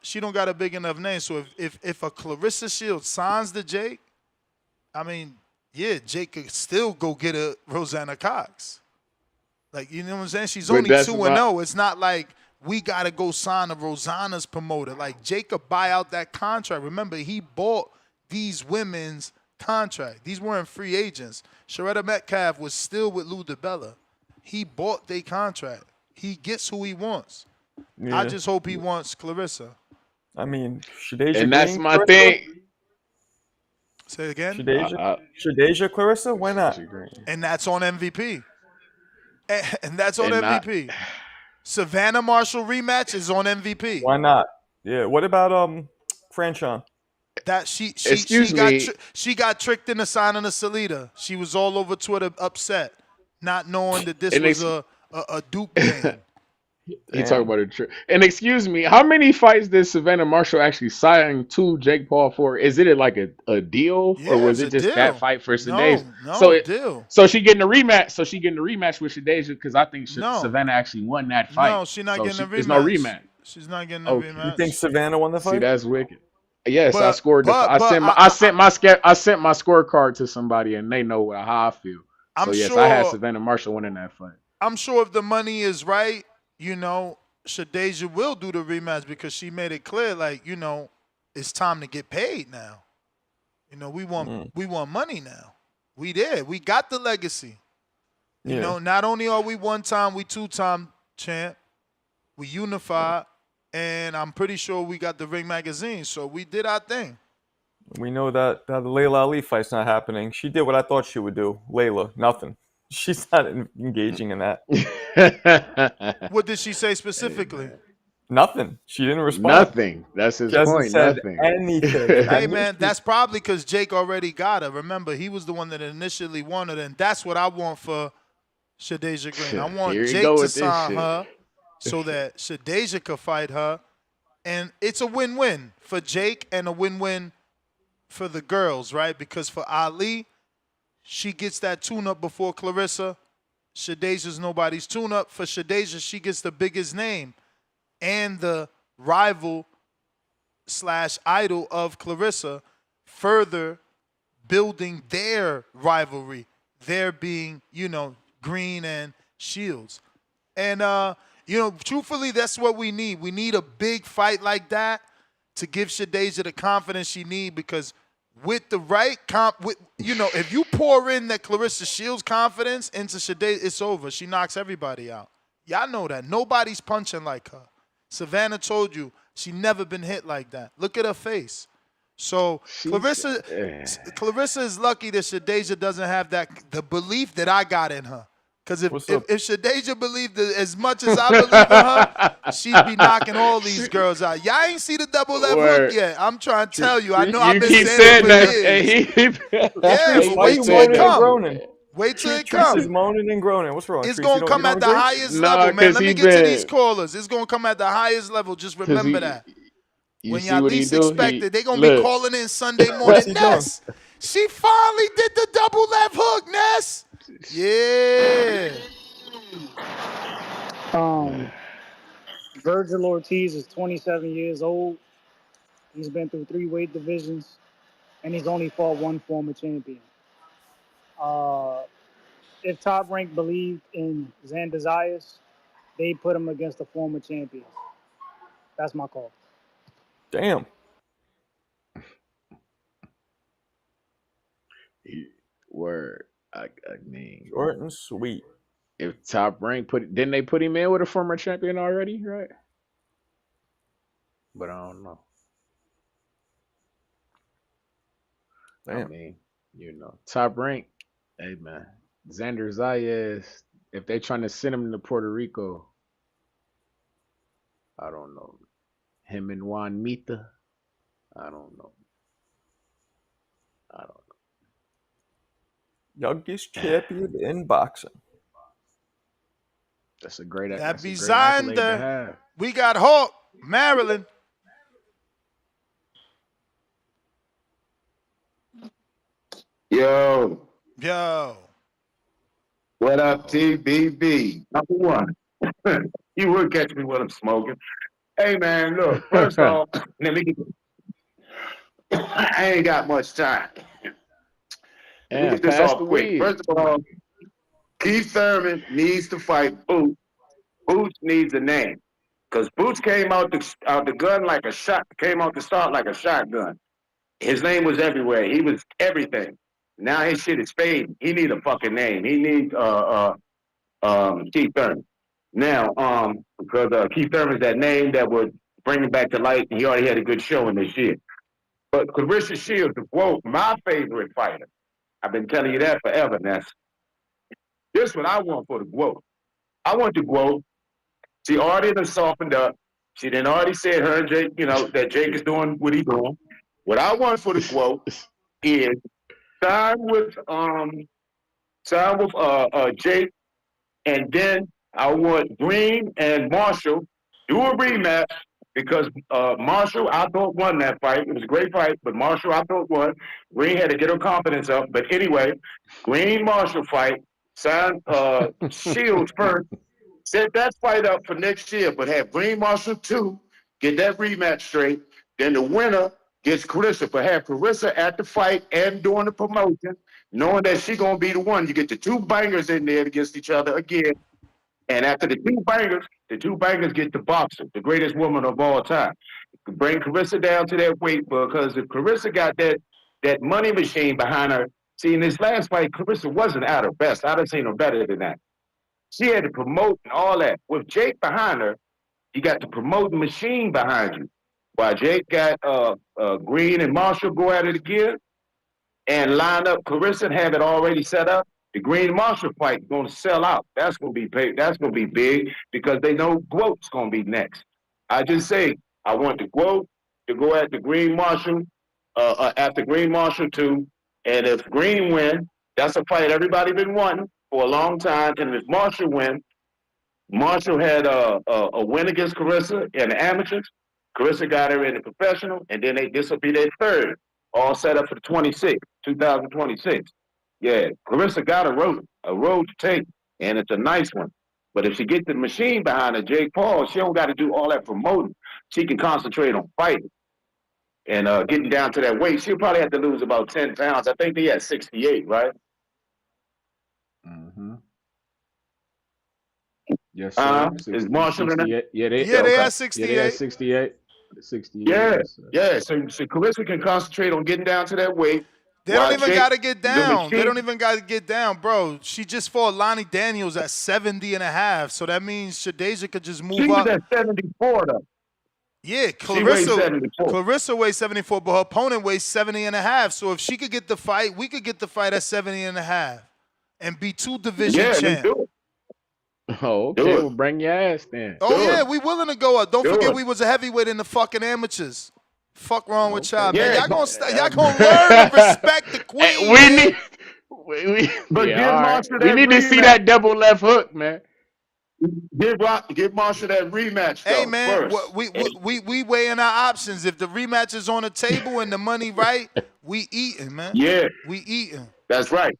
She don't got a big enough name. So if a Clarissa Shields signs to Jake, I mean, yeah, Jake could still go get a Rosanna Cox. Like, you know what I'm saying? She's But only that's 2-0. It's not like we got to go sign a Rosanna's promoter. Like, Jacob buy out that contract. Remember, he bought these women's contract. These weren't free agents. Sharetta Metcalf was still with Lou DiBella. He bought their contract. He gets who he wants. Yeah. I just hope he wants Clarissa. I mean, Shadeja and that's Green, my Clarissa? thing. Say it again. Shadeja Clarissa? Why not? And that's on MVP. And that's on And not- MVP. Savannah Marshall rematch is on MVP. Why not? Yeah. What about Franchon? That she got tricked into signing a Salida. She was all over Twitter upset, not knowing that this was a Duke game. He talking about a trip. And excuse me, how many fights did Savannah Marshall actually sign to Jake Paul for? Is it like a deal, or was it just that fight for Shadeja? No, deal. So she getting a rematch. So she getting a rematch with Shadeja because I think Savannah actually won that fight. No, she's not getting a rematch. There's no rematch. She's not getting a rematch. You think Savannah won the fight? See, that's wicked. Yes, I But- scored. but- I sent my scorecard to somebody, and they know how I feel. I'm So yes, sure- I had Savannah Marshall winning that fight. I'm sure if the money is right, Shadeja will do the rematch because she made it clear, like, it's time to get paid now. We want money now. We did. We got the legacy. Not only are we one-time, we two-time champ. We unified, and I'm pretty sure we got the Ring magazine. So we did our thing. We know that the Layla Ali fight's not happening. She did what I thought she would do. Layla, nothing. She's not engaging in that. What did she say specifically? Nothing. She didn't respond. Nothing. That's his She hasn't point. said Nothing. anything. Hey, man, that's probably because Jake already got her. Remember, he was the one that initially wanted her, and that's what I want for Shadeja Green. I want Here you Jake go to with this sign shit. her so that Shadeja could fight her, and it's a win-win for Jake and a win-win for the girls, right? Because for Ali, she gets that tune-up before Clarissa. Shadeja's nobody's tune-up. For Shadeja, she gets the biggest name and the rival / idol of Clarissa, further building their rivalry. Their being, Green and Shields. And, truthfully, that's what we need. We need a big fight like that to give Shadeja the confidence she needs, because with the right if you pour in that Clarissa Shields confidence into Shadeja, it's over. She knocks everybody out. Y'all know that. Nobody's punching like her. Savannah told you she never been hit like that. Look at her face. So Clarissa is lucky that Shadeja doesn't have the belief that I got in her. Because if Shadeja believed as much as I believe in her, she'd be knocking all these girls out. Y'all ain't see the double left hook yet. I'm trying to tell you. I know I've been saying it for years. Yeah, but wait till it comes. Wait till it comes. Is moaning and groaning. What's wrong? It's Trees? going to come at the highest level, man. Let me get to these callers. It's going to come at the highest level. Just remember that. When y'all least expect it, they're going to be calling in Sunday morning. Ness, she finally did the double left hook, Ness. Yeah. Virgil Ortiz is 27 years old. He's been through 3 weight divisions, and he's only fought 1 former champion. If Top Rank believed in Xander Zayas, they put him against a former champion. That's my call. Damn. Word. I mean, short and sweet. If Top Rank didn't they put him in with a former champion already, right? But I don't know. Damn. I mean, Top Rank. Hey man, Xander Zayas. If they trying to send him to Puerto Rico, I don't know. Him and Juan Mita, I don't know. Youngest champion in boxing. That's a great. That be accolade to Xander. have. We got Hawk, Maryland. Yo. What up, TBB? Number one. You would catch me when I'm smoking. Hey, man, look, first off, I ain't got much time. Let me get this off quick. First of all, Keith Thurman needs to fight Boots. Boots needs a name. Because Boots came out the gun like a shot, came out the start like a shotgun. His name was everywhere. He was everything. Now his shit is fading. He need a fucking name. He needs Keith Thurman. Now, because Keith Thurman's that name that would bring him back to light, and he already had a good show in this year. But Clarissa Shields, the quote, my favorite fighter. I've been telling you that forever, Ness. This one I want for the quote. I want the quote. She already done softened up. She done already said her and Jake, that Jake is doing what he's doing. What I want for the quote is sign with Jake, and then I want Green and Marshall do a rematch because Marshall, I thought, won that fight. It was a great fight, but Marshall, I thought, won. Green had to get her confidence up. But anyway, Green Marshall fight, sign Shields first. Set that fight up for next year, but have Green Marshall 2, get that rematch straight. Then the winner gets Carissa, but have Carissa at the fight and during the promotion, knowing that she's going to be the one. You get the two bangers in there against each other again. And after the two bangers get the boxer, the greatest woman of all time. Bring Carissa down to that weight, because if Carissa got that money machine behind her, see, in this last fight, Carissa wasn't at her best. I'd have seen her better than that. She had to promote and all that. With Jake behind her, you got the promoting machine behind you. While Jake got Green and Marshall go at it again and line up Carissa and have it already set up, the Green Marshall fight is going to sell out. That's going to be big. That's going to be big because they know Guote's going to be next. I just say I want the Guote to go at the Green Marshall after Green Marshall 2. And if Green win, that's a fight everybody been wanting for a long time. And if Marshall win, Marshall had a win against Carissa in the amateurs. Carissa got her in the professional, and then this will be their third, all set up for the 2026. Yeah, Carissa got a road to take, and it's a nice one. But if she gets the machine behind her, Jake Paul, she don't got to do all that promoting. She can concentrate on fighting and getting down to that weight. She'll probably have to lose about 10 pounds. I think they at 68, right? Mm-hmm. Yes, sir. Is Marshall in that? Yeah, they at 68. Yeah, they at 68. 68. Yeah, Yes, yeah. So Carissa can concentrate on getting down to that weight. They don't even got to get the down. They machine- don't even got to get down, bro. She just fought Lonnie Daniels at 70 and a half. So that means Shadeja could just move She up. was at 74, though. Yeah, She weighs 74. Clarissa weighs 74, but her opponent weighs 70 and a half. So if she could get the fight, we could get the fight at 70 and a half and be two division Yeah, let's champ. do it. Oh, Do okay. it. Well, bring your ass then. Oh, Do yeah, it. we willing to go up. Don't Do forget it. we was a heavyweight in the fucking amateurs. Fuck wrong with y'all, Okay. man. Yeah, Y'all gonna learn to respect the queen, Hey, man. But yeah, give all right. Marshall We that need to see rematch. that double left hook, man. Give Marshall that rematch, though, Hey, man, first. we weighing our options. If the rematch is on the table and the money right, we eating, man. Yeah, We eating. that's right.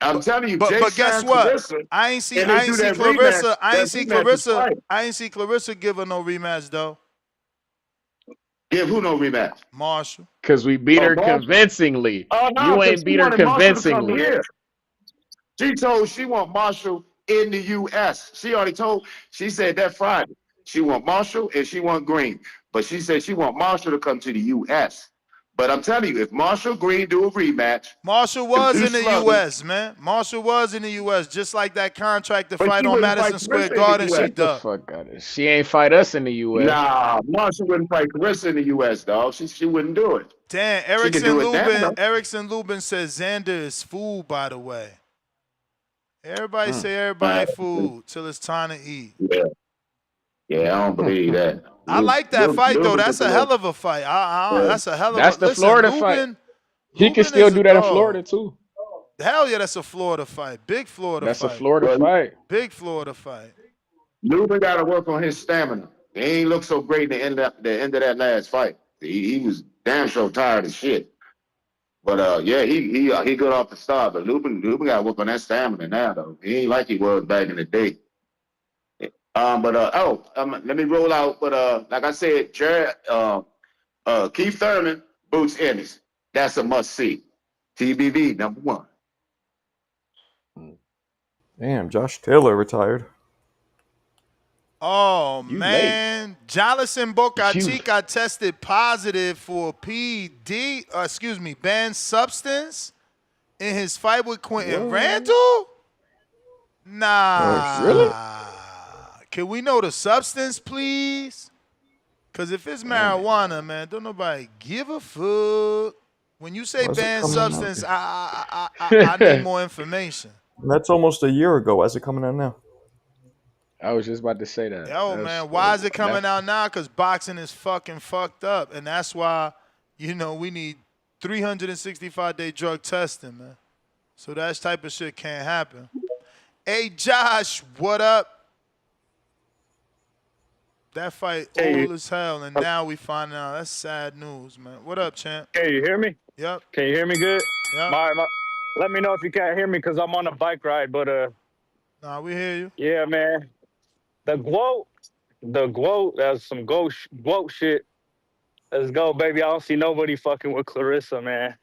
I'm telling you, Jake But guess signed what? Carissa, I ain't see and they do that rematch. I That rematch is fight. ain't see Clarissa give her no rematch though. Give who no rematch? Marshall. Because we beat Oh, her Marshall. convincingly. Oh, no, You because ain't she beat her wanted Marshall to come convincingly. here. She told she want Marshall in the U.S. She already told. She said that Friday. She want Marshall and she want Green. But she said she want Marshall to come to the U.S. But I'm telling you, if Marshall Green do a rematch, Marshall was two in the sluggers- U.S., man. Marshall was in the U.S. just like that contract to But fight she on wouldn't Madison fight Square Clarissa in the Garden. US. She Get the ducked. fuck out of it. She ain't fight us in the U.S. Nah, Marshall wouldn't fight Carissa in the U.S. dog. She wouldn't do it. Damn, She can do it now. Erickson Lubin says Xander is food, by the way. Everybody say everybody food till it's time to eat. Yeah, yeah, I don't believe that. I like that fight though. Lubin That's gets a a hell little- of a fight. Yeah. That's a hell of That's a. the Listen, Florida Lubin, fight. He can Lubin still is a do that in dog. Florida too. Hell yeah, that's a Florida fight. Big Florida That's fight. a Florida Well, fight. Big Florida fight. Lubin got to work on his stamina. He ain't look so great in the end of that last fight. He was damn sure tired as shit. But yeah, he good off the start. But Lubin got to work on that stamina now though. He ain't like he was back in the day. Let me roll out. But like I said, Keith Thurman, Boots Ennis. That's a must see. TBV #1. Damn, Josh Taylor retired. Oh You late. man, Jolison Boca You Chica tested positive for banned substance in his fight with Quentin what? Randall? Oh Really? shit. Nah. Can we know the substance, please? Because if it's Damn it. marijuana, man, don't nobody give a fuck. When you say Why's it banned coming out? substance, I need more information. That's almost a year ago. Why's it coming out now? I was just about to say that. Yo, man, why is it coming That out now? Because boxing is fucking fucked up. And that's why, we need 365-day drug testing, man. So that type of shit can't happen. Hey, Josh, what up? That fight old as hell, and now we find out. That's sad news, man. What up, champ? Can you hear me? Yep. Can you hear me good? Yep. Let me know if you can't hear me because I'm on a bike ride. But Nah, we hear you. yeah, man. The gloat, that's some gloat shit. Let's go, baby. I don't see nobody fucking with Clarissa, man.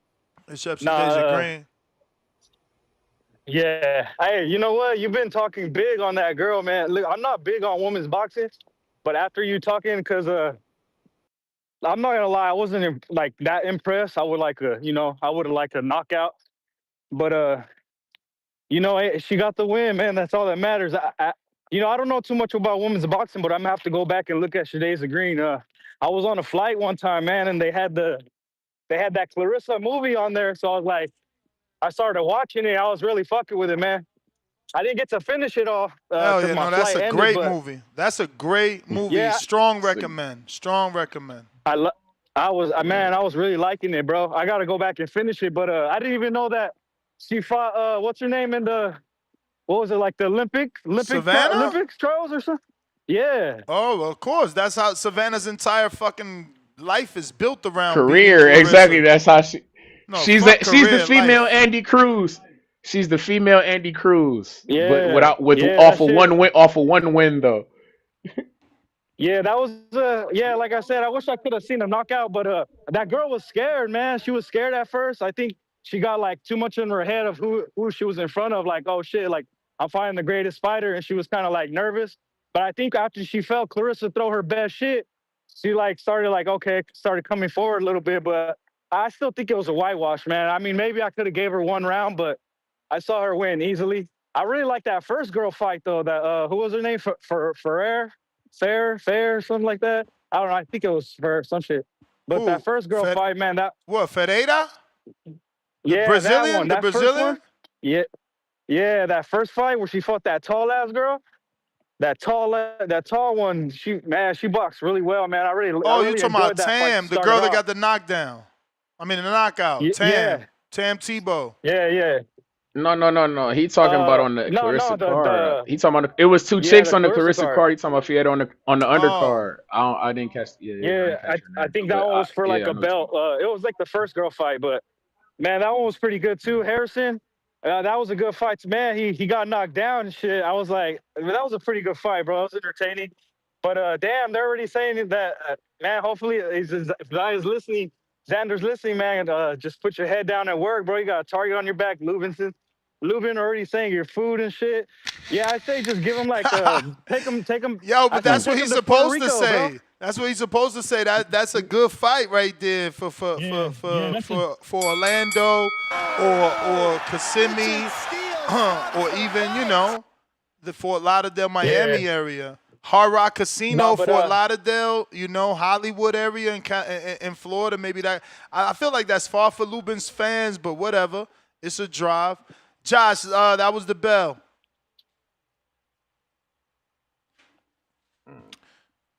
Except Shadeja Green. Yeah. Hey, you know what? You've been talking big on that girl, man. Look, I'm not big on women's boxing, but after you talking, because I'm not gonna lie, I wasn't like that impressed. I would I would have liked a knockout, but she got the win, man. That's all that matters. I don't know too much about women's boxing, but I'm gonna have to go back and look at Shadeja Green. I was on a flight one time, man, and they had that Clarissa movie on there, so I was like, I started watching it. I was really fucking with it, man. I didn't get to finish it all Hell because yeah, my no, that's flight a ended, great but movie. That's a great movie. yeah, Strong recommend. Strong recommend. I was really liking it, bro. I gotta go back and finish it, but I didn't even know that she fought. What's her name in what was it, like the Savannah? Olympics trials or something? Yeah. Oh, well, of course. That's how Savannah's entire fucking life is built around career, beating exactly. Clarissa. That's how No, she's fuck the career, female life. Andy Cruz. She's the female Andy Cruz. But Yeah. off That of shit. one win though. Yeah, that was like I said, I wish I could have seen a knockout, but that girl was scared, man. She was scared at first. I think she got like too much in her head of who she was in front of, like, oh shit, like I'm fighting the greatest fighter, and she was kind of like nervous. But I think after she felt Clarissa throw her best shit, she like started coming forward a little bit, but I still think it was a whitewash, man. I mean, maybe I could have gave her one round, but I saw her win easily. I really like that first girl fight though. That who was her name? Fair, something like that. I don't know. I think it was for some shit. But that Who? first girl fight, man, Ferreira? That Brazilian? one, The that first one, Brazilian? yeah, that first fight where she fought that tall ass girl, that tall one. She boxed really well, man. I Oh, you really talking about enjoyed that fight. Tam, the Started girl that off, got the knockdown. I mean, the knockout. yeah, Tam Tebow. yeah. No. He talking about on the No, Clarissa card. He talking about it was two chicks the on the Clarissa Clarissa card. card. He talking about if he had on the Oh. undercard. I didn't catch. I didn't catch her I name. think Though, that but one was for like I a know what you belt. It was like the first girl fight, but man, that one was pretty good too. Harrison, that was a good fight. Man, he got knocked down and shit. I was like, that was a pretty good fight, bro. It was entertaining. But damn, they're already saying that, man. Hopefully, if Zayas listening, Xander's listening, man. Just put your head down at work, bro. You got a target on your back. Lubin already saying your food and shit. Yeah, I say just give him like take him. Yo, but that's what he's supposed to Rico, say. bro. That's what he's supposed to say. That's a good fight right there for Orlando or Kissimmee or even the Fort Lauderdale, Miami area. Hard Rock Casino, Fort Lauderdale, Hollywood area in Florida. Maybe that. I feel like that's far for Lubin's fans, but whatever. It's a drive. Josh, that was the bell.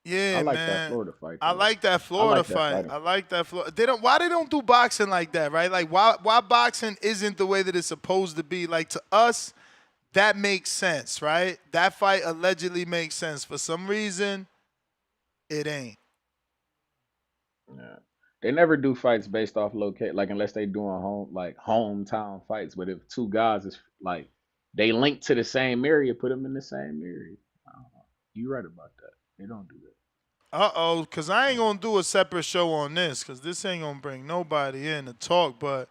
Yeah, I like man. that Florida fight. I like that Florida fight. I like that Florida. Why they don't do boxing like that, right? Like why boxing isn't the way that it's supposed to be? Like to us, that makes sense, right? That fight allegedly makes sense. For some reason, it ain't. Yeah. They never do fights based off locate, like unless they doing hometown fights. But if two guys is like they link to the same area, put them in the same area. You right about that. They don't do that. Because I ain't going to do a separate show on this because this ain't going to bring nobody in to talk. But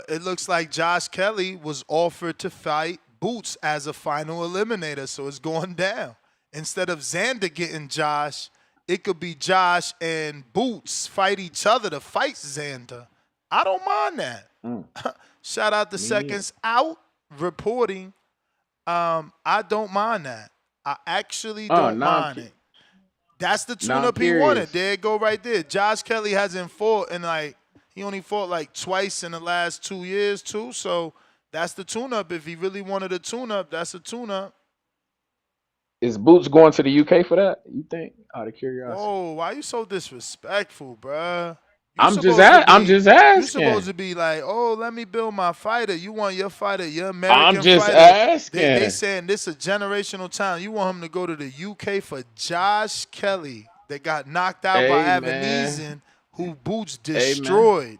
it looks like Josh Kelly was offered to fight Boots as a final eliminator, so it's going down. Instead of Xander getting Josh, it could be Josh and Boots fight each other to fight Xander. I don't mind that. Shout out to Seconds Out reporting. I don't mind that. I actually don't mind it. That's the tune-up he wanted. There it go right there. Josh Kelly hasn't fought in he only fought like twice in the last 2 years too. So that's the tune-up. If he really wanted a tune-up, that's a tune-up. Is Boots going to the UK for that? You think? Out of curiosity. Whoa, why you so disrespectful, bruh? I'm just asking. You supposed to be like, oh, let me build my fighter. You want your fighter, your American I'm just fighter. asking. They saying this a generational talent. You want him to go to the UK for Josh Kelly that got knocked out by Evaneezen, who Boots destroyed.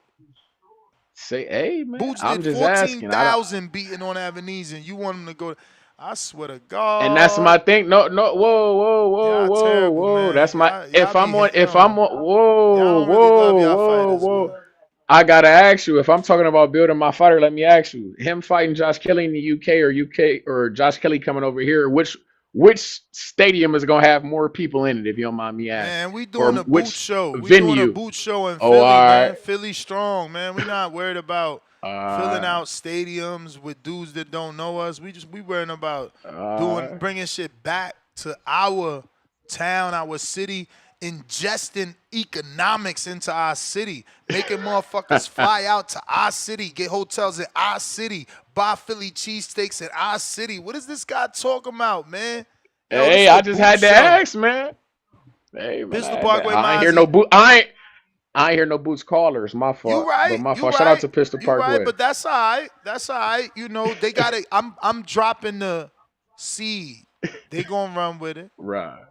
Boots did 14,000 beating on Evaneezen. You want him to go? I swear to God. And that's my thing. No, whoa. That's my. If I'm on, whoa. I gotta ask you. If I'm talking about building my fighter, let me ask you. Him fighting Josh Kelly in the UK or Josh Kelly coming over here, which stadium is gonna have more people in it? If you don't mind me asking. Man, we doing a boot show. We venue? doing a boot show in Philly, man. Philly strong, man. We not worried about filling out stadiums with dudes that don't know us. We worrying about bringing shit back to our town, our city, ingesting economics into our city, making motherfuckers fly out to our city, get hotels in our city, buy Philly cheesesteaks in our city. What is this guy talking about, man? Yo, hey, I just had to ask, man. Hey, man, I ain't hear no boot. I ain't hear no Boots callers. My fault. You right. But my fault. Right. Shout out to Pistol Park right, Way. but that's all right. That's all right. You know, they got it. I'm dropping the seed. They gonna run with it. Right.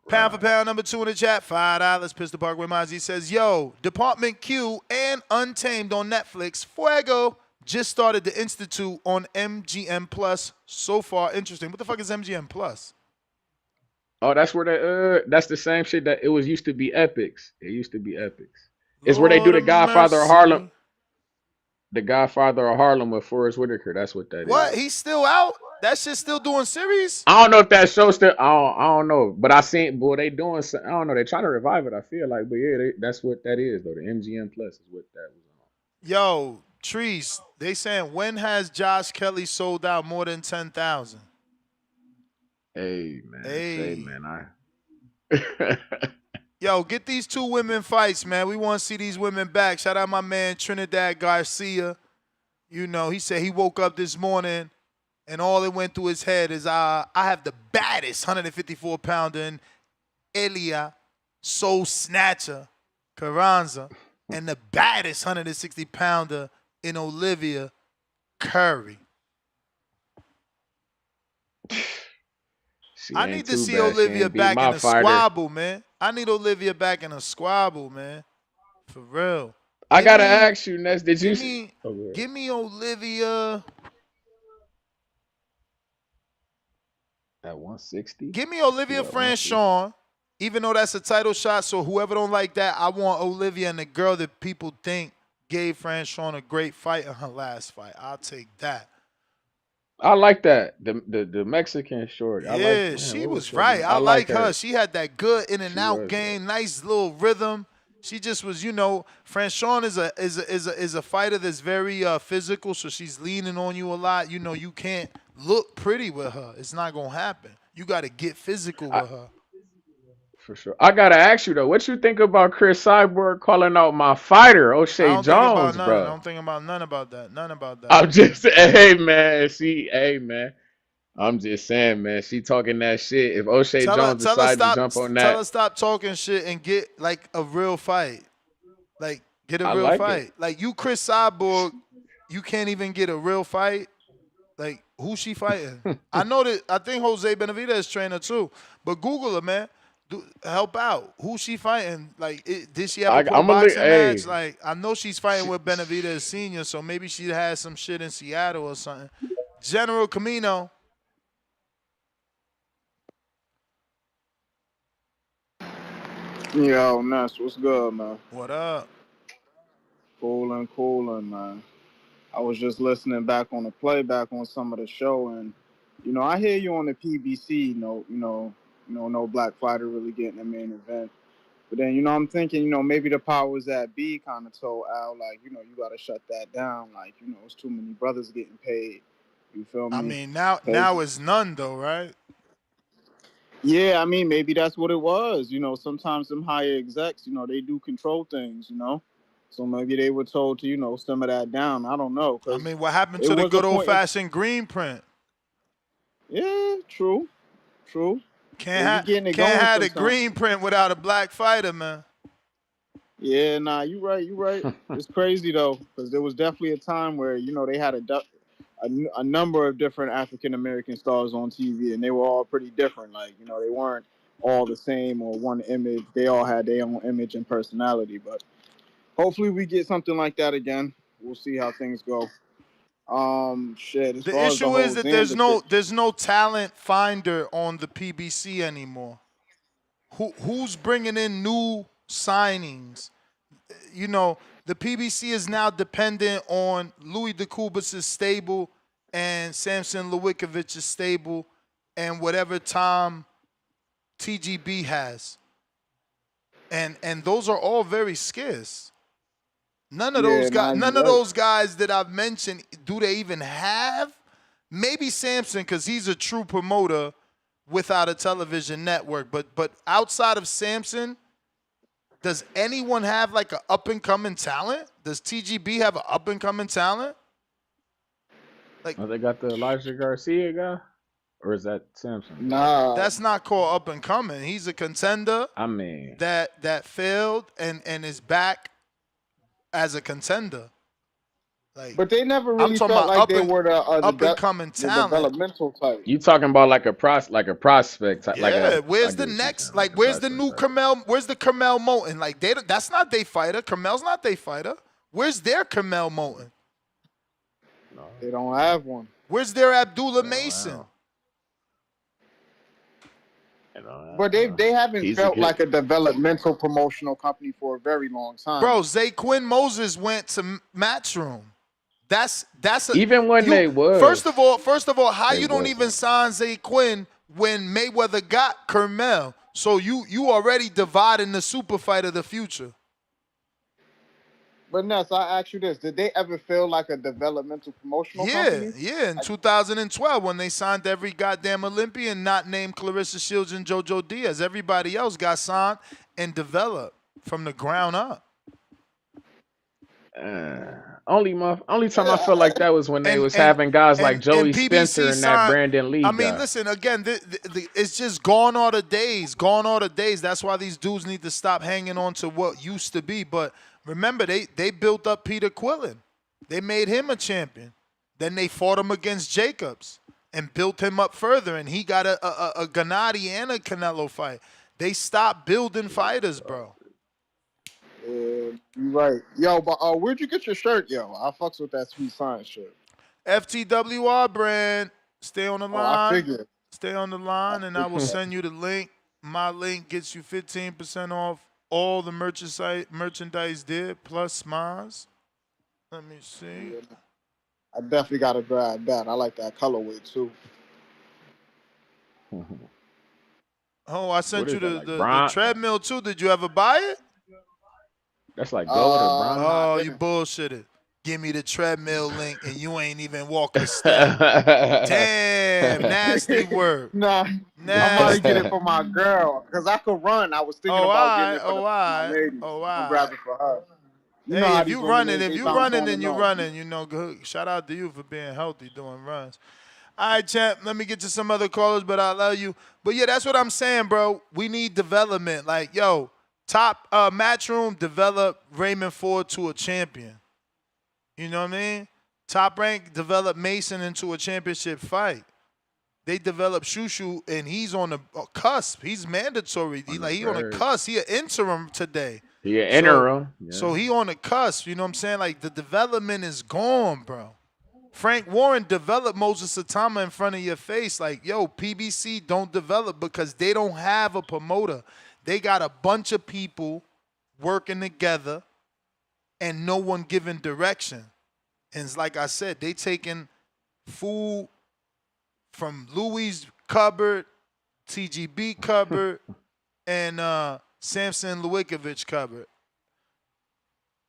Pound for pound, number 2 in the chat, $5. Pistol Park Way Mozzie says, yo, Department Q and Untamed on Netflix. Fuego just started the Institute on MGM Plus. So far, interesting. What the fuck is MGM Plus? Oh, that's where that's the same shit that it was used to be Epics. It used to be Epics. It's where they do the Godfather of Harlem. The Godfather of Harlem with Forrest Whitaker. That's what that is. What? He's still out? That shit still doing series? I don't know if that show still. I don't know, but I seen. Boy, they doing. I don't know. They trying to revive it. I feel like, but yeah, that's what that is though. The MGM Plus is what that was on. Yo, Trice, they saying when has Josh Kelly sold out more than 10,000? Hey man, hey man, Yo, get these 2 women fights, man. We want to see these women back. Shout out my man Trinidad Garcia. You know, he said he woke up this morning and all that went through his head is I have the baddest 154-pounder in Elia Soul Snatcher Carranza and the baddest 160-pounder in Olivia Curry. I need to see Olivia back in a squabble, man. I need Olivia back in a squabble, man. For real. I gotta ask you, Ness, did you see? Give me Olivia at 160. Give me Olivia Franchon, even though that's a title shot. So whoever don't like that, I want Olivia and the girl that people think gave Franchon a great fight in her last fight. I'll take that. I like that. The Mexican short. Yeah, she was right. I like her. She had that good in and out game, nice little rhythm. She just was, you know, Franchon is a fighter that's very physical, so she's leaning on you a lot. You know, you can't look pretty with her. It's not gonna happen. You got to get physical with her. For sure. I gotta ask you though, what you think about Chris Cyborg calling out my fighter, O'Shea Jones, bro? I don't think about none about that. None about that. I'm just, hey man. I'm just saying, man. She talking that shit. If O'Shea Jones decides to jump on that, tell her stop talking shit and get like a real fight. Like get a real fight. Like you, Chris Cyborg, you can't even get a real fight. Like who's she fighting? I know that. I think Jose Benavidez is trainer too. But Google her, man. Help out. Who's she fighting? Like, did she have a pro boxing match? Like, I know she's fighting with Benavidez Senior, so maybe she has some shit in Seattle or something. General Camino. Yo, Ness, what's good, man? What up? Coolin', man. I was just listening back on the playback on some of the show, and I hear you on the PBC. No black fighter really getting the main event. But then, I'm thinking, maybe the powers that be kind of told Al, like, you got to shut that down. Like, it's too many brothers getting paid. You feel I me? mean, now 'Cause, it's none though, right? yeah, I mean, maybe that's what it was. Sometimes them higher execs, they do control things, So maybe they were told to, stem that down. I don't know. I Because mean, what happened it to the was a good old point. fashioned green print? Yeah, true. Can't They be have getting it can't going have the sometimes. green print without a black fighter, man. Yeah, nah, you right. It's crazy though, because there was definitely a time where they had a number of different African American stars on TV, and they were all pretty different. Like they weren't all the same or one image. They all had their own image and personality. But hopefully, we get something like that again. We'll see how things go. Shit. As The far as the issue is whole that Xander thing, there's no talent finder on the PBC anymore. Who's bringing in new signings? The PBC is now dependent on Louis DeCubas' stable and Samson Lewickovich's stable and whatever Tom TGB has. And those are all very scarce. None of yeah, those guys, nah, you none of right. those guys that I've mentioned, do they even have? Maybe Samson, because he's a true promoter without a television network. But outside of Samson, does anyone have like an up and coming talent? Does TGB have an up and coming talent? Like, Oh, they got the Elijah Garcia guy, or is that Samson? Nah, that's not called up and coming. He's a contender I mean, that failed and is back as a contender. Like, but they never I'm really talking felt about like they were up and coming the talent. developmental type. you talking about like a prospect, like Yeah, a. I where's get the what you're next? saying, like Like, a where's the prospect new type. Carmel? Where's the Carmel Moulton? Like, that's not their fighter. Carmel's not their fighter. Where's their Carmel Moulton? No, They don't have one. Where's their Abdullah they don't Mason? have. They don't But have. they haven't He's a felt good. like a developmental promotional company for a very long time. Bro, Zay Quinn Moses went to Matchroom. That's a Even when you. they First was, of all, how they you don't even wasn't. sign Zay Quinn when Mayweather got Carmel? So you already dividing the super fight of the future. But Ness, I ask you this: did they ever feel like a developmental promotional company? Yeah. In 2012, when they signed every goddamn Olympian not named Clarissa Shields and JoJo Diaz, everybody else got signed and developed from the ground up. Only time I felt like that was when they And was and having guys like and Joey Spencer PBC and that signed. Brandon Lee I mean, guy. listen again. It's just gone all the days. Gone all the days. That's why these dudes need to stop hanging on to what used to be. But remember, they built up Peter Quillen. They made him a champion. Then they fought him against Jacobs and built him up further. And he got a Gennady and a Canelo fight. They stopped building fighters, bro. You right, yo. But where'd you get your shirt, yo? I fucks with that sweet science shirt. FTWR brand. Stay on the Oh, I line. figured. Stay on the line, and I will send you the link. My link gets you 15% off all the merchandise there, plus Maz. Let me see. Yeah, I definitely gotta grab that. I like that colorway too. Oh, I sent What you is that, like the bronze? treadmill too. Did you ever buy it? That's like gold or bronze. No, I Oh, you didn't. bullshitted. Give me the treadmill link, and you ain't even walk a step. Damn, nasty work. Nah, I'm about to get it Nasty. for my girl because I could run. I was thinking Oh, all about getting right. it Oh, all my right. ladies. Oh, all I'm right. grabbing for her. You know Hey, how if these you women running, they bounce on then and you off. running, good. Shout out to you for being healthy doing runs. All right, champ, let me get to some other callers, but I love you. But yeah, that's what I'm saying, bro. We need development. Like, yo, top Matchroom develop Raymond Ford to a champion. You know what I mean? Top Rank developed Mason into a championship fight. They developed Shushu, and he's on the cusp. He's mandatory. He on the cusp. He an interim today. He an interim. So he on the cusp. You know what I'm saying? Like, the development is gone, bro. Frank Warren developed Moses Satama in front of your face. Like, yo, PBC don't develop because they don't have a promoter. They got a bunch of people working together and no one giving direction. And it's like I said, they taking food from Louis' cupboard, TGB cupboard, and Samson Lewickovich cupboard.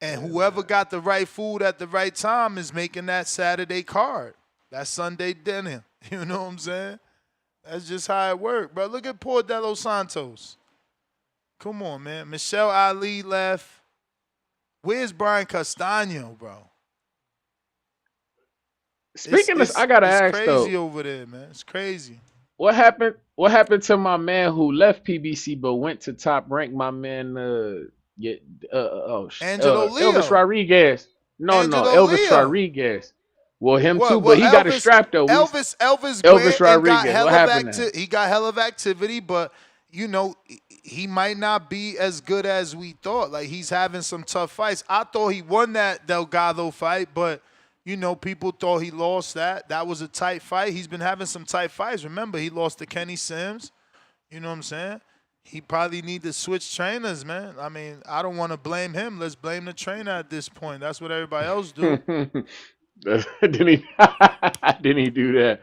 And whoever got the right food at the right time is making that Saturday card. That Sunday dinner. You know what I'm saying? That's just how it worked, bro. Look at poor De Los Santos. Come on, man. Michelle Ali left. Where's Brian Castano, bro? Speaking of, I gotta it's ask crazy though, over there, man. It's crazy. what happened? What happened to my man who left PBC but went to Top Rank? My man, Angelo Elvis Leo. Rodriguez. No, Angelo Elvis Leo. Rodriguez. Well, him too, What? but Well, he got a strap though. Elvis Elvis went and got Rodriguez. hell What of happened to him? he got hell of activity, but you know, he might not be as good as we thought. Like he's having some tough fights. I thought he won that Delgado fight, but you know, people thought he lost that. That was a tight fight. He's been having some tight fights. Remember, he lost to Kenny Sims. You know what I'm saying? He probably need to switch trainers, man. I mean, I don't want to blame him. Let's blame the trainer at this point. That's what everybody else do. didn't he? Didn't he do that?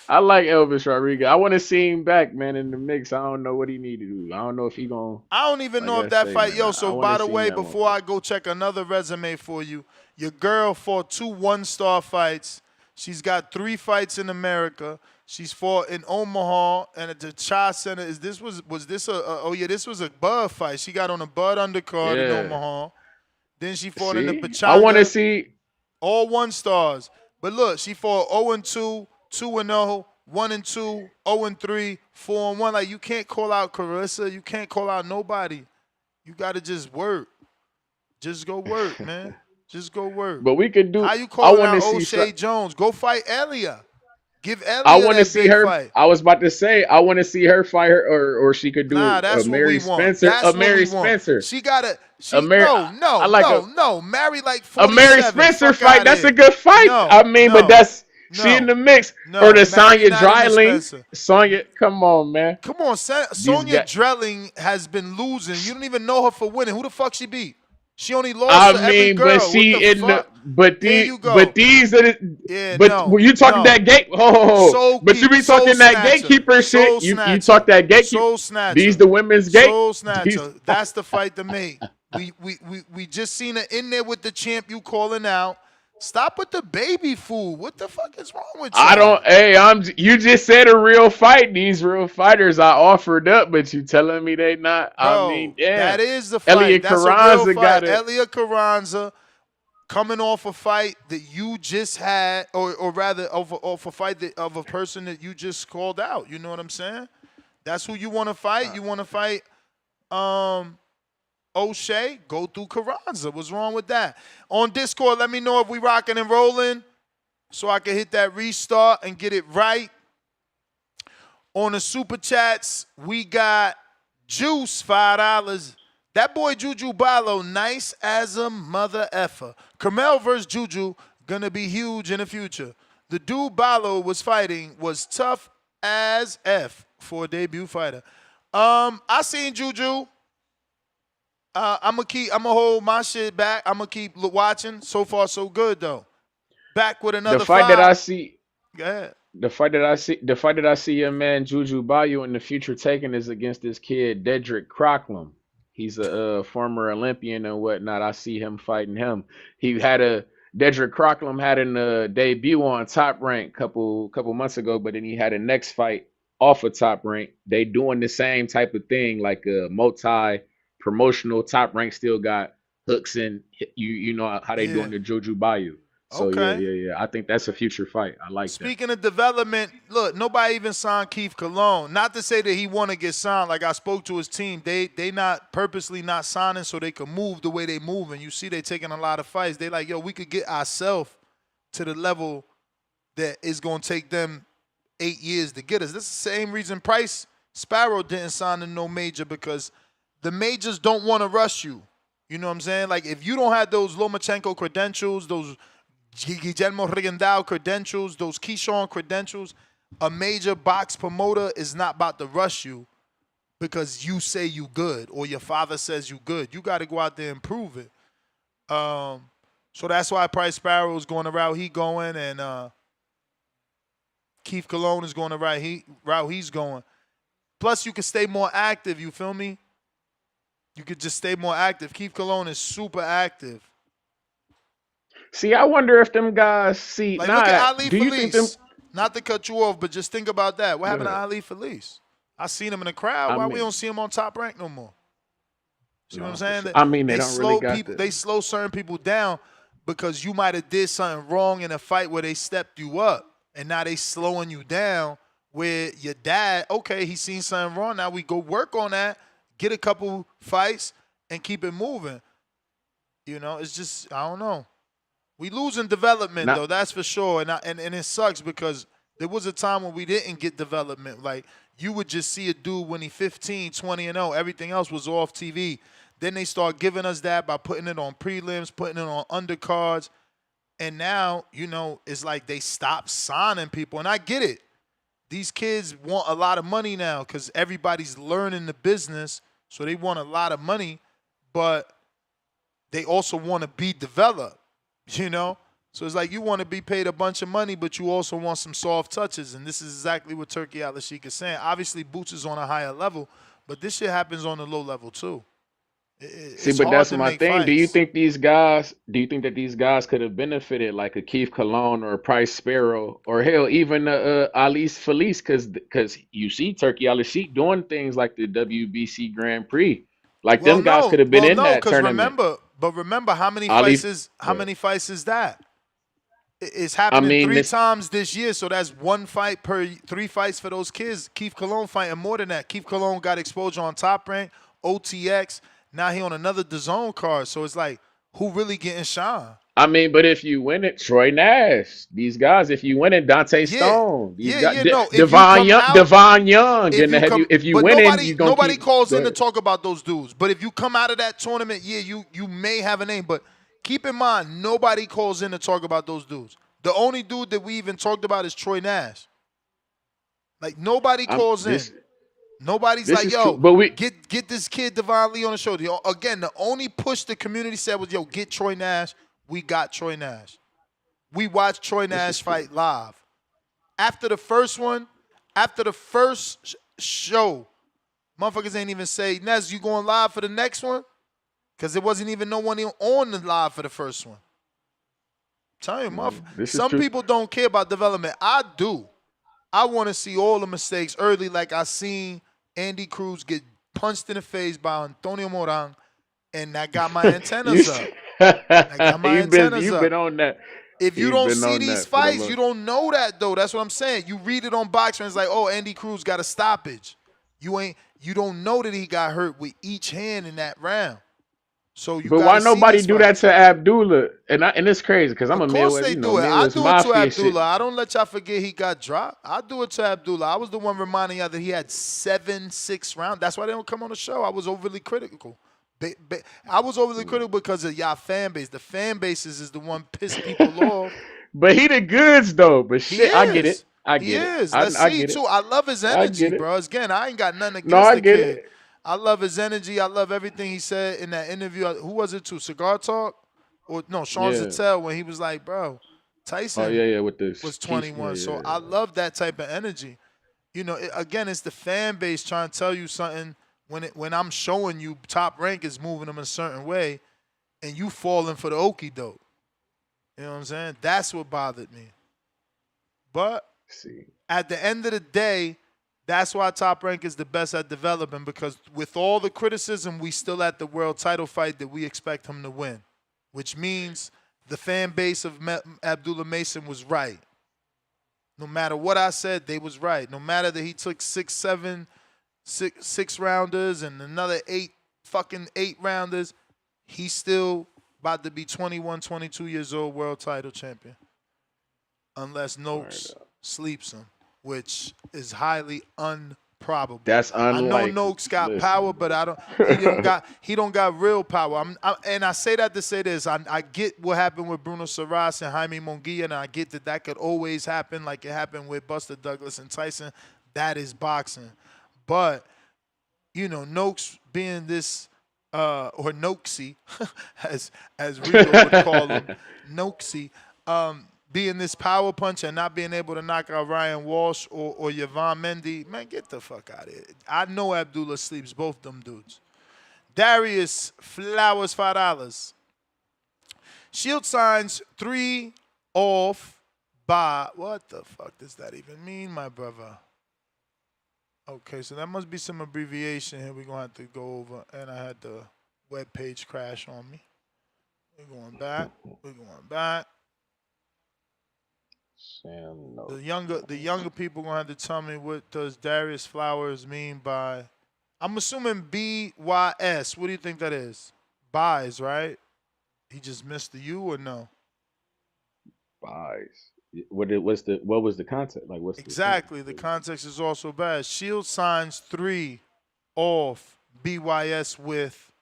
I like Elvis Rodriguez. I want to see him back, man, in the mix. I don't know what he need to do. I don't know if he gonna, I don't even like know I if that say, fight, man. I so want by to the see him way, that before motherfucker. I go check another resume for you, your girl fought 2 one-star fights. She's got 3 fights in America. She's fought in Omaha and at the Chi Center. This was this this was a Bud fight. She got on a Bud undercard in Yeah. Omaha. Then she fought in the See, I want to Pachanga, see. all 1-stars. But look, she fought 0-2, 2-0, 1-2, 0-3, 4-1. Like you can't call out Carissa. You can't call out nobody. You gotta just work. Just go work, man. Just go work. But we could do. How you I calling want to out see. O'Shea Jones? Go fight Elia. Give I Elia want to that see big her. fight. I was about to say. I want to see her fight her, or she could Nah, do a that's what we Mary want. Spencer. A That's what Mary we want. Spencer. She gotta. A Mary. I like Mary like a Mary 47. Spencer Fuck fight. out That's a here. good fight. No, I mean, but no, that's she in the mix. Or the Mary Sonya not in the Dryling. Spencer. Sonya, come on, man. Come on, These Sonya guys. Drelling has been losing. You don't even know her for winning. Who the fuck she beat? She only lost I to every mean, but girl. What the she in the fuck? Here you but go. these are the Yeah, but when you talking that gate, but you be Soul talking that Snatcher. gatekeeper Soul shit. You talk Snatcher. that gatekeeper. Soul These Snatcher. the women's gate. Soul These, Snatcher. That's the fight to make. We just seen her in there with the champ you calling out. Stop with the baby food. What the fuck is wrong with y'all? I don't. Hey, you just said a real fight. These real fighters I offered up, but you telling me they not. Bro, I mean, damn. that is the fight. Elliot That's Carranza a real got fight. it. Elliot Carranza coming off a fight that you just had, or rather off a fight of a person that you just called out. You know what I'm saying? That's who you want to fight. You want to fight O'Shea? Go through Carranza. What's wrong with that? On Discord, let me know if we rocking and rolling so I can hit that restart and get it right. On the Super Chats, we got Juice, $5. That boy Juju Balo, nice as a mother effer. Carmel versus Juju, gonna be huge in the future. The dude Balo was fighting was tough as F for a debut fighter. I seen Juju. I'm gonna hold my shit back. I'm gonna keep watching. So far, so good though. Back with another The fight 5. that I see. Go ahead. The fight that I see your man Juju Bayu in the future taking is against this kid Dedrick Crocklum. He's a former Olympian and whatnot. I see him fighting him. Dedrick Crocklum had a debut on Top Rank couple months ago, but then he had a next fight off of Top Rank. They doing the same type of thing, like a multi-promotional. Top Rank still got hooks and you know how they doing the Juju Bayu. So Okay. yeah. I think that's a future fight. I like that. Speaking of development, look, nobody even signed Keith Cologne. Not to say that he want to get signed. Like I spoke to his team, they not purposely not signing so they can move the way they move. And you see they taking a lot of fights. They like, yo, we could get ourselves to the level that is going to take them 8 years to get us. This is the same reason Price Sparrow didn't sign in no major, because the majors don't want to rush you. You know what I'm saying? Like if you don't have those Lomachenko credentials, those Guillermo Rigondeaux credentials, those Keyshawn credentials, a major box promoter is not about to rush you because you say you good or your father says you good. You got to go out there and prove it. So that's why Price Sparrow is going the route he going, and Keith Cologne is going the route he's going. Plus, you can stay more active. You feel me? You could just stay more active. Keith Cologne is super active. See, I wonder if them guys see. Like, look at Ali Do you think them? Felice. Not to cut you off, but just think about that. What Go happened to ahead. Ali Felice? I seen him in the crowd. I Why we mean, don't see him on Top Rank no more? See what I'm no, for saying? sure. I mean, they They don't really slow got people. the. They slow certain people down because you might have did something wrong in a fight where they stepped you up, and now they slowing you down. Where your dad, okay, he seen something wrong. Now we go work on that, get a couple fights, and keep it moving. You know, it's just I don't know. We losing development Not. though, that's for sure, and it sucks because there was a time when we didn't get development. Like you would just see a dude when he 15, 20 and 0, everything else was off TV. Then they start giving us that by putting it on prelims, putting it on undercards, and now you know it's like they stop signing people, and I get it. These kids want a lot of money now because everybody's learning the business, so they want a lot of money, but they also want to be developed, you know? So it's like you want to be paid a bunch of money, but you also want some soft touches, and this is exactly what Turkey Al-Ashik is saying. Obviously, Boots is on a higher level, but this shit happens on the low level too. See, It's but hard that's to my make thing. Do you fights. think these guys? Do you think that these guys could have benefited like a Keith Cologne or a Price Sparrow or hell even Ali Felice? Because you see Turkey Al-Ashik doing things like the WBC Grand Prix. Like them guys could have been Well, in no, that because tournament. remember how many Ali, fights is but that? It's I happening mean three this. times this year, so that's one fight per 3 fights for those kids. Keith Cologne fighting more than that. Keith Cologne got exposure on Top Rank, OTX. Now he on another DAZN card, so it's like who really getting shine? I mean, but if you win it, Troy Nash, these guys. If you win it, Dante Yeah, Stone, these guys, no. If you Devon come Young, out, Devon Young, if and you have come, you? If you but win it, you gonna nobody keep. calls Go in to ahead. talk about those dudes. But if you come out of that tournament, yeah, you may have a name, but keep in mind nobody calls in to talk about those dudes. The only dude that we even talked about is Troy Nash. Like nobody I'm calls in. this. Nobody's This like, is true, yo, but we. get this kid Devon Lee on the show. Again, the only push the community said was, yo, get Troy Nash. We got Troy Nash. We watched Troy This is Nash true. fight live. After the first one, after the first show, motherfuckers ain't even say, Nez, you going live for the next one? Because there wasn't even no one on the live for the first one. Tell you, This is some true. people don't care about development. I do. I want to see all the mistakes early, like I seen Andy Cruz get punched in the face by Antonio Moran, and that got my you antennas up. That got my antennas you've up. been on that. If you You've don't been see on these that for the fights, you look. don't know that though. That's what I'm saying. You read it on boxing, it's like, oh, Andy Cruz got a stoppage. You don't know that he got hurt with each hand in that round. So you But why gotta see nobody these do that fights. to Abdullah? And it's crazy because I'm Of a course Midwest, they do it. I Midwest do it to mafia shit. Abdullah. I don't let y'all forget he got dropped. I do it to Abdullah. I was the one reminding y'all that he had 7-6 rounds. That's why they don't come on the show. I was overly critical. I was overly critical because of y'all fan base. The fan bases is the one pissed people off. But he the goods though. But He shit, I get it. is. I He get it. is. Let's I see get too. it. I love his I energy, get it. bro. Again, I ain't got nothing No, against I the get kid. it. I love his energy. I love everything he said in that interview. Who was it to? Cigar Talk? Or no, Sean Yeah. Zattel when he was like, bro, Oh Tyson yeah, with the was Chiefs. Yeah, 21. So yeah. I love that type of energy. You know, again, it's the fan base trying to tell you something when I'm showing you Top Rank is moving them a certain way and you falling for the okie doke. You know what I'm saying? That's what bothered me. But See. at the end of the day, that's why Top Rank is the best at developing because with all the criticism, we still at the world title fight that we expect him to win, which means the fan base of Abdullah Mason was right. No matter what I said, they was right. No matter that he took 6 rounders and another 8 rounders, he's still about to be 21, 22 years old world title champion. Unless Noakes sleeps him, which is highly improbable. That's I know unlikely. Noakes got Listen. power, but he don't got real power. And I say that to say this. I get what happened with Bruno Saras and Jaime Munguia, and I get that could always happen like it happened with Buster Douglas and Tyson. That is boxing. But, you know, Noakes being this or Noxie, as Rico would call him, Noxie, being this power puncher and not being able to knock out Ryan Walsh or Yvonne Mendy, man, get the fuck out of here. I know Abdullah sleeps both them dudes. Darius Flowers, $5. Shield signs 3 off by, what the fuck does that even mean, my brother? Okay, so that must be some abbreviation here we're going to have to go over. And I had the web page crash on me. We're going back. We're going back. The younger people going to have to tell me what does Darius Flowers mean by, I'm assuming BYS. What do you think that is? Buys, right? He just missed the U or no? Buys. What was the context? Like what's exactly? The context is also bad. Shield signs 3 off BYS with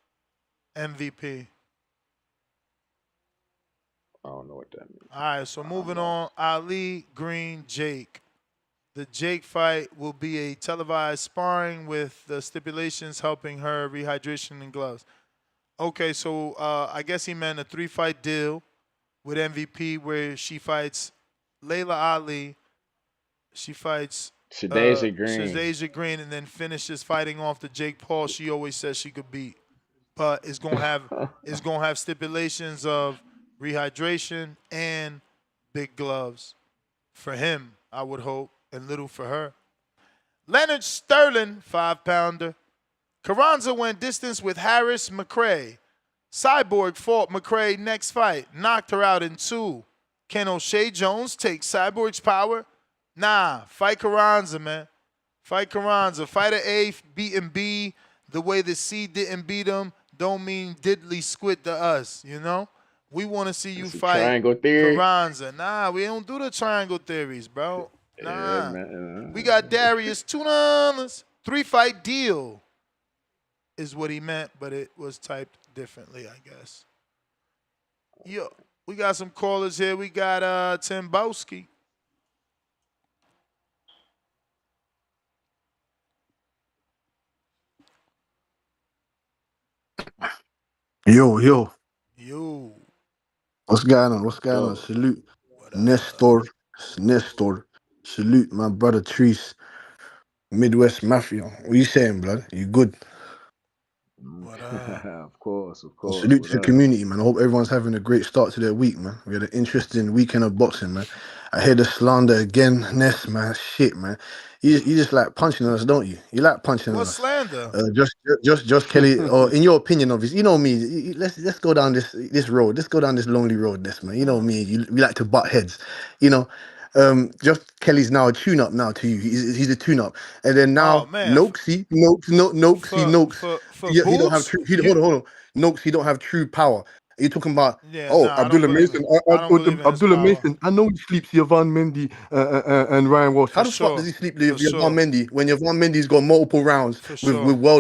MVP. I don't know what that means. All right, so moving on. Ali, Green, Jake. The Jake fight will be a televised sparring with the stipulations helping her rehydration and gloves. Okay, so I guess he meant a 3-fight deal with MVP where she fights Layla Ali, she fights Shadeja Green, and then finishes fighting off the Jake Paul she always says she could beat. But it's gonna have stipulations of rehydration and big gloves for him, I would hope, and little for her. Leonard Sterling, 5-pounder. Carranza went distance with Harris McCrae. Cyborg fought McCrae next fight, knocked her out in 2. Can O'Shea Jones take Cyborg's power? Nah, fight Carranza, man. Fight Carranza. Fighter A beating B the way the C didn't beat him don't mean diddly squid to us, you know? We want to see you fight triangle theory. Carranza. Nah, we don't do the triangle theories, bro. Nah. Yeah, man. We got Darius, $2. 3-fight deal is what he meant, but it was typed differently, I guess. Yo, we got some callers here. We got Tim Bowski. Yo. Yo. What's going on? Salute. Nestor. Salute my brother Trice. Midwest Mafia. What you saying, blood? You good? What up? Of course. Salute to the community, man. I hope everyone's having a great start to their week, man. We had an interesting weekend of boxing, man. I hear the slander again, Ness, man. Shit, man. You just like punching us, don't you? You like punching What us. slander? Just Kelly, or in your opinion, obviously, you know me. Let's go down this road. Let's go down this lonely road, Ness, man. You know me. We like to butt heads, you know. Just Kelly's now a tune-up now to you. He's a tune-up, and then now Noxie. He don't have true. Hold on. Noxie, he don't have true power. You're talking about Abdullah Mason. Abdullah Mason. I know he sleeps Yvonne Mendy and Ryan Walsh. How the fuck does he sleep Yvonne Mendy when Yvonne Mendy's got multiple rounds with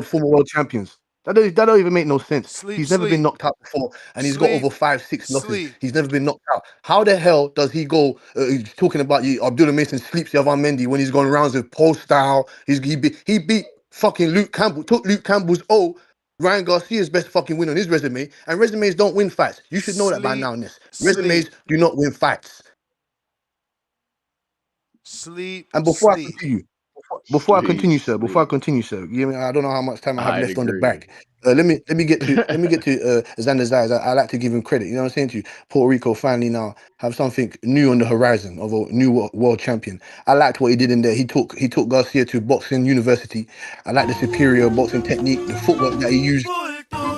former world champions? That don't even make no sense. He's never been knocked out before, and he's got over 5-6 knockers. He's never been knocked out. How the hell does he go talking about Abdullah Mason sleeps Yvonne Mendy when he's going rounds with post style? He beat fucking Luke Campbell. Took Luke Campbell's Ryan Garcia's best fucking win on his resume, and resumes don't win fights. You should know that by now, Ness. Resumes do not win fights. And before I continue, sir. I don't know how much time I have left on the bag. Let me get to Xander Zayas. I like to give him credit. You know what I'm saying to you? Puerto Rico finally now have something new on the horizon of a new world champion. I liked what he did in there. He took Garcia to boxing university. I like the superior boxing technique, the footwork that he used. That's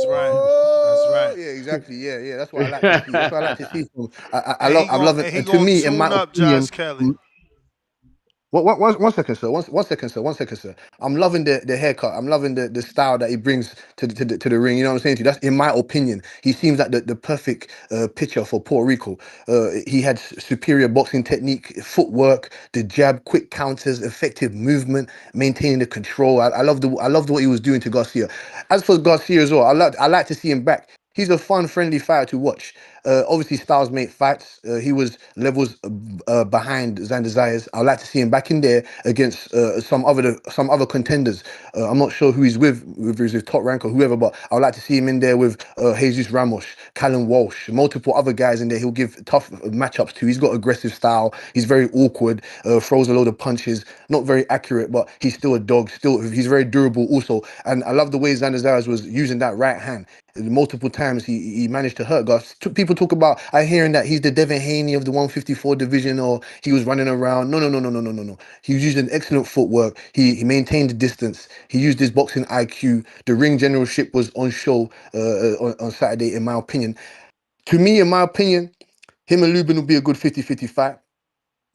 right. Yeah, exactly. Yeah. That's what I like to see. That's what I like to see from. I love it. And to me, in my opinion. One second, sir. One second, sir. I'm loving the haircut. I'm loving the style that he brings to the ring. You know what I'm saying to you? That's in my opinion. He seems like the perfect pitcher for Puerto Rico. He had superior boxing technique, footwork, the jab, quick counters, effective movement, maintaining the control. I loved what he was doing to Garcia. As for Garcia as well, I like to see him back. He's a fun, friendly fighter to watch. Obviously, styles make fights. He was levels behind Xander Zayas. I'd like to see him back in there against some other contenders. I'm not sure who he's with, whether he's with Top Rank or whoever, but I'd like to see him in there with Jesus Ramos, Callum Walsh, multiple other guys in there. He'll give tough matchups to. He's got aggressive style. He's very awkward, throws a load of punches, not very accurate, but he's still a dog. Still, he's very durable also. And I love the way Xander Zayas was using that right hand. Multiple times he managed to hurt guys. People talk about hearing that he's the Devin Haney of the 154 division, or he was running around. No. He was using excellent footwork. He maintained the distance. He used his boxing IQ. The ring generalship was on show on Saturday, in my opinion. To me, in my opinion, him and Lubin will be a good 50-50 fight.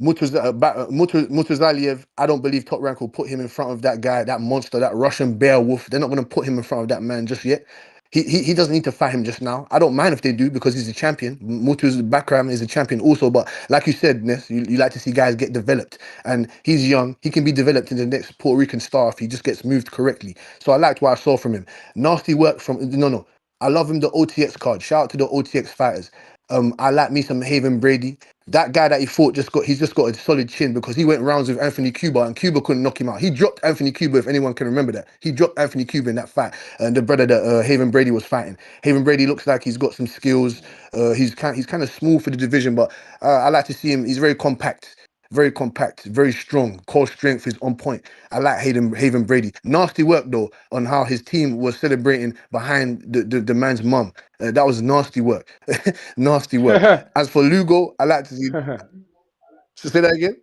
Murtazaliev, I don't believe Top Rank will put him in front of that guy, that monster, that Russian beowulf. They're not going to put him in front of that man just yet. He doesn't need to fight him just now. I don't mind if they do because he's a champion. Murtaz's background is a champion also. But like you said, Ness, you like to see guys get developed. And he's young. He can be developed into the next Puerto Rican star if he just gets moved correctly. So I liked what I saw from him. Nasty work from... No. I love him, the OTX card. Shout out to the OTX fighters. I like me some Haven Brady. That guy that he fought he's just got a solid chin because he went rounds with Anthony Cuba and Cuba couldn't knock him out. He dropped Anthony Cuba, if anyone can remember that. He dropped Anthony Cuba in that fight. And the brother that Haven Brady was fighting. Haven Brady looks like he's got some skills. He's kind of smooth for the division, but I like to see him. He's very compact, very strong. Core strength is on point. I like Haven Brady. Nasty work though on how his team was celebrating behind the man's mum. That was nasty work. Nasty work. As for Lugo, I like to see. So say that again.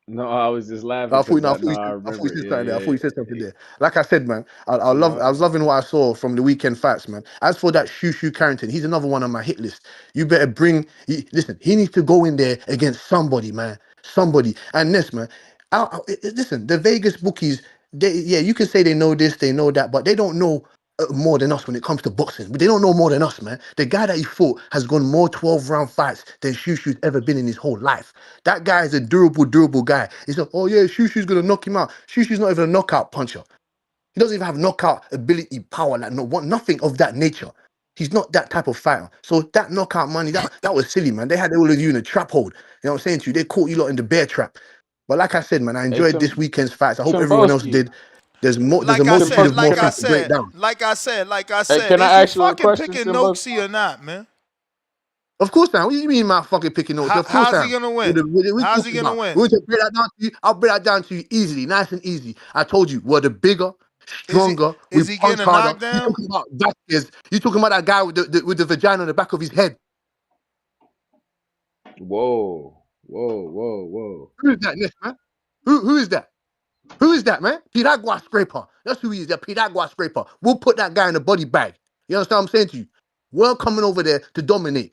No, I was just laughing I thought, because no, I I thought know you I said, I thought you remember. said Yeah, something there. I thought yeah, you said something yeah. there. Like I said, man, I No. was loving what I saw from the weekend fights, man. As for that Shushu Carrington, he's another one on my hit list. You better listen, he needs to go in there against somebody, man. Somebody. And this, man, listen, the Vegas bookies, you can say they know this, they know that, but they don't know more than us when it comes to boxing. But they don't know more than us, man. The guy that he fought has gone more 12-round fights than Shushu's ever been in his whole life. That guy is a durable guy. He said, oh yeah, Shushu's gonna knock him out. Shushu's not even a knockout puncher. He doesn't even have knockout ability, power, nothing of that nature. He's not that type of fighter. So that knockout money, that was silly, man. They had all of you in a trap hold. You know what I'm saying to you? They caught you lot in the bear trap. But like I said, man, I Hey, enjoyed this weekend's fights. I hope everyone else Timboski. did. There's a multitude of more Can I? fights to break down. Like I Hey, said, can is I you ask you a fucking question, picking Timboski? Noxie or not, man? Of course now. What do you mean my fucking picking notes? Of course How's I he am. gonna What win? are we How's he talking gonna about? win? We want to break that down to you. I'll break that down to you easily, nice and easy. I told you, we're the bigger, stronger, we Is he punch getting a harder. You knockdown? talking about Vasquez. You talking about that guy with the vagina on the back of his head. Whoa. Who is that, Nick, man? Who is that? Who is that, man? Piragua scraper. That's who he is, the Piragua scraper. We'll put that guy in a body bag. You understand what I'm saying to you? We're coming over there to dominate.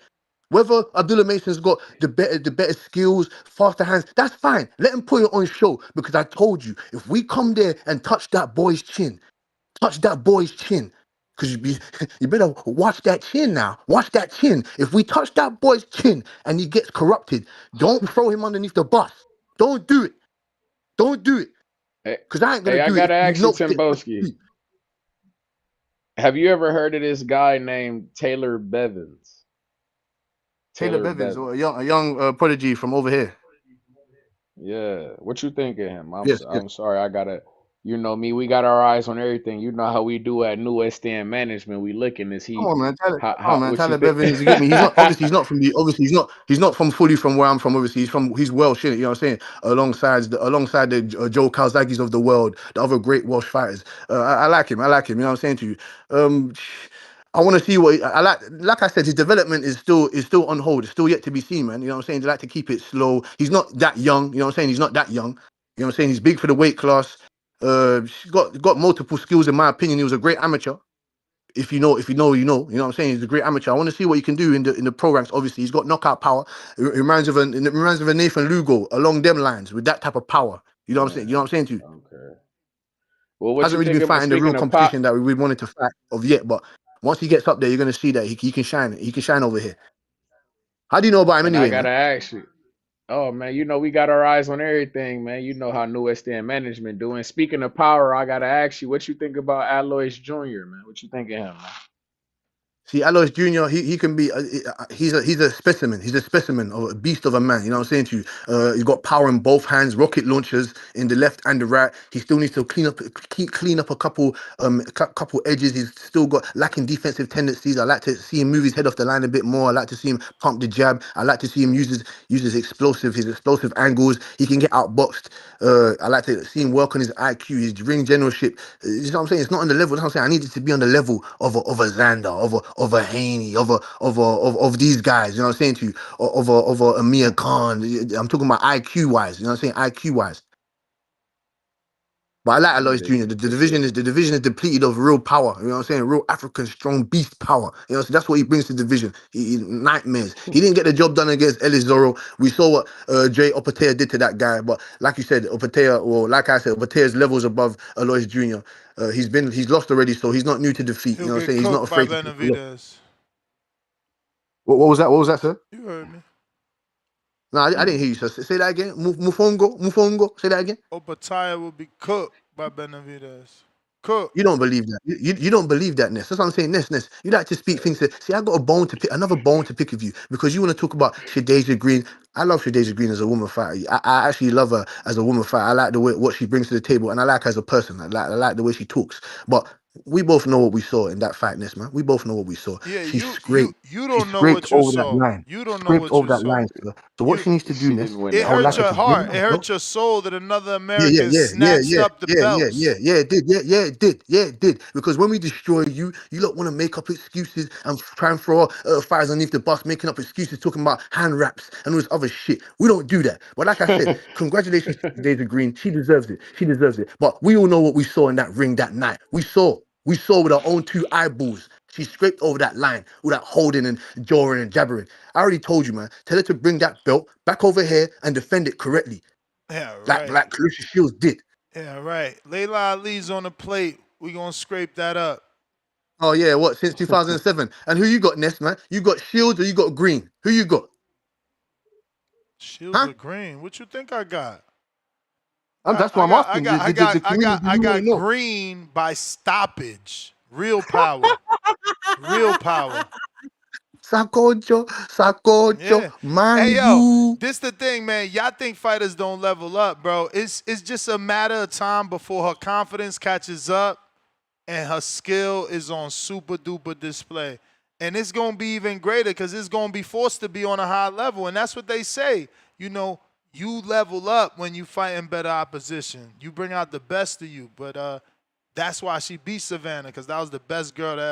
Whether Abdullah Mason's got the better skills, faster hands, that's fine. Let him put it on show because I told you, if we come there and touch that boy's chin, because you better watch that chin now. Watch that chin. If we touch that boy's chin and he gets corrupted, don't throw him underneath the bus. Don't do it. Don't do it. Because I ain't going Hey, to I do it if gotta you ask you, know shit. Timboski. Have you ever heard of this guy named Taylor Bevins? Taylor Bevins, or a young prodigy from over here. Yeah. What you think of him? Yes. I'm sorry. I gotta. You know me. We got our eyes on everything. You know how we do at New West End Management. We looking to Come see on, man. how what you Tyler think. Bevins. You get me? He's not obviously. He's not from fully from where I'm from. Obviously, he's Welsh. You know what I'm saying? Alongside the Joe Calzaghes of the world, the other great Welsh fighters. I like him. You know what I'm saying to you? I want to see what I like. Like I said, his development is still on hold. It's still yet to be seen, man. You know what I'm saying? They like to keep it slow. He's not that young. You know what I'm saying? He's not that young. You know what I'm saying? He's big for the weight class. He's got multiple skills. In my opinion, he was a great amateur. If you know, you know. You know what I'm saying? He's a great amateur. I want to see what he can do in the pro ranks. Obviously, he's got knockout power. It reminds of a Nathan Lugo along them lines with that type of power. You know what I'm saying? You know what I'm saying to you? Okay. Well, what Hasn't you really think been about fighting the real speaking of pop? competition that we wanted to fight of yet, but once he gets up there, you're gonna see that he can shine. He can shine over here. How do you know about him And I anyway, man? gotta ask you. Oh man, you know we got our eyes on everything, man. You know how New West End Management doing. Speaking of power, I gotta ask you, what you think about Alois Jr., man? What you think of him, man? See, Alois Jr. He can be he's a specimen. He's a specimen of a beast of a man. You know what I'm saying to you? He's got power in both hands, rocket launchers in the left and the right. He still needs to clean up a couple edges. He's still got lacking defensive tendencies. I like to see him move his head off the line a bit more. I like to see him pump the jab. I like to see him use his explosive angles. He can get outboxed. I like to see him work on his IQ, his ring generalship. You know what I'm saying? It's not on the level. That's what I'm saying. I need it to be on the level of a Xander, of a Haney, of these guys. You know what I'm saying to you? Of a Amir Khan. I'm talking about IQ wise. You know what I'm saying? IQ wise. But I like Alois Jr. The division is depleted of real power. You know what I'm saying? Real African strong beast power. You know, so that's what he brings to the division. Nightmares. He didn't get the job done against Ellis Zorro. We saw what Jay Opatea did to that guy. But like you said, like I said, Opatea's levels above Alois Jr. He's lost already, so he's not new to defeat. He'll You know what I'm get saying? He's not cooked by afraid to take a look. Benavidez. What was that? What was that, sir? You heard me. No, I didn't hear you, sir. Say that again. Mufongo. Say that again. Opatea will be cooked by Benavidez. Cook. You don't believe that. You don't believe that, Ness. That's what I'm saying, Ness. You like to speak things. See, I got another bone to pick with you because you want to talk about Shadeja Green. I love Shadeja Green as a woman fighter. I actually love her as a woman fighter. I like the way what she brings to the table, and I like her as a person. I like the way she talks. But we both know what we saw in that fight, Ness, man. We both know what we saw. Yeah, She you don't know scraped what you over that saw. line. You don't know Scraped what over you that saw. line, sir. So what she needs to do, Ness? It hurt your heart. It hurt your soul that another American snatched up the belts. It did. Because when we destroy you, you don't want to make up excuses and try and throw fires underneath the bus, making up excuses, talking about hand wraps and all this other shit. We don't do that. But like I said, congratulations to Daisy Green. She deserves it. But we all know what we saw in that ring that night. We saw with our own two eyeballs. She scraped over that line with that holding and jawing and jabbering. I already told you, man. Tell her to bring that belt back over here and defend it correctly. Yeah, right. Like Clarissa Shields did. Yeah, right. Layla Ali's on the plate. We gonna scrape that up. Oh yeah, what since 2007? And who you got, Ness, man? You got Shields or you got Green? Who you got? Shields or Green? What you think I got? That's what I'm asking. I got Green by stoppage. Real power. Real power. Sakocho, man. Hey yo, this the thing, man. Y'all think fighters don't level up, bro. It's just a matter of time before her confidence catches up and her skill is on super duper display. And it's gonna be even greater because it's gonna be forced to be on a high level. And that's what they say. You know, you level up when you fight in better opposition. You bring out the best of you. But that's why she beat Savannah, because that was the best girl that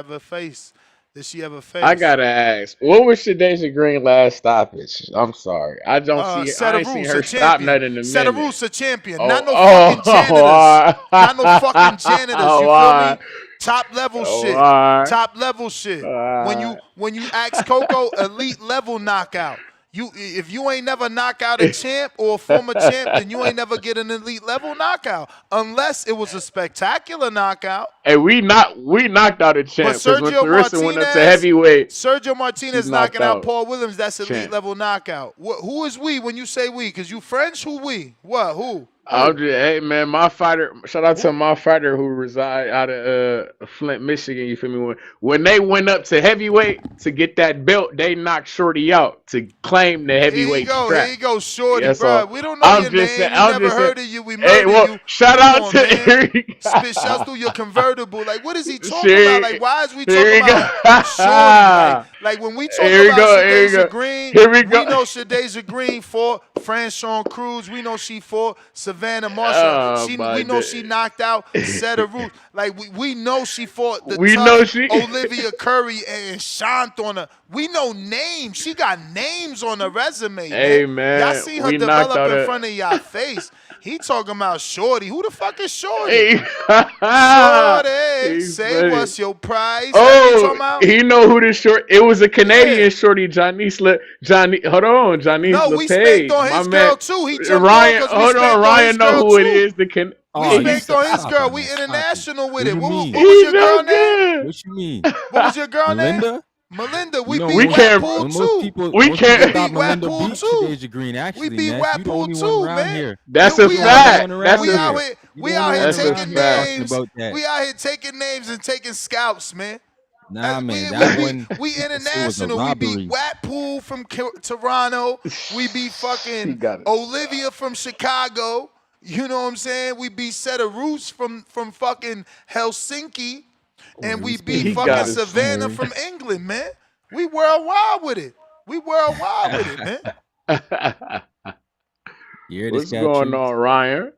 she ever faced. I gotta ask, what was Shadeja Green last stoppage? I'm sorry, I ain't seen her stop nothing in a minute. Setarusa champion, not no fucking janitors, not no fucking janitors. You feel me? Top level shit. Top level shit. When you ask Coco, elite level knockout. If you ain't never knock out a champ or a former champ, then you ain't never get an elite level knockout, unless it was a spectacular knockout. Hey, we knocked out a champ because when Clarissa went up to heavyweight, Sergio Martinez knocking out Paul Williams, that's elite level knockout. Who is we when you say we? Because you French? Who we? What? Who? Hey man, my fighter. Shout out to my fighter who reside out of Flint, Michigan. You feel me? When they went up to heavyweight to get that belt, they knocked Shorty out to claim the heavyweight strap. Here you go, Shorty, yes, bro. We don't know your name. We never heard of you. We murdered you. Shout out to spit shots through your convertible. Like, what is he talking about? Like, why is we talking about Shorty? Like when we talk about Shadeja Green, we know Shadeja Green fought Franchon Cruz. We know she fought Savannah Marshall. We know she knocked out Setarusa. Like we know she fought the tough Olivia Curry and Shant on her. We know names. She got names on her resume. Hey man, y'all see her develop in front of y'all face. He talking about Shorty. Who the fuck is Shorty? Shorty, say what's your price? Oh, he know who this short. It was a Canadian shorty, Janice. Hold on, Janice. No, we spanked on his girl too. He took Ryan. Hold on, Ryan know who it is. We spanked on his girl. We international with it. What was your girl name? What you mean? What was your girl name? Melinda, we beat Wetpool too. We can't beat Wetpool too. Shadeja Green, actually, we beat Wetpool too, man. That's a fact. We out here taking names. We out here taking names and taking scalps, man. Nah, man, that one. We It was a international. We beat robbery. Watpool from Toronto. We beat fucking Olivia from Chicago. You know what I'm saying? We beat Seta Roos from fucking Helsinki. And we beat fucking Savannah from England, man. We worldwide with it. We worldwide with it, man. What's going on, Ryan?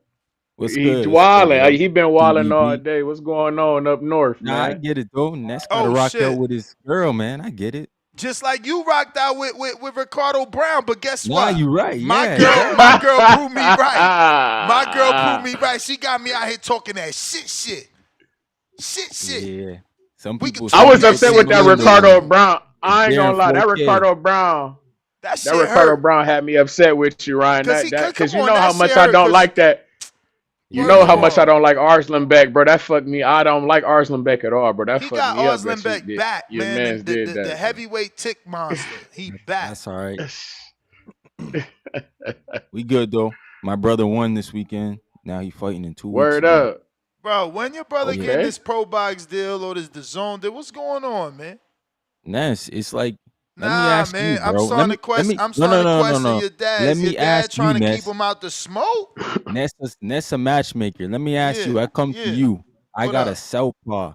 What's He's good? wilding. He been wilding all TBB. day. What's going on up north, Nah, I man? get it though. Ness gotta rock out with his girl, man. I get it. Just like you rocked out with Ricardo Brown, but guess Nah, what? you right. My Yeah, girl proved me right. My girl proved me right. She got me out here talking that shit. Yeah. Some people. I was upset with that Orlando, Ricardo Brown. I ain't Darren gonna lie. That 4K. Ricardo Brown. That Ricardo Brown had me upset with you, Ryan. Because you know how much I don't like that. You know how much I don't like Arslan Beck, bro. That fucked me. I don't like Arslan Beck at all, bro. That He fucked got me up. Arslan Beck back, your man. mans did The that. heavyweight tick monster. He back. That's all right. We good though. My brother won this weekend. Now he fighting in 2 weeks. Word up. Bro, when your brother getting this Probox deal or this DAZN deal, what's going on, man? Ness, it's like, let me Nah, ask man. you, bro. I'm starting to question. I'm starting to question your dad. Let Is me your dad ask trying you, to Ness. keep him out the smoke? Ness a matchmaker. Let me ask you. I come to you. I got a southpaw,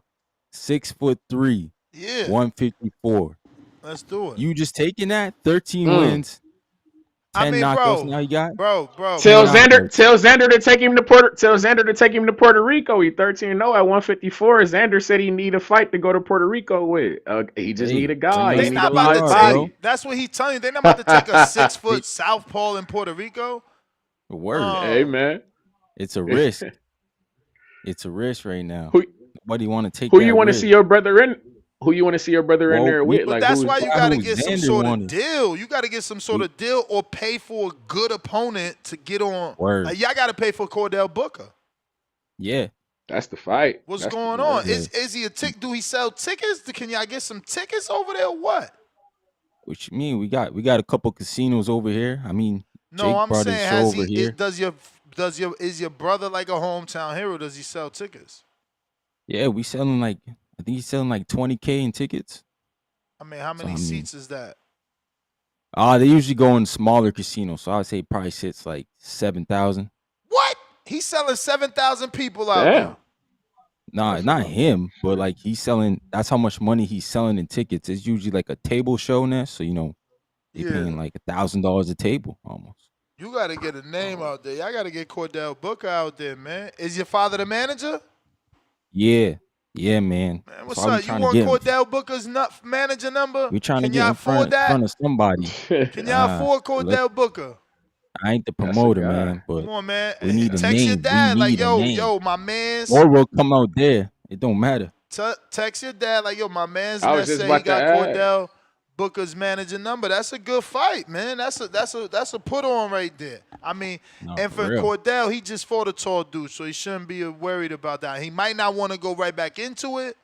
6'3", 154. Let's do it. You just taking that 13 wins, 10 knockouts. Now you got, bro. Tell Xander to take him to Puerto Rico. He 13-0 at 154. Xander said he need a fight to go to Puerto Rico with. He just need a guy. They not about to take. That's what he telling you. They're not about to take a 6-foot southpaw in Puerto Rico. Word. Hey, man. It's a risk. It's a risk right now. Nobody want to take. Who you want to see your brother in? Who you want to see your brother in there with? But that's why you got to get some sort of deal. You got to get some sort of deal or pay for a good opponent to get on. Word. Y'all got to pay for Cordell Booker. Yeah. That's the fight. What's going on? Is he a tick? Do he sell tickets? Can y'all get some tickets over there or what? What you mean? We got a couple casinos over here. I mean, no, Jake I'm brought saying his show over here. Is your brother like a hometown hero? Does he sell tickets? Yeah, we selling like, I think he's selling like 20K in tickets. I mean, how many seats is that? They usually go in smaller casinos, so I'd say probably sits like 7,000. What? He's selling 7,000 people out there. Nah, not him, but like he's selling. That's how much money he's selling in tickets. It's usually like a table show now, so they're paying like $1,000 a table almost. You got to get a name out there. Y'all got to get Cordell Booker out there, man. Is your father the manager? Yeah, man. Man, what's up? You want Cordell Booker's manager number? We're trying to get in front of somebody. Can y'all afford Cordell Booker? I ain't the promoter, man, but come on, man. We need a text name. your dad like, yo, my man's. Or we'll come out there. It don't matter. Text your dad like, yo, my man's. I was just say about he got to add. Cordell Booker's manager number. That's a good fight, man. That's a put on right there. I mean, and for Cordell, he just fought a tall dude, so he shouldn't be worried about that. He might not want to go right back into it.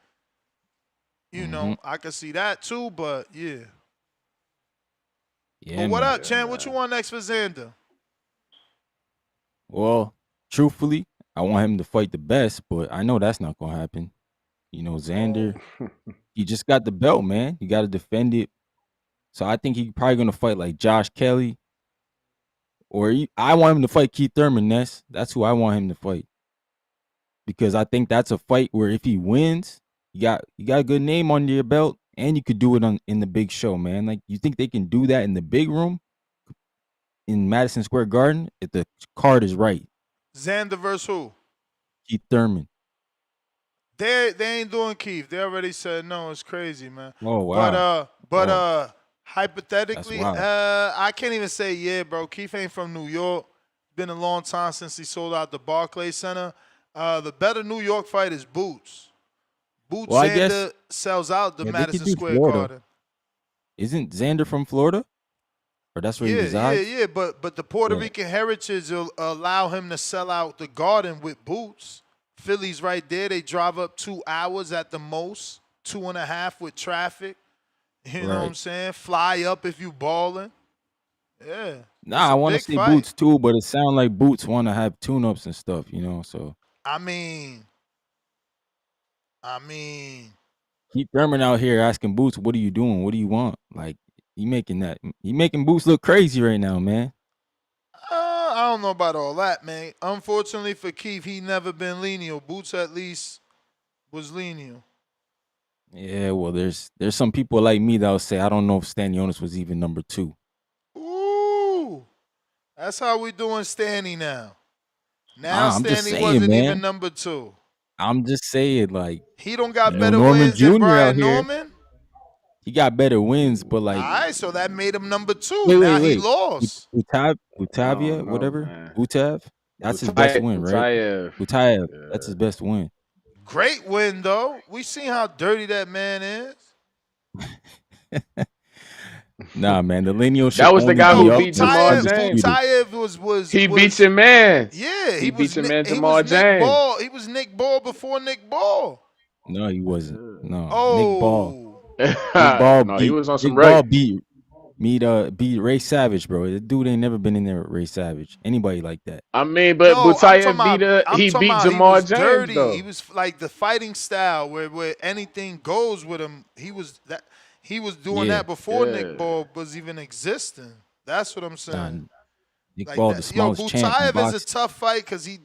You know, I can see that too, but yeah. But what up, Chan? What you want next for Xander? Well, truthfully, I want him to fight the best, but I know that's not gonna happen. Xander, he just got the belt, man. You got to defend it. So I think he's probably gonna fight like Josh Kelly, or I want him to fight Keith Thurman. That's who I want him to fight, because I think that's a fight where if he wins, you got a good name under your belt, and you could do it in the big show, man. Like, you think they can do that in the big room in Madison Square Garden if the card is right? Xander versus who? Keith Thurman. They ain't doing Keith. They already said no. It's crazy, man. Oh wow. But hypothetically, I can't even say yeah, bro. Keith ain't from New York. Been a long time since he sold out the Barclays Center. The better New York fight is Boots. Boots Xander sells out the Madison Square Garden. Isn't Xander from Florida? Or that's where he resides? Yeah. But the Puerto Rican heritage will allow him to sell out the Garden with Boots. Philly's right there. They drive up 2 hours at the most, 2.5 with traffic. You know what I'm saying? Fly up if you balling. Yeah. Nah, I want to say fight. Boots too, but it sounds like Boots want to have tune-ups and stuff, so. I mean, Keith Thurman out here asking Boots, "What are you doing? What do you want?" Like he making Boots look crazy right now, man. I don't know about all that, man. Unfortunately for Keith, he never been lenient. Boots at least was lenient. Yeah, well, there's some people like me that'll say I don't know if Stanionis was even number 2. Ooh, that's how we doing Stanny now. Now I'm just Stanny saying, wasn't even man. number 2. I'm just saying, like, He don't got better Norman wins than Jr. out Brian here. Norman. He got better wins, but All like, right, so that made him number 2. Now he wait. lost. I don't Utavia, know, whatever. man. Utav. That's his best win, right? Utayev. Utayev. That's Yeah. his best win. Great win though. We seen how dirty that man is. Nah, man, the lineal should That was the only guy be who up beat when it's Jamal undisputed. James. Butayev was He beat your man. Yeah, he beat your man he Jamal was Nick James. Ball. He was Nick Ball before Nick Ball. No, he wasn't. No, Oh, Nick Ball No, he was on some Nick Ball right. beat Ray Savage, bro. The dude ain't never been in there with Ray Savage. Anybody like that? I mean, but no, I'm Butayev talking beat about he Jamal was James dirty. though. He was like the fighting style where anything goes with him. He was doing that before Nick Ball was even existing. That's what I'm saying. Nick Like Ball, that. the smallest champ in Butayev is a boxing. tough fight because he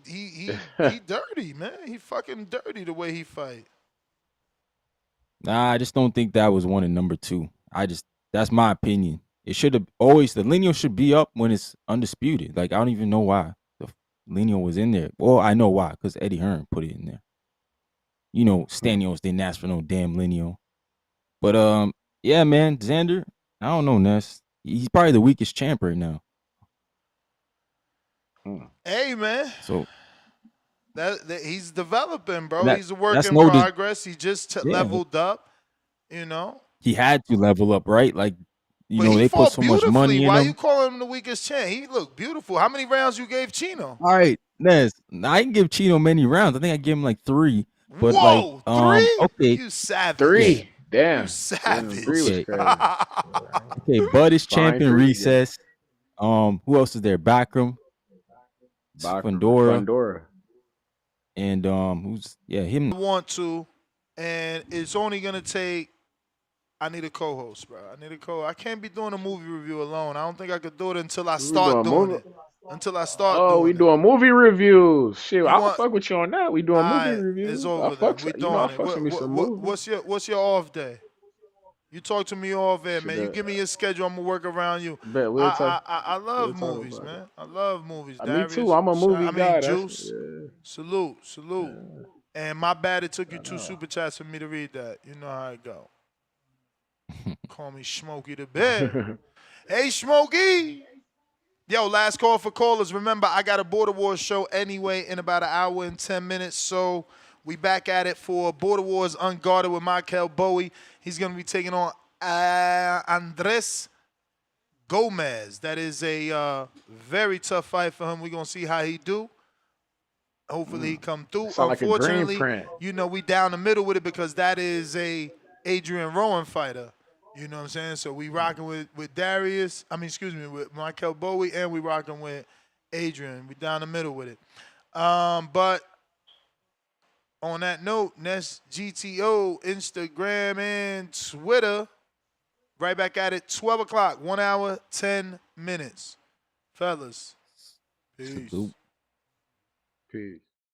dirty, man. He fucking dirty the way he fight. Nah, I just don't think that was one and number 2. That's my opinion. It should have always, the lineal should be up when it's undisputed. Like, I don't even know why the lineal was in there. Well, I know why, because Eddie Hearn put it in there. You know, Stanios didn't ask for no damn lineal. But yeah, man, Xander, I don't know, Ness. He's probably the weakest champ right now. Hey, man. So that he's developing, bro. that, He's a work that's in no progress. He just leveled up, you know. He had to level up, right? Like, But he they put fought so much beautifully. money in Why him. you calling him the weakest champ? He looked beautiful. How many rounds you gave Chino? All right, Ness. I didn't give Chino many rounds. I think I gave him like 3. But Whoa, like, 3? okay, You savage. 3. Damn. You savage. 3 was crazy. Okay, Bud is champion recess. Who else is there? Backroom, Fundora. And him. I want to, and it's only gonna take. I need a co-host, bro. I can't be doing a movie review alone. I don't think I could do it until I start doing it. We doing movie reviews. Shit, I'll fuck with you on that. We doing movie reviews. It's over then. We doing I it. fucks with me some movies. What's your off day? You talk to me off air, man. You give me your schedule. I'm gonna work around you. I love movies, man. I love movies. Me too. I'm a movie guy. Juice. Salute. And my bad, it took you 2 super chats for me to read that. You know how it go. Call me Smokey the Bear. Hey, Smokey. Yo, last call for callers. Remember, I got a Border Wars show anyway in about an hour and 10 minutes. So we back at it for Border Wars Unguarded with Michael Bowie. He's going to be taking on Andres Gomez. That is a very tough fight for him. We're going to see how he do. Hopefully he come through. Unfortunately, we down the middle with it because that is a Adrian Rowan fighter. You know what I'm saying? So we rocking with with Michael Bowie, and we rocking with Adrian. We down the middle with it. But on that note, Ness GTO, Instagram, and Twitter. Right back at it, 12 o'clock, 1 hour, 10 minutes. Fellas, peace. Peace.